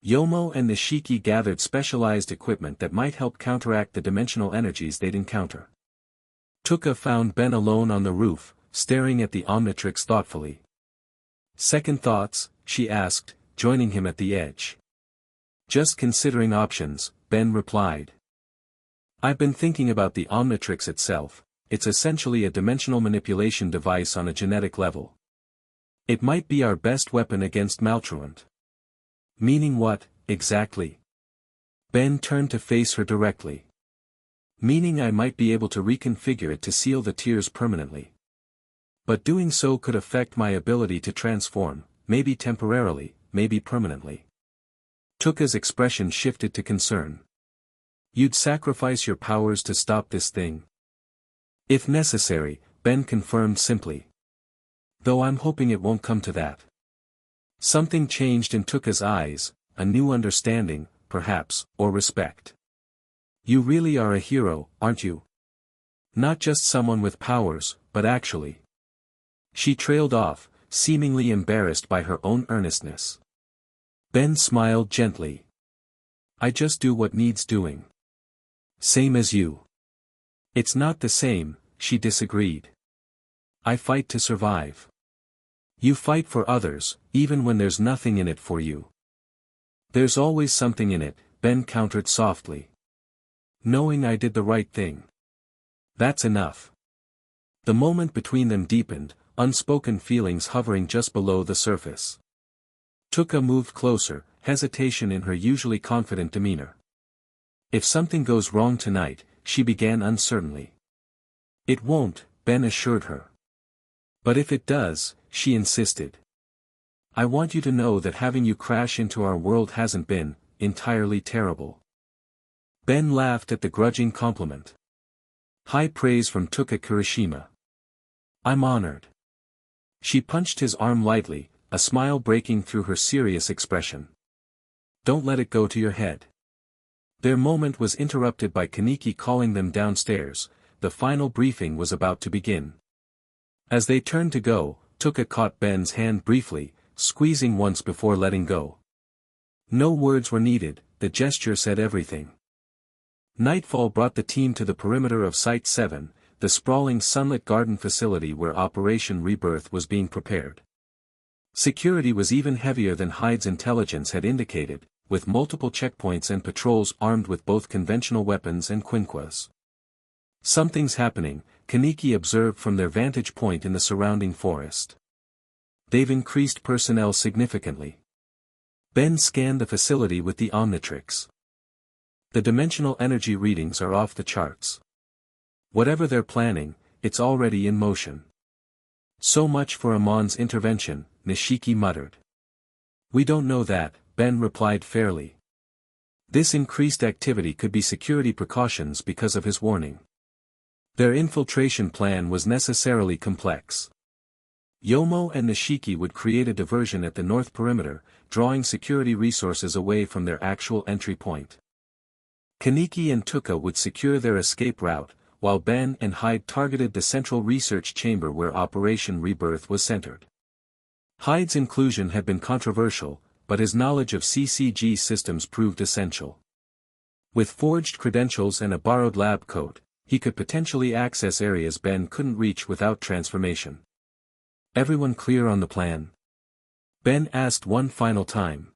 Speaker 2: Yomo and Nishiki gathered specialized equipment that might help counteract the dimensional energies they'd encounter. Tuka found Ben alone on the roof, staring at the Omnitrix thoughtfully. Second thoughts, she asked, joining him at the edge. Just considering options, Ben replied. I've been thinking about the Omnitrix itself. It's essentially a dimensional manipulation device on a genetic level. It might be our best weapon against Maltruant. Meaning what, exactly? Ben turned to face her directly. Meaning I might be able to reconfigure it to seal the tears permanently. But doing so could affect my ability to transform, maybe temporarily, maybe permanently. Tuka's expression shifted to concern. You'd sacrifice your powers to stop this thing? If necessary, Ben confirmed simply. Though I'm hoping it won't come to that. Something changed in Tuka's eyes, a new understanding, perhaps, or respect. You really are a hero, aren't you? Not just someone with powers, but actually. She trailed off, seemingly embarrassed by her own earnestness. Ben smiled gently. I just do what needs doing. Same as you. It's not the same, she disagreed. I fight to survive. You fight for others, even when there's nothing in it for you. There's always something in it, Ben countered softly. Knowing I did the right thing. That's enough. The moment between them deepened, unspoken feelings hovering just below the surface. Tuka moved closer, hesitation in her usually confident demeanor. If something goes wrong tonight, she began uncertainly. It won't, Ben assured her. But if it does, she insisted. I want you to know that having you crash into our world hasn't been, entirely terrible. Ben laughed at the grudging compliment. High praise from Tuka Kirishima. I'm honored. She punched his arm lightly, a smile breaking through her serious expression. Don't let it go to your head. Their moment was interrupted by Kaneki calling them downstairs. The final briefing was about to begin. As they turned to go, Tuka caught Ben's hand briefly, squeezing once before letting go. No words were needed, the gesture said everything. Nightfall brought the team to the perimeter of Site 7, the sprawling sunlit garden facility where Operation Rebirth was being prepared. Security was even heavier than Hyde's intelligence had indicated, with multiple checkpoints and patrols armed with both conventional weapons and quinquas. Something's happening, Kaneki observed from their vantage point in the surrounding forest. They've increased personnel significantly. Ben scanned the facility with the Omnitrix. The dimensional energy readings are off the charts. Whatever they're planning, it's already in motion. So much for Amon's intervention, Nishiki muttered. We don't know that, Ben replied fairly. This increased activity could be security precautions because of his warning. Their infiltration plan was necessarily complex. Yomo and Nishiki would create a diversion at the north perimeter, drawing security resources away from their actual entry point. Kaneki and Tuka would secure their escape route, while Ben and Hyde targeted the central research chamber where Operation Rebirth was centered. Hyde's inclusion had been controversial, but his knowledge of CCG systems proved essential. With forged credentials and a borrowed lab coat, he could potentially access areas Ben couldn't reach without transformation. Everyone clear on the plan? Ben asked one final time.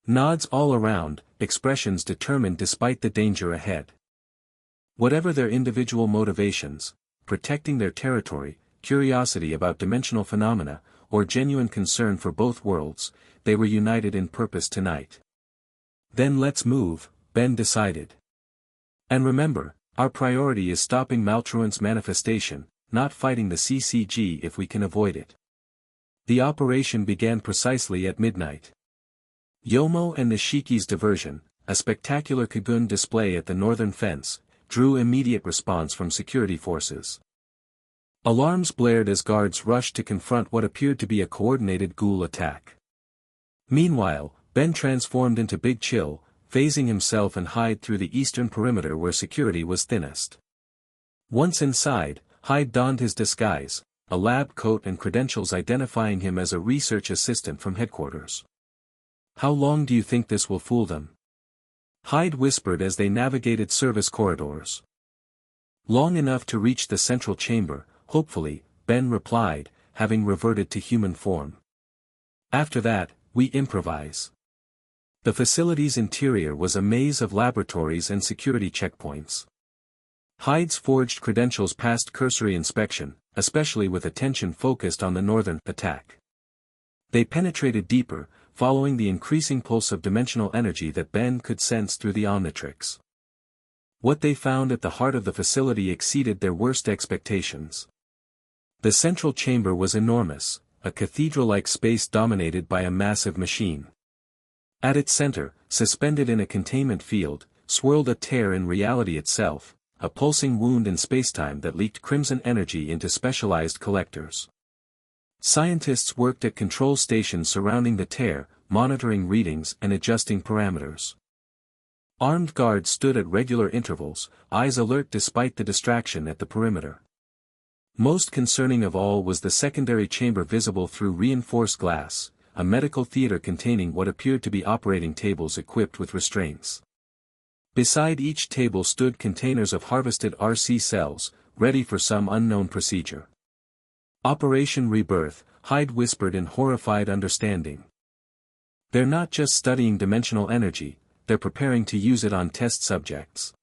Speaker 2: Nods all around, expressions determined despite the danger ahead. Whatever their individual motivations, protecting their territory, curiosity about dimensional phenomena, or genuine concern for both worlds, they were united in purpose tonight. Then let's move, Ben decided. And remember, our priority is stopping Maltruant's manifestation, not fighting the CCG if we can avoid it. The operation began precisely at midnight. Yomo and Nishiki's diversion, a spectacular Kagun display at the northern fence, drew immediate response from security forces. Alarms blared as guards rushed to confront what appeared to be a coordinated Ghoul attack. Meanwhile, Ben transformed into Big Chill, phasing himself and Hyde through the eastern perimeter where security was thinnest. Once inside, Hyde donned his disguise, a lab coat and credentials identifying him as a research assistant from headquarters. How long do you think this will fool them? Hyde whispered as they navigated service corridors. Long enough to reach the central chamber, hopefully, Ben replied, having reverted to human form. After that, we improvise. The facility's interior was a maze of laboratories and security checkpoints. Hyde's forged credentials passed cursory inspection, especially with attention focused on the northern attack. They penetrated deeper, following the increasing pulse of dimensional energy that Ben could sense through the Omnitrix. What they found at the heart of the facility exceeded their worst expectations. The central chamber was enormous, a cathedral-like space dominated by a massive machine. At its center, suspended in a containment field, swirled a tear in reality itself, a pulsing wound in spacetime that leaked crimson energy into specialized collectors. Scientists worked at control stations surrounding the tear, monitoring readings and adjusting parameters. Armed guards stood at regular intervals, eyes alert despite the distraction at the perimeter. Most concerning of all was the secondary chamber visible through reinforced glass, a medical theater containing what appeared to be operating tables equipped with restraints. Beside each table stood containers of harvested RC cells, ready for some unknown procedure. Operation Rebirth, Hyde whispered in horrified understanding. They're not just studying dimensional energy, they're preparing to use it on test subjects.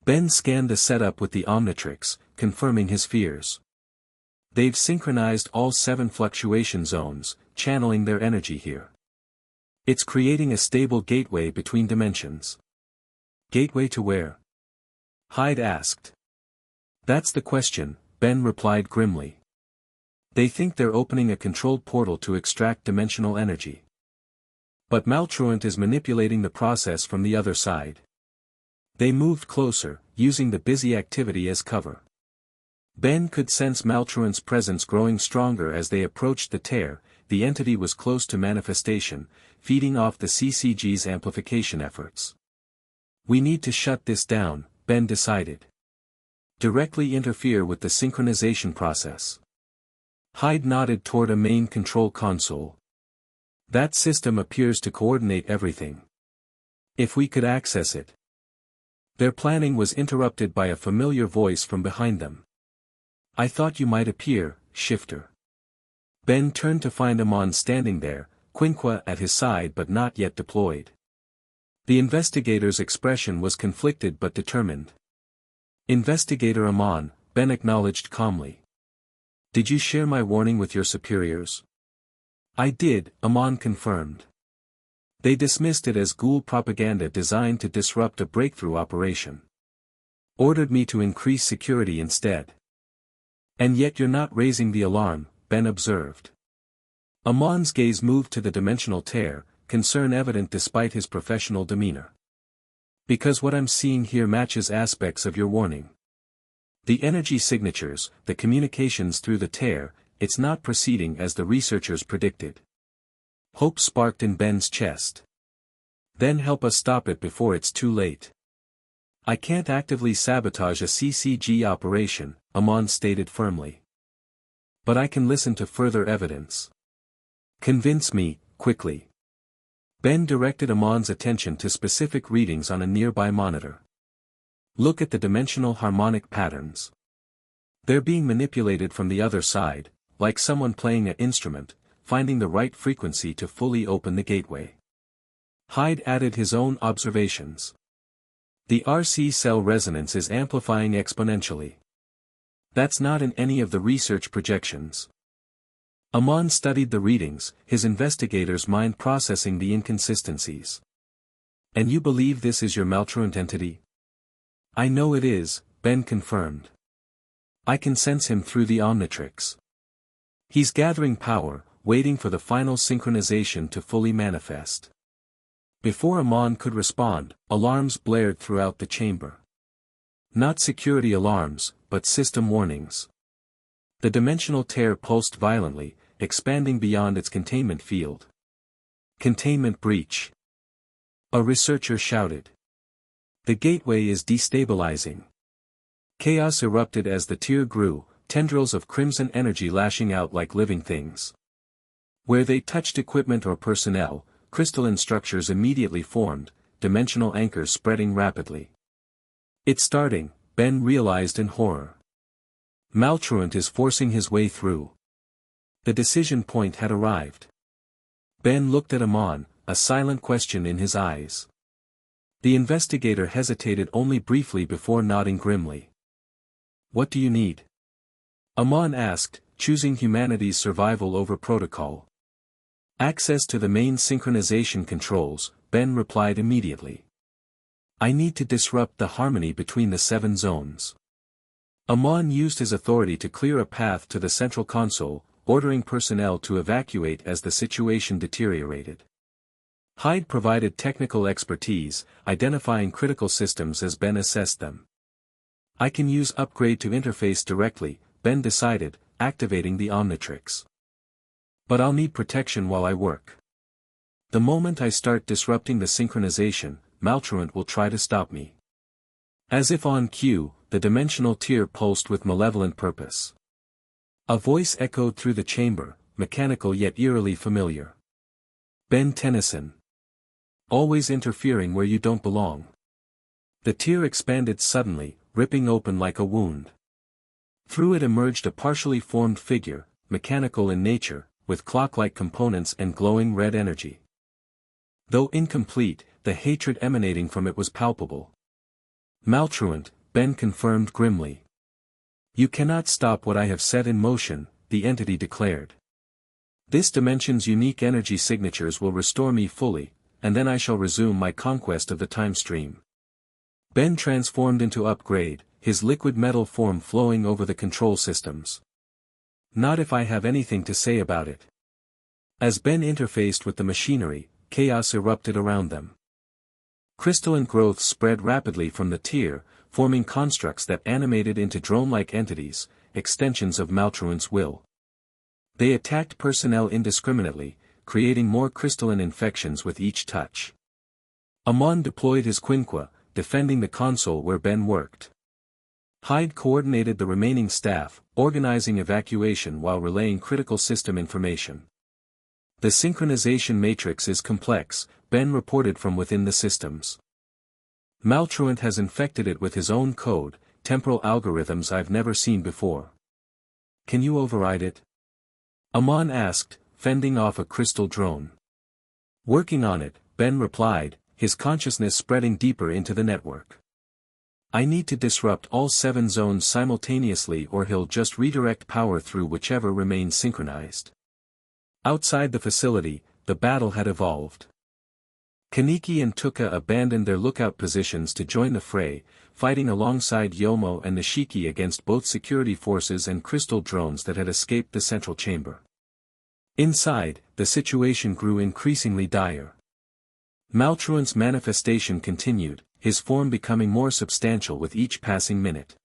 Speaker 2: Ben scanned the setup with the Omnitrix, confirming his fears. They've synchronized all 7 fluctuation zones, channeling their energy here. It's creating a stable gateway between dimensions. Gateway to where? Hyde asked. That's the question, Ben replied grimly. They think they're opening a controlled portal to extract dimensional energy. But Maltruant is manipulating the process from the other side. They moved closer, using the busy activity as cover. Ben could sense Maltruant's presence growing stronger as they approached the tear. The entity was close to manifestation, feeding off the CCG's amplification efforts. We need to shut this down, Ben decided. Directly interfere with the synchronization process. Hyde nodded toward a main control console. That system appears to coordinate everything. If we could access it. Their planning was interrupted by a familiar voice from behind them. I thought you might appear, Shifter. Ben turned to find Amon standing there, Quinqua at his side but not yet deployed. The investigator's expression was conflicted but determined. Investigator Amon, Ben acknowledged calmly. Did you share my warning with your superiors? I did, Amon confirmed. They dismissed it as Ghoul propaganda designed to disrupt a breakthrough operation. Ordered me to increase security instead. And yet you're not raising the alarm, Ben observed. Amon's gaze moved to the dimensional tear, concern evident despite his professional demeanor. Because what I'm seeing here matches aspects of your warning. The energy signatures, the communications through the tear, it's not proceeding as the researchers predicted. Hope sparked in Ben's chest. Then help us stop it before it's too late. I can't actively sabotage a CCG operation, Amon stated firmly. But I can listen to further evidence. Convince me, quickly. Ben directed Amon's attention to specific readings on a nearby monitor. Look at the dimensional harmonic patterns. They're being manipulated from the other side, like someone playing an instrument, finding the right frequency to fully open the gateway. Hyde added his own observations. The RC cell resonance is amplifying exponentially. That's not in any of the research projections. Amon studied the readings, his investigator's mind processing the inconsistencies. And you believe this is your maltruant entity? I know it is, Ben confirmed. I can sense him through the Omnitrix. He's gathering power, waiting for the final synchronization to fully manifest. Before Amon could respond, alarms blared throughout the chamber. Not security alarms, but system warnings. The dimensional tear pulsed violently, expanding beyond its containment field. Containment breach. A researcher shouted. The gateway is destabilizing. Chaos erupted as the tear grew, tendrils of crimson energy lashing out like living things. Where they touched equipment or personnel, crystalline structures immediately formed, dimensional anchors spreading rapidly. It's starting, Ben realized in horror. Maltruant is forcing his way through. The decision point had arrived. Ben looked at Amon, a silent question in his eyes. The investigator hesitated only briefly before nodding grimly. What do you need? Amon asked, choosing humanity's survival over protocol. Access to the main synchronization controls, Ben replied immediately. I need to disrupt the harmony between the 7 zones. Amon used his authority to clear a path to the central console, ordering personnel to evacuate as the situation deteriorated. Hyde provided technical expertise, identifying critical systems as Ben assessed them. I can use upgrade to interface directly, Ben decided, activating the Omnitrix. But I'll need protection while I work. The moment I start disrupting the synchronization, Maltruant will try to stop me. As if on cue, the dimensional tear pulsed with malevolent purpose. A voice echoed through the chamber, mechanical yet eerily familiar. Ben Tennyson. Always interfering where you don't belong. The tear expanded suddenly, ripping open like a wound. Through it emerged a partially formed figure, mechanical in nature, with clock-like components and glowing red energy. Though incomplete, the hatred emanating from it was palpable. Maltruant, Ben confirmed grimly. You cannot stop what I have set in motion, the entity declared. This dimension's unique energy signatures will restore me fully, and then I shall resume my conquest of the time stream. Ben transformed into upgrade, his liquid metal form flowing over the control systems. Not if I have anything to say about it. As Ben interfaced with the machinery, chaos erupted around them. Crystalline growth spread rapidly from the tear, forming constructs that animated into drone-like entities, extensions of Maltruant's will. They attacked personnel indiscriminately, creating more crystalline infections with each touch. Amon deployed his Quinqua, defending the console where Ben worked. Hyde coordinated the remaining staff, organizing evacuation while relaying critical system information. The synchronization matrix is complex, Ben reported from within the systems. Maltruant has infected it with his own code, temporal algorithms I've never seen before. Can you override it? Amon asked, fending off a crystal drone. Working on it, Ben replied, his consciousness spreading deeper into the network. I need to disrupt all 7 zones simultaneously or he'll just redirect power through whichever remains synchronized. Outside the facility, the battle had evolved. Kaneki and Tuka abandoned their lookout positions to join the fray, fighting alongside Yomo and Nishiki against both security forces and crystal drones that had escaped the central chamber. Inside, the situation grew increasingly dire. Maltruant's manifestation continued, his form becoming more substantial with each passing minute.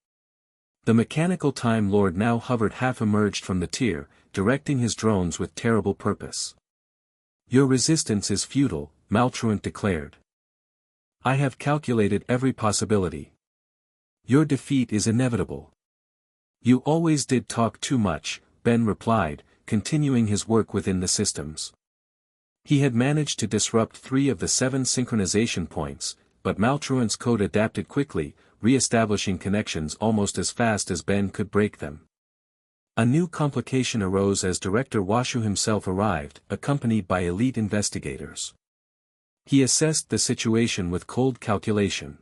Speaker 2: The mechanical Time Lord now hovered half-emerged from the tier, directing his drones with terrible purpose. "Your resistance is futile," Maltruant declared. "I have calculated every possibility. Your defeat is inevitable." "You always did talk too much," Ben replied, continuing his work within the systems. He had managed to disrupt 3 of the 7 synchronization points, but Maltruant's code adapted quickly, re-establishing connections almost as fast as Ben could break them. A new complication arose as Director Washu himself arrived, accompanied by elite investigators. He assessed the situation with cold calculation.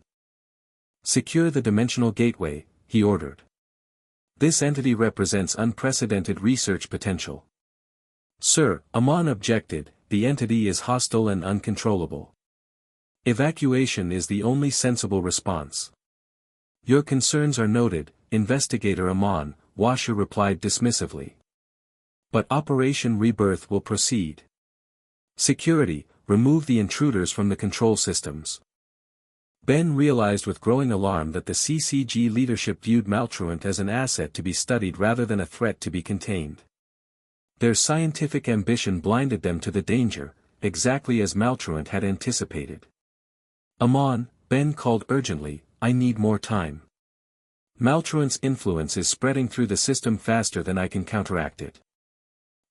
Speaker 2: "Secure the dimensional gateway," he ordered. "This entity represents unprecedented research potential." "Sir," Amon objected, "the entity is hostile and uncontrollable. Evacuation is the only sensible response." "Your concerns are noted, Investigator Amon," Washu replied dismissively. "But Operation Rebirth will proceed. Security, remove the intruders from the control systems." Ben realized with growing alarm that the CCG leadership viewed Maltruant as an asset to be studied rather than a threat to be contained. Their scientific ambition blinded them to the danger, exactly as Maltruant had anticipated. "Amon," Ben called urgently, "I need more time. Maltruant's influence is spreading through the system faster than I can counteract it."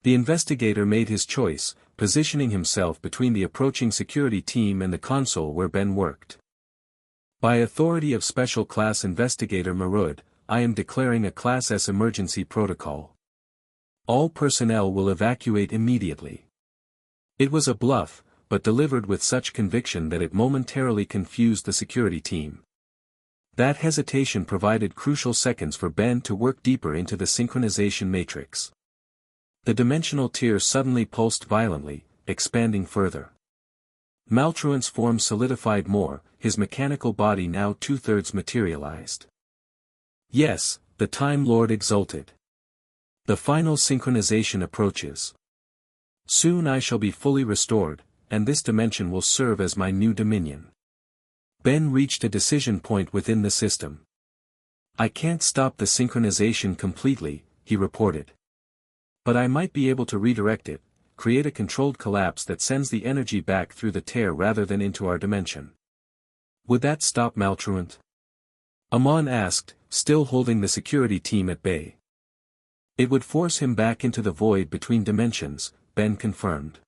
Speaker 2: The investigator made his choice, positioning himself between the approaching security team and the console where Ben worked. "By authority of Special Class Investigator Marud, I am declaring a Class S emergency protocol. All personnel will evacuate immediately." It was a bluff, but delivered with such conviction that it momentarily confused the security team. That hesitation provided crucial seconds for Ben to work deeper into the synchronization matrix. The dimensional tier suddenly pulsed violently, expanding further. Maltruant's form solidified more, his mechanical body now 2/3 materialized. "Yes," the Time Lord exulted. "The final synchronization approaches. Soon I shall be fully restored, and this dimension will serve as my new dominion." Ben reached a decision point within the system. "I can't stop the synchronization completely," he reported. "But I might be able to redirect it, create a controlled collapse that sends the energy back through the tear rather than into our dimension." "Would that stop Maltruant?" Amon asked, still holding the security team at bay. "It would force him back into the void between dimensions," Ben confirmed.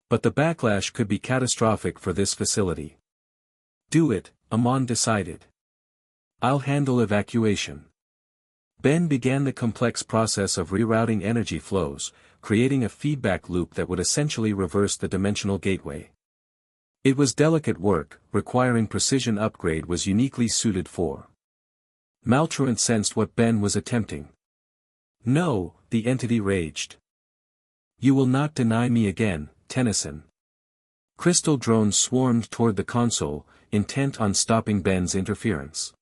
Speaker 2: "But the backlash could be catastrophic for this facility." "Do it," Amon decided. "I'll handle evacuation." Ben began the complex process of rerouting energy flows, creating a feedback loop that would essentially reverse the dimensional gateway. It was delicate work, requiring precision upgrade was uniquely suited for. Maltruant sensed what Ben was attempting. "No," the entity raged. "You will not deny me again, Tennyson." Crystal drones swarmed toward the console, intent on stopping Ben's interference.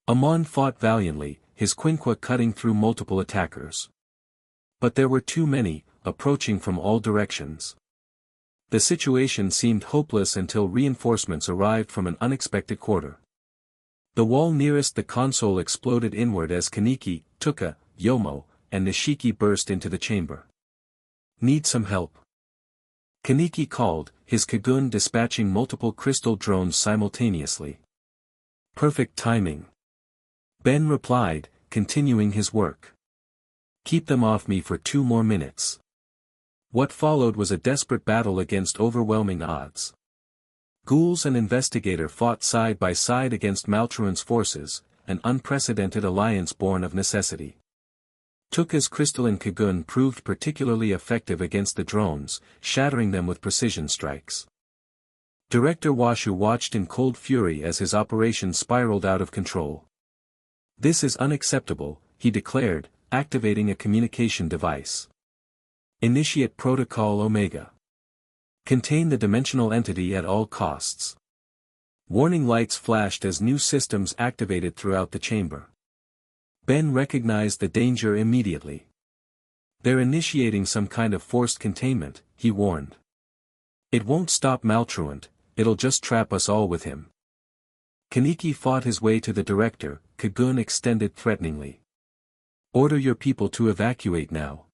Speaker 2: Amon fought valiantly, his quinqua cutting through multiple attackers. But there were too many, approaching from all directions. The situation seemed hopeless until reinforcements arrived from an unexpected quarter. The wall nearest the console exploded inward as Kaneki, Tuka, Yomo, and Nishiki burst into the chamber. "Need some help?" Kaneki called, his Kagun dispatching multiple crystal drones simultaneously. "Perfect timing." Ben replied, continuing his work. "Keep them off me for 2 more minutes." What followed was a desperate battle against overwhelming odds. Ghouls and Investigator fought side by side against Maltruant's forces, an unprecedented alliance born of necessity. Tuka's crystalline Kagun proved particularly effective against the drones, shattering them with precision strikes. Director Washu watched in cold fury as his operation spiraled out of control. "This is unacceptable," he declared, activating a communication device. "Initiate Protocol Omega. Contain the dimensional entity at all costs." Warning lights flashed as new systems activated throughout the chamber. Ben recognized the danger immediately. "They're initiating some kind of forced containment," he warned. "It won't stop Maltruant, it'll just trap us all with him." Kaneki fought his way to the director, Kagun extended threateningly. Order your people to evacuate now.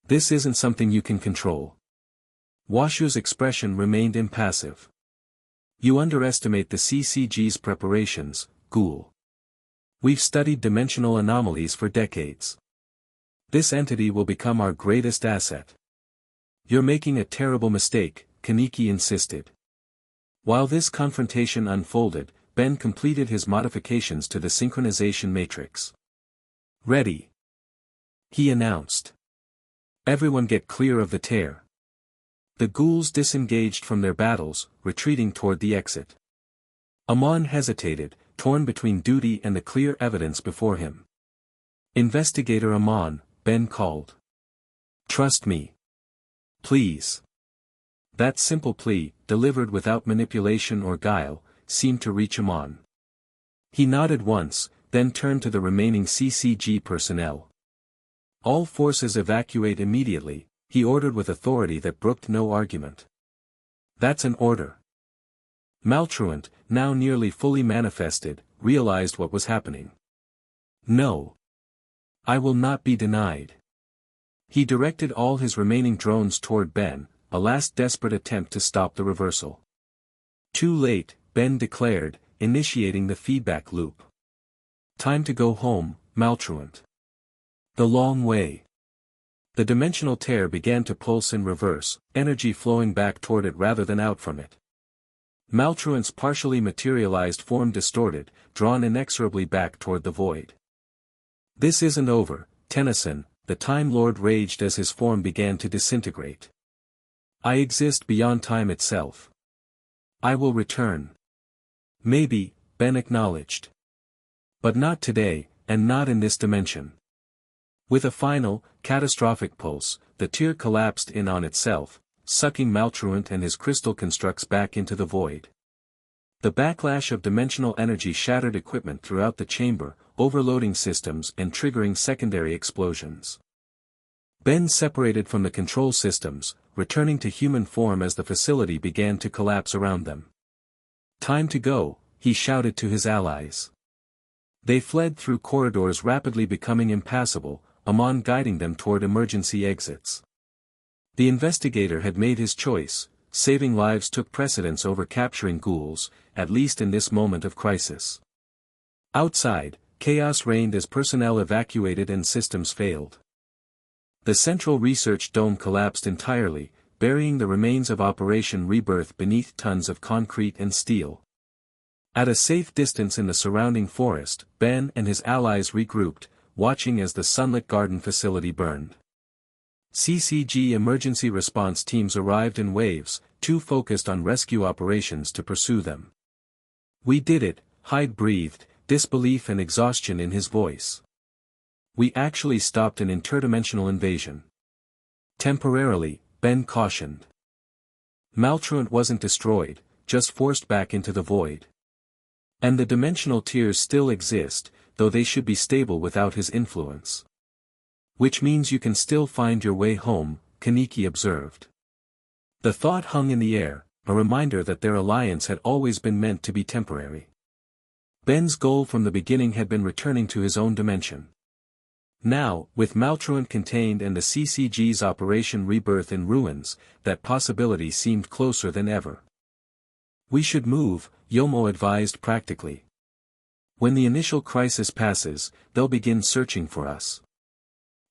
Speaker 2: This isn't something you can control. Washu's expression remained impassive. You underestimate the CCG's preparations, Ghoul. We've studied dimensional anomalies for decades. This entity will become our greatest asset. You're making a terrible mistake, Kaneki insisted. While this confrontation unfolded, Ben completed his modifications to the synchronization matrix. Ready, he announced. Everyone get clear of the tear. The ghouls disengaged from their battles, retreating toward the exit. Amon hesitated, torn between duty and the clear evidence before him. Investigator Amon, Ben called. Trust me. Please. That simple plea, delivered without manipulation or guile, seemed to reach Amon. He nodded once, then turned to the remaining CCG personnel. All forces evacuate immediately, he ordered with authority that brooked no argument. That's an order. Maltruant, now nearly fully manifested, realized what was happening. No. I will not be denied. He directed all his remaining drones toward Ben, a last desperate attempt to stop the reversal. Too late, Ben declared, initiating the feedback loop. Time to go home, Maltruant. The long way. The dimensional tear began to pulse in reverse, energy flowing back toward it rather than out from it. Maltruant's partially materialized form distorted, drawn inexorably back toward the void. This isn't over, Tennyson, the Time Lord raged as his form began to disintegrate. I exist beyond time itself. I will return. Maybe, Ben acknowledged. But not today, and not in this dimension. With a final, catastrophic pulse, the tear collapsed in on itself, sucking Maltruant and his crystal constructs back into the void. The backlash of dimensional energy shattered equipment throughout the chamber, overloading systems and triggering secondary explosions. Ben separated from the control systems, returning to human form as the facility began to collapse around them. Time to go, he shouted to his allies. They fled through corridors rapidly becoming impassable, Amon guiding them toward emergency exits. The investigator had made his choice, saving lives took precedence over capturing ghouls, at least in this moment of crisis. Outside, chaos reigned as personnel evacuated and systems failed. The central research dome collapsed entirely, burying the remains of Operation Rebirth beneath tons of concrete and steel. At a safe distance in the surrounding forest, Ben and his allies regrouped, watching as the sunlit garden facility burned. CCG emergency response teams arrived in waves, too focused on rescue operations to pursue them. We did it, Hyde breathed, disbelief and exhaustion in his voice. We actually stopped an interdimensional invasion. Temporarily, Ben cautioned. Maltruant wasn't destroyed, just forced back into the void. And the dimensional tears still exist, though they should be stable without his influence. Which means you can still find your way home, Kaneki observed. The thought hung in the air, a reminder that their alliance had always been meant to be temporary. Ben's goal from the beginning had been returning to his own dimension. Now, with Maltruant contained and the CCG's Operation Rebirth in ruins, that possibility seemed closer than ever. We should move, Yomo advised practically. When the initial crisis passes, they'll begin searching for us.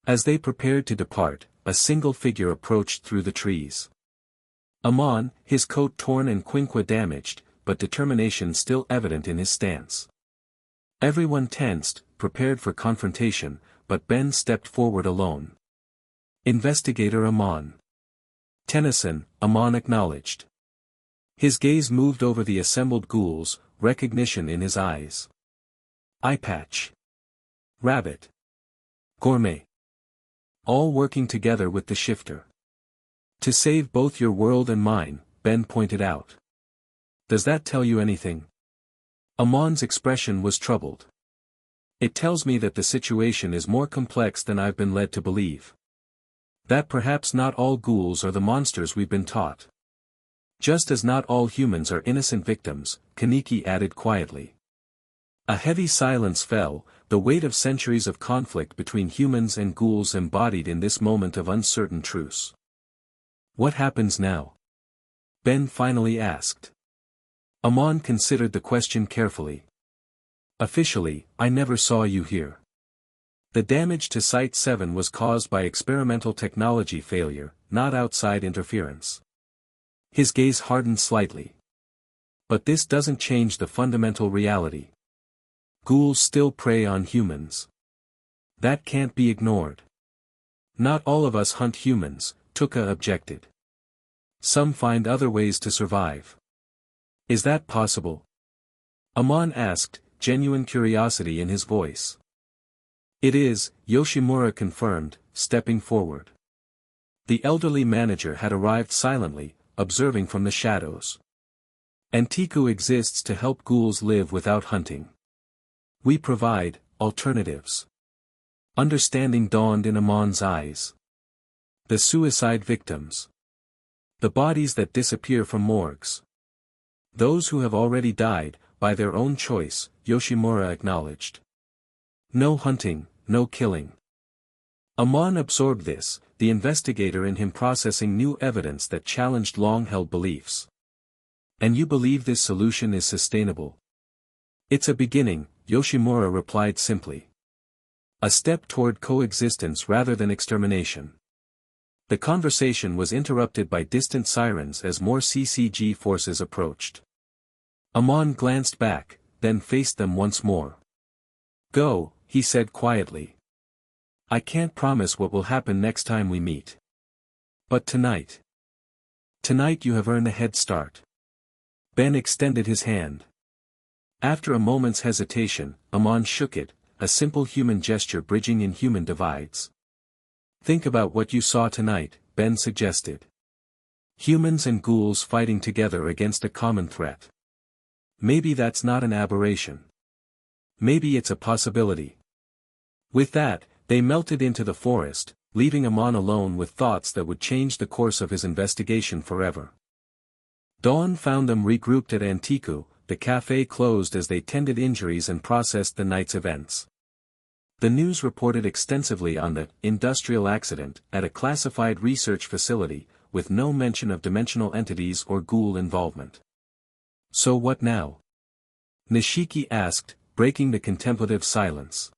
Speaker 2: As they prepared to depart, a single figure approached through the trees. Amon, his coat torn and quinqua damaged, but determination still evident in his stance. Everyone tensed, prepared for confrontation, but Ben stepped forward alone. Investigator Amon. Tennyson, Amon acknowledged. His gaze moved over the assembled ghouls, recognition in his eyes. Eye patch. Rabbit. Gourmet. All working together with the shifter. To save both your world and mine, Ben pointed out. Does that tell you anything? Amon's expression was troubled. It tells me that the situation is more complex than I've been led to believe. That perhaps not all ghouls are the monsters we've been taught. Just as not all humans are innocent victims, Kaneki added quietly. A heavy silence fell, the weight of centuries of conflict between humans and ghouls embodied in this moment of uncertain truce. What happens now? Ben finally asked. Amon considered the question carefully. Officially, I never saw you here. The damage to Site 7 was caused by experimental technology failure, not outside interference. His gaze hardened slightly. But this doesn't change the fundamental reality. Ghouls still prey on humans. That can't be ignored. Not all of us hunt humans, Tuka objected. Some find other ways to survive. Is that possible? Amon asked, genuine curiosity in his voice. It is, Yoshimura confirmed, stepping forward. The elderly manager had arrived silently, observing from the shadows. Antiku exists to help ghouls live without hunting. We provide alternatives. Understanding dawned in Amon's eyes. The suicide victims. The bodies that disappear from morgues. Those who have already died, by their own choice, Yoshimura acknowledged. No hunting, no killing. Amon absorbed this, the investigator in him processing new evidence that challenged long-held beliefs. And you believe this solution is sustainable? It's a beginning, Yoshimura replied simply. A step toward coexistence rather than extermination. The conversation was interrupted by distant sirens as more CCG forces approached. Amon glanced back, then faced them once more. Go, he said quietly. I can't promise what will happen next time we meet. But tonight. Tonight you have earned a head start. Ben extended his hand. After a moment's hesitation, Amon shook it, a simple human gesture bridging inhuman divides. Think about what you saw tonight, Ben suggested. Humans and ghouls fighting together against a common threat. Maybe that's not an aberration. Maybe it's a possibility. With that, they melted into the forest, leaving Amon alone with thoughts that would change the course of his investigation forever. Dawn found them regrouped at Antiku, the cafe closed as they tended injuries and processed the night's events. The news reported extensively on the industrial accident at a classified research facility, with no mention of dimensional entities or ghoul involvement. So what now? Nishiki asked, breaking the contemplative silence.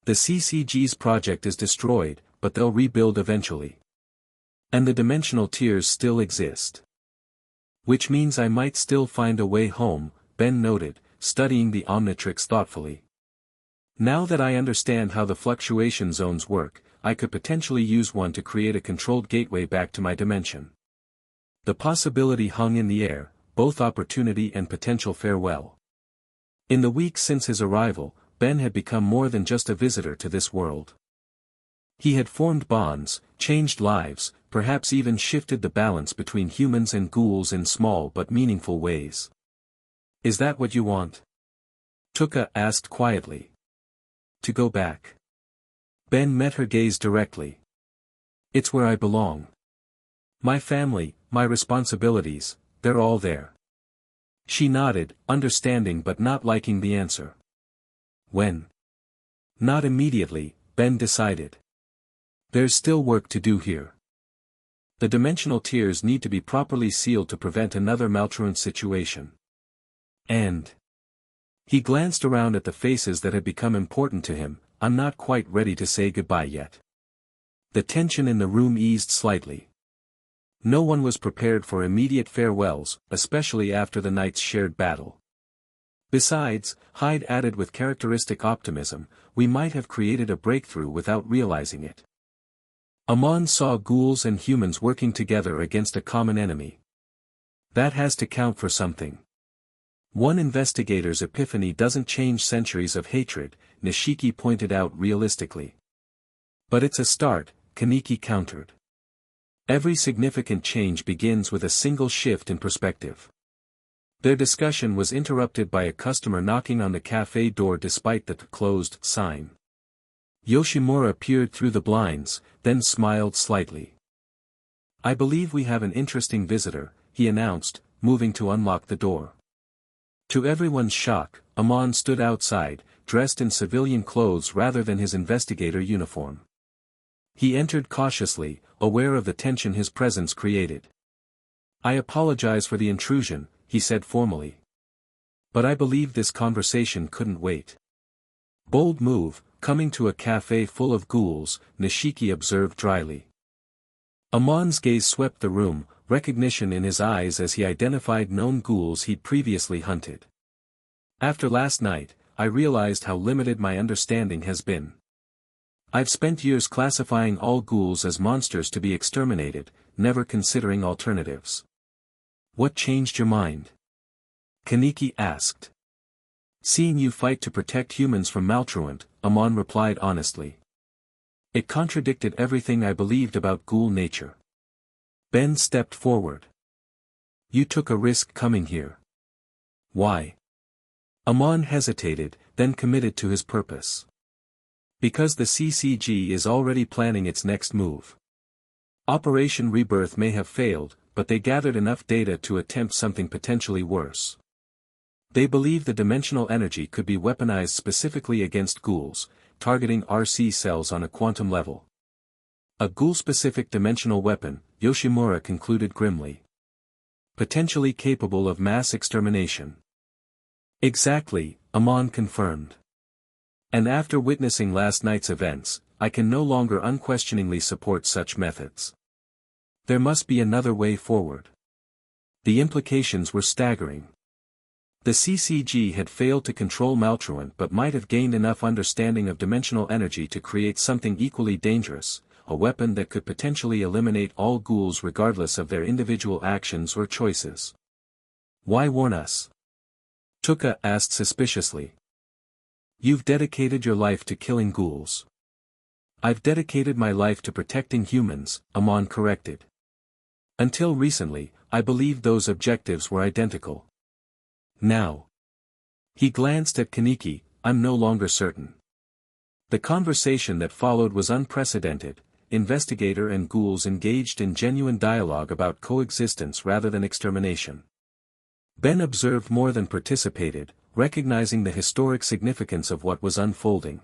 Speaker 2: The CCG's project is destroyed, but they'll rebuild eventually. And the dimensional tiers still exist. Which means I might still find a way home, Ben noted, studying the Omnitrix thoughtfully. Now that I understand how the fluctuation zones work, I could potentially use one to create a controlled gateway back to my dimension. The possibility hung in the air, both opportunity and potential farewell. In the weeks since his arrival, Ben had become more than just a visitor to this world. He had formed bonds, changed lives, perhaps even shifted the balance between humans and ghouls in small but meaningful ways. Is that what you want? Tuka asked quietly. To go back. Ben met her gaze directly. It's where I belong. My family, my responsibilities, they're all there. She nodded, understanding but not liking the answer. When? Not immediately, Ben decided. There's still work to do here. The dimensional tiers need to be properly sealed to prevent another maltruant situation. And he glanced around at the faces that had become important to him. I'm not quite ready to say goodbye yet. The tension in the room eased slightly. No one was prepared for immediate farewells, especially after the night's shared battle. Besides, Hyde added with characteristic optimism, we might have created a breakthrough without realizing it. Amon saw ghouls and humans working together against a common enemy. That has to count for something. One investigator's epiphany doesn't change centuries of hatred, Nishiki pointed out realistically. But it's a start, Kaneki countered. Every significant change begins with a single shift in perspective. Their discussion was interrupted by a customer knocking on the cafe door despite the closed sign. Yoshimura peered through the blinds, then smiled slightly. I believe we have an interesting visitor, he announced, moving to unlock the door. To everyone's shock, Amon stood outside, dressed in civilian clothes rather than his investigator uniform. He entered cautiously, aware of the tension his presence created. "I apologize for the intrusion," he said formally. "But I believe this conversation couldn't wait." "Bold move, coming to a cafe full of ghouls," Nishiki observed dryly. Amon's gaze swept the room, recognition in his eyes as he identified known ghouls he'd previously hunted. "After last night, I realized how limited my understanding has been. I've spent years classifying all ghouls as monsters to be exterminated, never considering alternatives." "What changed your mind?" Kaneki asked. "Seeing you fight to protect humans from maltruant," Amon replied honestly. "It contradicted everything I believed about ghoul nature." Ben stepped forward. "You took a risk coming here." "Why?" Amon hesitated, then committed to his purpose. "Because the CCG is already planning its next move. Operation Rebirth may have failed, but they gathered enough data to attempt something potentially worse. They believe the dimensional energy could be weaponized specifically against ghouls, targeting RC cells on a quantum level. A ghoul-specific dimensional weapon, Yoshimura concluded grimly. Potentially capable of mass extermination." "Exactly," Amon confirmed. "And after witnessing last night's events, I can no longer unquestioningly support such methods. There must be another way forward." The implications were staggering. The CCG had failed to control maltruant but might have gained enough understanding of dimensional energy to create something equally dangerous, a weapon that could potentially eliminate all ghouls regardless of their individual actions or choices. "Why warn us?" Tuka asked suspiciously. "You've dedicated your life to killing ghouls." "I've dedicated my life to protecting humans," Amon corrected. "Until recently, I believed those objectives were identical. Now." He glanced at Kaneki, "I'm no longer certain." The conversation that followed was unprecedented. Investigator and ghouls engaged in genuine dialogue about coexistence rather than extermination. Ben observed more than participated, recognizing the historic significance of what was unfolding.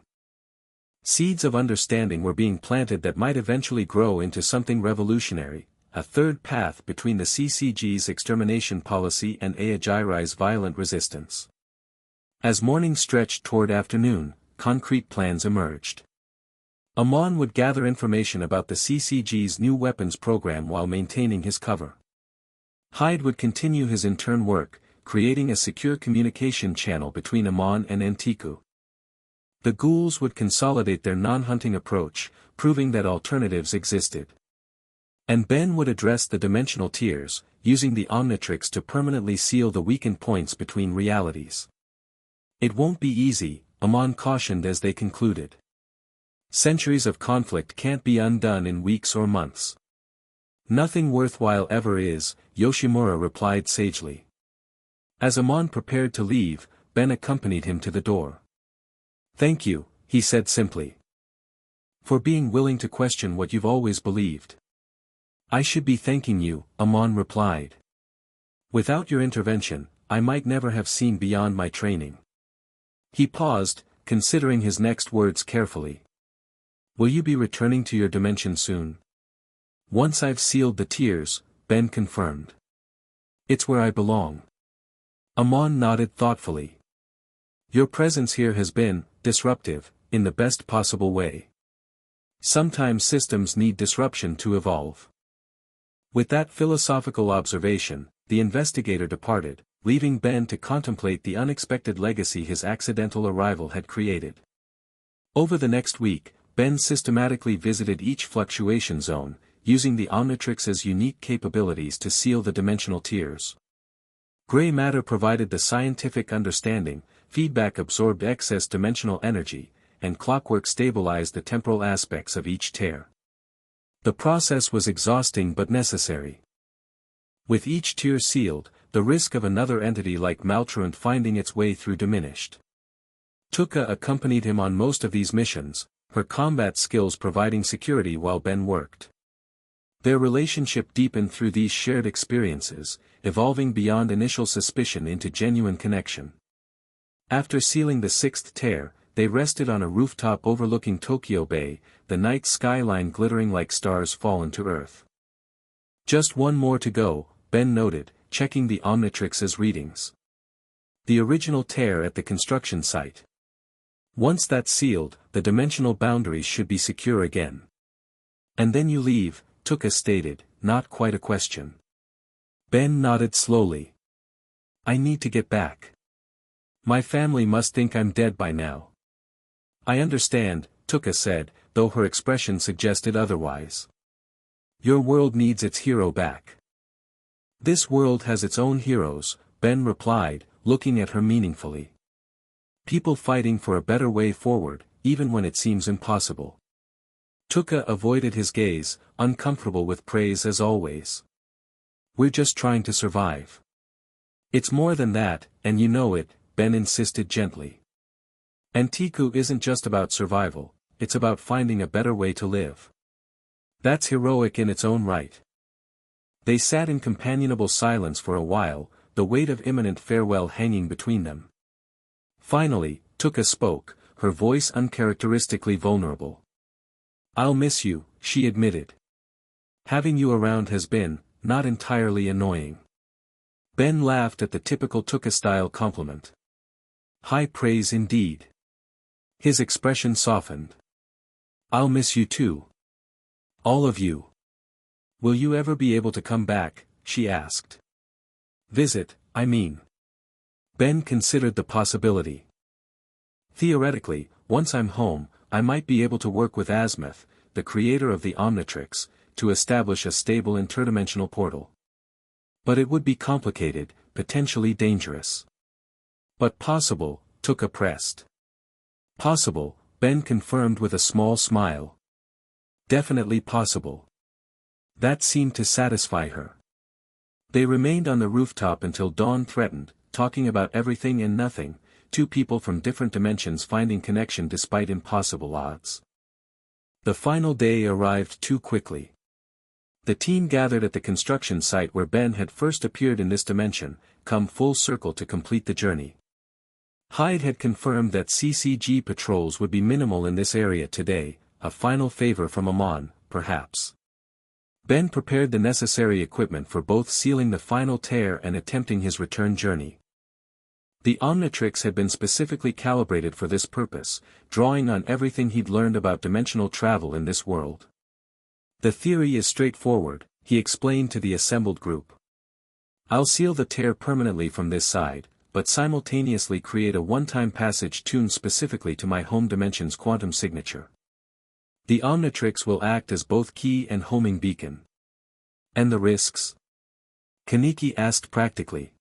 Speaker 2: Seeds of understanding were being planted that might eventually grow into something revolutionary, a third path between the CCG's extermination policy and Aogiri's violent resistance. As morning stretched toward afternoon, concrete plans emerged. Amon would gather information about the CCG's new weapons program while maintaining his cover. Hyde would continue his intern work, creating a secure communication channel between Amon and Antiku. The ghouls would consolidate their non-hunting approach, proving that alternatives existed. And Ben would address the dimensional tiers, using the Omnitrix to permanently seal the weakened points between realities. "It won't be easy," Amon cautioned as they concluded. "Centuries of conflict can't be undone in weeks or months." "Nothing worthwhile ever is," Yoshimura replied sagely. As Amon prepared to leave, Ben accompanied him to the door. "Thank you," he said simply. "For being willing to question what you've always believed." "I should be thanking you," Amon replied. "Without your intervention, I might never have seen beyond my training." He paused, considering his next words carefully. "Will you be returning to your dimension soon?" "Once I've sealed the tiers," Ben confirmed. "It's where I belong." Amon nodded thoughtfully. "Your presence here has been disruptive, in the best possible way. Sometimes systems need disruption to evolve." With that philosophical observation, the investigator departed, leaving Ben to contemplate the unexpected legacy his accidental arrival had created. Over the next week, Ben systematically visited each fluctuation zone, using the Omnitrix's unique capabilities to seal the dimensional tiers. Gray matter provided the scientific understanding, feedback absorbed excess dimensional energy, and clockwork stabilized the temporal aspects of each tier. The process was exhausting but necessary. With each tier sealed, the risk of another entity like maltruant finding its way through diminished. Tuka accompanied him on most of these missions, her combat skills providing security while Ben worked. Their relationship deepened through these shared experiences, evolving beyond initial suspicion into genuine connection. After sealing the sixth tear, they rested on a rooftop overlooking Tokyo Bay, the night skyline glittering like stars fallen to earth. Just one more to go, Ben noted, checking the Omnitrix's readings. The original tear at the construction site. Once that's sealed, the dimensional boundaries should be secure again. And then you leave, Tuka stated, not quite a question. Ben nodded slowly. I need to get back. My family must think I'm dead by now. I understand, Tuka said, though her expression suggested otherwise. Your world needs its hero back. This world has its own heroes, Ben replied, looking at her meaningfully. People fighting for a better way forward, even when it seems impossible. Tuka avoided his gaze, uncomfortable with praise as always. We're just trying to survive. It's more than that, and you know it, Ben insisted gently. Antiku isn't just about survival, it's about finding a better way to live. That's heroic in its own right. They sat in companionable silence for a while, the weight of imminent farewell hanging between them. Finally, Tuka spoke, her voice uncharacteristically vulnerable. I'll miss you, she admitted. Having you around has been, not entirely annoying. Ben laughed at the typical Tuka-style compliment. High praise indeed. His expression softened. I'll miss you too. All of you. Will you ever be able to come back, she asked. Visit, I mean. Ben considered the possibility. Theoretically, once I'm home, I might be able to work with Azimuth, the creator of the Omnitrix, to establish a stable interdimensional portal. But it would be complicated, potentially dangerous. But possible, Tuka pressed. Possible, Ben confirmed with a small smile. Definitely possible. That seemed to satisfy her. They remained on the rooftop until dawn threatened, talking about everything and nothing, two people from different dimensions finding connection despite impossible odds. The final day arrived too quickly. The team gathered at the construction site where Ben had first appeared in this dimension, come full circle to complete the journey. Hyde had confirmed that CCG patrols would be minimal in this area today, a final favor from Amon, perhaps. Ben prepared the necessary equipment for both sealing the final tear and attempting his return journey. The Omnitrix had been specifically calibrated for this purpose, drawing on everything he'd learned about dimensional travel in this world. The theory is straightforward, he explained to the assembled group. I'll seal the tear permanently from this side, but simultaneously create a one-time passage tuned specifically to my home dimension's quantum signature. The Omnitrix will act as both key and homing beacon. And the risks? Kaneki asked practically.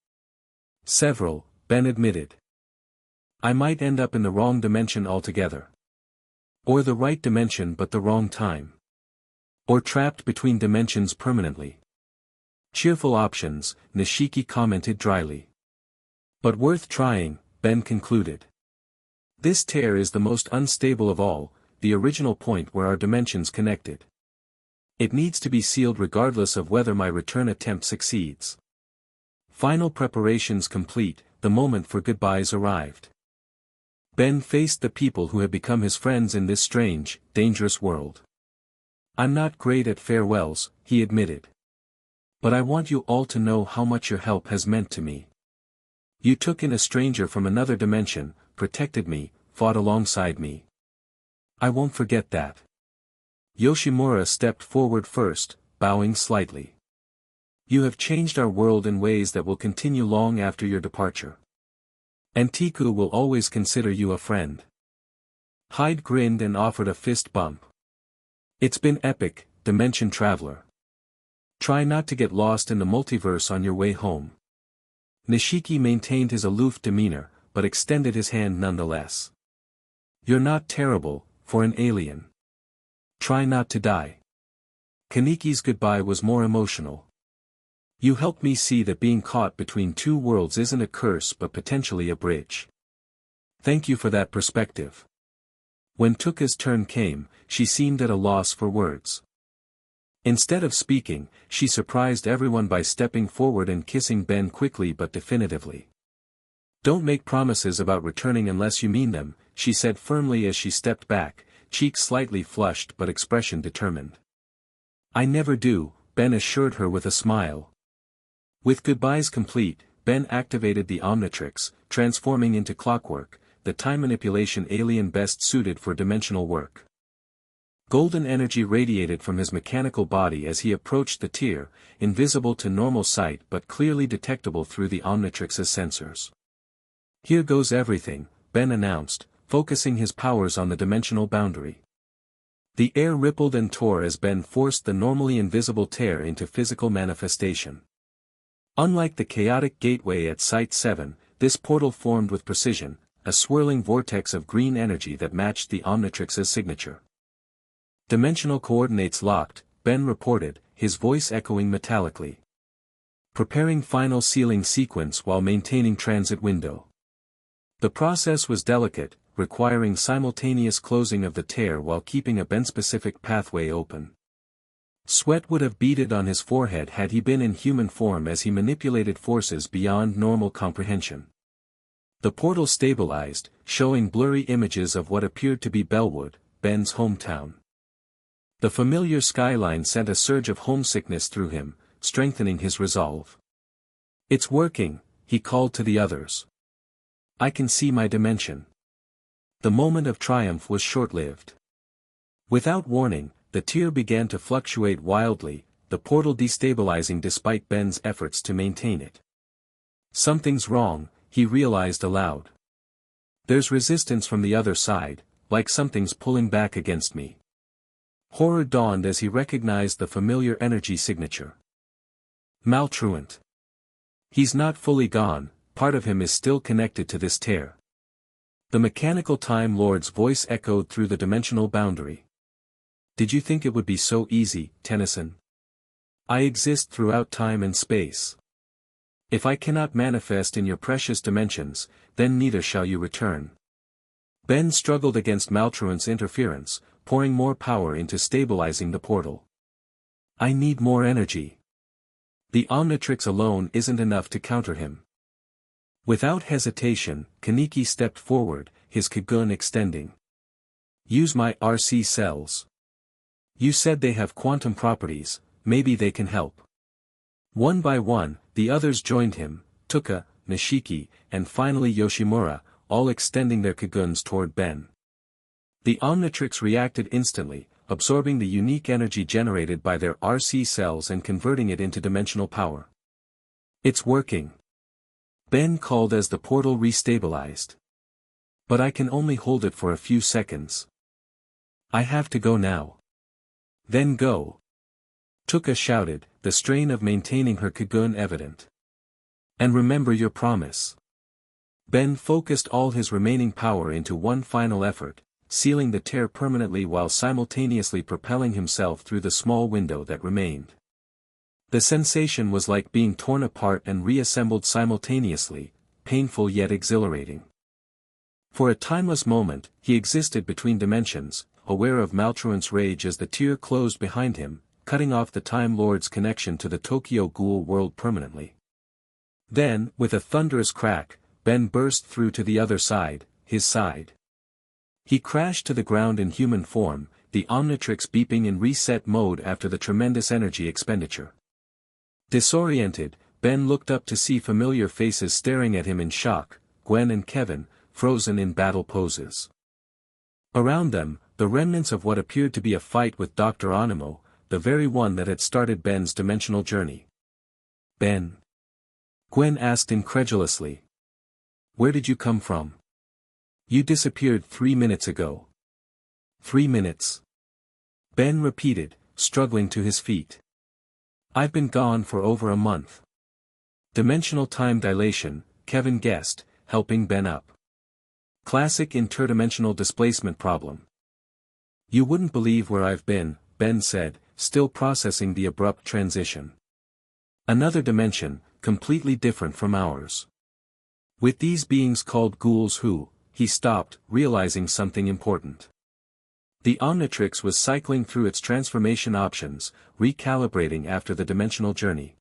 Speaker 2: Several, Ben admitted. I might end up in the wrong dimension altogether. Or the right dimension but the wrong time. Or trapped between dimensions permanently. Cheerful options, Nishiki commented dryly. But worth trying, Ben concluded. This tear is the most unstable of all, the original point where our dimensions connected. It needs to be sealed regardless of whether my return attempt succeeds. Final preparations complete, the moment for goodbyes arrived. Ben faced the people who had become his friends in this strange, dangerous world. I'm not great at farewells, he admitted. But I want you all to know how much your help has meant to me. You took in a stranger from another dimension, protected me, fought alongside me. I won't forget that. Yoshimura stepped forward first, bowing slightly. You have changed our world in ways that will continue long after your departure. Antiku will always consider you a friend. Hyde grinned and offered a fist bump. It's been epic, Dimension Traveler. Try not to get lost in the multiverse on your way home. Nishiki maintained his aloof demeanor, but extended his hand nonetheless. You're not terrible, for an alien. Try not to die. Kaneki's goodbye was more emotional. You helped me see that being caught between two worlds isn't a curse but potentially a bridge. Thank you for that perspective. When Tuka's turn came, she seemed at a loss for words. Instead of speaking, she surprised everyone by stepping forward and kissing Ben quickly but definitively. "Don't make promises about returning unless you mean them," she said firmly as she stepped back, cheeks slightly flushed but expression determined. "I never do," Ben assured her with a smile. With goodbyes complete, Ben activated the Omnitrix, transforming into clockwork, the time manipulation alien best suited for dimensional work. Golden energy radiated from his mechanical body as he approached the tier, invisible to normal sight but clearly detectable through the Omnitrix's sensors. "Here goes everything," Ben announced, focusing his powers on the dimensional boundary. The air rippled and tore as Ben forced the normally invisible tear into physical manifestation. Unlike the chaotic gateway at Site 7, this portal formed with precision, a swirling vortex of green energy that matched the Omnitrix's signature. "Dimensional coordinates locked," Ben reported, his voice echoing metallically. "Preparing final sealing sequence while maintaining transit window." The process was delicate, requiring simultaneous closing of the tear while keeping a Ben-specific pathway open. Sweat would have beaded on his forehead had he been in human form as he manipulated forces beyond normal comprehension. The portal stabilized, showing blurry images of what appeared to be Bellwood, Ben's hometown. The familiar skyline sent a surge of homesickness through him, strengthening his resolve. "It's working," he called to the others. "I can see my dimension." The moment of triumph was short-lived. Without warning, the tier began to fluctuate wildly, the portal destabilizing despite Ben's efforts to maintain it. "Something's wrong," he realized aloud. "There's resistance from the other side, like something's pulling back against me." Horror dawned as he recognized the familiar energy signature. Maltruant. "He's not fully gone, part of him is still connected to this tear." The mechanical Time Lord's voice echoed through the dimensional boundary. "Did you think it would be so easy, Tennyson? I exist throughout time and space. If I cannot manifest in your precious dimensions, then neither shall you return." Ben struggled against Maltruant's interference, pouring more power into stabilizing the portal. "I need more energy. The Omnitrix alone isn't enough to counter him." Without hesitation, Kaneki stepped forward, his Kagun extending. "Use my RC cells. You said they have quantum properties, maybe they can help." One by one, the others joined him, Tuka, Nishiki, and finally Yoshimura, all extending their Kaguns toward Ben. The Omnitrix reacted instantly, absorbing the unique energy generated by their RC cells and converting it into dimensional power. "It's working," Ben called as the portal restabilized. "But I can only hold it for a few seconds. I have to go now." "Then go," Tuka shouted, the strain of maintaining her Kagun evident. "And remember your promise." Ben focused all his remaining power into one final effort, sealing the tear permanently while simultaneously propelling himself through the small window that remained. The sensation was like being torn apart and reassembled simultaneously, painful yet exhilarating. For a timeless moment, he existed between dimensions, aware of Maltruant's rage as the tier closed behind him, cutting off the Time Lord's connection to the Tokyo Ghoul world permanently. Then, with a thunderous crack, Ben burst through to the other side, his side. He crashed to the ground in human form, the Omnitrix beeping in reset mode after the tremendous energy expenditure. Disoriented, Ben looked up to see familiar faces staring at him in shock, Gwen and Kevin, frozen in battle poses. Around them, the remnants of what appeared to be a fight with Dr. Animo, the very one that had started Ben's dimensional journey. "Ben?" Gwen asked incredulously. "Where did you come from? You disappeared 3 minutes ago." 3 minutes. Ben repeated, struggling to his feet. "I've been gone for over a month." "Dimensional time dilation," Kevin guessed, helping Ben up. "Classic interdimensional displacement problem." "You wouldn't believe where I've been," Ben said, still processing the abrupt transition. "Another dimension, completely different from ours. With these beings called ghouls who," he stopped, realizing something important. The Omnitrix was cycling through its transformation options, recalibrating after the dimensional journey.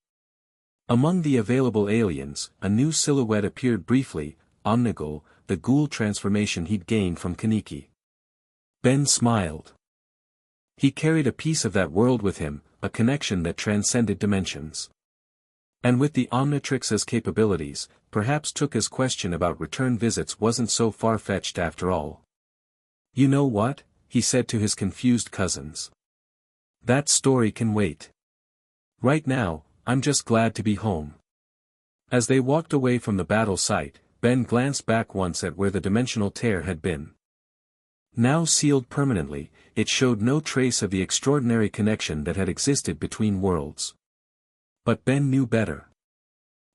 Speaker 2: Among the available aliens, a new silhouette appeared briefly, Omnigul, the ghoul transformation he'd gained from Kaneki. Ben smiled. He carried a piece of that world with him, a connection that transcended dimensions. And with the Omnitrix's capabilities, perhaps Tuka's question about return visits wasn't so far-fetched after all. "You know what?" he said to his confused cousins. "That story can wait. Right now, I'm just glad to be home." As they walked away from the battle site, Ben glanced back once at where the dimensional tear had been. Now sealed permanently, it showed no trace of the extraordinary connection that had existed between worlds. But Ben knew better.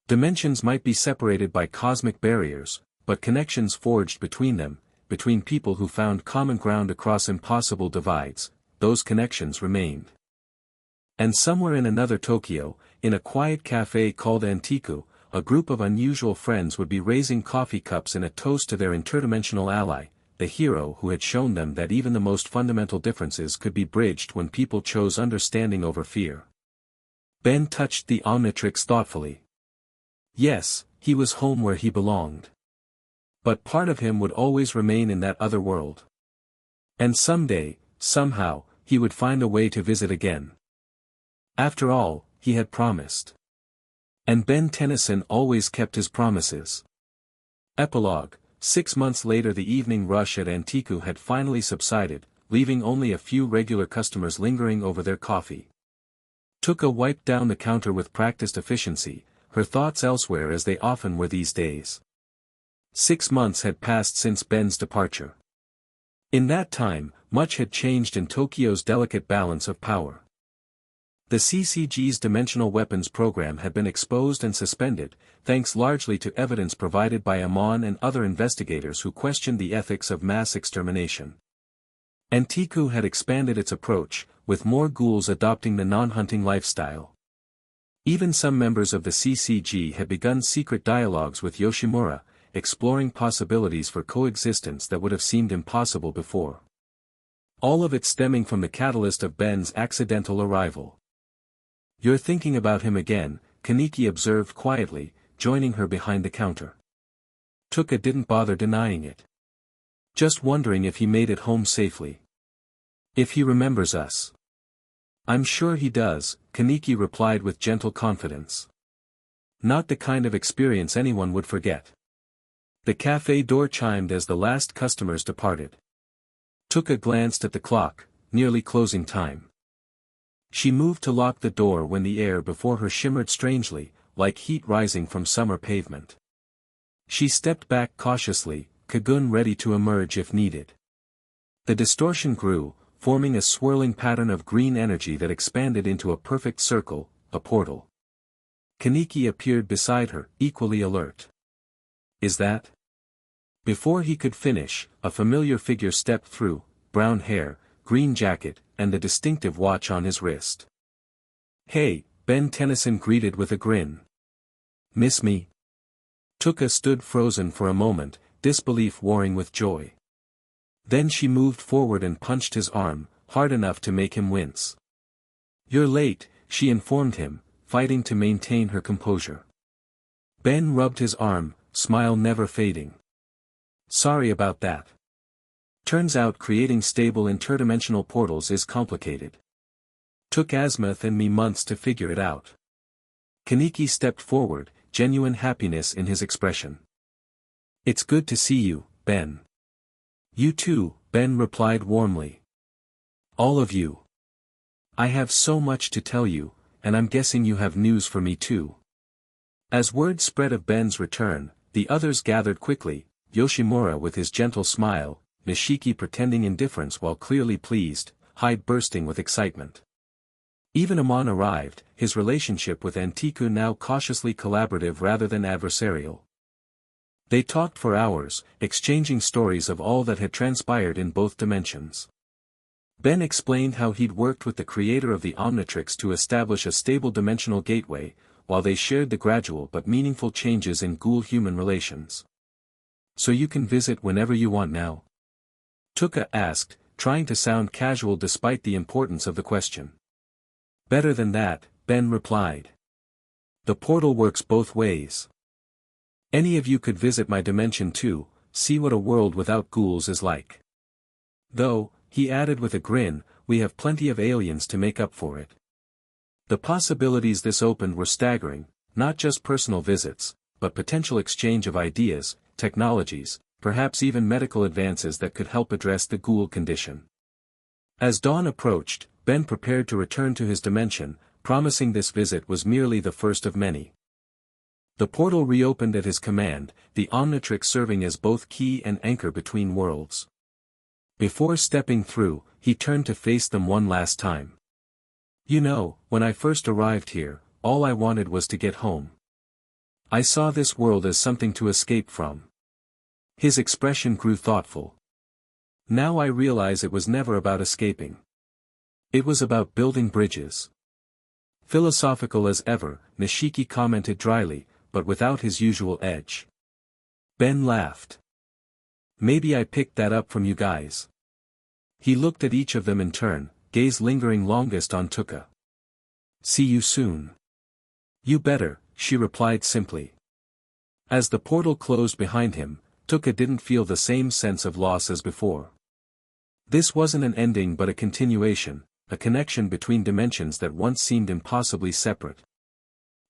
Speaker 2: Dimensions might be separated by cosmic barriers, but connections forged between them, between people who found common ground across impossible divides, those connections remained. And somewhere in another Tokyo, in a quiet cafe called Antiku, a group of unusual friends would be raising coffee cups in a toast to their interdimensional ally, the hero who had shown them that even the most fundamental differences could be bridged when people chose understanding over fear. Ben touched the Omnitrix thoughtfully. Yes, he was home where he belonged. But part of him would always remain in that other world. And someday, somehow, he would find a way to visit again. After all, he had promised. And Ben Tennyson always kept his promises. Epilogue. 6 months later, the evening rush at Antiku had finally subsided, leaving only a few regular customers lingering over their coffee. Tuka wiped down the counter with practiced efficiency, her thoughts elsewhere as they often were these days. 6 months had passed since Ben's departure. In that time, much had changed in Tokyo's delicate balance of power. The CCG's dimensional weapons program had been exposed and suspended, thanks largely to evidence provided by Amon and other investigators who questioned the ethics of mass extermination. Antiku had expanded its approach, with more ghouls adopting the non-hunting lifestyle. Even some members of the CCG had begun secret dialogues with Yoshimura, exploring possibilities for coexistence that would have seemed impossible before. All of it stemming from the catalyst of Ben's accidental arrival. "You're thinking about him again," Kaneki observed quietly, joining her behind the counter. Tuka didn't bother denying it. "Just wondering if he made it home safely. If he remembers us." "I'm sure he does," Kaneki replied with gentle confidence. "Not the kind of experience anyone would forget." The cafe door chimed as the last customers departed. Tuka glanced at the clock, nearly closing time. She moved to lock the door when the air before her shimmered strangely, like heat rising from summer pavement. She stepped back cautiously, Kagun ready to emerge if needed. The distortion grew, forming a swirling pattern of green energy that expanded into a perfect circle, a portal. Kaneki appeared beside her, equally alert. "Is that?" Before he could finish, a familiar figure stepped through, brown hair, green jacket, and the distinctive watch on his wrist. "Hey," Ben Tennyson greeted with a grin. "Miss me?" Tuka stood frozen for a moment, disbelief warring with joy. Then she moved forward and punched his arm, hard enough to make him wince. "You're late," she informed him, fighting to maintain her composure. Ben rubbed his arm, smile never fading. "Sorry about that. Turns out creating stable interdimensional portals is complicated. Took Asmuth and me months to figure it out." Kaneki stepped forward, genuine happiness in his expression. "It's good to see you, Ben." "You too," Ben replied warmly. "All of you. I have so much to tell you, and I'm guessing you have news for me too." As word spread of Ben's return, the others gathered quickly, Yoshimura with his gentle smile, Nishiki pretending indifference while clearly pleased, Hyde bursting with excitement. Even Amon arrived, his relationship with Antiku now cautiously collaborative rather than adversarial. They talked for hours, exchanging stories of all that had transpired in both dimensions. Ben explained how he'd worked with the creator of the Omnitrix to establish a stable dimensional gateway, while they shared the gradual but meaningful changes in ghoul-human relations. "So you can visit whenever you want now?" Tuka asked, trying to sound casual despite the importance of the question. Better than that, Ben replied. The portal works both ways. Any of you could visit my dimension too, see what a world without ghouls is like. Though, he added with a grin, we have plenty of aliens to make up for it. The possibilities this opened were staggering, not just personal visits, but potential exchange of ideas, technologies, perhaps even medical advances that could help address the ghoul condition. As dawn approached, Ben prepared to return to his dimension, promising this visit was merely the first of many. The portal reopened at his command, the Omnitrix serving as both key and anchor between worlds. Before stepping through, he turned to face them one last time. You know, when I first arrived here, all I wanted was to get home. I saw this world as something to escape from. His expression grew thoughtful. Now I realize it was never about escaping. It was about building bridges. Philosophical as ever, Nishiki commented dryly, but without his usual edge. Ben laughed. Maybe I picked that up from you guys. He looked at each of them in turn, gaze lingering longest on Tuka. See you soon. You better, she replied simply. As the portal closed behind him, Tuka didn't feel the same sense of loss as before. This wasn't an ending but a continuation, a connection between dimensions that once seemed impossibly separate.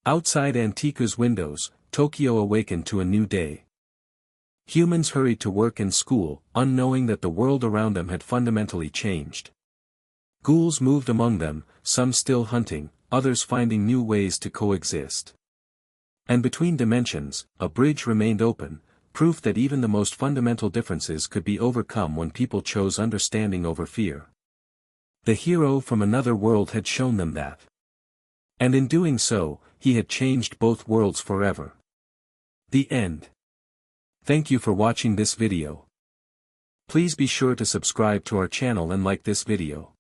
Speaker 2: Outside Antika's windows, Tokyo awakened to a new day. Humans hurried to work and school, unknowing that the world around them had fundamentally changed. Ghouls moved among them, some still hunting, others finding new ways to coexist. And between dimensions, a bridge remained open, proof that even the most fundamental differences could be overcome when people chose understanding over fear. The hero from another world had shown them that. And in doing so, he had changed both worlds forever. The end. Thank you for watching this video. Please be sure to subscribe to our channel and like this video.